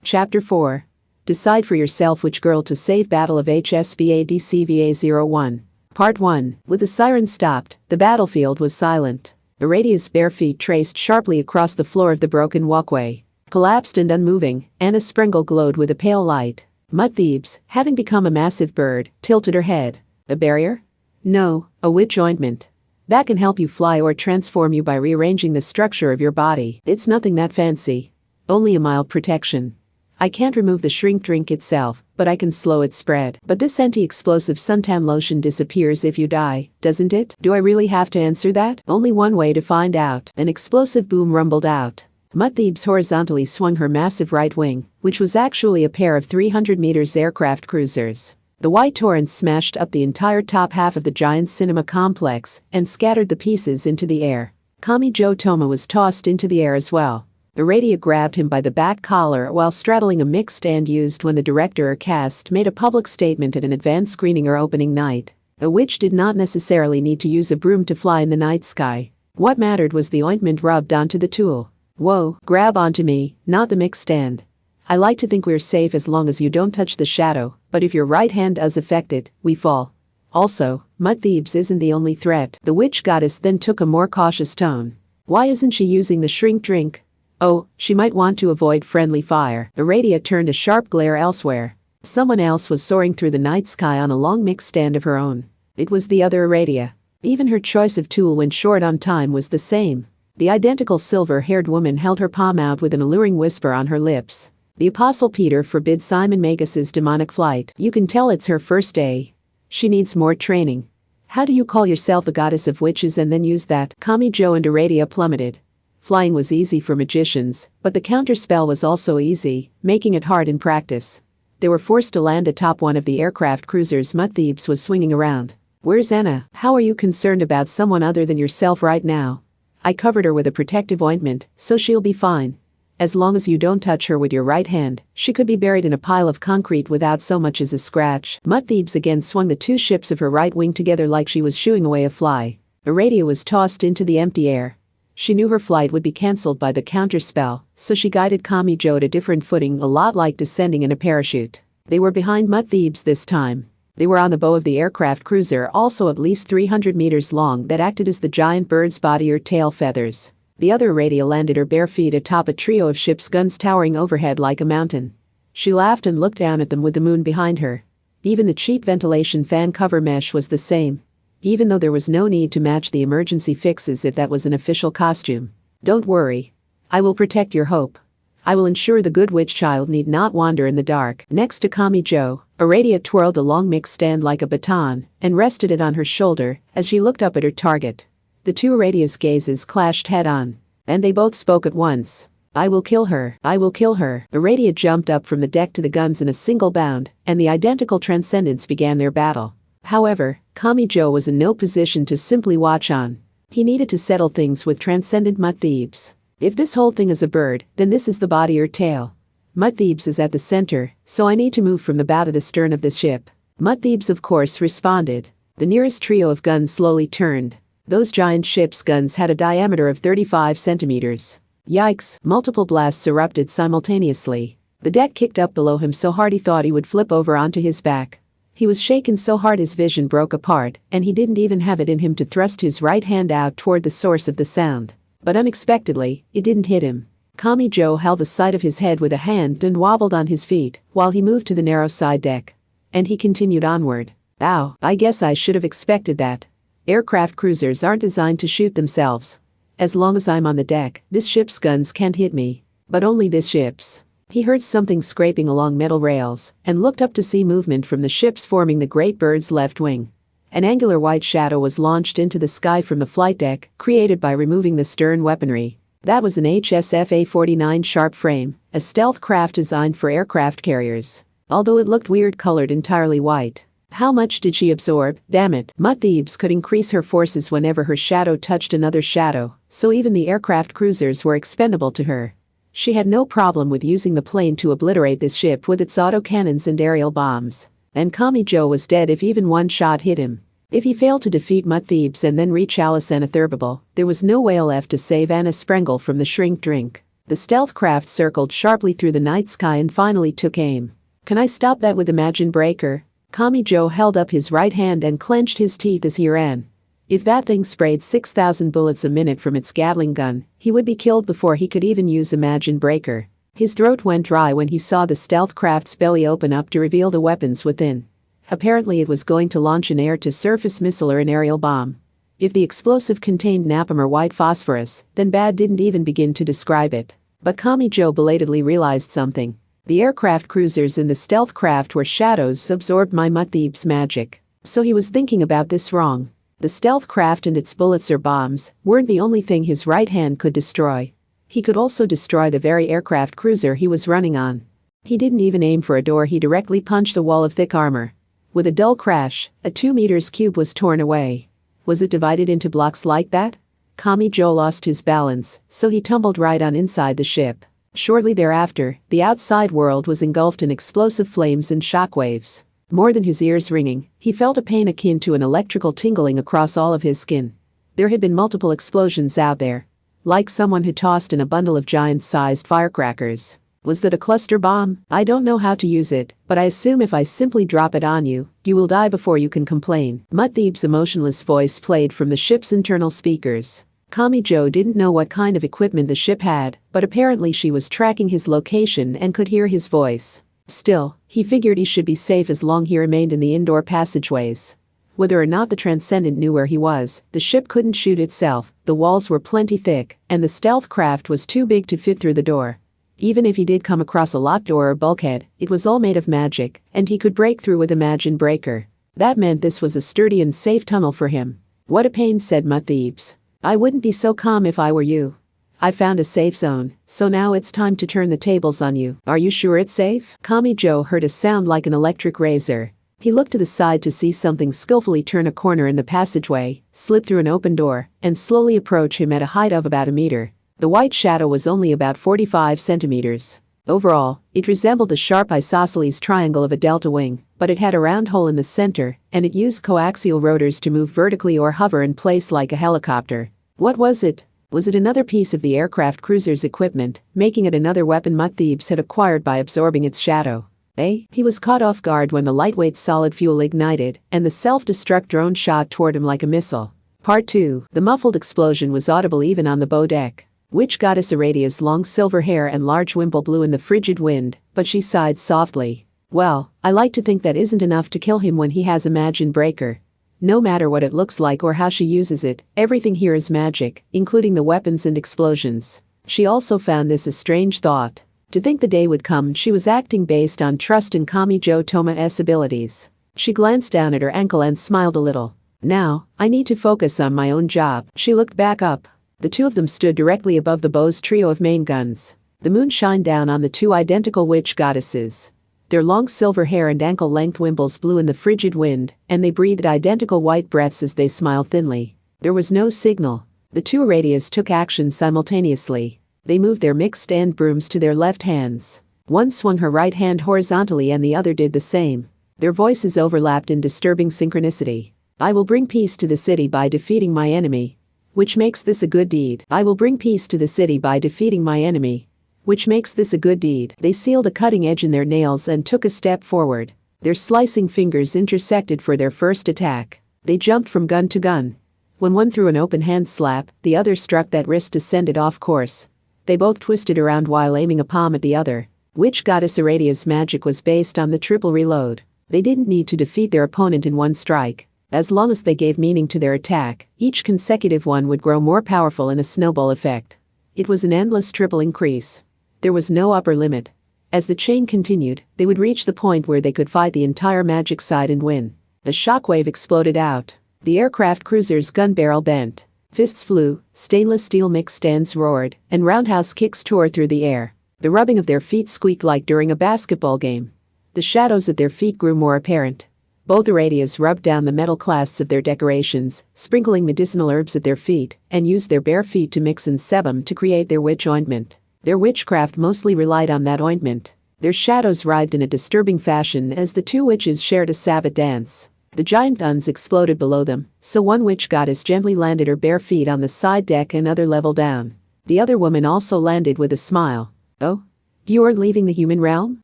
Chapter 4. Decide for yourself which girl to save. Battle of HSBADCVA-01. Part 1. With the siren stopped, the battlefield was silent. Aradia's bare feet traced sharply across the floor of the broken walkway. Collapsed and unmoving, Anna Sprengel glowed with a pale light. Mud Thebes, having become a massive bird, tilted her head. A barrier? No, a witch ointment. That can help you fly or transform you by rearranging the structure of your body. It's nothing that fancy. Only a mild protection. I can't remove the shrink drink itself, but I can slow its spread. But this anti-explosive suntan lotion disappears if you die, doesn't it? Do I really have to answer that? Only one way to find out. An explosive boom rumbled out. Mud Thebes horizontally swung her massive right wing, which was actually a pair of 300 meters aircraft cruisers. The white torrent smashed up the entire top half of the giant cinema complex and scattered the pieces into the air. Kamijo Toma was tossed into the air as well. Aradia grabbed him by the back collar while straddling a mixed stand used when the director or cast made a public statement at an advanced screening or opening night. A witch did not necessarily need to use a broom to fly in the night sky. What mattered was the ointment rubbed onto the tool. Whoa, grab onto me, not the mic stand. I like to think we're safe as long as you don't touch the shadow, but if your right hand is affected, we fall. Also, Mud Thebes isn't the only threat. The witch goddess then took a more cautious tone. Why isn't she using the shrink drink? Oh, she might want to avoid friendly fire. Aradia turned a sharp glare elsewhere. Someone else was soaring through the night sky on a long mic stand of her own. It was the other Aradia. Even her choice of tool when short on time was the same. The identical silver-haired woman held her palm out with an alluring whisper on her lips. The Apostle Peter forbids Simon Magus's demonic flight. You can tell it's her first day. She needs more training. How do you call yourself a goddess of witches and then use that? Kamijo and Aradia plummeted. Flying was easy for magicians, but the counterspell was also easy, making it hard in practice. They were forced to land atop one of the aircraft cruisers Mud Thebes was swinging around. Where's Anna? How are you concerned about someone other than yourself right now? I covered her with a protective ointment, so she'll be fine. As long as you don't touch her with your right hand, she could be buried in a pile of concrete without so much as a scratch. Mud Thebes again swung the two ships of her right wing together like she was shooing away a fly. Aradia was tossed into the empty air. She knew her flight would be cancelled by the counterspell, so she guided Kamijo at a different footing, a lot like descending in a parachute. They were behind Mud Thebes this time. They were on the bow of the aircraft cruiser, also at least 300 meters long, that acted as the giant bird's body or tail feathers. The other Aradia landed her bare feet atop a trio of ship's guns towering overhead like a mountain. She laughed and looked down at them with the moon behind her. Even the cheap ventilation fan cover mesh was the same. Even though there was no need to match the emergency fixes if that was an official costume. Don't worry. I will protect your hope. I will ensure the good witch child need not wander in the dark. Next to Kamijo, Aradia twirled the long mic stand like a baton and rested it on her shoulder as she looked up at her target. The two Aradia's gazes clashed head-on, and they both spoke at once. I will kill her. I will kill her. Aradia jumped up from the deck to the guns in a single bound, and the identical transcendents began their battle. However, Kamijo was in no position to simply watch on. He needed to settle things with Transcendent Mud Thebes. If this whole thing is a bird, then this is the body or tail. Mud Thebes is at the center, so I need to move from the bow to the stern of this ship. Mud Thebes of course responded. The nearest trio of guns slowly turned. Those giant ship's guns had a diameter of 35 centimeters. Yikes, multiple blasts erupted simultaneously. The deck kicked up below him so hard he thought he would flip over onto his back. He was shaken so hard his vision broke apart, and he didn't even have it in him to thrust his right hand out toward the source of the sound. But unexpectedly, it didn't hit him. Kamijo held the side of his head with a hand and wobbled on his feet while he moved to the narrow side deck. And he continued onward. Ow, I guess I should have expected that. Aircraft cruisers aren't designed to shoot themselves. As long as I'm on the deck, this ship's guns can't hit me. But only this ship's. He heard something scraping along metal rails and looked up to see movement from the ships forming the great bird's left wing. An angular white shadow was launched into the sky from the flight deck, created by removing the stern weaponry. That was an HSF A-49 sharp frame, a stealth craft designed for aircraft carriers. Although it looked weird colored entirely white. How much did she absorb? Damn it. Mud Thebes could increase her forces whenever her shadow touched another shadow, so even the aircraft cruisers were expendable to her. She had no problem with using the plane to obliterate this ship with its autocannons and aerial bombs. And Kamijo was dead if even one shot hit him. If he failed to defeat Mud Thebes and then reach Alice Anatherbable, there was no way left to save Anna Sprengel from the shrink drink. The stealth craft circled sharply through the night sky and finally took aim. Can I stop that with Imagine Breaker? Kamijo held up his right hand and clenched his teeth as he ran. If that thing sprayed 6,000 bullets a minute from its Gatling gun, he would be killed before he could even use Imagine Breaker. His throat went dry when he saw the stealth craft's belly open up to reveal the weapons within. Apparently it was going to launch an air-to-surface missile or an aerial bomb. If the explosive contained napalm or white phosphorus, then Bad didn't even begin to describe it. But Kamijo belatedly realized something. The aircraft cruisers in the stealth craft were shadows absorbed by Mud Thebes' magic. So he was thinking about this wrong. The stealth craft and its bullets or bombs weren't the only thing his right hand could destroy. He could also destroy the very aircraft cruiser he was running on. He didn't even aim for a door, he directly punched the wall of thick armor. With a dull crash, a 2 meters cube was torn away. Was it divided into blocks like that? Kamijo lost his balance, so he tumbled right on inside the ship. Shortly thereafter, the outside world was engulfed in explosive flames and shockwaves. More than his ears ringing, he felt a pain akin to an electrical tingling across all of his skin. There had been multiple explosions out there. like someone had tossed in a bundle of giant-sized firecrackers. Was that a cluster bomb? I don't know how to use it, but I assume if I simply drop it on you, you will die before you can complain. Muttheeb's emotionless voice played from the ship's internal speakers. Kamijo didn't know what kind of equipment the ship had, but apparently she was tracking his location and could hear his voice. Still, he figured he should be safe as long he remained in the indoor passageways. Whether or not the Transcendent knew where he was, the ship couldn't shoot itself, the walls were plenty thick, and the stealth craft was too big to fit through the door. Even if he did come across a locked door or bulkhead, it was all made of magic, and he could break through with a Imagine Breaker. That meant this was a sturdy and safe tunnel for him. What a pain, said Muttheebs. I wouldn't be so calm if I were you. I found a safe zone, so now it's time to turn the tables on you. Are you sure it's safe? Kamijo heard a sound like an electric razor. He looked to the side to see something skillfully turn a corner in the passageway, slip through an open door, and slowly approach him at a height of about a meter. The white shadow was only about 45 centimeters. Overall, it resembled the sharp isosceles triangle of a delta wing, but it had a round hole in the center, and it used coaxial rotors to move vertically or hover in place like a helicopter. What was it? Was it another piece of the aircraft cruiser's equipment, making it another weapon Muttheebs had acquired by absorbing its shadow? He was caught off guard when the lightweight solid fuel ignited, and the self-destruct drone shot toward him like a missile. Part 2. The muffled explosion was audible even on the bow deck. Witch Goddess Aradia's long silver hair and large wimple blew in the frigid wind, but she sighed softly. Well, I like to think that isn't enough to kill him when he has Imagine Breaker. No matter what it looks like or how she uses it, everything here is magic, including the weapons and explosions. She also found this a strange thought. To think the day would come she was acting based on trust in Kamijo Toma's abilities. She glanced down at her ankle and smiled a little. Now, I need to focus on my own job. She looked back up. The two of them stood directly above the bow's trio of main guns. The moon shined down on the two identical witch goddesses. Their long silver hair and ankle-length wimples blew in the frigid wind, and they breathed identical white breaths as they smiled thinly. There was no signal. The two Aradias took action simultaneously. They moved their mixed-end brooms to their left hands. One swung her right hand horizontally and the other did the same. Their voices overlapped in disturbing synchronicity. I will bring peace to the city by defeating my enemy. Which makes this a good deed. I will bring peace to the city by defeating my enemy. Which makes this a good deed. They sealed a cutting edge in their nails and took a step forward. Their slicing fingers intersected for their first attack. They jumped from gun to gun. When one threw an open hand slap, the other struck that wrist descended off course. They both twisted around while aiming a palm at the other. Witch Goddess Aradia's magic was based on the triple reload. They didn't need to defeat their opponent in one strike. As long as they gave meaning to their attack, each consecutive one would grow more powerful in a snowball effect. It was an endless triple increase. There was no upper limit. As the chain continued, they would reach the point where they could fight the entire magic side and win. A shockwave exploded out. The aircraft cruiser's gun barrel bent. Fists flew, stainless steel mix stands roared, and roundhouse kicks tore through the air. The rubbing of their feet squeaked like during a basketball game. The shadows at their feet grew more apparent. Both Aradias rubbed down the metal clasps of their decorations, sprinkling medicinal herbs at their feet, and used their bare feet to mix in sebum to create their witch ointment. Their witchcraft mostly relied on that ointment. Their shadows writhed in a disturbing fashion as the two witches shared a Sabbath dance. The giant guns exploded below them, so one witch goddess gently landed her bare feet on the side deck another level down. The other woman also landed with a smile. Oh? You aren't leaving the human realm?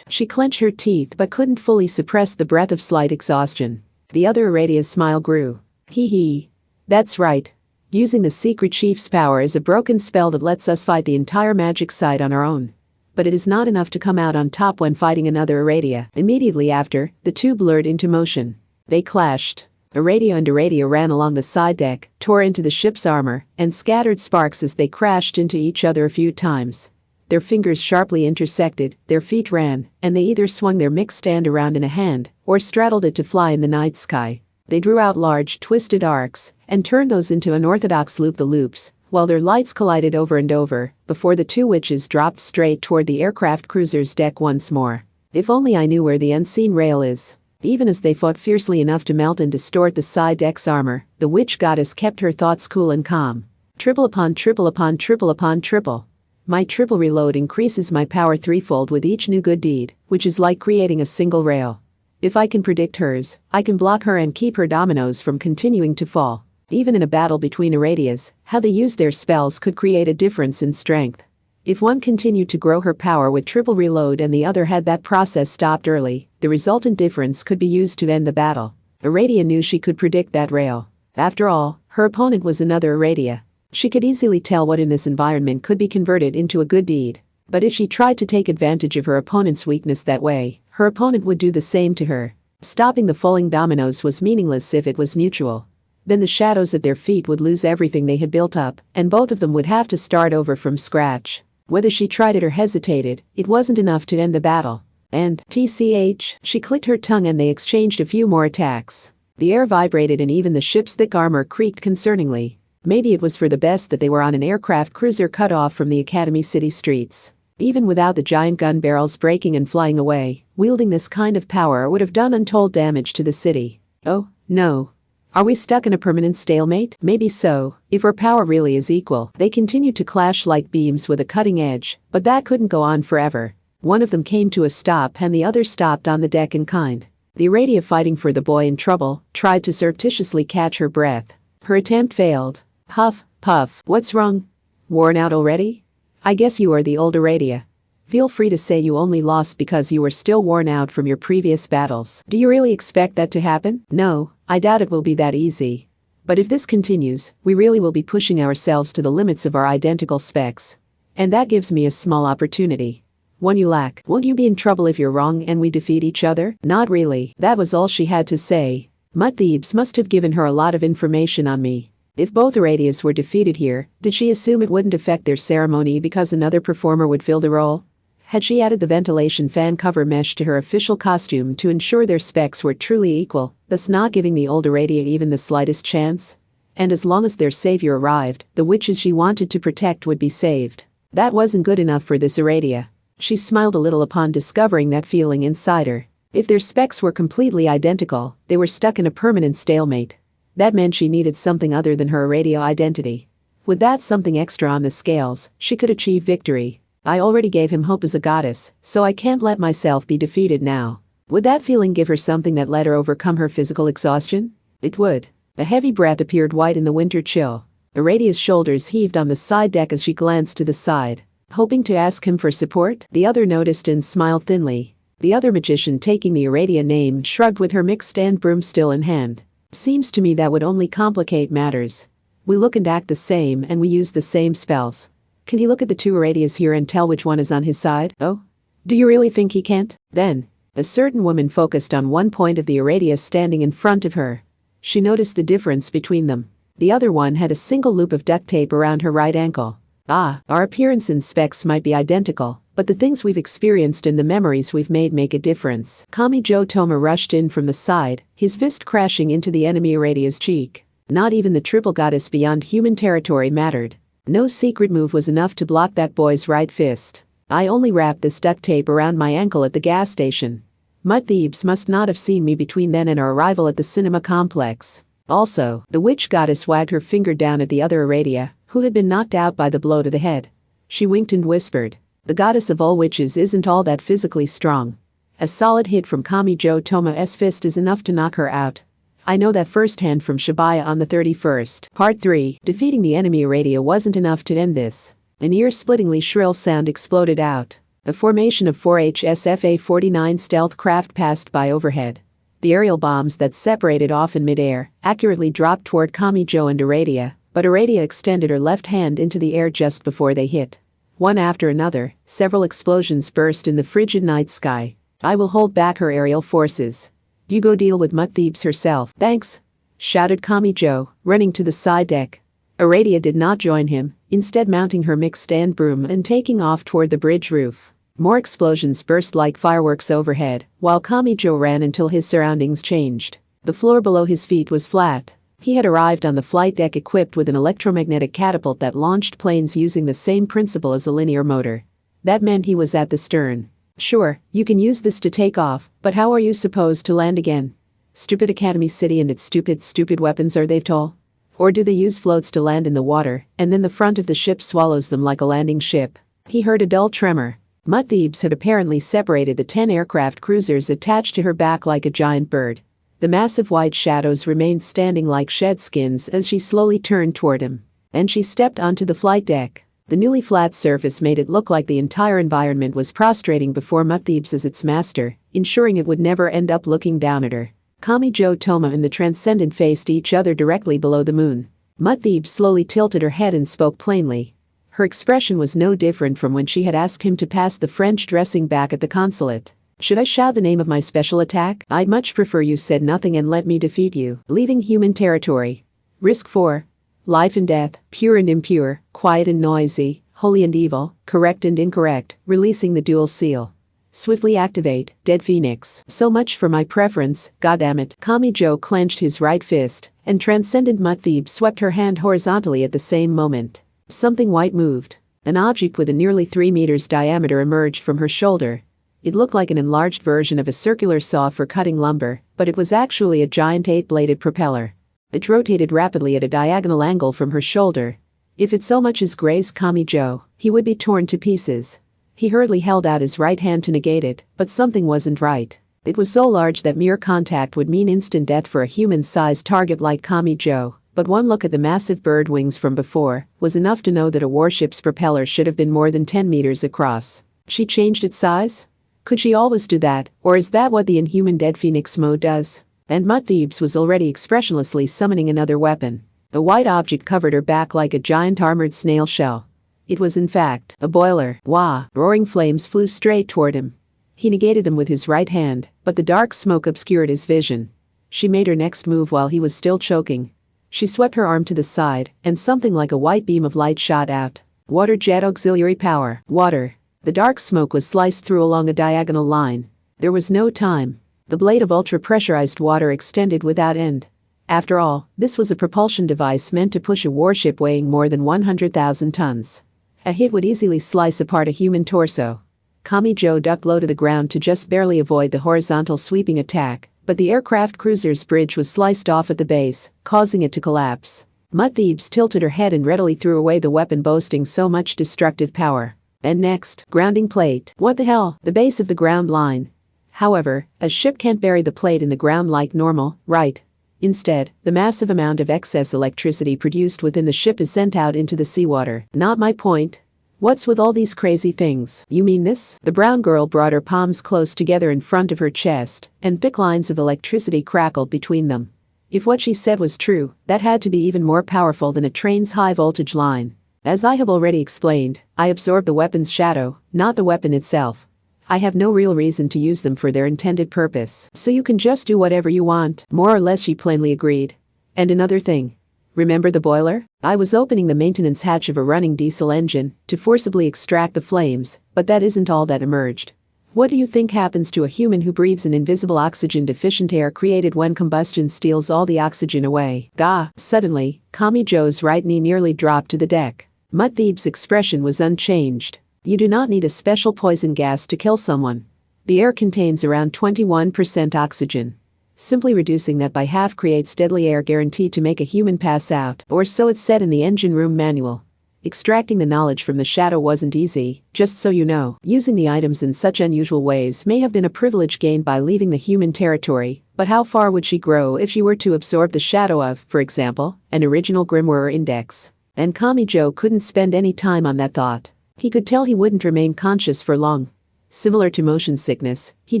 She clenched her teeth but couldn't fully suppress the breath of slight exhaustion. The other Aradia's smile grew. Hee. That's right. Using the secret chief's power is a broken spell that lets us fight the entire magic side on our own. But it is not enough to come out on top when fighting another Aradia. Immediately after, the two blurred into motion. They clashed. Aradia and Aradia ran along the side deck, tore into the ship's armor, and scattered sparks as they crashed into each other a few times. Their fingers sharply intersected, their feet ran, and they either swung their mixed stand around in a hand, or straddled it to fly in the night sky. They drew out large, twisted arcs, and turned those into unorthodox loop-the-loops, while their lights collided over and over, before the two witches dropped straight toward the aircraft cruiser's deck once more. If only I knew where the unseen rail is. Even as they fought fiercely enough to melt and distort the side deck's armor, the witch goddess kept her thoughts cool and calm. Triple upon triple upon triple upon triple. My triple reload increases my power threefold with each new good deed, which is like creating a single rail. If I can predict hers, I can block her and keep her dominoes from continuing to fall. Even in a battle between Irradias, how they used their spells could create a difference in strength. If one continued to grow her power with triple reload and the other had that process stopped early, the resultant difference could be used to end the battle. Irradia knew she could predict that rail. After all, her opponent was another Irradia. She could easily tell what in this environment could be converted into a good deed. But if she tried to take advantage of her opponent's weakness that way, her opponent would do the same to her. Stopping the falling dominoes was meaningless if it was mutual. Then the shadows at their feet would lose everything they had built up, and both of them would have to start over from scratch. Whether she tried it or hesitated, it wasn't enough to end the battle. And, TCH, she clicked her tongue and they exchanged a few more attacks. The air vibrated and even the ship's thick armor creaked concerningly. Maybe it was for the best that they were on an aircraft cruiser cut off from the Academy City streets. Even without the giant gun barrels breaking and flying away, wielding this kind of power would have done untold damage to the city. Oh, no. Are we stuck in a permanent stalemate? Maybe so, if our power really is equal. They continued to clash like beams with a cutting edge, but that couldn't go on forever. One of them came to a stop and the other stopped on the deck in kind. The Irradia fighting for the boy in trouble tried to surreptitiously catch her breath. Her attempt failed. Huff, puff, what's wrong? Worn out already? I guess you are the old Irradia. Feel free to say you only lost because you were still worn out from your previous battles. Do you really expect that to happen? No, I doubt it will be that easy. But if this continues, we really will be pushing ourselves to the limits of our identical specs. And that gives me a small opportunity. One you lack. Won't you be in trouble if you're wrong and we defeat each other? Not really. That was all she had to say. Mud Thebes must have given her a lot of information on me. If both Irradias were defeated here, did she assume it wouldn't affect their ceremony because another performer would fill the role? Had she added the ventilation fan cover mesh to her official costume to ensure their specs were truly equal, thus not giving the old Irradia even the slightest chance? And as long as their savior arrived, the witches she wanted to protect would be saved. That wasn't good enough for this Irradia. She smiled a little upon discovering that feeling inside her. If their specs were completely identical, they were stuck in a permanent stalemate. That meant she needed something other than her Irradia identity. With that something extra on the scales, she could achieve victory. I already gave him hope as a goddess, so I can't let myself be defeated now. Would that feeling give her something that let her overcome her physical exhaustion? It would. A heavy breath appeared white in the winter chill. Irradia's shoulders heaved on the side deck as she glanced to the side. Hoping to ask him for support, the other noticed and smiled thinly. The other magician taking the Irradia name shrugged with her mixed stand broom still in hand. Seems to me that would only complicate matters. We look and act the same and we use the same spells. Can he look at the two Irradias here and tell which one is on his side? Oh? Do you really think he can't? Then, a certain woman focused on one point of the Irradia standing in front of her. She noticed the difference between them. The other one had a single loop of duct tape around her right ankle. Ah, our appearance and specs might be identical, but the things we've experienced and the memories we've made make a difference. Kamijo Toma rushed in from the side, his fist crashing into the enemy Irradia's cheek. Not even the triple goddess beyond human territory mattered. No secret move was enough to block that boy's right fist. I only wrapped this duct tape around my ankle at the gas station. Mud Thebes must not have seen me between then and our arrival at the cinema complex. Also, the witch goddess wagged her finger down at the other Irradia, who had been knocked out by the blow to the head. She winked and whispered, "The goddess of all witches isn't all that physically strong. A solid hit from Kamijo Toma's fist is enough to knock her out. I know that firsthand from Shibuya on the 31st. Part 3. Defeating the enemy Irradia wasn't enough to end this. An ear-splittingly shrill sound exploded out. A formation of 4 HSFA-49 stealth craft passed by overhead. The aerial bombs that separated off in midair accurately dropped toward Kamijo and Irradia, but Irradia extended her left hand into the air just before they hit. One after another, several explosions burst in the frigid night sky. I will hold back her aerial forces. You go deal with Mud Thebes herself. Thanks, shouted Kamijo, running to the side deck. Irradia did not join him, instead mounting her mixed stand broom and taking off toward the bridge roof. More explosions burst like fireworks overhead, while Kamijo ran until his surroundings changed. The floor below his feet was flat. He had arrived on the flight deck equipped with an electromagnetic catapult that launched planes using the same principle as a linear motor. That meant he was at the stern. Sure, you can use this to take off, but how are you supposed to land again? Stupid Academy City and its stupid weapons, are they tall? Or do they use floats to land in the water, and then the front of the ship swallows them like a landing ship? He heard a dull tremor. Mud Thebes had apparently separated the 10 aircraft cruisers attached to her back like a giant bird. The massive white shadows remained standing like shed skins as she slowly turned toward him. And she stepped onto the flight deck. The newly flat surface made it look like the entire environment was prostrating before Muthebes as its master, ensuring it would never end up looking down at her. Kamijo Toma and the Transcendent faced each other directly below the moon. Muthebes slowly tilted her head and spoke plainly. Her expression was no different from when she had asked him to pass the French dressing back at the consulate. Should I shout the name of my special attack? I'd much prefer you said nothing and let me defeat you, leaving human territory. Risk 4. Life and death, pure and impure, quiet and noisy, holy and evil, correct and incorrect, releasing the dual seal. Swiftly activate, Dead Phoenix. So much for my preference, goddammit. Kamijo clenched his right fist, and Transcendent Muthebes swept her hand horizontally at the same moment. Something white moved. An object with a nearly 3 meters diameter emerged from her shoulder. It looked like an enlarged version of a circular saw for cutting lumber, but it was actually a giant 8-bladed propeller. It rotated rapidly at a diagonal angle from her shoulder. If it so much as grazed Kamijo, he would be torn to pieces. He hurriedly held out his right hand to negate it, but something wasn't right. It was so large that mere contact would mean instant death for a human-sized target like Kamijo, but one look at the massive bird wings from before was enough to know that a warship's propeller should have been more than 10 meters across. She changed its size? Could she always do that, or is that what the inhuman Dead Phoenix mode does? And Muthebes was already expressionlessly summoning another weapon. The white object covered her back like a giant armored snail shell. It was in fact a boiler. Wah! Roaring flames flew straight toward him. He negated them with his right hand, but the dark smoke obscured his vision. She made her next move while he was still choking. She swept her arm to the side, and something like a white beam of light shot out. Water jet auxiliary power. Water. The dark smoke was sliced through along a diagonal line. There was no time. The blade of ultra-pressurized water extended without end. After all, this was a propulsion device meant to push a warship weighing more than 100,000 tons. A hit would easily slice apart a human torso. Kamijo ducked low to the ground to just barely avoid the horizontal sweeping attack, but the aircraft cruiser's bridge was sliced off at the base, causing it to collapse. Muthebes tilted her head and readily threw away the weapon boasting so much destructive power. And next, grounding plate. What the hell? The base of the ground line. However, a ship can't bury the plate in the ground like normal, right? Instead, the massive amount of excess electricity produced within the ship is sent out into the seawater. Not my point. What's with all these crazy things? You mean this? The brown girl brought her palms close together in front of her chest, and thick lines of electricity crackled between them. If what she said was true, that had to be even more powerful than a train's high-voltage line. As I have already explained, I absorb the weapon's shadow, not the weapon itself. I have no real reason to use them for their intended purpose, so you can just do whatever you want, more or less, she plainly agreed. And another thing. Remember the boiler? I was opening the maintenance hatch of a running diesel engine to forcibly extract the flames, but that isn't all that emerged. What do you think happens to a human who breathes in invisible oxygen-deficient air created when combustion steals all the oxygen away? Gah! Suddenly, Kamijo's right knee nearly dropped to the deck. Muthebes' expression was unchanged. You do not need a special poison gas to kill someone. The air contains around 21% oxygen. Simply reducing that by half creates deadly air guaranteed to make a human pass out, or so it said in the engine room manual. Extracting the knowledge from the shadow wasn't easy, just so you know. Using the items in such unusual ways may have been a privilege gained by leaving the human territory, but how far would she grow if she were to absorb the shadow of, for example, an original grimoire index? And Kamijo couldn't spend any time on that thought. He could tell he wouldn't remain conscious for long. Similar to motion sickness, he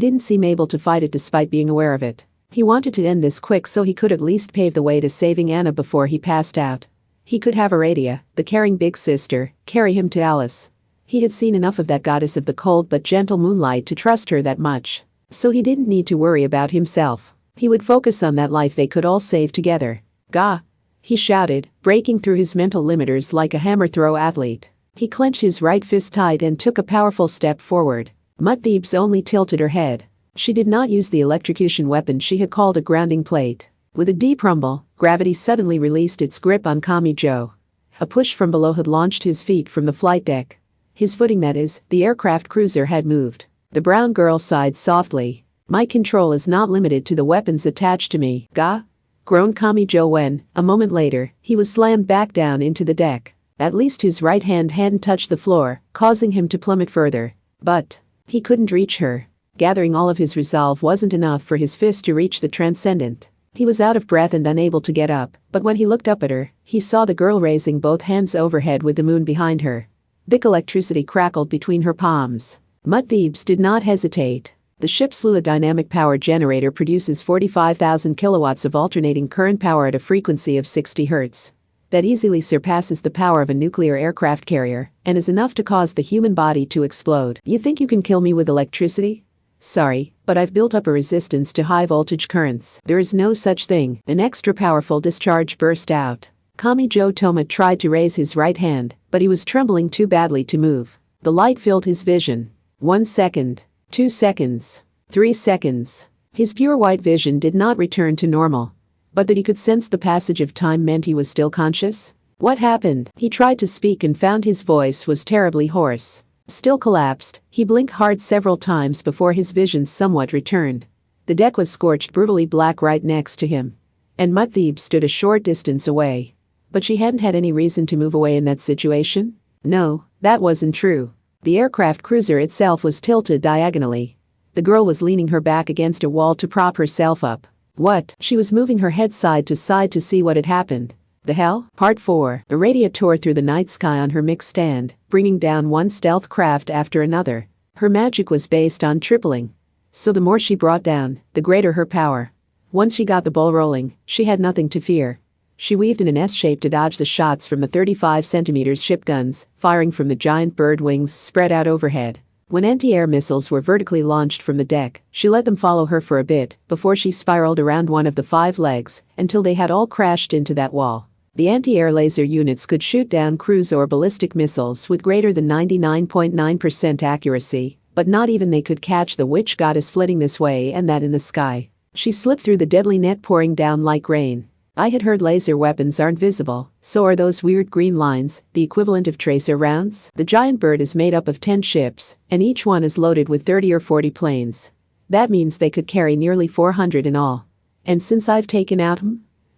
didn't seem able to fight it despite being aware of it. He wanted to end this quick so he could at least pave the way to saving Anna before he passed out. He could have Aradia, the caring big sister, carry him to Alice. He had seen enough of that goddess of the cold but gentle moonlight to trust her that much. So he didn't need to worry about himself. He would focus on that life they could all save together. Gah! He shouted, breaking through his mental limiters like a hammer throw athlete. He clenched his right fist tight and took a powerful step forward. Muthebes only tilted her head. She did not use the electrocution weapon she had called a grounding plate. With a deep rumble, gravity suddenly released its grip on Kamijo. A push from below had launched his feet from the flight deck. His footing, that is, the aircraft cruiser had moved. The brown girl sighed softly. My control is not limited to the weapons attached to me, Gah? Groaned Kamijo when, a moment later, he was slammed back down into the deck. At least his right hand hadn't touched the floor, causing him to plummet further. But he couldn't reach her. Gathering all of his resolve wasn't enough for his fist to reach the transcendent. He was out of breath and unable to get up, but when he looked up at her, he saw the girl raising both hands overhead with the moon behind her. Thick electricity crackled between her palms. Mutt Thebes did not hesitate. The ship's fluid dynamic power generator produces 45,000 kilowatts of alternating current power at a frequency of 60 Hz. That easily surpasses the power of a nuclear aircraft carrier and is enough to cause the human body to explode. You think you can kill me with electricity? Sorry, but I've built up a resistance to high-voltage currents. There is no such thing. An extra powerful discharge burst out. Kamijo Toma tried to raise his right hand, but he was trembling too badly to move. The light filled his vision. 1 second. 2 seconds. 3 seconds. His pure white vision did not return to normal. But that he could sense the passage of time meant he was still conscious? What happened? He tried to speak and found his voice was terribly hoarse. Still collapsed, he blinked hard several times before his vision somewhat returned. The deck was scorched brutally black right next to him. And Mutt Thebes stood a short distance away. But she hadn't had any reason to move away in that situation? No, that wasn't true. The aircraft cruiser itself was tilted diagonally. The girl was leaning her back against a wall to prop herself up. What? She was moving her head side to see what had happened. The hell? Part 4. Iradia tore through the night sky on her mixed stand, bringing down one stealth craft after another. Her magic was based on tripling. So the more she brought down, the greater her power. Once she got the ball rolling, she had nothing to fear. She weaved in an S-shape to dodge the shots from the 35cm ship guns, firing from the giant bird wings spread out overhead. When anti-air missiles were vertically launched from the deck, she let them follow her for a bit before she spiraled around one of the 5 legs until they had all crashed into that wall. The anti-air laser units could shoot down cruise or ballistic missiles with greater than 99.9% accuracy, but not even they could catch the witch goddess flitting this way and that in the sky. She slipped through the deadly net pouring down like rain. I had heard laser weapons aren't visible, so are those weird green lines, the equivalent of tracer rounds? The giant bird is made up of 10 ships, and each one is loaded with 30 or 40 planes. That means they could carry nearly 400 in all. And since I've taken out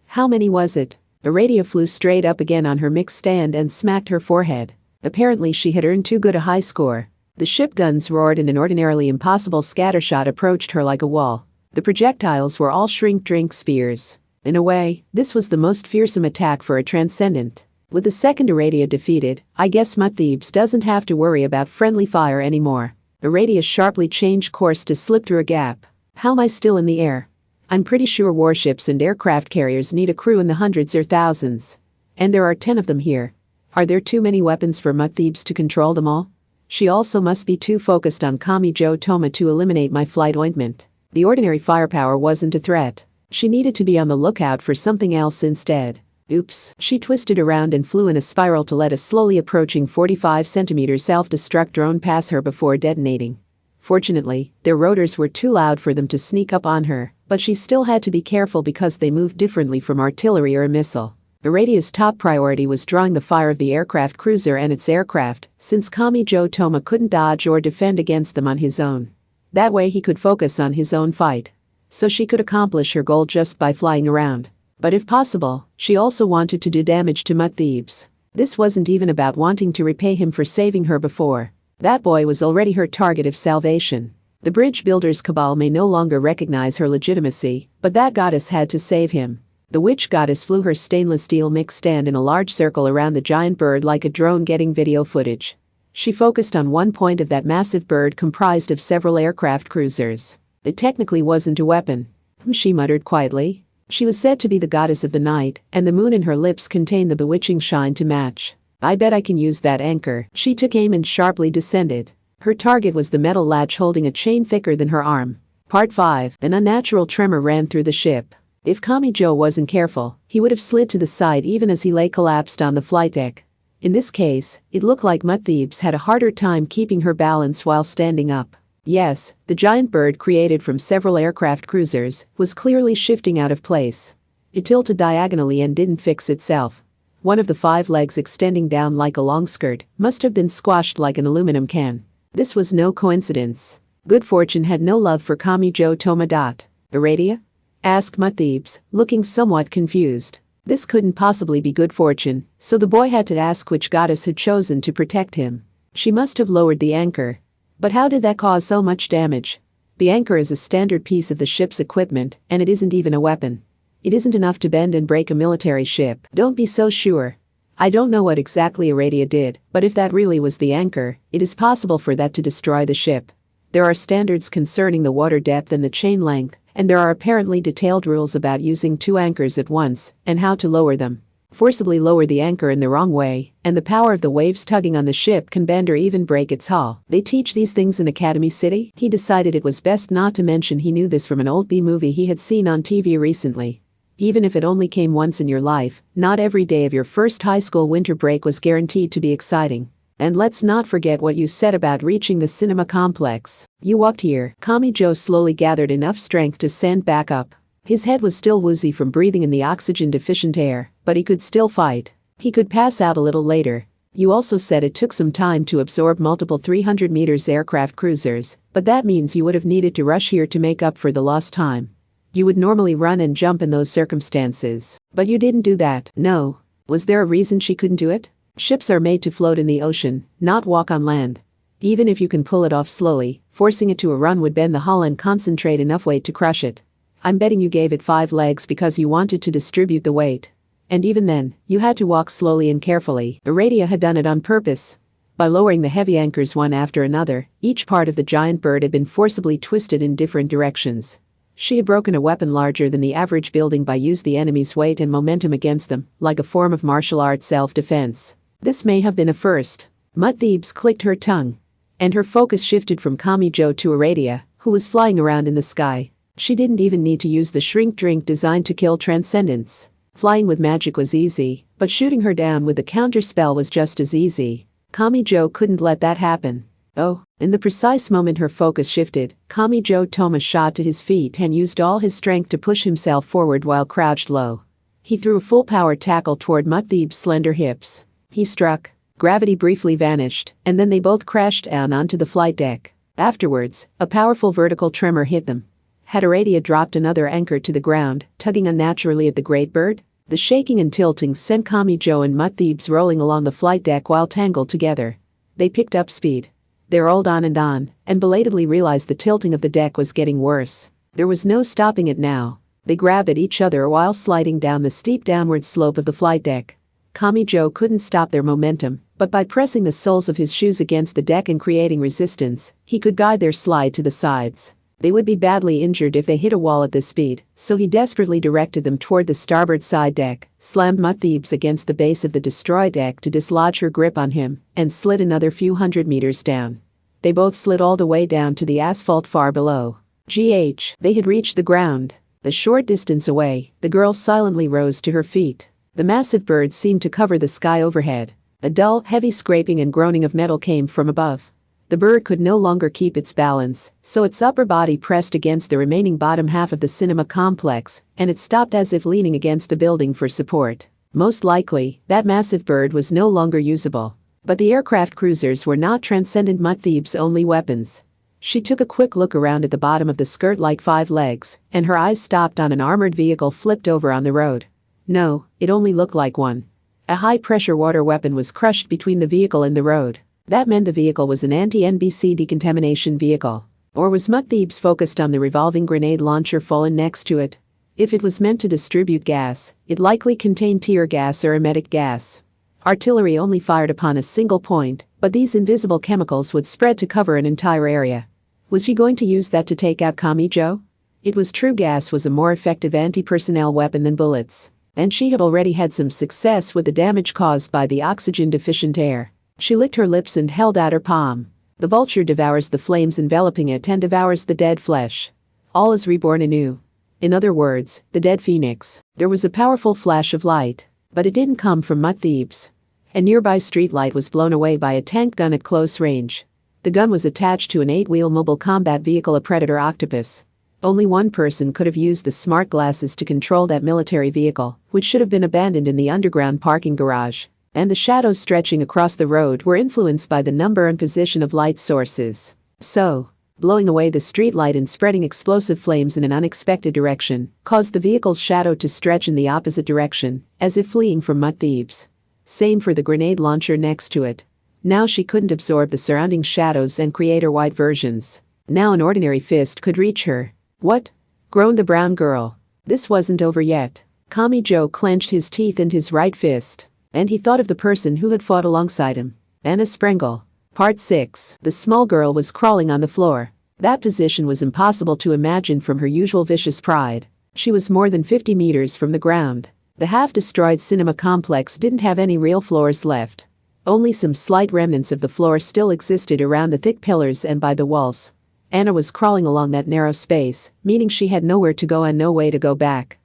how many was it? Iradia flew straight up again on her mixed stand and smacked her forehead. Apparently she had earned too good a high score. The ship guns roared and an ordinarily impossible scattershot approached her like a wall. The projectiles were all shrink-drink spears. In a way, this was the most fearsome attack for a transcendent. With the second Iradia defeated, I guess Mutt Thebes doesn't have to worry about friendly fire anymore. Iradia sharply changed course to slip through a gap. How am I still in the air? I'm pretty sure warships and aircraft carriers need a crew in the hundreds or thousands. And there are 10 of them here. Are there too many weapons for Mutt Thebes to control them all? She also must be too focused on Kamijo Toma to eliminate my flight ointment. The ordinary firepower wasn't a threat. She needed to be on the lookout for something else instead. Oops. She twisted around and flew in a spiral to let a slowly approaching 45cm self-destruct drone pass her before detonating. Fortunately, their rotors were too loud for them to sneak up on her, but she still had to be careful because they moved differently from artillery or a missile. Iradia's top priority was drawing the fire of the aircraft cruiser and its aircraft, since Kamijo Toma couldn't dodge or defend against them on his own. That way he could focus on his own fight. So she could accomplish her goal just by flying around. But if possible, she also wanted to do damage to Mutt Thebes. This wasn't even about wanting to repay him for saving her before. That boy was already her target of salvation. The bridge builders' cabal may no longer recognize her legitimacy, but that goddess had to save him. The witch goddess flew her stainless steel mixed stand in a large circle around the giant bird like a drone getting video footage. She focused on one point of that massive bird comprised of several aircraft cruisers. It technically wasn't a weapon, she muttered quietly. She was said to be the goddess of the night, and the moon in her lips contained the bewitching shine to match. I bet I can use that anchor. She took aim and sharply descended. Her target was the metal latch holding a chain thicker than her arm. Part 5. An unnatural tremor ran through the ship. If Kamijo wasn't careful, he would have slid to the side even as he lay collapsed on the flight deck. In this case, it looked like Mutt Thebes had a harder time keeping her balance while standing up. Yes, the giant bird created from several aircraft cruisers was clearly shifting out of place. It tilted diagonally and didn't fix itself. One of the 5 legs extending down like a long skirt must have been squashed like an aluminum can. This was no coincidence. Good fortune had no love for Kamijo Toma. Iradia? Asked Mutt Thebes, looking somewhat confused. This couldn't possibly be good fortune, so the boy had to ask which goddess had chosen to protect him. She must have lowered the anchor. But how did that cause so much damage? The anchor is a standard piece of the ship's equipment, and it isn't even a weapon. It isn't enough to bend and break a military ship. Don't be so sure. I don't know what exactly Aradia did, but if that really was the anchor, it is possible for that to destroy the ship. There are standards concerning the water depth and the chain length, and there are apparently detailed rules about using 2 anchors at once and how to lower them. Forcibly lower the anchor in the wrong way, and the power of the waves tugging on the ship can bend or even break its hull. They teach these things in Academy City? He decided it was best not to mention he knew this from an old B-movie he had seen on TV recently. Even if it only came once in your life, not every day of your first high school winter break was guaranteed to be exciting. And let's not forget what you said about reaching the cinema complex. You walked here. Kamijo slowly gathered enough strength to stand back up. His head was still woozy from breathing in the oxygen-deficient air, but he could still fight. He could pass out a little later. You also said it took some time to absorb multiple 300 meters aircraft cruisers, but that means you would have needed to rush here to make up for the lost time. You would normally run and jump in those circumstances, but you didn't do that. No. Was there a reason she couldn't do it? Ships are made to float in the ocean, not walk on land. Even if you can pull it off slowly, forcing it to a run would bend the hull and concentrate enough weight to crush it. I'm betting you gave it 5 legs because you wanted to distribute the weight. And even then, you had to walk slowly and carefully. Aradia had done it on purpose. By lowering the heavy anchors one after another, each part of the giant bird had been forcibly twisted in different directions. She had broken a weapon larger than the average building by using the enemy's weight and momentum against them, like a form of martial arts self-defense. This may have been a first. Mud Thebes clicked her tongue. And her focus shifted from Kamijo to Aradia, who was flying around in the sky. She didn't even need to use the shrink drink designed to kill transcendence. Flying with magic was easy, but shooting her down with the counterspell was just as easy. Kamijo couldn't let that happen. Oh, in the precise moment her focus shifted, Kamijo Toma shot to his feet and used all his strength to push himself forward while crouched low. He threw a full-power tackle toward Muttheeb's slender hips. He struck. Gravity briefly vanished, and then they both crashed down onto the flight deck. Afterwards, a powerful vertical tremor hit them. Had Aradia dropped another anchor to the ground, tugging unnaturally at the great bird? The shaking and tilting sent Kamijo and Muttheebs rolling along the flight deck while tangled together. They picked up speed. They rolled on, and belatedly realized the tilting of the deck was getting worse. There was no stopping it now. They grabbed at each other while sliding down the steep downward slope of the flight deck. Kamijo couldn't stop their momentum, but by pressing the soles of his shoes against the deck and creating resistance, he could guide their slide to the sides. They would be badly injured if they hit a wall at this speed, so he desperately directed them toward the starboard side deck, slammed Muttheebs against the base of the destroy deck to dislodge her grip on him, and slid another few hundred meters down. They both slid all the way down to the asphalt far below. They had reached the ground. A short distance away, the girl silently rose to her feet. The massive bird seemed to cover the sky overhead. A dull, heavy scraping and groaning of metal came from above. The bird could no longer keep its balance, so its upper body pressed against the remaining bottom half of the cinema complex, and it stopped as if leaning against the building for support. Most likely, that massive bird was no longer usable. But the aircraft cruisers were not Transcendent Muttheeb's only weapons. She took a quick look around at the bottom of the skirt like 5 legs, and her eyes stopped on an armored vehicle flipped over on the road. No, it only looked like one. A high-pressure water weapon was crushed between the vehicle and the road. That meant the vehicle was an anti-NBC decontamination vehicle. Or was Muttheebs focused on the revolving grenade launcher fallen next to it? If it was meant to distribute gas, it likely contained tear gas or emetic gas. Artillery only fired upon a single point, but these invisible chemicals would spread to cover an entire area. Was she going to use that to take out Kamijo? It was true gas was a more effective anti-personnel weapon than bullets. And she had already had some success with the damage caused by the oxygen-deficient air. She licked her lips and held out her palm. The vulture devours the flames enveloping it and devours the dead flesh. All is reborn anew. In other words, the dead phoenix. There was a powerful flash of light, but it didn't come from Muttheebs. A nearby street light was blown away by a tank gun at close range. The gun was attached to an 8-wheel mobile combat vehicle, a Predator Octopus. Only one person could have used the smart glasses to control that military vehicle, which should have been abandoned in the underground parking garage. And the shadows stretching across the road were influenced by the number and position of light sources. So, blowing away the streetlight and spreading explosive flames in an unexpected direction, caused the vehicle's shadow to stretch in the opposite direction, as if fleeing from Muttheebs. Same for the grenade launcher next to it. Now she couldn't absorb the surrounding shadows and create her white versions. Now an ordinary fist could reach her. What? Groaned the brown girl. This wasn't over yet. Kamijo clenched his teeth in his right fist. And he thought of the person who had fought alongside him. Anna Sprengel. Part 6. The small girl was crawling on the floor. That position was impossible to imagine from her usual vicious pride. She was more than 50 meters from the ground. The half-destroyed cinema complex didn't have any real floors left. Only some slight remnants of the floor still existed around the thick pillars and by the walls. Anna was crawling along that narrow space, meaning she had nowhere to go and no way to go back.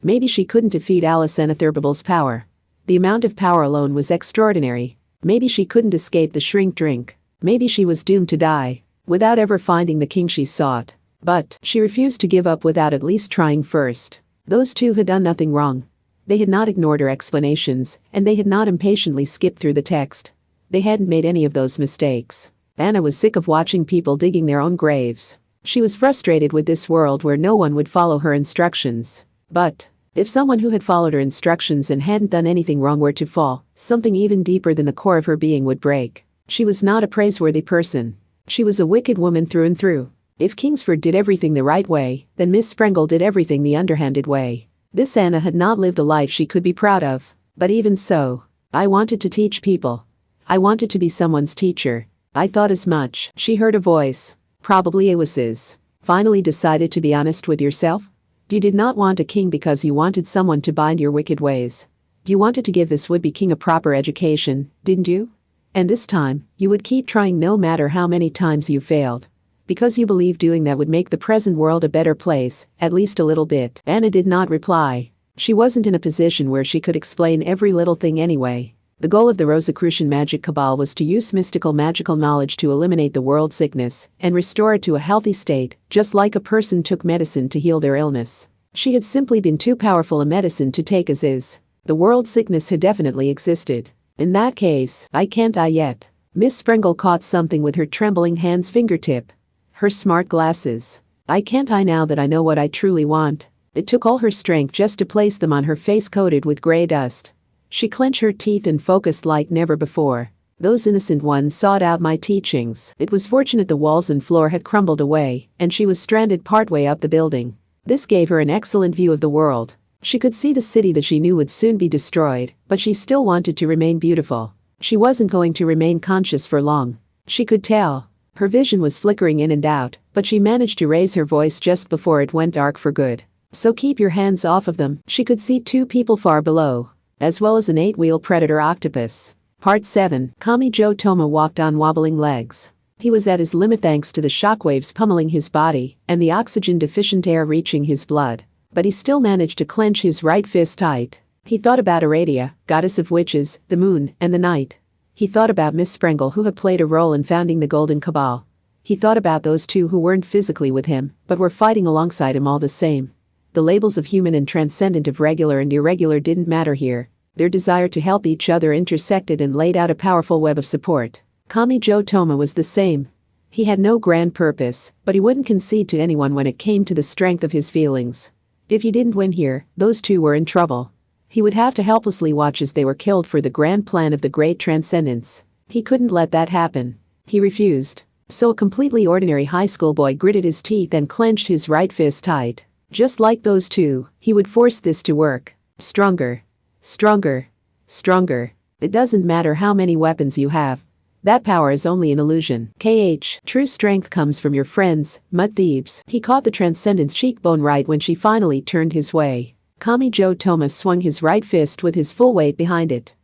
Maybe she couldn't defeat Alice Anatherbable's power. The amount of power alone was extraordinary. Maybe she couldn't escape the shrink drink. Maybe she was doomed to die, without ever finding the king she sought. But she refused to give up without at least trying first. Those two had done nothing wrong. They had not ignored her explanations, and they had not impatiently skipped through the text. They hadn't made any of those mistakes. Anna was sick of watching people digging their own graves. She was frustrated with this world where no one would follow her instructions. But if someone who had followed her instructions and hadn't done anything wrong were to fall, something even deeper than the core of her being would break. She was not a praiseworthy person. She was a wicked woman through and through. If Kingsford did everything the right way, then Miss Sprengel did everything the underhanded way. This Anna had not lived a life she could be proud of. But even so, I wanted to teach people. I wanted to be someone's teacher. I thought as much. She heard a voice. Probably it was his. Finally decided to be honest with yourself? You did not want a king because you wanted someone to bind your wicked ways. You wanted to give this would-be king a proper education, didn't you? And this time, you would keep trying no matter how many times you failed. Because you believed doing that would make the present world a better place, at least a little bit. Anna did not reply. She wasn't in a position where she could explain every little thing anyway. The goal of the Rosicrucian magic cabal was to use mystical magical knowledge to eliminate the world's sickness and restore it to a healthy state, just like a person took medicine to heal their illness. She had simply been too powerful a medicine to take as is. The world's sickness had definitely existed. In that case, I can't die yet. Miss Sprengel caught something with her trembling hand's fingertip. Her smart glasses. I can't now that I know what I truly want. It took all her strength just to place them on her face coated with gray dust. She clenched her teeth and focused like never before. Those innocent ones sought out my teachings. It was fortunate the walls and floor had crumbled away, and she was stranded partway up the building. This gave her an excellent view of the world. She could see the city that she knew would soon be destroyed, but she still wanted to remain beautiful. She wasn't going to remain conscious for long. She could tell. Her vision was flickering in and out, but she managed to raise her voice just before it went dark for good. So keep your hands off of them. She could see two people far below, as well as an 8-wheel predator octopus. Part 7. Kamijo Toma walked on wobbling legs. He was at his limit thanks to the shockwaves pummeling his body and the oxygen-deficient air reaching his blood. But he still managed to clench his right fist tight. He thought about Aradia, goddess of witches, the moon, and the night. He thought about Miss Sprengel, who had played a role in founding the Golden Cabal. He thought about those two who weren't physically with him, but were fighting alongside him all the same. The labels of human and transcendent, of regular and irregular, didn't matter here. Their desire to help each other intersected and laid out a powerful web of support. Kamijo Toma was the same. He had no grand purpose, but he wouldn't concede to anyone when it came to the strength of his feelings. If he didn't win here, those two were in trouble. He would have to helplessly watch as they were killed for the grand plan of the great transcendence. He couldn't let that happen. He refused. So a completely ordinary high school boy gritted his teeth and clenched his right fist tight. Just like those two, he would force this to work. Stronger. Stronger. Stronger. It doesn't matter how many weapons you have. That power is only an illusion. True strength comes from your friends, mud thieves. He caught the transcendent's cheekbone right when she finally turned his way. Kamijo Toma swung his right fist with his full weight behind it.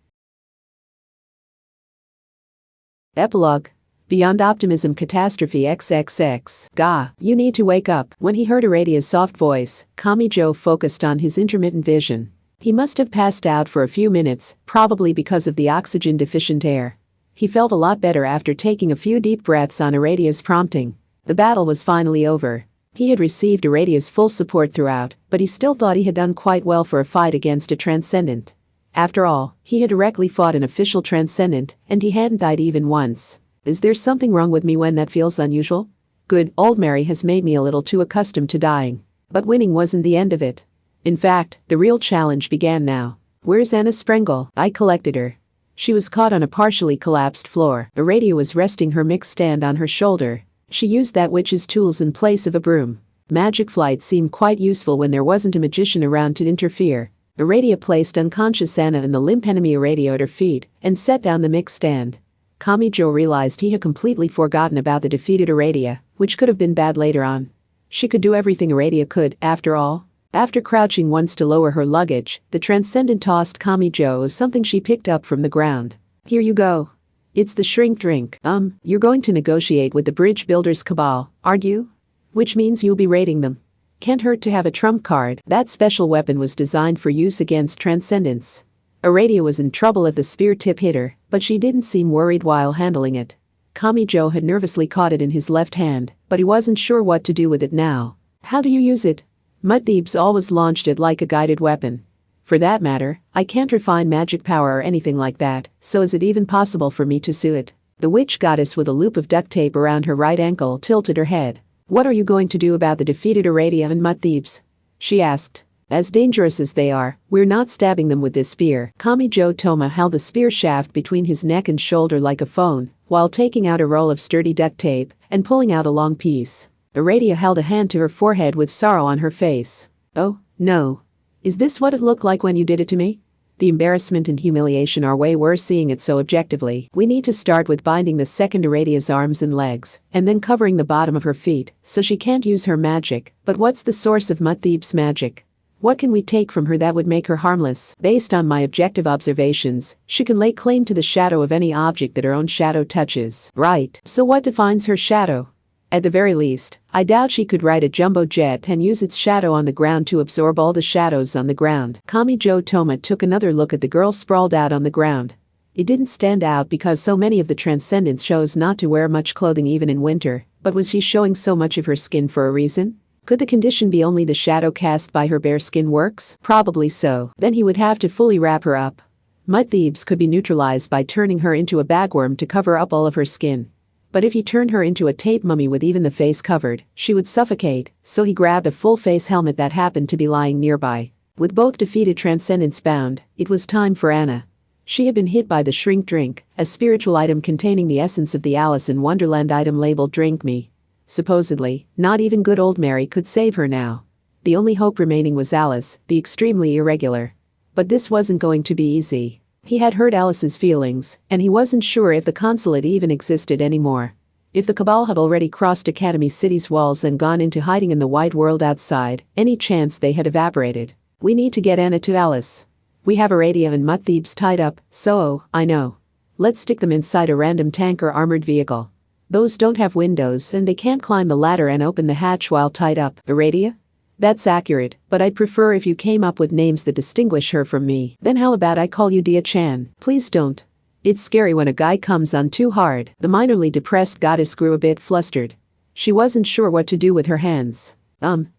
Epilogue. Beyond optimism, catastrophe XXX. Ga, you need to wake up. When he heard Aradia's soft voice, Kamijo focused on his intermittent vision. He must have passed out for a few minutes, probably because of the oxygen-deficient air. He felt a lot better after taking a few deep breaths on Aradia's prompting. The battle was finally over. He had received Aradia's full support throughout, but he still thought he had done quite well for a fight against a transcendent. After all, he had directly fought an official transcendent, and he hadn't died even once. Is there something wrong with me when that feels unusual? Good, old Mary has made me a little too accustomed to dying. But winning wasn't the end of it. In fact, the real challenge began now. Where's Anna Sprengel? I collected her. She was caught on a partially collapsed floor. Aradia was resting her mixed stand on her shoulder. She used that witch's tools in place of a broom. Magic flight seemed quite useful when there wasn't a magician around to interfere. Iradia placed unconscious Anna in the limp enemy Iradia at her feet and set down the mix stand. Kamijo realized he had completely forgotten about the defeated Iradia, which could have been bad later on. She could do everything Iradia could, after all. After crouching once to lower her luggage, the Transcendent tossed Kamijo something she picked up from the ground. Here you go. It's the shrink drink. You're going to negotiate with the bridge builders cabal, aren't you? Which means you'll be raiding them. Can't hurt to have a trump card. That special weapon was designed for use against Transcendence. Iradia was in trouble if the spear tip hit her, but she didn't seem worried while handling it. Kamijo had nervously caught it in his left hand, but he wasn't sure what to do with it now. How do you use it? Mud Thieves always launched it like a guided weapon. For that matter, I can't refine magic power or anything like that, so is it even possible for me to sue it? The witch goddess with a loop of duct tape around her right ankle tilted her head. What are you going to do about the defeated Iradia and Mud Thieves? She asked. As dangerous as they are, we're not stabbing them with this spear. Kamijo Toma held the spear shaft between his neck and shoulder like a phone, while taking out a roll of sturdy duct tape and pulling out a long piece. Iradia held a hand to her forehead with sorrow on her face. Oh, no. Is this what it looked like when you did it to me? The embarrassment and humiliation are way worse seeing it so objectively. We need to start with binding the second Iradia's arms and legs, and then covering the bottom of her feet, so she can't use her magic. But what's the source of Mud Thieves' magic? What can we take from her that would make her harmless? Based on my objective observations, she can lay claim to the shadow of any object that her own shadow touches. Right. So what defines her shadow? At the very least, I doubt she could ride a jumbo jet and use its shadow on the ground to absorb all the shadows on the ground. Kamijo Toma took another look at the girl sprawled out on the ground. It didn't stand out because so many of the Transcendents chose not to wear much clothing even in winter, but was she showing so much of her skin for a reason? Could the condition be only the shadow cast by her bare skin works? Probably so. Then he would have to fully wrap her up. Mud Thieves could be neutralized by turning her into a bagworm to cover up all of her skin. But if he turned her into a tape mummy with even the face covered, she would suffocate, so he grabbed a full-face helmet that happened to be lying nearby. With both defeated Transcendents bound, it was time for Anna. She had been hit by the shrink drink, a spiritual item containing the essence of the Alice in Wonderland item labeled Drink Me. Supposedly, not even good old Mary could save her now. The only hope remaining was Alice, the extremely irregular. But this wasn't going to be easy. He had hurt Alice's feelings, and he wasn't sure if the consulate even existed anymore. If the Cabal had already crossed Academy City's walls and gone into hiding in the wide world outside, any chance they had evaporated. We need to get Anna to Alice. We have Iradia and Mud Thieves tied up, so, I know. Let's stick them inside a random tank or armored vehicle. Those don't have windows and they can't climb the ladder and open the hatch while tied up. Iradia? That's accurate, but I'd prefer if you came up with names that distinguish her from me. Then how about I call you Dia-chan? Please don't. It's scary when a guy comes on too hard. The minorly depressed goddess grew a bit flustered. She wasn't sure what to do with her hands.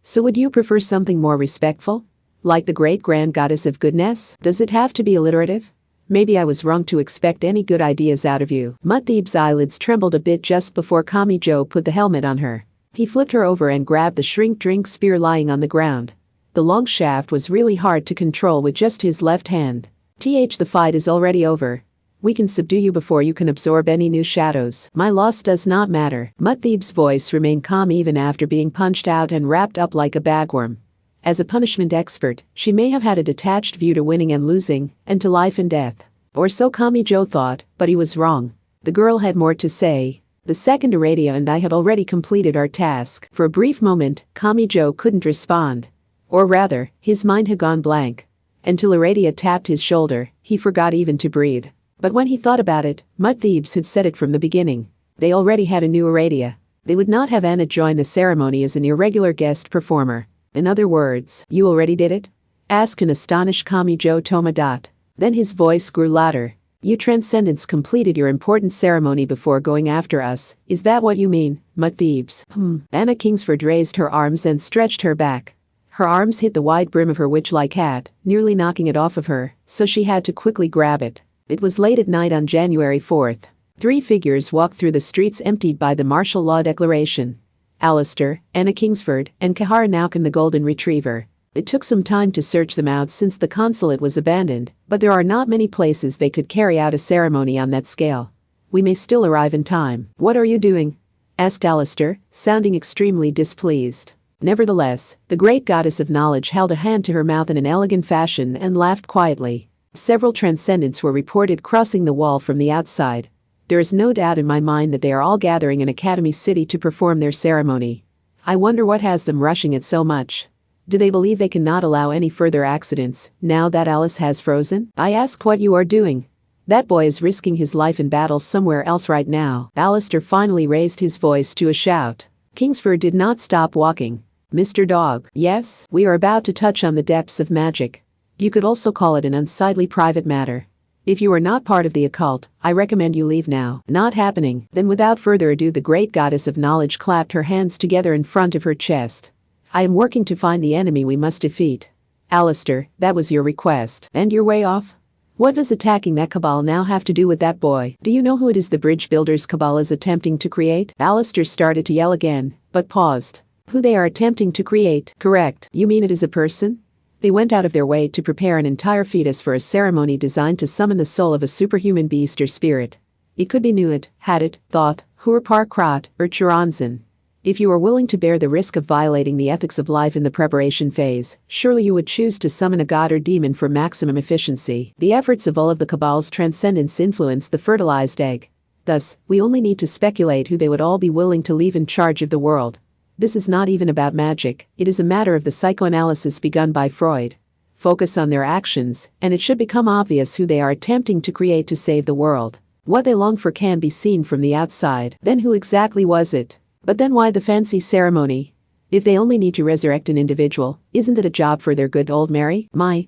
So would you prefer something more respectful? Like the great grand goddess of goodness? Does it have to be alliterative? Maybe I was wrong to expect any good ideas out of you. Mud Thieves' eyelids trembled a bit just before Kamijo put the helmet on her. He flipped her over and grabbed the shrink drink spear lying on the ground. The long shaft was really hard to control with just his left hand. The fight is already over. We can subdue you before you can absorb any new shadows. My loss does not matter. Mud Thieves' voice remained calm even after being punched out and wrapped up like a bagworm. As a punishment expert, she may have had a detached view to winning and losing, and to life and death. Or so Kamijo thought, but he was wrong. The girl had more to say. The second Iradia and I had already completed our task. For a brief moment, Kamijo couldn't respond. Or rather, his mind had gone blank. Until Iradia tapped his shoulder, he forgot even to breathe. But when he thought about it, Mud Thieves had said it from the beginning. They already had a new Iradia. They would not have Anna join the ceremony as an irregular guest performer. In other words, you already did it? Asked an astonished Kamijo Toma. Then his voice grew louder. You Transcendents completed your important ceremony before going after us, is that what you mean, Mud Thieves? Anna Kingsford raised her arms and stretched her back. Her arms hit the wide brim of her witch-like hat, nearly knocking it off of her, so she had to quickly grab it. It was late at night on January 4th. 3 figures walked through the streets emptied by the martial law declaration. Alistair, Anna Kingsford, and Kahara Naukin the Golden Retriever. It took some time to search them out since the consulate was abandoned, but there are not many places they could carry out a ceremony on that scale. We may still arrive in time. What are you doing? asked Alistair, sounding extremely displeased. Nevertheless, the great goddess of knowledge held a hand to her mouth in an elegant fashion and laughed quietly. Several transcendents were reported crossing the wall from the outside. There is no doubt in my mind that they are all gathering in Academy City to perform their ceremony. I wonder what has them rushing it so much. Do they believe they cannot allow any further accidents, now that Alice has frozen? I ask what you are doing. That boy is risking his life in battle somewhere else right now. Alistair finally raised his voice to a shout. Kingsford did not stop walking. Mr. Dog. Yes, we are about to touch on the depths of magic. You could also call it an unsightly private matter. If you are not part of the occult, I recommend you leave now. Not happening. Then without further ado, the great goddess of knowledge clapped her hands together in front of her chest. I am working to find the enemy we must defeat. Alistair, that was your request. And you're way off? What does attacking that cabal now have to do with that boy? Do you know who it is the bridge builders cabal is attempting to create? Alistair started to yell again, but paused. Who they are attempting to create? Correct. You mean it is a person? They went out of their way to prepare an entire fetus for a ceremony designed to summon the soul of a superhuman beast or spirit. It could be Nuit, Hadit, Thoth, Hurparkrat, or Chironzan. If you are willing to bear the risk of violating the ethics of life in the preparation phase, surely you would choose to summon a god or demon for maximum efficiency. The efforts of all of the Cabal's transcendence influence the fertilized egg. Thus, we only need to speculate who they would all be willing to leave in charge of the world. This is not even about magic, it is a matter of the psychoanalysis begun by Freud. Focus on their actions, and it should become obvious who they are attempting to create to save the world. What they long for can be seen from the outside. Then who exactly was it? But then why the fancy ceremony? If they only need to resurrect an individual, isn't it a job for their good old Mary? My.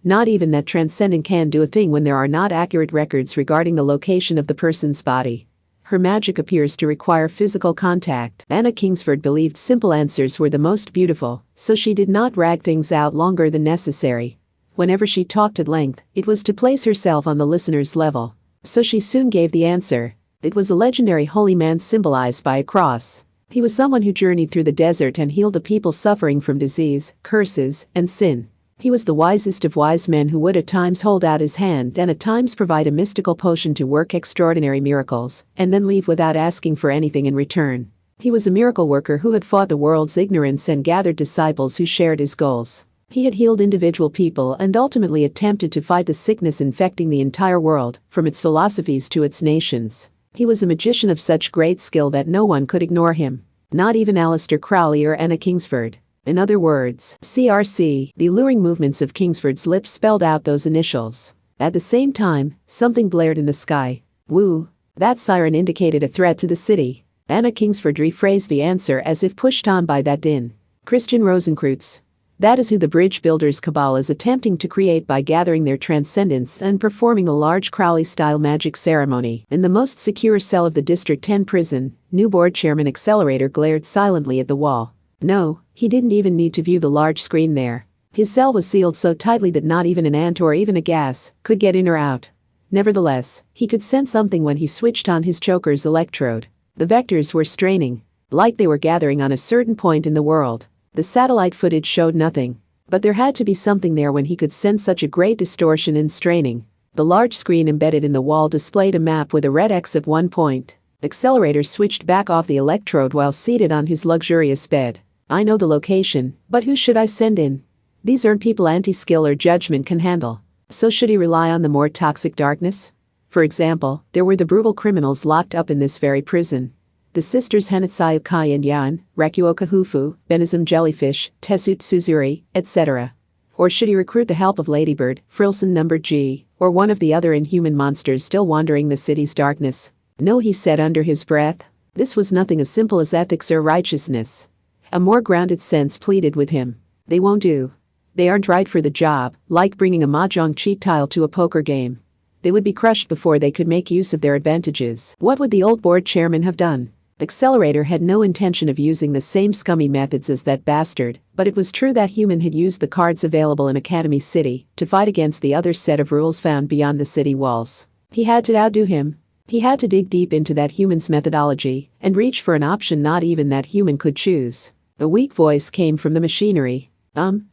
Not even that transcendent can do a thing when there are not accurate records regarding the location of the person's body. Her magic appears to require physical contact. Anna Kingsford believed simple answers were the most beautiful, so she did not drag things out longer than necessary. Whenever she talked at length, it was to place herself on the listener's level. So she soon gave the answer. It was a legendary holy man symbolized by a cross. He was someone who journeyed through the desert and healed the people suffering from disease, curses, and sin. He was the wisest of wise men who would at times hold out his hand and at times provide a mystical potion to work extraordinary miracles, and then leave without asking for anything in return. He was a miracle worker who had fought the world's ignorance and gathered disciples who shared his goals. He had healed individual people and ultimately attempted to fight the sickness infecting the entire world, from its philosophies to its nations. He was a magician of such great skill that no one could ignore him. Not even Aleister Crowley or Anna Kingsford. In other words, CRC, the alluring movements of Kingsford's lips spelled out those initials. At the same time, something blared in the sky. Woo! That siren indicated a threat to the city. Anna Kingsford rephrased the answer as if pushed on by that din. Christian Rosenkreutz. That is who the bridge builders cabal is attempting to create by gathering their transcendents and performing a large Crowley-style magic ceremony. In the most secure cell of the District 10 prison, new board chairman Accelerator glared silently at the wall. No, he didn't even need to view the large screen there. His cell was sealed so tightly that not even an ant or even a gas could get in or out. Nevertheless, he could sense something when he switched on his choker's electrode. The vectors were straining, like they were gathering on a certain point in the world. The satellite footage showed nothing. But there had to be something there when he could sense such a great distortion and straining. The large screen embedded in the wall displayed a map with a red X at one point. Accelerator switched back off the electrode while seated on his luxurious bed. I know the location, but who should I send in? These aren't people anti-skill or judgment can handle. So should he rely on the more toxic darkness? For example, there were the brutal criminals locked up in this very prison. The sisters Hanatsuyu Kai and Yan, Rakuoka Hufu, Benizum Jellyfish, Tesut Suzuri, etc. Or should he recruit the help of Ladybird, Frilson Number G, or one of the other inhuman monsters still wandering the city's darkness? No, he said under his breath. This was nothing as simple as ethics or righteousness. A more grounded sense pleaded with him. They won't do. They aren't right for the job, like bringing a mahjong cheat tile to a poker game. They would be crushed before they could make use of their advantages. What would the old board chairman have done? Accelerator had no intention of using the same scummy methods as that bastard, but it was true that human had used the cards available in Academy City to fight against the other set of rules found beyond the city walls. He had to outdo him. He had to dig deep into that human's methodology and reach for an option not even that human could choose. A weak voice came from the machinery.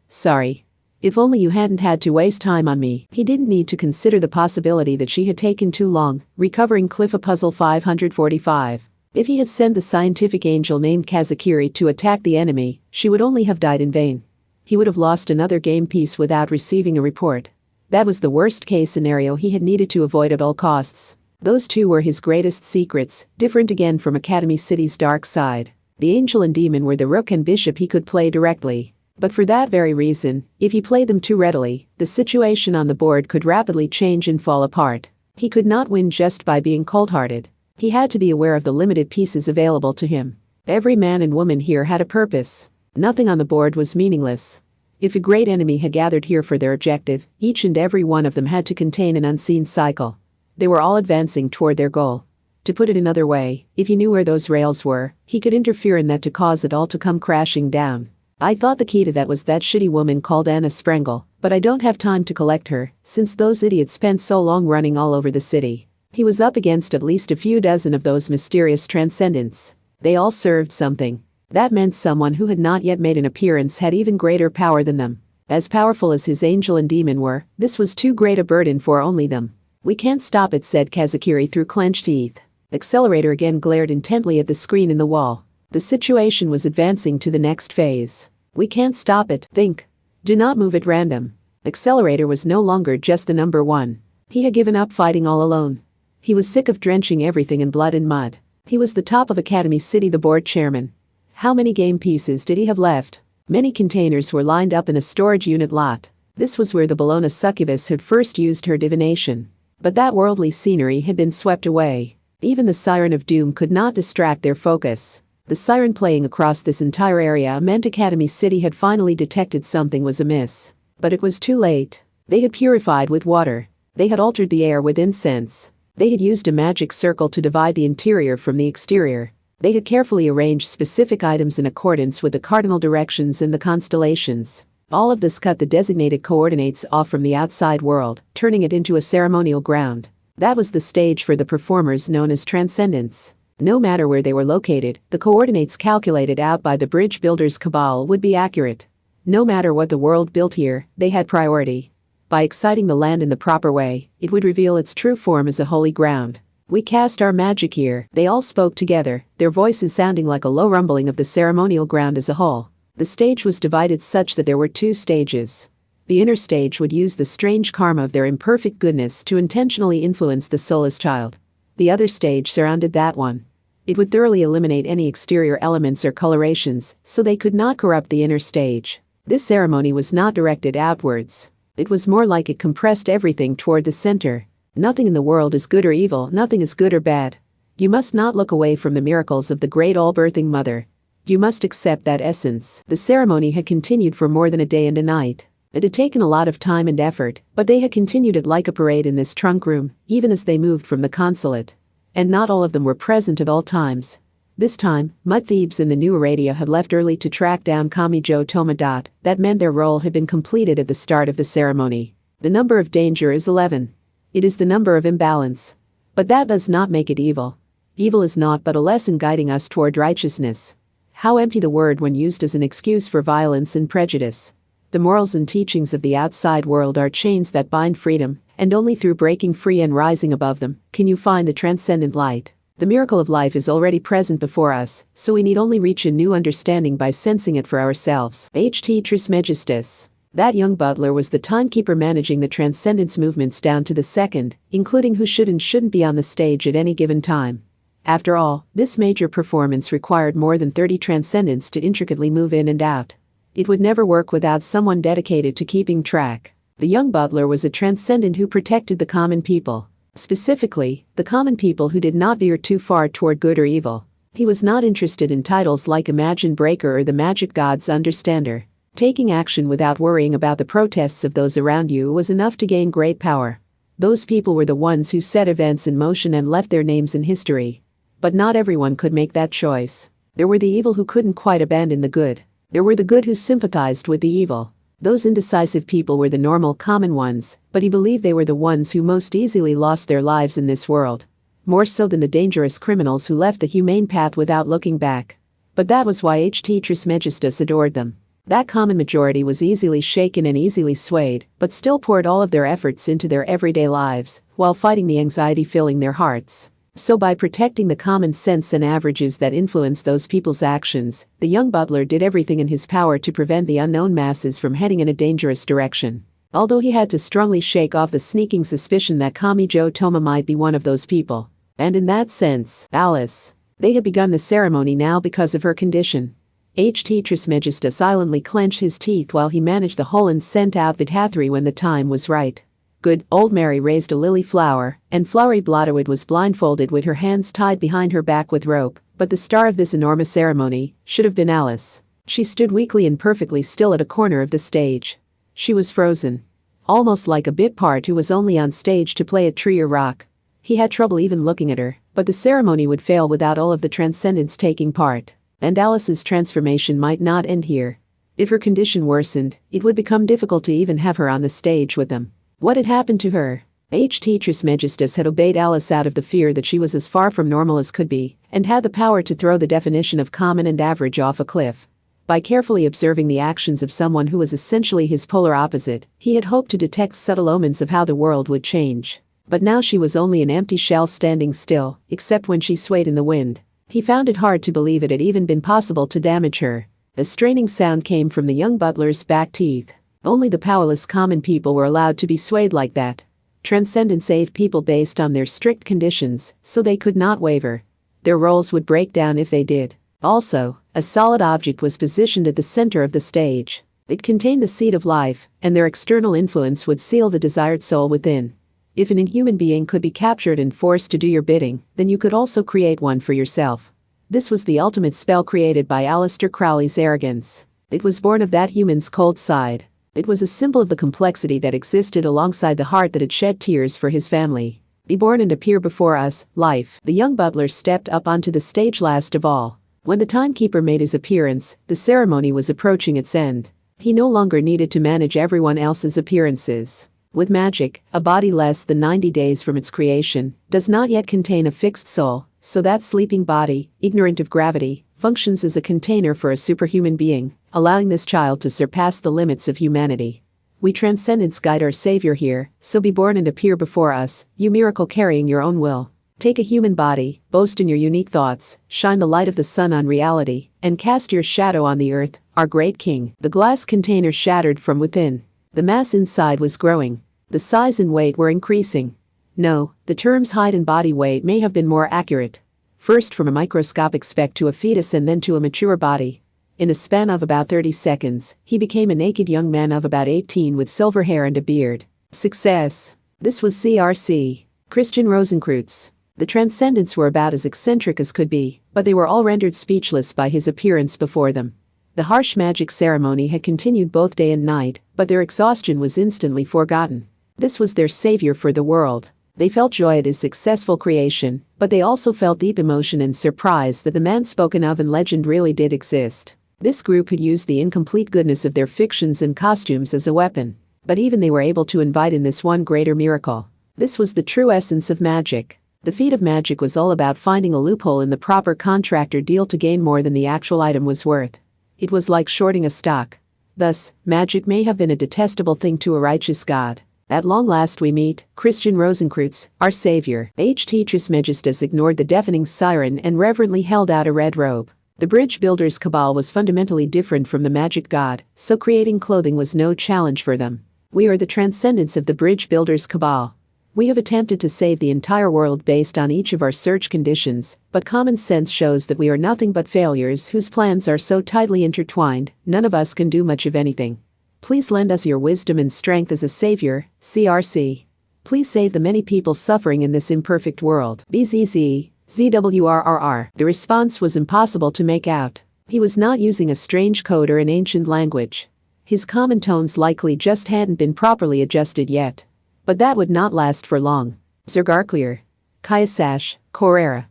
Sorry. If only you hadn't had to waste time on me. He didn't need to consider the possibility that she had taken too long, recovering Cliffa Puzzle 545. If he had sent the scientific angel named Kazakiri to attack the enemy, she would only have died in vain. He would have lost another game piece without receiving a report. That was the worst-case scenario he had needed to avoid at all costs. Those two were his greatest secrets, different again from Academy City's dark side. The angel and demon were the rook and bishop he could play directly. But for that very reason, if he played them too readily, the situation on the board could rapidly change and fall apart. He could not win just by being cold-hearted. He had to be aware of the limited pieces available to him. Every man and woman here had a purpose. Nothing on the board was meaningless. If a great enemy had gathered here for their objective, each and every one of them had to contain an unseen cycle. They were all advancing toward their goal. To put it another way, if he knew where those rails were, he could interfere in that to cause it all to come crashing down. I thought the key to that was that shitty woman called Anna Sprengel, but I don't have time to collect her, since those idiots spent so long running all over the city. He was up against at least a few dozen of those mysterious transcendents. They all served something. That meant someone who had not yet made an appearance had even greater power than them. As powerful as his angel and demon were, this was too great a burden for only them. "We can't stop it," said Kazakiri through clenched teeth. Accelerator again glared intently at the screen in the wall. The situation was advancing to the next phase. "We can't stop it. Think. Do not move at random." Accelerator was no longer just the number one. He had given up fighting all alone. He was sick of drenching everything in blood and mud. He was the top of Academy City, the board chairman. How many game pieces did he have left? Many containers were lined up in a storage unit lot. This was where the Bologna succubus had first used her divination. But that worldly scenery had been swept away. Even the siren of doom could not distract their focus. The siren playing across this entire area meant Academy City had finally detected something was amiss. But it was too late. They had purified with water. They had altered the air with incense. They had used a magic circle to divide the interior from the exterior. They had carefully arranged specific items in accordance with the cardinal directions in the constellations. All of this cut the designated coordinates off from the outside world, turning it into a ceremonial ground. That was the stage for the performers known as transcendents. No matter where they were located, the coordinates calculated out by the bridge builder's cabal would be accurate. No matter what the world built here, they had priority. By exciting the land in the proper way, it would reveal its true form as a holy ground. "We cast our magic here," they all spoke together, their voices sounding like a low rumbling of the ceremonial ground as a whole. The stage was divided such that there were two stages. The inner stage would use the strange karma of their imperfect goodness to intentionally influence the soulless child. The other stage surrounded that one. It would thoroughly eliminate any exterior elements or colorations, so they could not corrupt the inner stage. This ceremony was not directed outwards. It was more like it compressed everything toward the center. Nothing in the world is good or evil, nothing is good or bad. You must not look away from the miracles of the great all-birthing mother. You must accept that essence. The ceremony had continued for more than a day and a night. It had taken a lot of time and effort, but they had continued it like a parade in this trunk room, even as they moved from the consulate. And not all of them were present at all times. This time, Mud Thebes and the new Aradia had left early to track down Kamijo Tomodat. That meant their role had been completed at the start of the ceremony. The number of danger is 11. It is the number of imbalance. But that does not make it evil. Evil is naught but a lesson guiding us toward righteousness. How empty the word when used as an excuse for violence and prejudice. The morals and teachings of the outside world are chains that bind freedom, and only through breaking free and rising above them can you find the transcendent light. The miracle of life is already present before us, so we need only reach a new understanding by sensing it for ourselves. H.T. Trismegistus. That young butler was the timekeeper managing the transcendence movements down to the second, including who should and shouldn't be on the stage at any given time. After all, this major performance required more than 30 transcendents to intricately move in and out. It would never work without someone dedicated to keeping track. The young butler was a transcendent who protected the common people. Specifically, the common people who did not veer too far toward good or evil. He was not interested in titles like Imagine Breaker or the Magic God's Understander. Taking action without worrying about the protests of those around you was enough to gain great power. Those people were the ones who set events in motion and left their names in history. But not everyone could make that choice. There were the evil who couldn't quite abandon the good. There were the good who sympathized with the evil. Those indecisive people were the normal common ones, but he believed they were the ones who most easily lost their lives in this world. More so than the dangerous criminals who left the humane path without looking back. But that was why H.T. Trismegistus adored them. That common majority was easily shaken and easily swayed, but still poured all of their efforts into their everyday lives, while fighting the anxiety filling their hearts. So by protecting the common sense and averages that influence those people's actions, the young butler did everything in his power to prevent the unknown masses from heading in a dangerous direction. Although he had to strongly shake off the sneaking suspicion that Kamijo Toma might be one of those people. And in that sense, Alice. They had begun the ceremony now because of her condition. Ht Trismegistus silently clenched his teeth while he managed the whole and sent out Vidhathri when the time was right. Good old Mary raised a lily flower, and Flowery Blotterwood was blindfolded with her hands tied behind her back with rope, but the star of this enormous ceremony should have been Alice. She stood weakly and perfectly still at a corner of the stage. She was frozen. Almost like a bit part who was only on stage to play a tree or rock. He had trouble even looking at her, but the ceremony would fail without all of the transcendents taking part. And Alice's transformation might not end here. If her condition worsened, it would become difficult to even have her on the stage with them. What had happened to her? Ht Trismegistus had obeyed Alice out of the fear that she was as far from normal as could be, and had the power to throw the definition of common and average off a cliff. By carefully observing the actions of someone who was essentially his polar opposite, he had hoped to detect subtle omens of how the world would change. But now she was only an empty shell standing still, except when she swayed in the wind. He found it hard to believe it had even been possible to damage her. A straining sound came from the young butler's back teeth. Only the powerless common people were allowed to be swayed like that. Transcendent saved people based on their strict conditions, so they could not waver. Their roles would break down if they did. Also, a solid object was positioned at the center of the stage. It contained the seed of life, and their external influence would seal the desired soul within. If an inhuman being could be captured and forced to do your bidding, then you could also create one for yourself. This was the ultimate spell created by Aleister Crowley's arrogance. It was born of that human's cold side. It was a symbol of the complexity that existed alongside the heart that had shed tears for his family. Be born and appear before us, life. The young butler stepped up onto the stage last of all. When the timekeeper made his appearance, the ceremony was approaching its end. He no longer needed to manage everyone else's appearances. With magic, a body less than 90 days from its creation does not yet contain a fixed soul, so that sleeping body, ignorant of gravity, functions as a container for a superhuman being, allowing this child to surpass the limits of humanity. We transcendents guide our savior here, so be born and appear before us, you miracle carrying your own will. Take a human body, boast in your unique thoughts, shine the light of the sun on reality, and cast your shadow on the earth, our great king. The glass container shattered from within. The mass inside was growing. The size and weight were increasing. No, the terms height and body weight may have been more accurate. First from a microscopic speck to a fetus and then to a mature body. In a span of about 30 seconds, he became a naked young man of about 18 with silver hair and a beard. Success. This was CRC. Christian Rosenkreutz. The transcendents were about as eccentric as could be, but they were all rendered speechless by his appearance before them. The harsh magic ceremony had continued both day and night, but their exhaustion was instantly forgotten. This was their savior for the world. They felt joy at his successful creation, but they also felt deep emotion and surprise that the man spoken of in legend really did exist. This group had used the incomplete goodness of their fictions and costumes as a weapon. But even they were able to invite in this one greater miracle. This was the true essence of magic. The feat of magic was all about finding a loophole in the proper contract or deal to gain more than the actual item was worth. It was like shorting a stock. Thus, magic may have been a detestable thing to a righteous God. At long last we meet Christian Rosenkreutz, our savior. Ht Trismegistus ignored the deafening siren and reverently held out a red robe. The bridge builder's cabal was fundamentally different from the magic god, so creating clothing was no challenge for them. We are the transcendents of the bridge builder's cabal. We have attempted to save the entire world based on each of our search conditions, but common sense shows that we are nothing but failures whose plans are so tightly intertwined, none of us can do much of anything. Please lend us your wisdom and strength as a savior, CRC. Please save the many people suffering in this imperfect world. BZZ, ZWRRR. The response was impossible to make out. He was not using a strange code or an ancient language. His common tones likely just hadn't been properly adjusted yet. But that would not last for long. Zergarclear. Kaisash, Corera.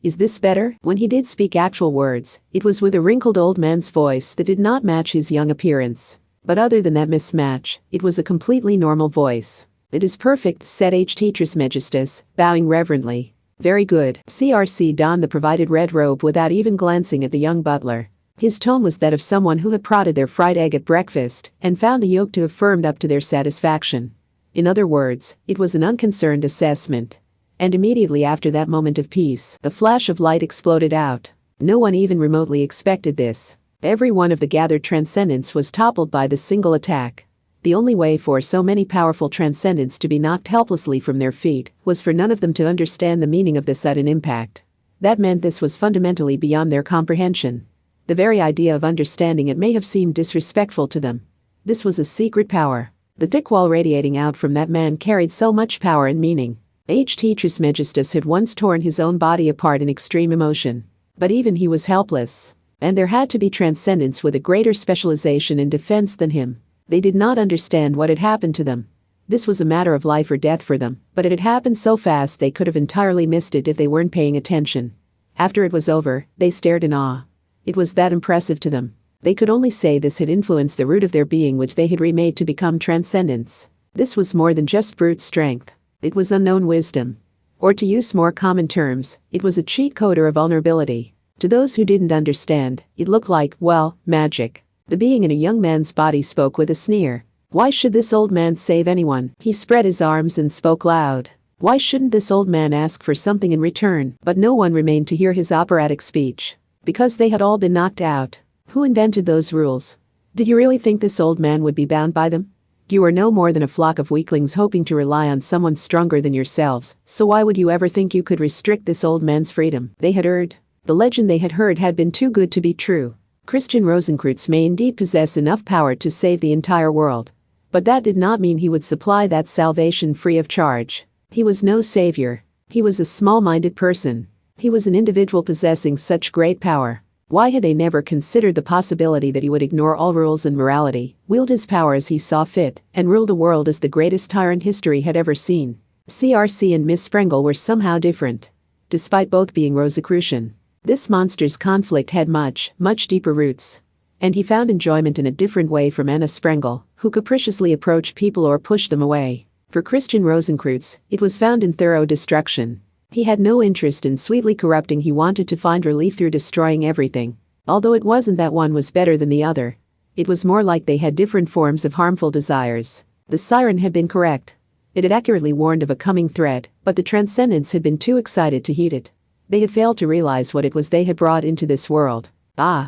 Is this better? When he did speak actual words, it was with a wrinkled old man's voice that did not match his young appearance. But other than that mismatch, it was a completely normal voice. It is perfect, said Ht Trismegistus, bowing reverently. Very good. CRC donned the provided red robe without even glancing at the young butler. His tone was that of someone who had prodded their fried egg at breakfast and found the yolk to have firmed up to their satisfaction. In other words, it was an unconcerned assessment. And immediately after that moment of peace, a flash of light exploded out. No one even remotely expected this. Every one of the gathered transcendents was toppled by this single attack. The only way for so many powerful transcendents to be knocked helplessly from their feet was for none of them to understand the meaning of this sudden impact. That meant this was fundamentally beyond their comprehension. The very idea of understanding it may have seemed disrespectful to them. This was a secret power. The thick wall radiating out from that man carried so much power and meaning. Ht Trismegistus had once torn his own body apart in extreme emotion. But even he was helpless. And there had to be transcendents with a greater specialization in defense than him. They did not understand what had happened to them. This was a matter of life or death for them, but it had happened so fast they could have entirely missed it if they weren't paying attention. After it was over, they stared in awe. It was that impressive to them. They could only say this had influenced the root of their being, which they had remade to become transcendents. This was more than just brute strength. It was unknown wisdom. Or to use more common terms, it was a cheat code or a vulnerability. To those who didn't understand, it looked like, well, magic. The being in a young man's body spoke with a sneer. Why should this old man save anyone? He spread his arms and spoke loud. Why shouldn't this old man ask for something in return? But no one remained to hear his operatic speech. Because they had all been knocked out. Who invented those rules? Did you really think this old man would be bound by them? You are no more than a flock of weaklings hoping to rely on someone stronger than yourselves, so why would you ever think you could restrict this old man's freedom? They had erred. The legend they had heard had been too good to be true. Christian Rosenkreutz may indeed possess enough power to save the entire world. But that did not mean he would supply that salvation free of charge. He was no savior. He was a small-minded person. He was an individual possessing such great power. Why had they never considered the possibility that he would ignore all rules and morality, wield his power as he saw fit, and rule the world as the greatest tyrant history had ever seen? CRC and Miss Sprengel were somehow different. Despite both being Rosicrucian, this monster's conflict had much deeper roots. And he found enjoyment in a different way from Anna Sprengel, who capriciously approached people or pushed them away. For Christian Rosenkreutz, it was found in thorough destruction. He had no interest in sweetly corrupting, he wanted to find relief through destroying everything. Although it wasn't that one was better than the other. It was more like they had different forms of harmful desires. The siren had been correct. It had accurately warned of a coming threat, but the transcendents had been too excited to heed it. They had failed to realize what it was they had brought into this world.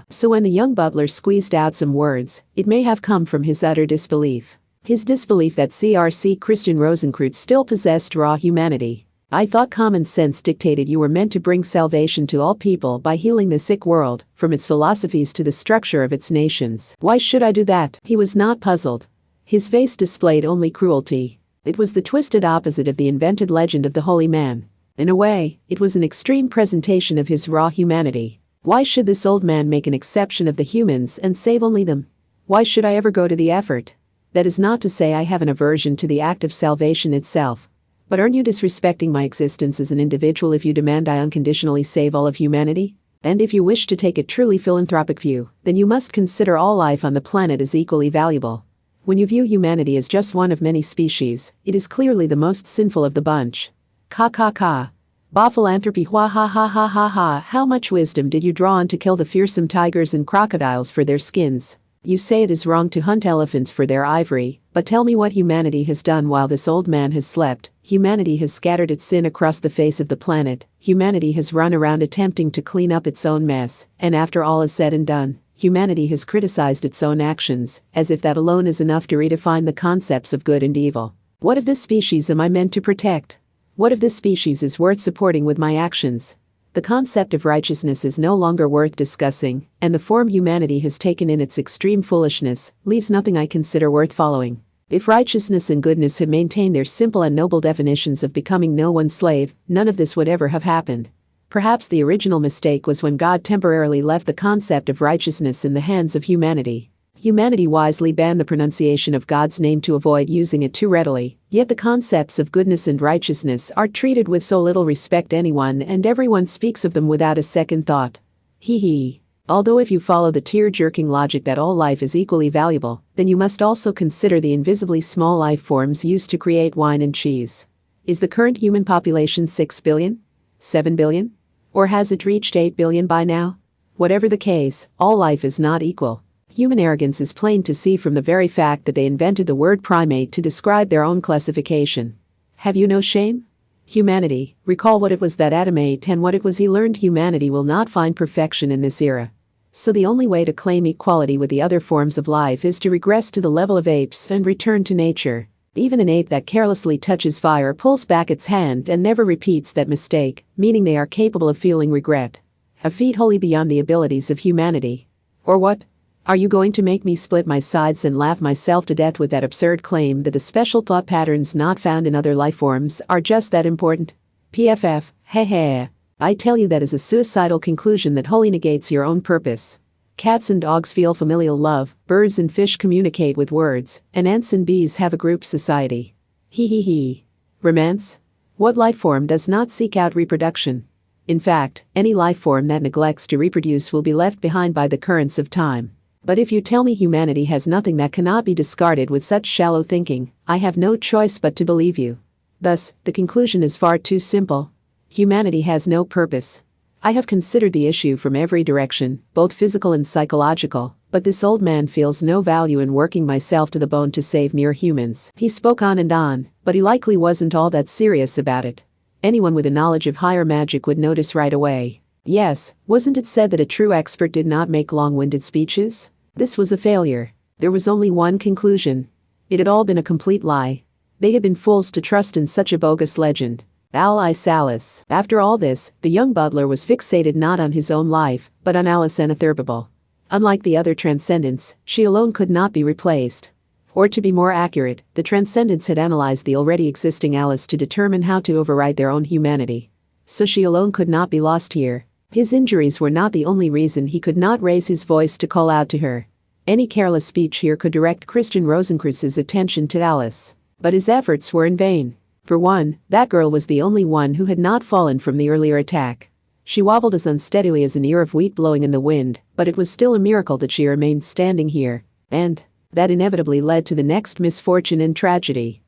So when the young butler squeezed out some words, it may have come from his utter disbelief. His disbelief that CRC Christian Rosenkreutz still possessed raw humanity. I thought common sense dictated you were meant to bring salvation to all people by healing the sick world, from its philosophies to the structure of its nations. Why should I do that? He was not puzzled. His face displayed only cruelty. It was the twisted opposite of the invented legend of the holy man. In a way, it was an extreme presentation of his raw humanity. Why should this old man make an exception of the humans and save only them? Why should I ever go to the effort? That is not to say I have an aversion to the act of salvation itself. But aren't you disrespecting my existence as an individual if you demand I unconditionally save all of humanity? And if you wish to take a truly philanthropic view, then you must consider all life on the planet as equally valuable. When you view humanity as just one of many species, it is clearly the most sinful of the bunch. Ba philanthropy, ha ha ha ha ha ha. How much wisdom did you draw on to kill the fearsome tigers and crocodiles for their skins? You say it is wrong to hunt elephants for their ivory, but tell me what humanity has done while this old man has slept. Humanity has scattered its sin across the face of the planet. Humanity has run around attempting to clean up its own mess, and after all is said and done, humanity has criticized its own actions, as if that alone is enough to redefine the concepts of good and evil. What of this species am I meant to protect? What if this species is worth supporting with my actions? The concept of righteousness is no longer worth discussing, and the form humanity has taken in its extreme foolishness leaves nothing I consider worth following. If righteousness and goodness had maintained their simple and noble definitions of becoming no one's slave, none of this would ever have happened. Perhaps the original mistake was when God temporarily left the concept of righteousness in the hands of humanity. Humanity wisely banned the pronunciation of God's name to avoid using it too readily, yet the concepts of goodness and righteousness are treated with so little respect anyone and everyone speaks of them without a second thought. Hee. Although if you follow the tear-jerking logic that all life is equally valuable, then you must also consider the invisibly small life forms used to create wine and cheese. Is the current human population 6 billion? 7 billion? Or has it reached 8 billion by now? Whatever the case, all life is not equal. Human arrogance is plain to see from the very fact that they invented the word primate to describe their own classification. Have you no shame? Humanity. Recall what it was that Adam ate and what it was he learned. Humanity will not find perfection in this era. So the only way to claim equality with the other forms of life is to regress to the level of apes and return to nature. Even an ape that carelessly touches fire pulls back its hand and never repeats that mistake, meaning they are capable of feeling regret. A feat wholly beyond the abilities of humanity. Or what? Are you going to make me split my sides and laugh myself to death with that absurd claim that the special thought patterns not found in other life forms are just that important? PFF, heh. I tell you that is a suicidal conclusion that wholly negates your own purpose. Cats and dogs feel familial love, birds and fish communicate with words, and ants and bees have a group society. He. Romance? What life form does not seek out reproduction? In fact, any life form that neglects to reproduce will be left behind by the currents of time. But if you tell me humanity has nothing that cannot be discarded with such shallow thinking, I have no choice but to believe you. Thus, the conclusion is far too simple. Humanity has no purpose. I have considered the issue from every direction, both physical and psychological, but this old man feels no value in working myself to the bone to save mere humans. He spoke on and on, but he likely wasn't all that serious about it. Anyone with a knowledge of higher magic would notice right away. Yes, wasn't it said that a true expert did not make long-winded speeches? This was a failure. There was only one conclusion. It had all been a complete lie. They had been fools to trust in such a bogus legend. Alice. After all this, the young butler was fixated not on his own life, but on Alice Anatherbable. Unlike the other transcendents, she alone could not be replaced. Or to be more accurate, the transcendents had analyzed the already existing Alice to determine how to override their own humanity. So she alone could not be lost here. His injuries were not the only reason he could not raise his voice to call out to her. Any careless speech here could direct Christian Rosenkreuz's attention to Alice. But his efforts were in vain. For one, that girl was the only one who had not fallen from the earlier attack. She wobbled as unsteadily as an ear of wheat blowing in the wind, but it was still a miracle that she remained standing here. And that inevitably led to the next misfortune and tragedy.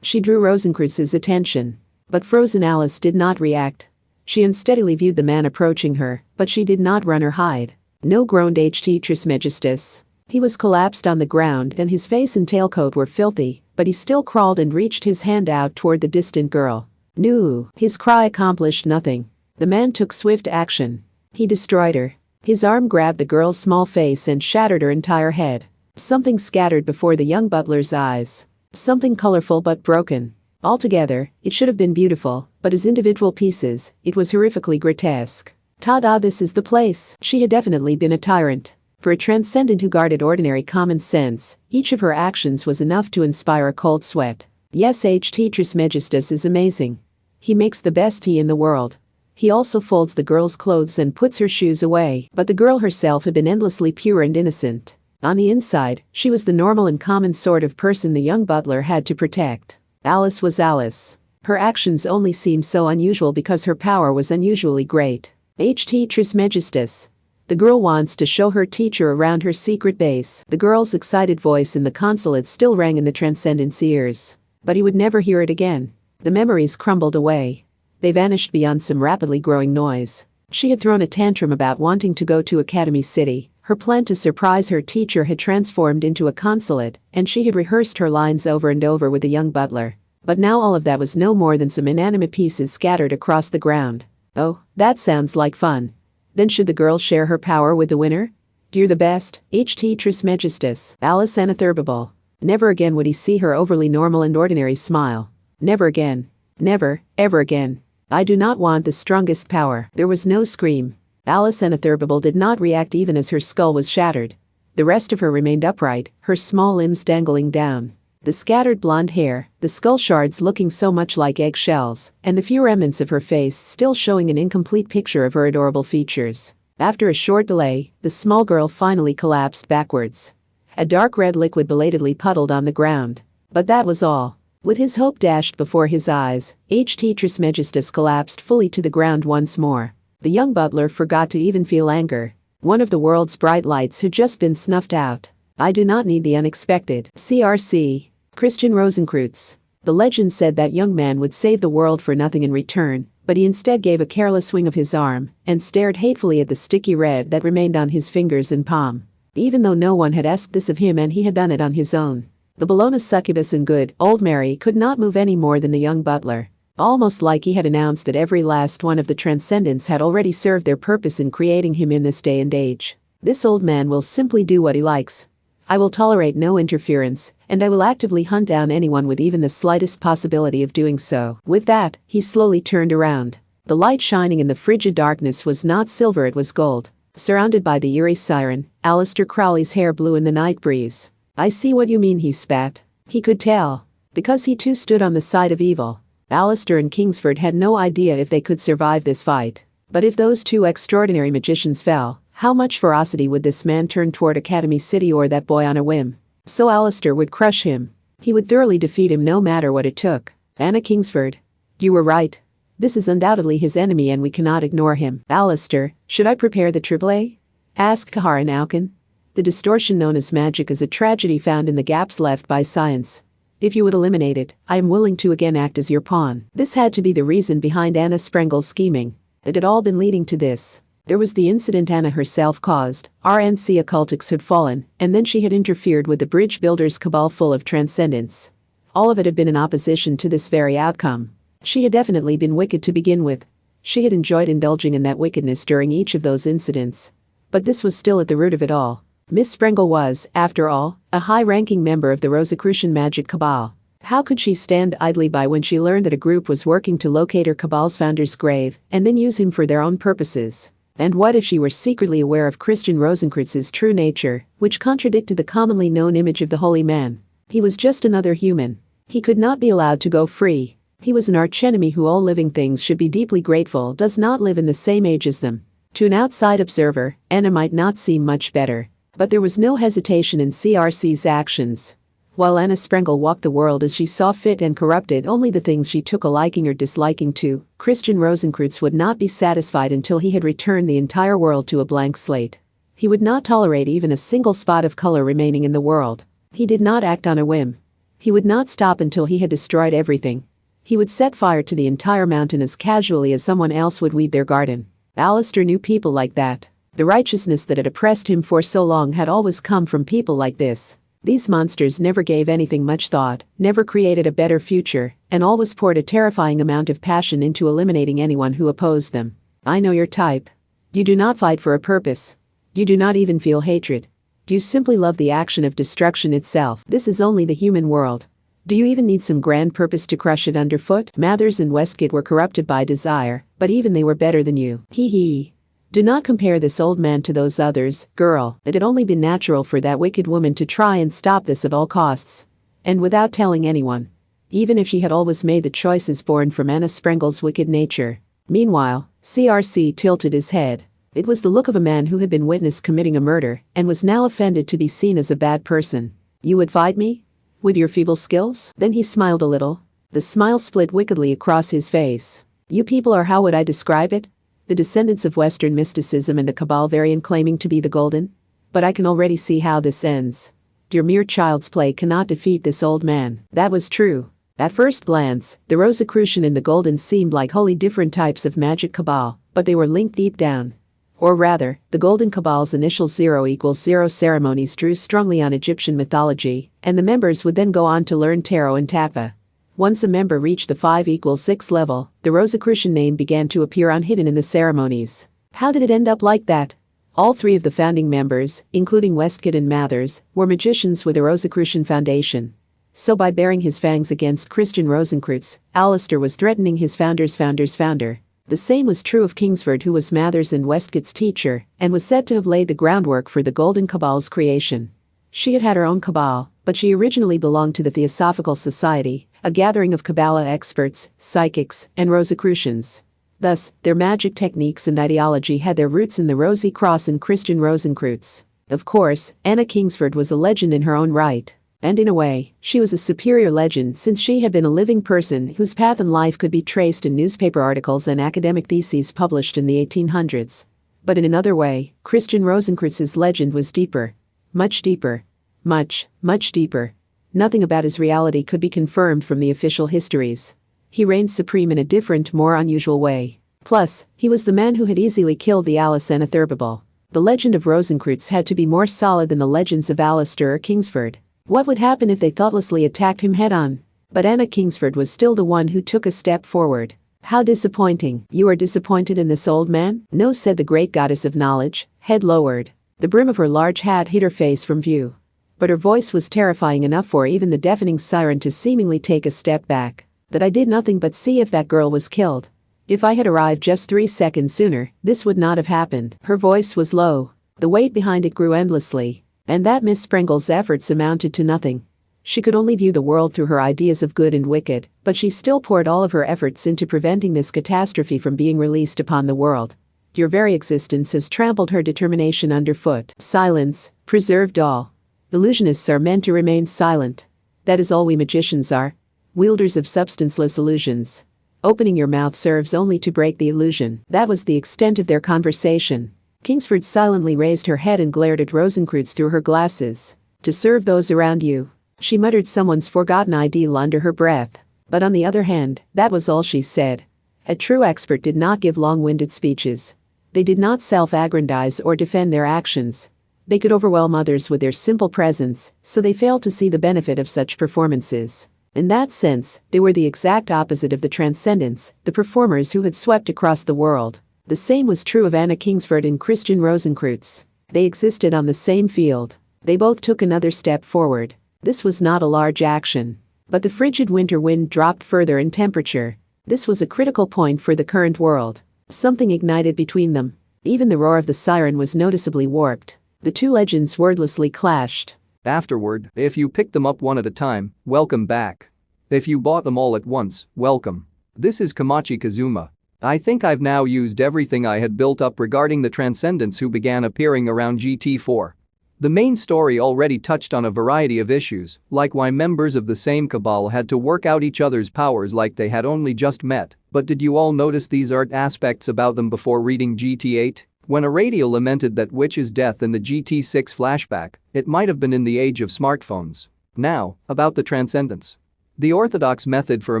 She drew Rosenkreuz's attention. But frozen Alice did not react. She unsteadily viewed the man approaching her, but she did not run or hide. No, groaned Ht Trismegistus. He was collapsed on the ground and his face and tailcoat were filthy, but he still crawled and reached his hand out toward the distant girl. No, his cry accomplished nothing. The man took swift action. He destroyed her. His arm grabbed the girl's small face and shattered her entire head. Something scattered before the young butler's eyes. Something colorful but broken. Altogether, it should have been beautiful, but as individual pieces, it was horrifically grotesque. Ta-da, this is the place. She had definitely been a tyrant. For a transcendent who guarded ordinary common sense, each of her actions was enough to inspire a cold sweat. Yes, Ht Trismegistus is amazing. He makes the best tea in the world. He also folds the girl's clothes and puts her shoes away, but the girl herself had been endlessly pure and innocent. On the inside, she was the normal and common sort of person the young butler had to protect. Alice was Alice. Her actions only seemed so unusual because her power was unusually great. Ht Trismegistus. The girl wants to show her teacher around her secret base. The girl's excited voice in the consulate still rang in the transcendent's ears. But he would never hear it again. The memories crumbled away. They vanished beyond some rapidly growing noise. She had thrown a tantrum about wanting to go to Academy City. Her plan to surprise her teacher had transformed into a consulate, and she had rehearsed her lines over and over with the young butler. But now all of that was no more than some inanimate pieces scattered across the ground. Oh, that sounds like fun. Then should the girl share her power with the winner? Dear the best, Ht Trismegistus, Alice Anatherbable. Never again would he see her overly normal and ordinary smile. Never again. Never, ever again. I do not want the strongest power. There was no scream. Alice Anatherbable did not react even as her skull was shattered. The rest of her remained upright, her small limbs dangling down. The scattered blonde hair, the skull shards looking so much like eggshells, and the few remnants of her face still showing an incomplete picture of her adorable features. After a short delay, the small girl finally collapsed backwards. A dark red liquid belatedly puddled on the ground. But that was all. With his hope dashed before his eyes, Ht Trismegistus collapsed fully to the ground once more. The young butler forgot to even feel anger. One of the world's bright lights had just been snuffed out. I do not need the unexpected. CRC. Christian Rosenkreuz. The legend said that young man would save the world for nothing in return, but he instead gave a careless swing of his arm and stared hatefully at the sticky red that remained on his fingers and palm. Even though no one had asked this of him and he had done it on his own. The Bologna succubus and good old Mary could not move any more than the young butler. almost like he had announced that every last one of the Transcendents had already served their purpose in creating him in this day and age. This old man will simply do what he likes. I will tolerate no interference, and I will actively hunt down anyone with even the slightest possibility of doing so. With that, he slowly turned around. The light shining in the frigid darkness was not silver, it was gold. Surrounded by the eerie siren, Aleister Crowley's hair blew in the night breeze. I see what you mean, he spat. He could tell. Because he too stood on the side of evil. Aleister and Kingsford had no idea if they could survive this fight. But if those two extraordinary magicians fell, how much ferocity would this man turn toward Academy City or that boy on a whim? So Aleister would crush him. He would thoroughly defeat him no matter what it took. Anna Kingsford. You were right. This is undoubtedly his enemy and we cannot ignore him. Aleister, should I prepare the AAA? Asked Kahara Naukin. The distortion known as magic is a tragedy found in the gaps left by science. If you would eliminate it, I am willing to again act as your pawn. This had to be the reason behind Anna Sprengel's scheming. It had all been leading to this. There was the incident Anna herself caused, RNC occultics had fallen, and then she had interfered with the bridge builders' cabal full of transcendents. All of it had been in opposition to this very outcome. She had definitely been wicked to begin with. She had enjoyed indulging in that wickedness during each of those incidents. But this was still at the root of it all. Miss Sprengel was, after all, a high-ranking member of the Rosicrucian magic cabal. How could she stand idly by when she learned that a group was working to locate her cabal's founder's grave and then use him for their own purposes? And what if she were secretly aware of Christian Rosenkreuz's true nature, which contradicted the commonly known image of the holy man? He was just another human. He could not be allowed to go free. He was an archenemy who all living things should be deeply grateful does not live in the same age as them. To an outside observer, Anna might not seem much better. But there was no hesitation in CRC's actions. While Anna Sprengel walked the world as she saw fit and corrupted only the things she took a liking or disliking to, Christian Rosenkreuz would not be satisfied until he had returned the entire world to a blank slate. He would not tolerate even a single spot of color remaining in the world. He did not act on a whim. He would not stop until he had destroyed everything. He would set fire to the entire mountain as casually as someone else would weed their garden. Aleister knew people like that. The righteousness that had oppressed him for so long had always come from people like this. These monsters never gave anything much thought, never created a better future, and always poured a terrifying amount of passion into eliminating anyone who opposed them. I know your type. You do not fight for a purpose. You do not even feel hatred. You simply love the action of destruction itself. This is only the human world. Do you even need some grand purpose to crush it underfoot? Mathers and Westgate were corrupted by desire, but even they were better than you. Hee hee. Do not compare this old man to those others, girl. It had only been natural for that wicked woman to try and stop this at all costs. And without telling anyone. Even if she had always made the choices born from Anna Sprengel's wicked nature. Meanwhile, CRC tilted his head. It was the look of a man who had been witnessed committing a murder and was now offended to be seen as a bad person. You would fight me? With your feeble skills? Then he smiled a little. The smile split wickedly across his face. You people are, how would I describe it? The descendants of Western mysticism and a cabal variant claiming to be the golden? But I can already see how this ends. Your mere child's play cannot defeat this old man. That was true. At first glance, the Rosicrucian and the golden seemed like wholly different types of magic cabal, but they were linked deep down. Or rather, the golden cabal's initial 0=0 ceremonies drew strongly on Egyptian mythology, and the members would then go on to learn tarot and Tafa. Once a member reached the 5=6 level, the Rosicrucian name began to appear unhidden in the ceremonies. How did it end up like that? All three of the founding members, including Westgate and Mathers, were magicians with the Rosicrucian Foundation. So by baring his fangs against Christian Rosenkreuz, Aleister was threatening his founder's founder. The same was true of Kingsford, who was Mathers and Westgate's teacher, and was said to have laid the groundwork for the Golden Cabal's creation. She had had her own cabal, but she originally belonged to the Theosophical Society, a gathering of Kabbalah experts, psychics, and Rosicrucians. Thus, their magic techniques and ideology had their roots in the Rosy Cross and Christian Rosenkreuz. Of course, Anna Kingsford was a legend in her own right. And in a way, she was a superior legend since she had been a living person whose path in life could be traced in newspaper articles and academic theses published in the 1800s. But in another way, Christian Rosenkreuz's legend was deeper. Much deeper. Much, much deeper. Nothing about his reality could be confirmed from the official histories. He reigned supreme in a different, more unusual way. Plus, he was the man who had easily killed the Alice Anatherbable. The legend of Rosenkreuz had to be more solid than the legends of Aleister or Kingsford. What would happen if they thoughtlessly attacked him head-on? But Anna Kingsford was still the one who took a step forward. How disappointing. You are disappointed in this old man? No, said the great goddess of knowledge, head lowered. The brim of her large hat hid her face from view. But her voice was terrifying enough for even the deafening siren to seemingly take a step back. That I did nothing but see if that girl was killed. If I had arrived just 3 seconds sooner, this would not have happened. Her voice was low. The weight behind it grew endlessly. And that Miss Sprengle's efforts amounted to nothing. She could only view the world through her ideas of good and wicked, but she still poured all of her efforts into preventing this catastrophe from being released upon the world. Your very existence has trampled her determination underfoot. Silence, preserved all. Illusionists are meant to remain silent. That is all we magicians are. Wielders of substanceless illusions. Opening your mouth serves only to break the illusion. That was the extent of their conversation. Kingsford silently raised her head and glared at Rosencreutz through her glasses. To serve those around you. She muttered someone's forgotten ideal under her breath. But on the other hand, that was all she said. A true expert did not give long-winded speeches. They did not self-aggrandize or defend their actions. They could overwhelm others with their simple presence, so they failed to see the benefit of such performances. In that sense, they were the exact opposite of the transcendents, the performers who had swept across the world. The same was true of Anna Kingsford and Christian Rosencreutz. They existed on the same field. They both took another step forward. This was not a large action. But the frigid winter wind dropped further in temperature. This was a critical point for the current world. Something ignited between them. Even the roar of the siren was noticeably warped. The two legends wordlessly clashed. Afterward, if you picked them up one at a time, welcome back. If you bought them all at once, welcome. This is Kamachi Kazuma. I think I've now used everything I had built up regarding the Transcendents who began appearing around GT4. The main story already touched on a variety of issues, like why members of the same cabal had to work out each other's powers like they had only just met, but did you all notice these art aspects about them before reading GT8? When Aradia lamented that Witch's death in the GT6 flashback, it might have been in the age of smartphones. Now, about the Transcendents. The orthodox method for a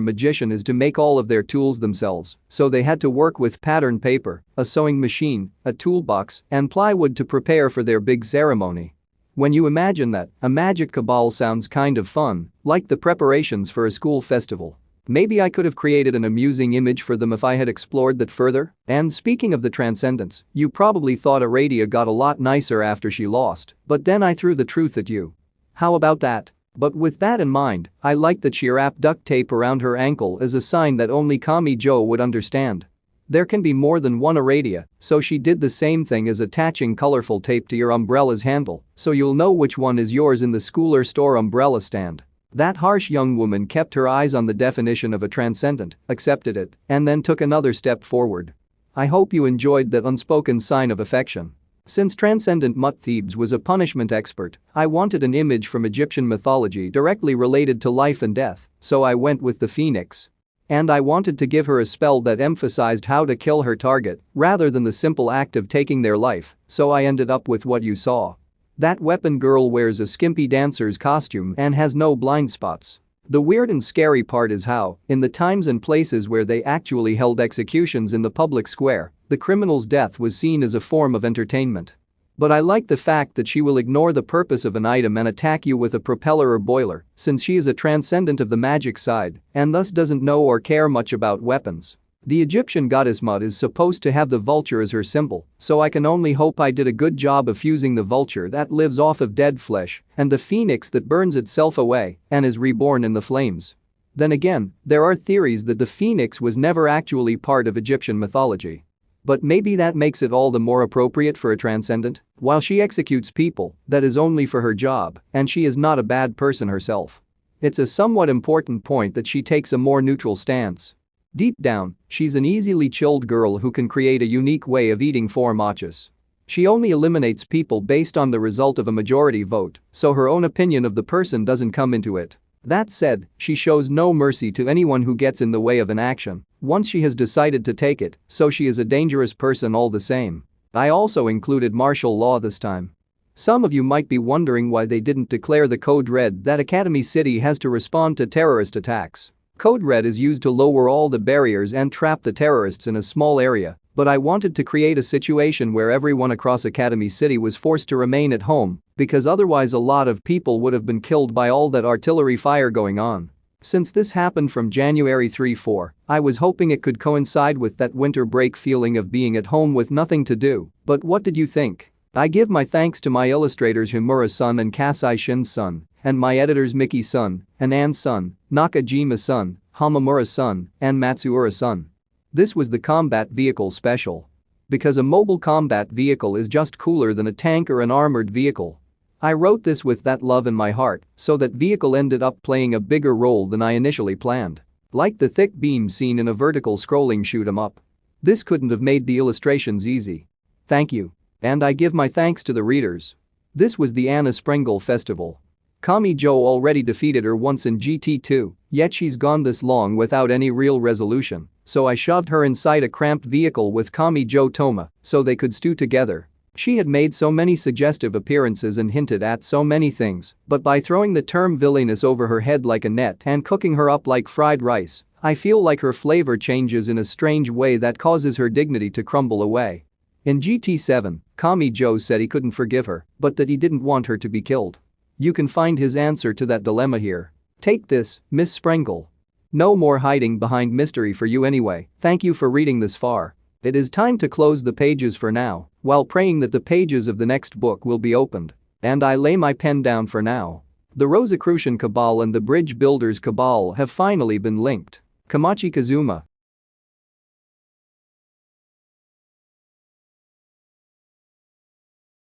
magician is to make all of their tools themselves, so they had to work with pattern paper, a sewing machine, a toolbox, and plywood to prepare for their big ceremony. When you imagine that, a magic cabal sounds kind of fun, like the preparations for a school festival. Maybe I could have created an amusing image for them if I had explored that further. And speaking of the Transcendents, you probably thought Aradia got a lot nicer after she lost, but then I threw the truth at you. How about that? But with that in mind, I like that she wrapped duct tape around her ankle as a sign that only Kami Joe would understand. There can be more than one Aradia, so she did the same thing as attaching colorful tape to your umbrella's handle, so you'll know which one is yours in the school or store umbrella stand. That harsh young woman kept her eyes on the definition of a transcendent, accepted it, and then took another step forward. I hope you enjoyed that unspoken sign of affection. Since Transcendent Mutt Thebes was a punishment expert, I wanted an image from Egyptian mythology directly related to life and death, so I went with the phoenix. And I wanted to give her a spell that emphasized how to kill her target rather than the simple act of taking their life, so I ended up with what you saw. That weapon girl wears a skimpy dancer's costume and has no blind spots. The weird and scary part is how, in the times and places where they actually held executions in the public square, the criminal's death was seen as a form of entertainment. But I like the fact that she will ignore the purpose of an item and attack you with a propeller or boiler, since she is a transcendent of the magic side and thus doesn't know or care much about weapons. The Egyptian goddess Mut is supposed to have the vulture as her symbol, so I can only hope I did a good job of fusing the vulture that lives off of dead flesh and the phoenix that burns itself away and is reborn in the flames. Then again, there are theories that the phoenix was never actually part of Egyptian mythology. But maybe that makes it all the more appropriate for a transcendent. While she executes people, that is only for her job, and she is not a bad person herself. It's a somewhat important point that she takes a more neutral stance. Deep down, she's an easily chilled girl who can create a unique way of eating formachas. She only eliminates people based on the result of a majority vote, so her own opinion of the person doesn't come into it. That said, she shows no mercy to anyone who gets in the way of an action once she has decided to take it, so she is a dangerous person all the same. I also included martial law this time. Some of you might be wondering why they didn't declare the Code Red that Academy City has to respond to terrorist attacks. Code Red is used to lower all the barriers and trap the terrorists in a small area, but I wanted to create a situation where everyone across Academy City was forced to remain at home because otherwise a lot of people would have been killed by all that artillery fire going on. Since this happened from January 3-4, I was hoping it could coincide with that winter break feeling of being at home with nothing to do, but what did you think? I give my thanks to my illustrators Himura-san and Kasai Shin-san, and my editors Miki-san and Ann-san, Nakajima-san, Hamamura-san, and Matsuura-san. This was the combat vehicle special. Because a mobile combat vehicle is just cooler than a tank or an armored vehicle. I wrote this with that love in my heart, so that vehicle ended up playing a bigger role than I initially planned. Like the thick beam seen in a vertical scrolling shoot 'em up. This couldn't have made the illustrations easy. Thank you. And I give my thanks to the readers. This was the Anna Sprengel festival. Kami Jo already defeated her once in GT2, yet she's gone this long without any real resolution, so I shoved her inside a cramped vehicle with Kami Jo Toma so they could stew together. She had made so many suggestive appearances and hinted at so many things, but by throwing the term villainous over her head like a net and cooking her up like fried rice, I feel like her flavor changes in a strange way that causes her dignity to crumble away. In GT7, Kami Jo said he couldn't forgive her, but that he didn't want her to be killed. You can find his answer to that dilemma here. Take this, Miss Sprengel. No more hiding behind mystery for you anyway. Thank you for reading this far. It is time to close the pages for now, while praying that the pages of the next book will be opened. And I lay my pen down for now. The Rosicrucian Cabal and the Bridge Builders Cabal have finally been linked. Kamachi Kazuma.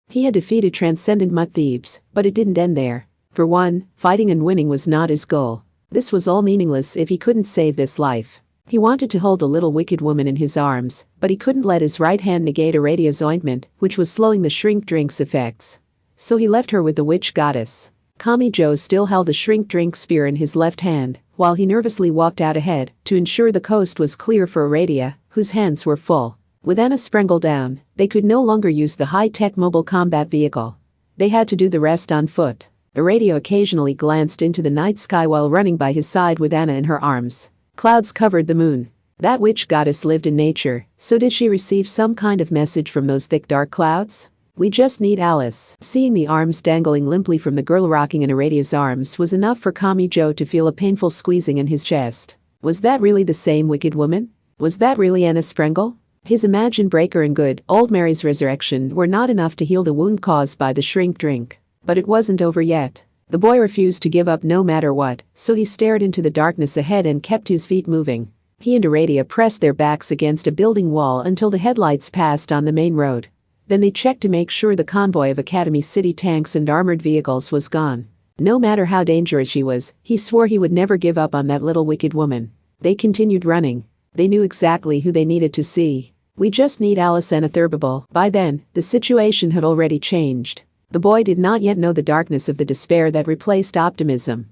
He had defeated Transcendent Mutt Thebes, but it didn't end there. For one, fighting and winning was not his goal. This was all meaningless if he couldn't save this life. He wanted to hold the little wicked woman in his arms, but he couldn't let his right hand negate Aradia's ointment, which was slowing the shrink drink's effects. So he left her with the witch goddess. Kami Jo still held the shrink drink spear in his left hand, while he nervously walked out ahead to ensure the coast was clear for Aradia, whose hands were full. With Anna Sprengel down, they could no longer use the high-tech mobile combat vehicle. They had to do the rest on foot. Aradia occasionally glanced into the night sky while running by his side with Anna in her arms. Clouds covered the moon. That witch goddess lived in nature, so did she receive some kind of message from those thick dark clouds? We just need Alice. Seeing the arms dangling limply from the girl rocking in Aradia's arms was enough for Kami Jo to feel a painful squeezing in his chest. Was that really the same wicked woman? Was that really Anna Sprengel? His imagined breaker and good old Mary's resurrection were not enough to heal the wound caused by the shrink drink. But it wasn't over yet. The boy refused to give up no matter what, so he stared into the darkness ahead and kept his feet moving. He and Aradia pressed their backs against a building wall until the headlights passed on the main road. Then they checked to make sure the convoy of Academy City tanks and armored vehicles was gone. No matter how dangerous she was, he swore he would never give up on that little wicked woman. They continued running. They knew exactly who they needed to see. We just need Alice and a Thurbable. By then, the situation had already changed. The boy did not yet know the darkness of the despair that replaced optimism.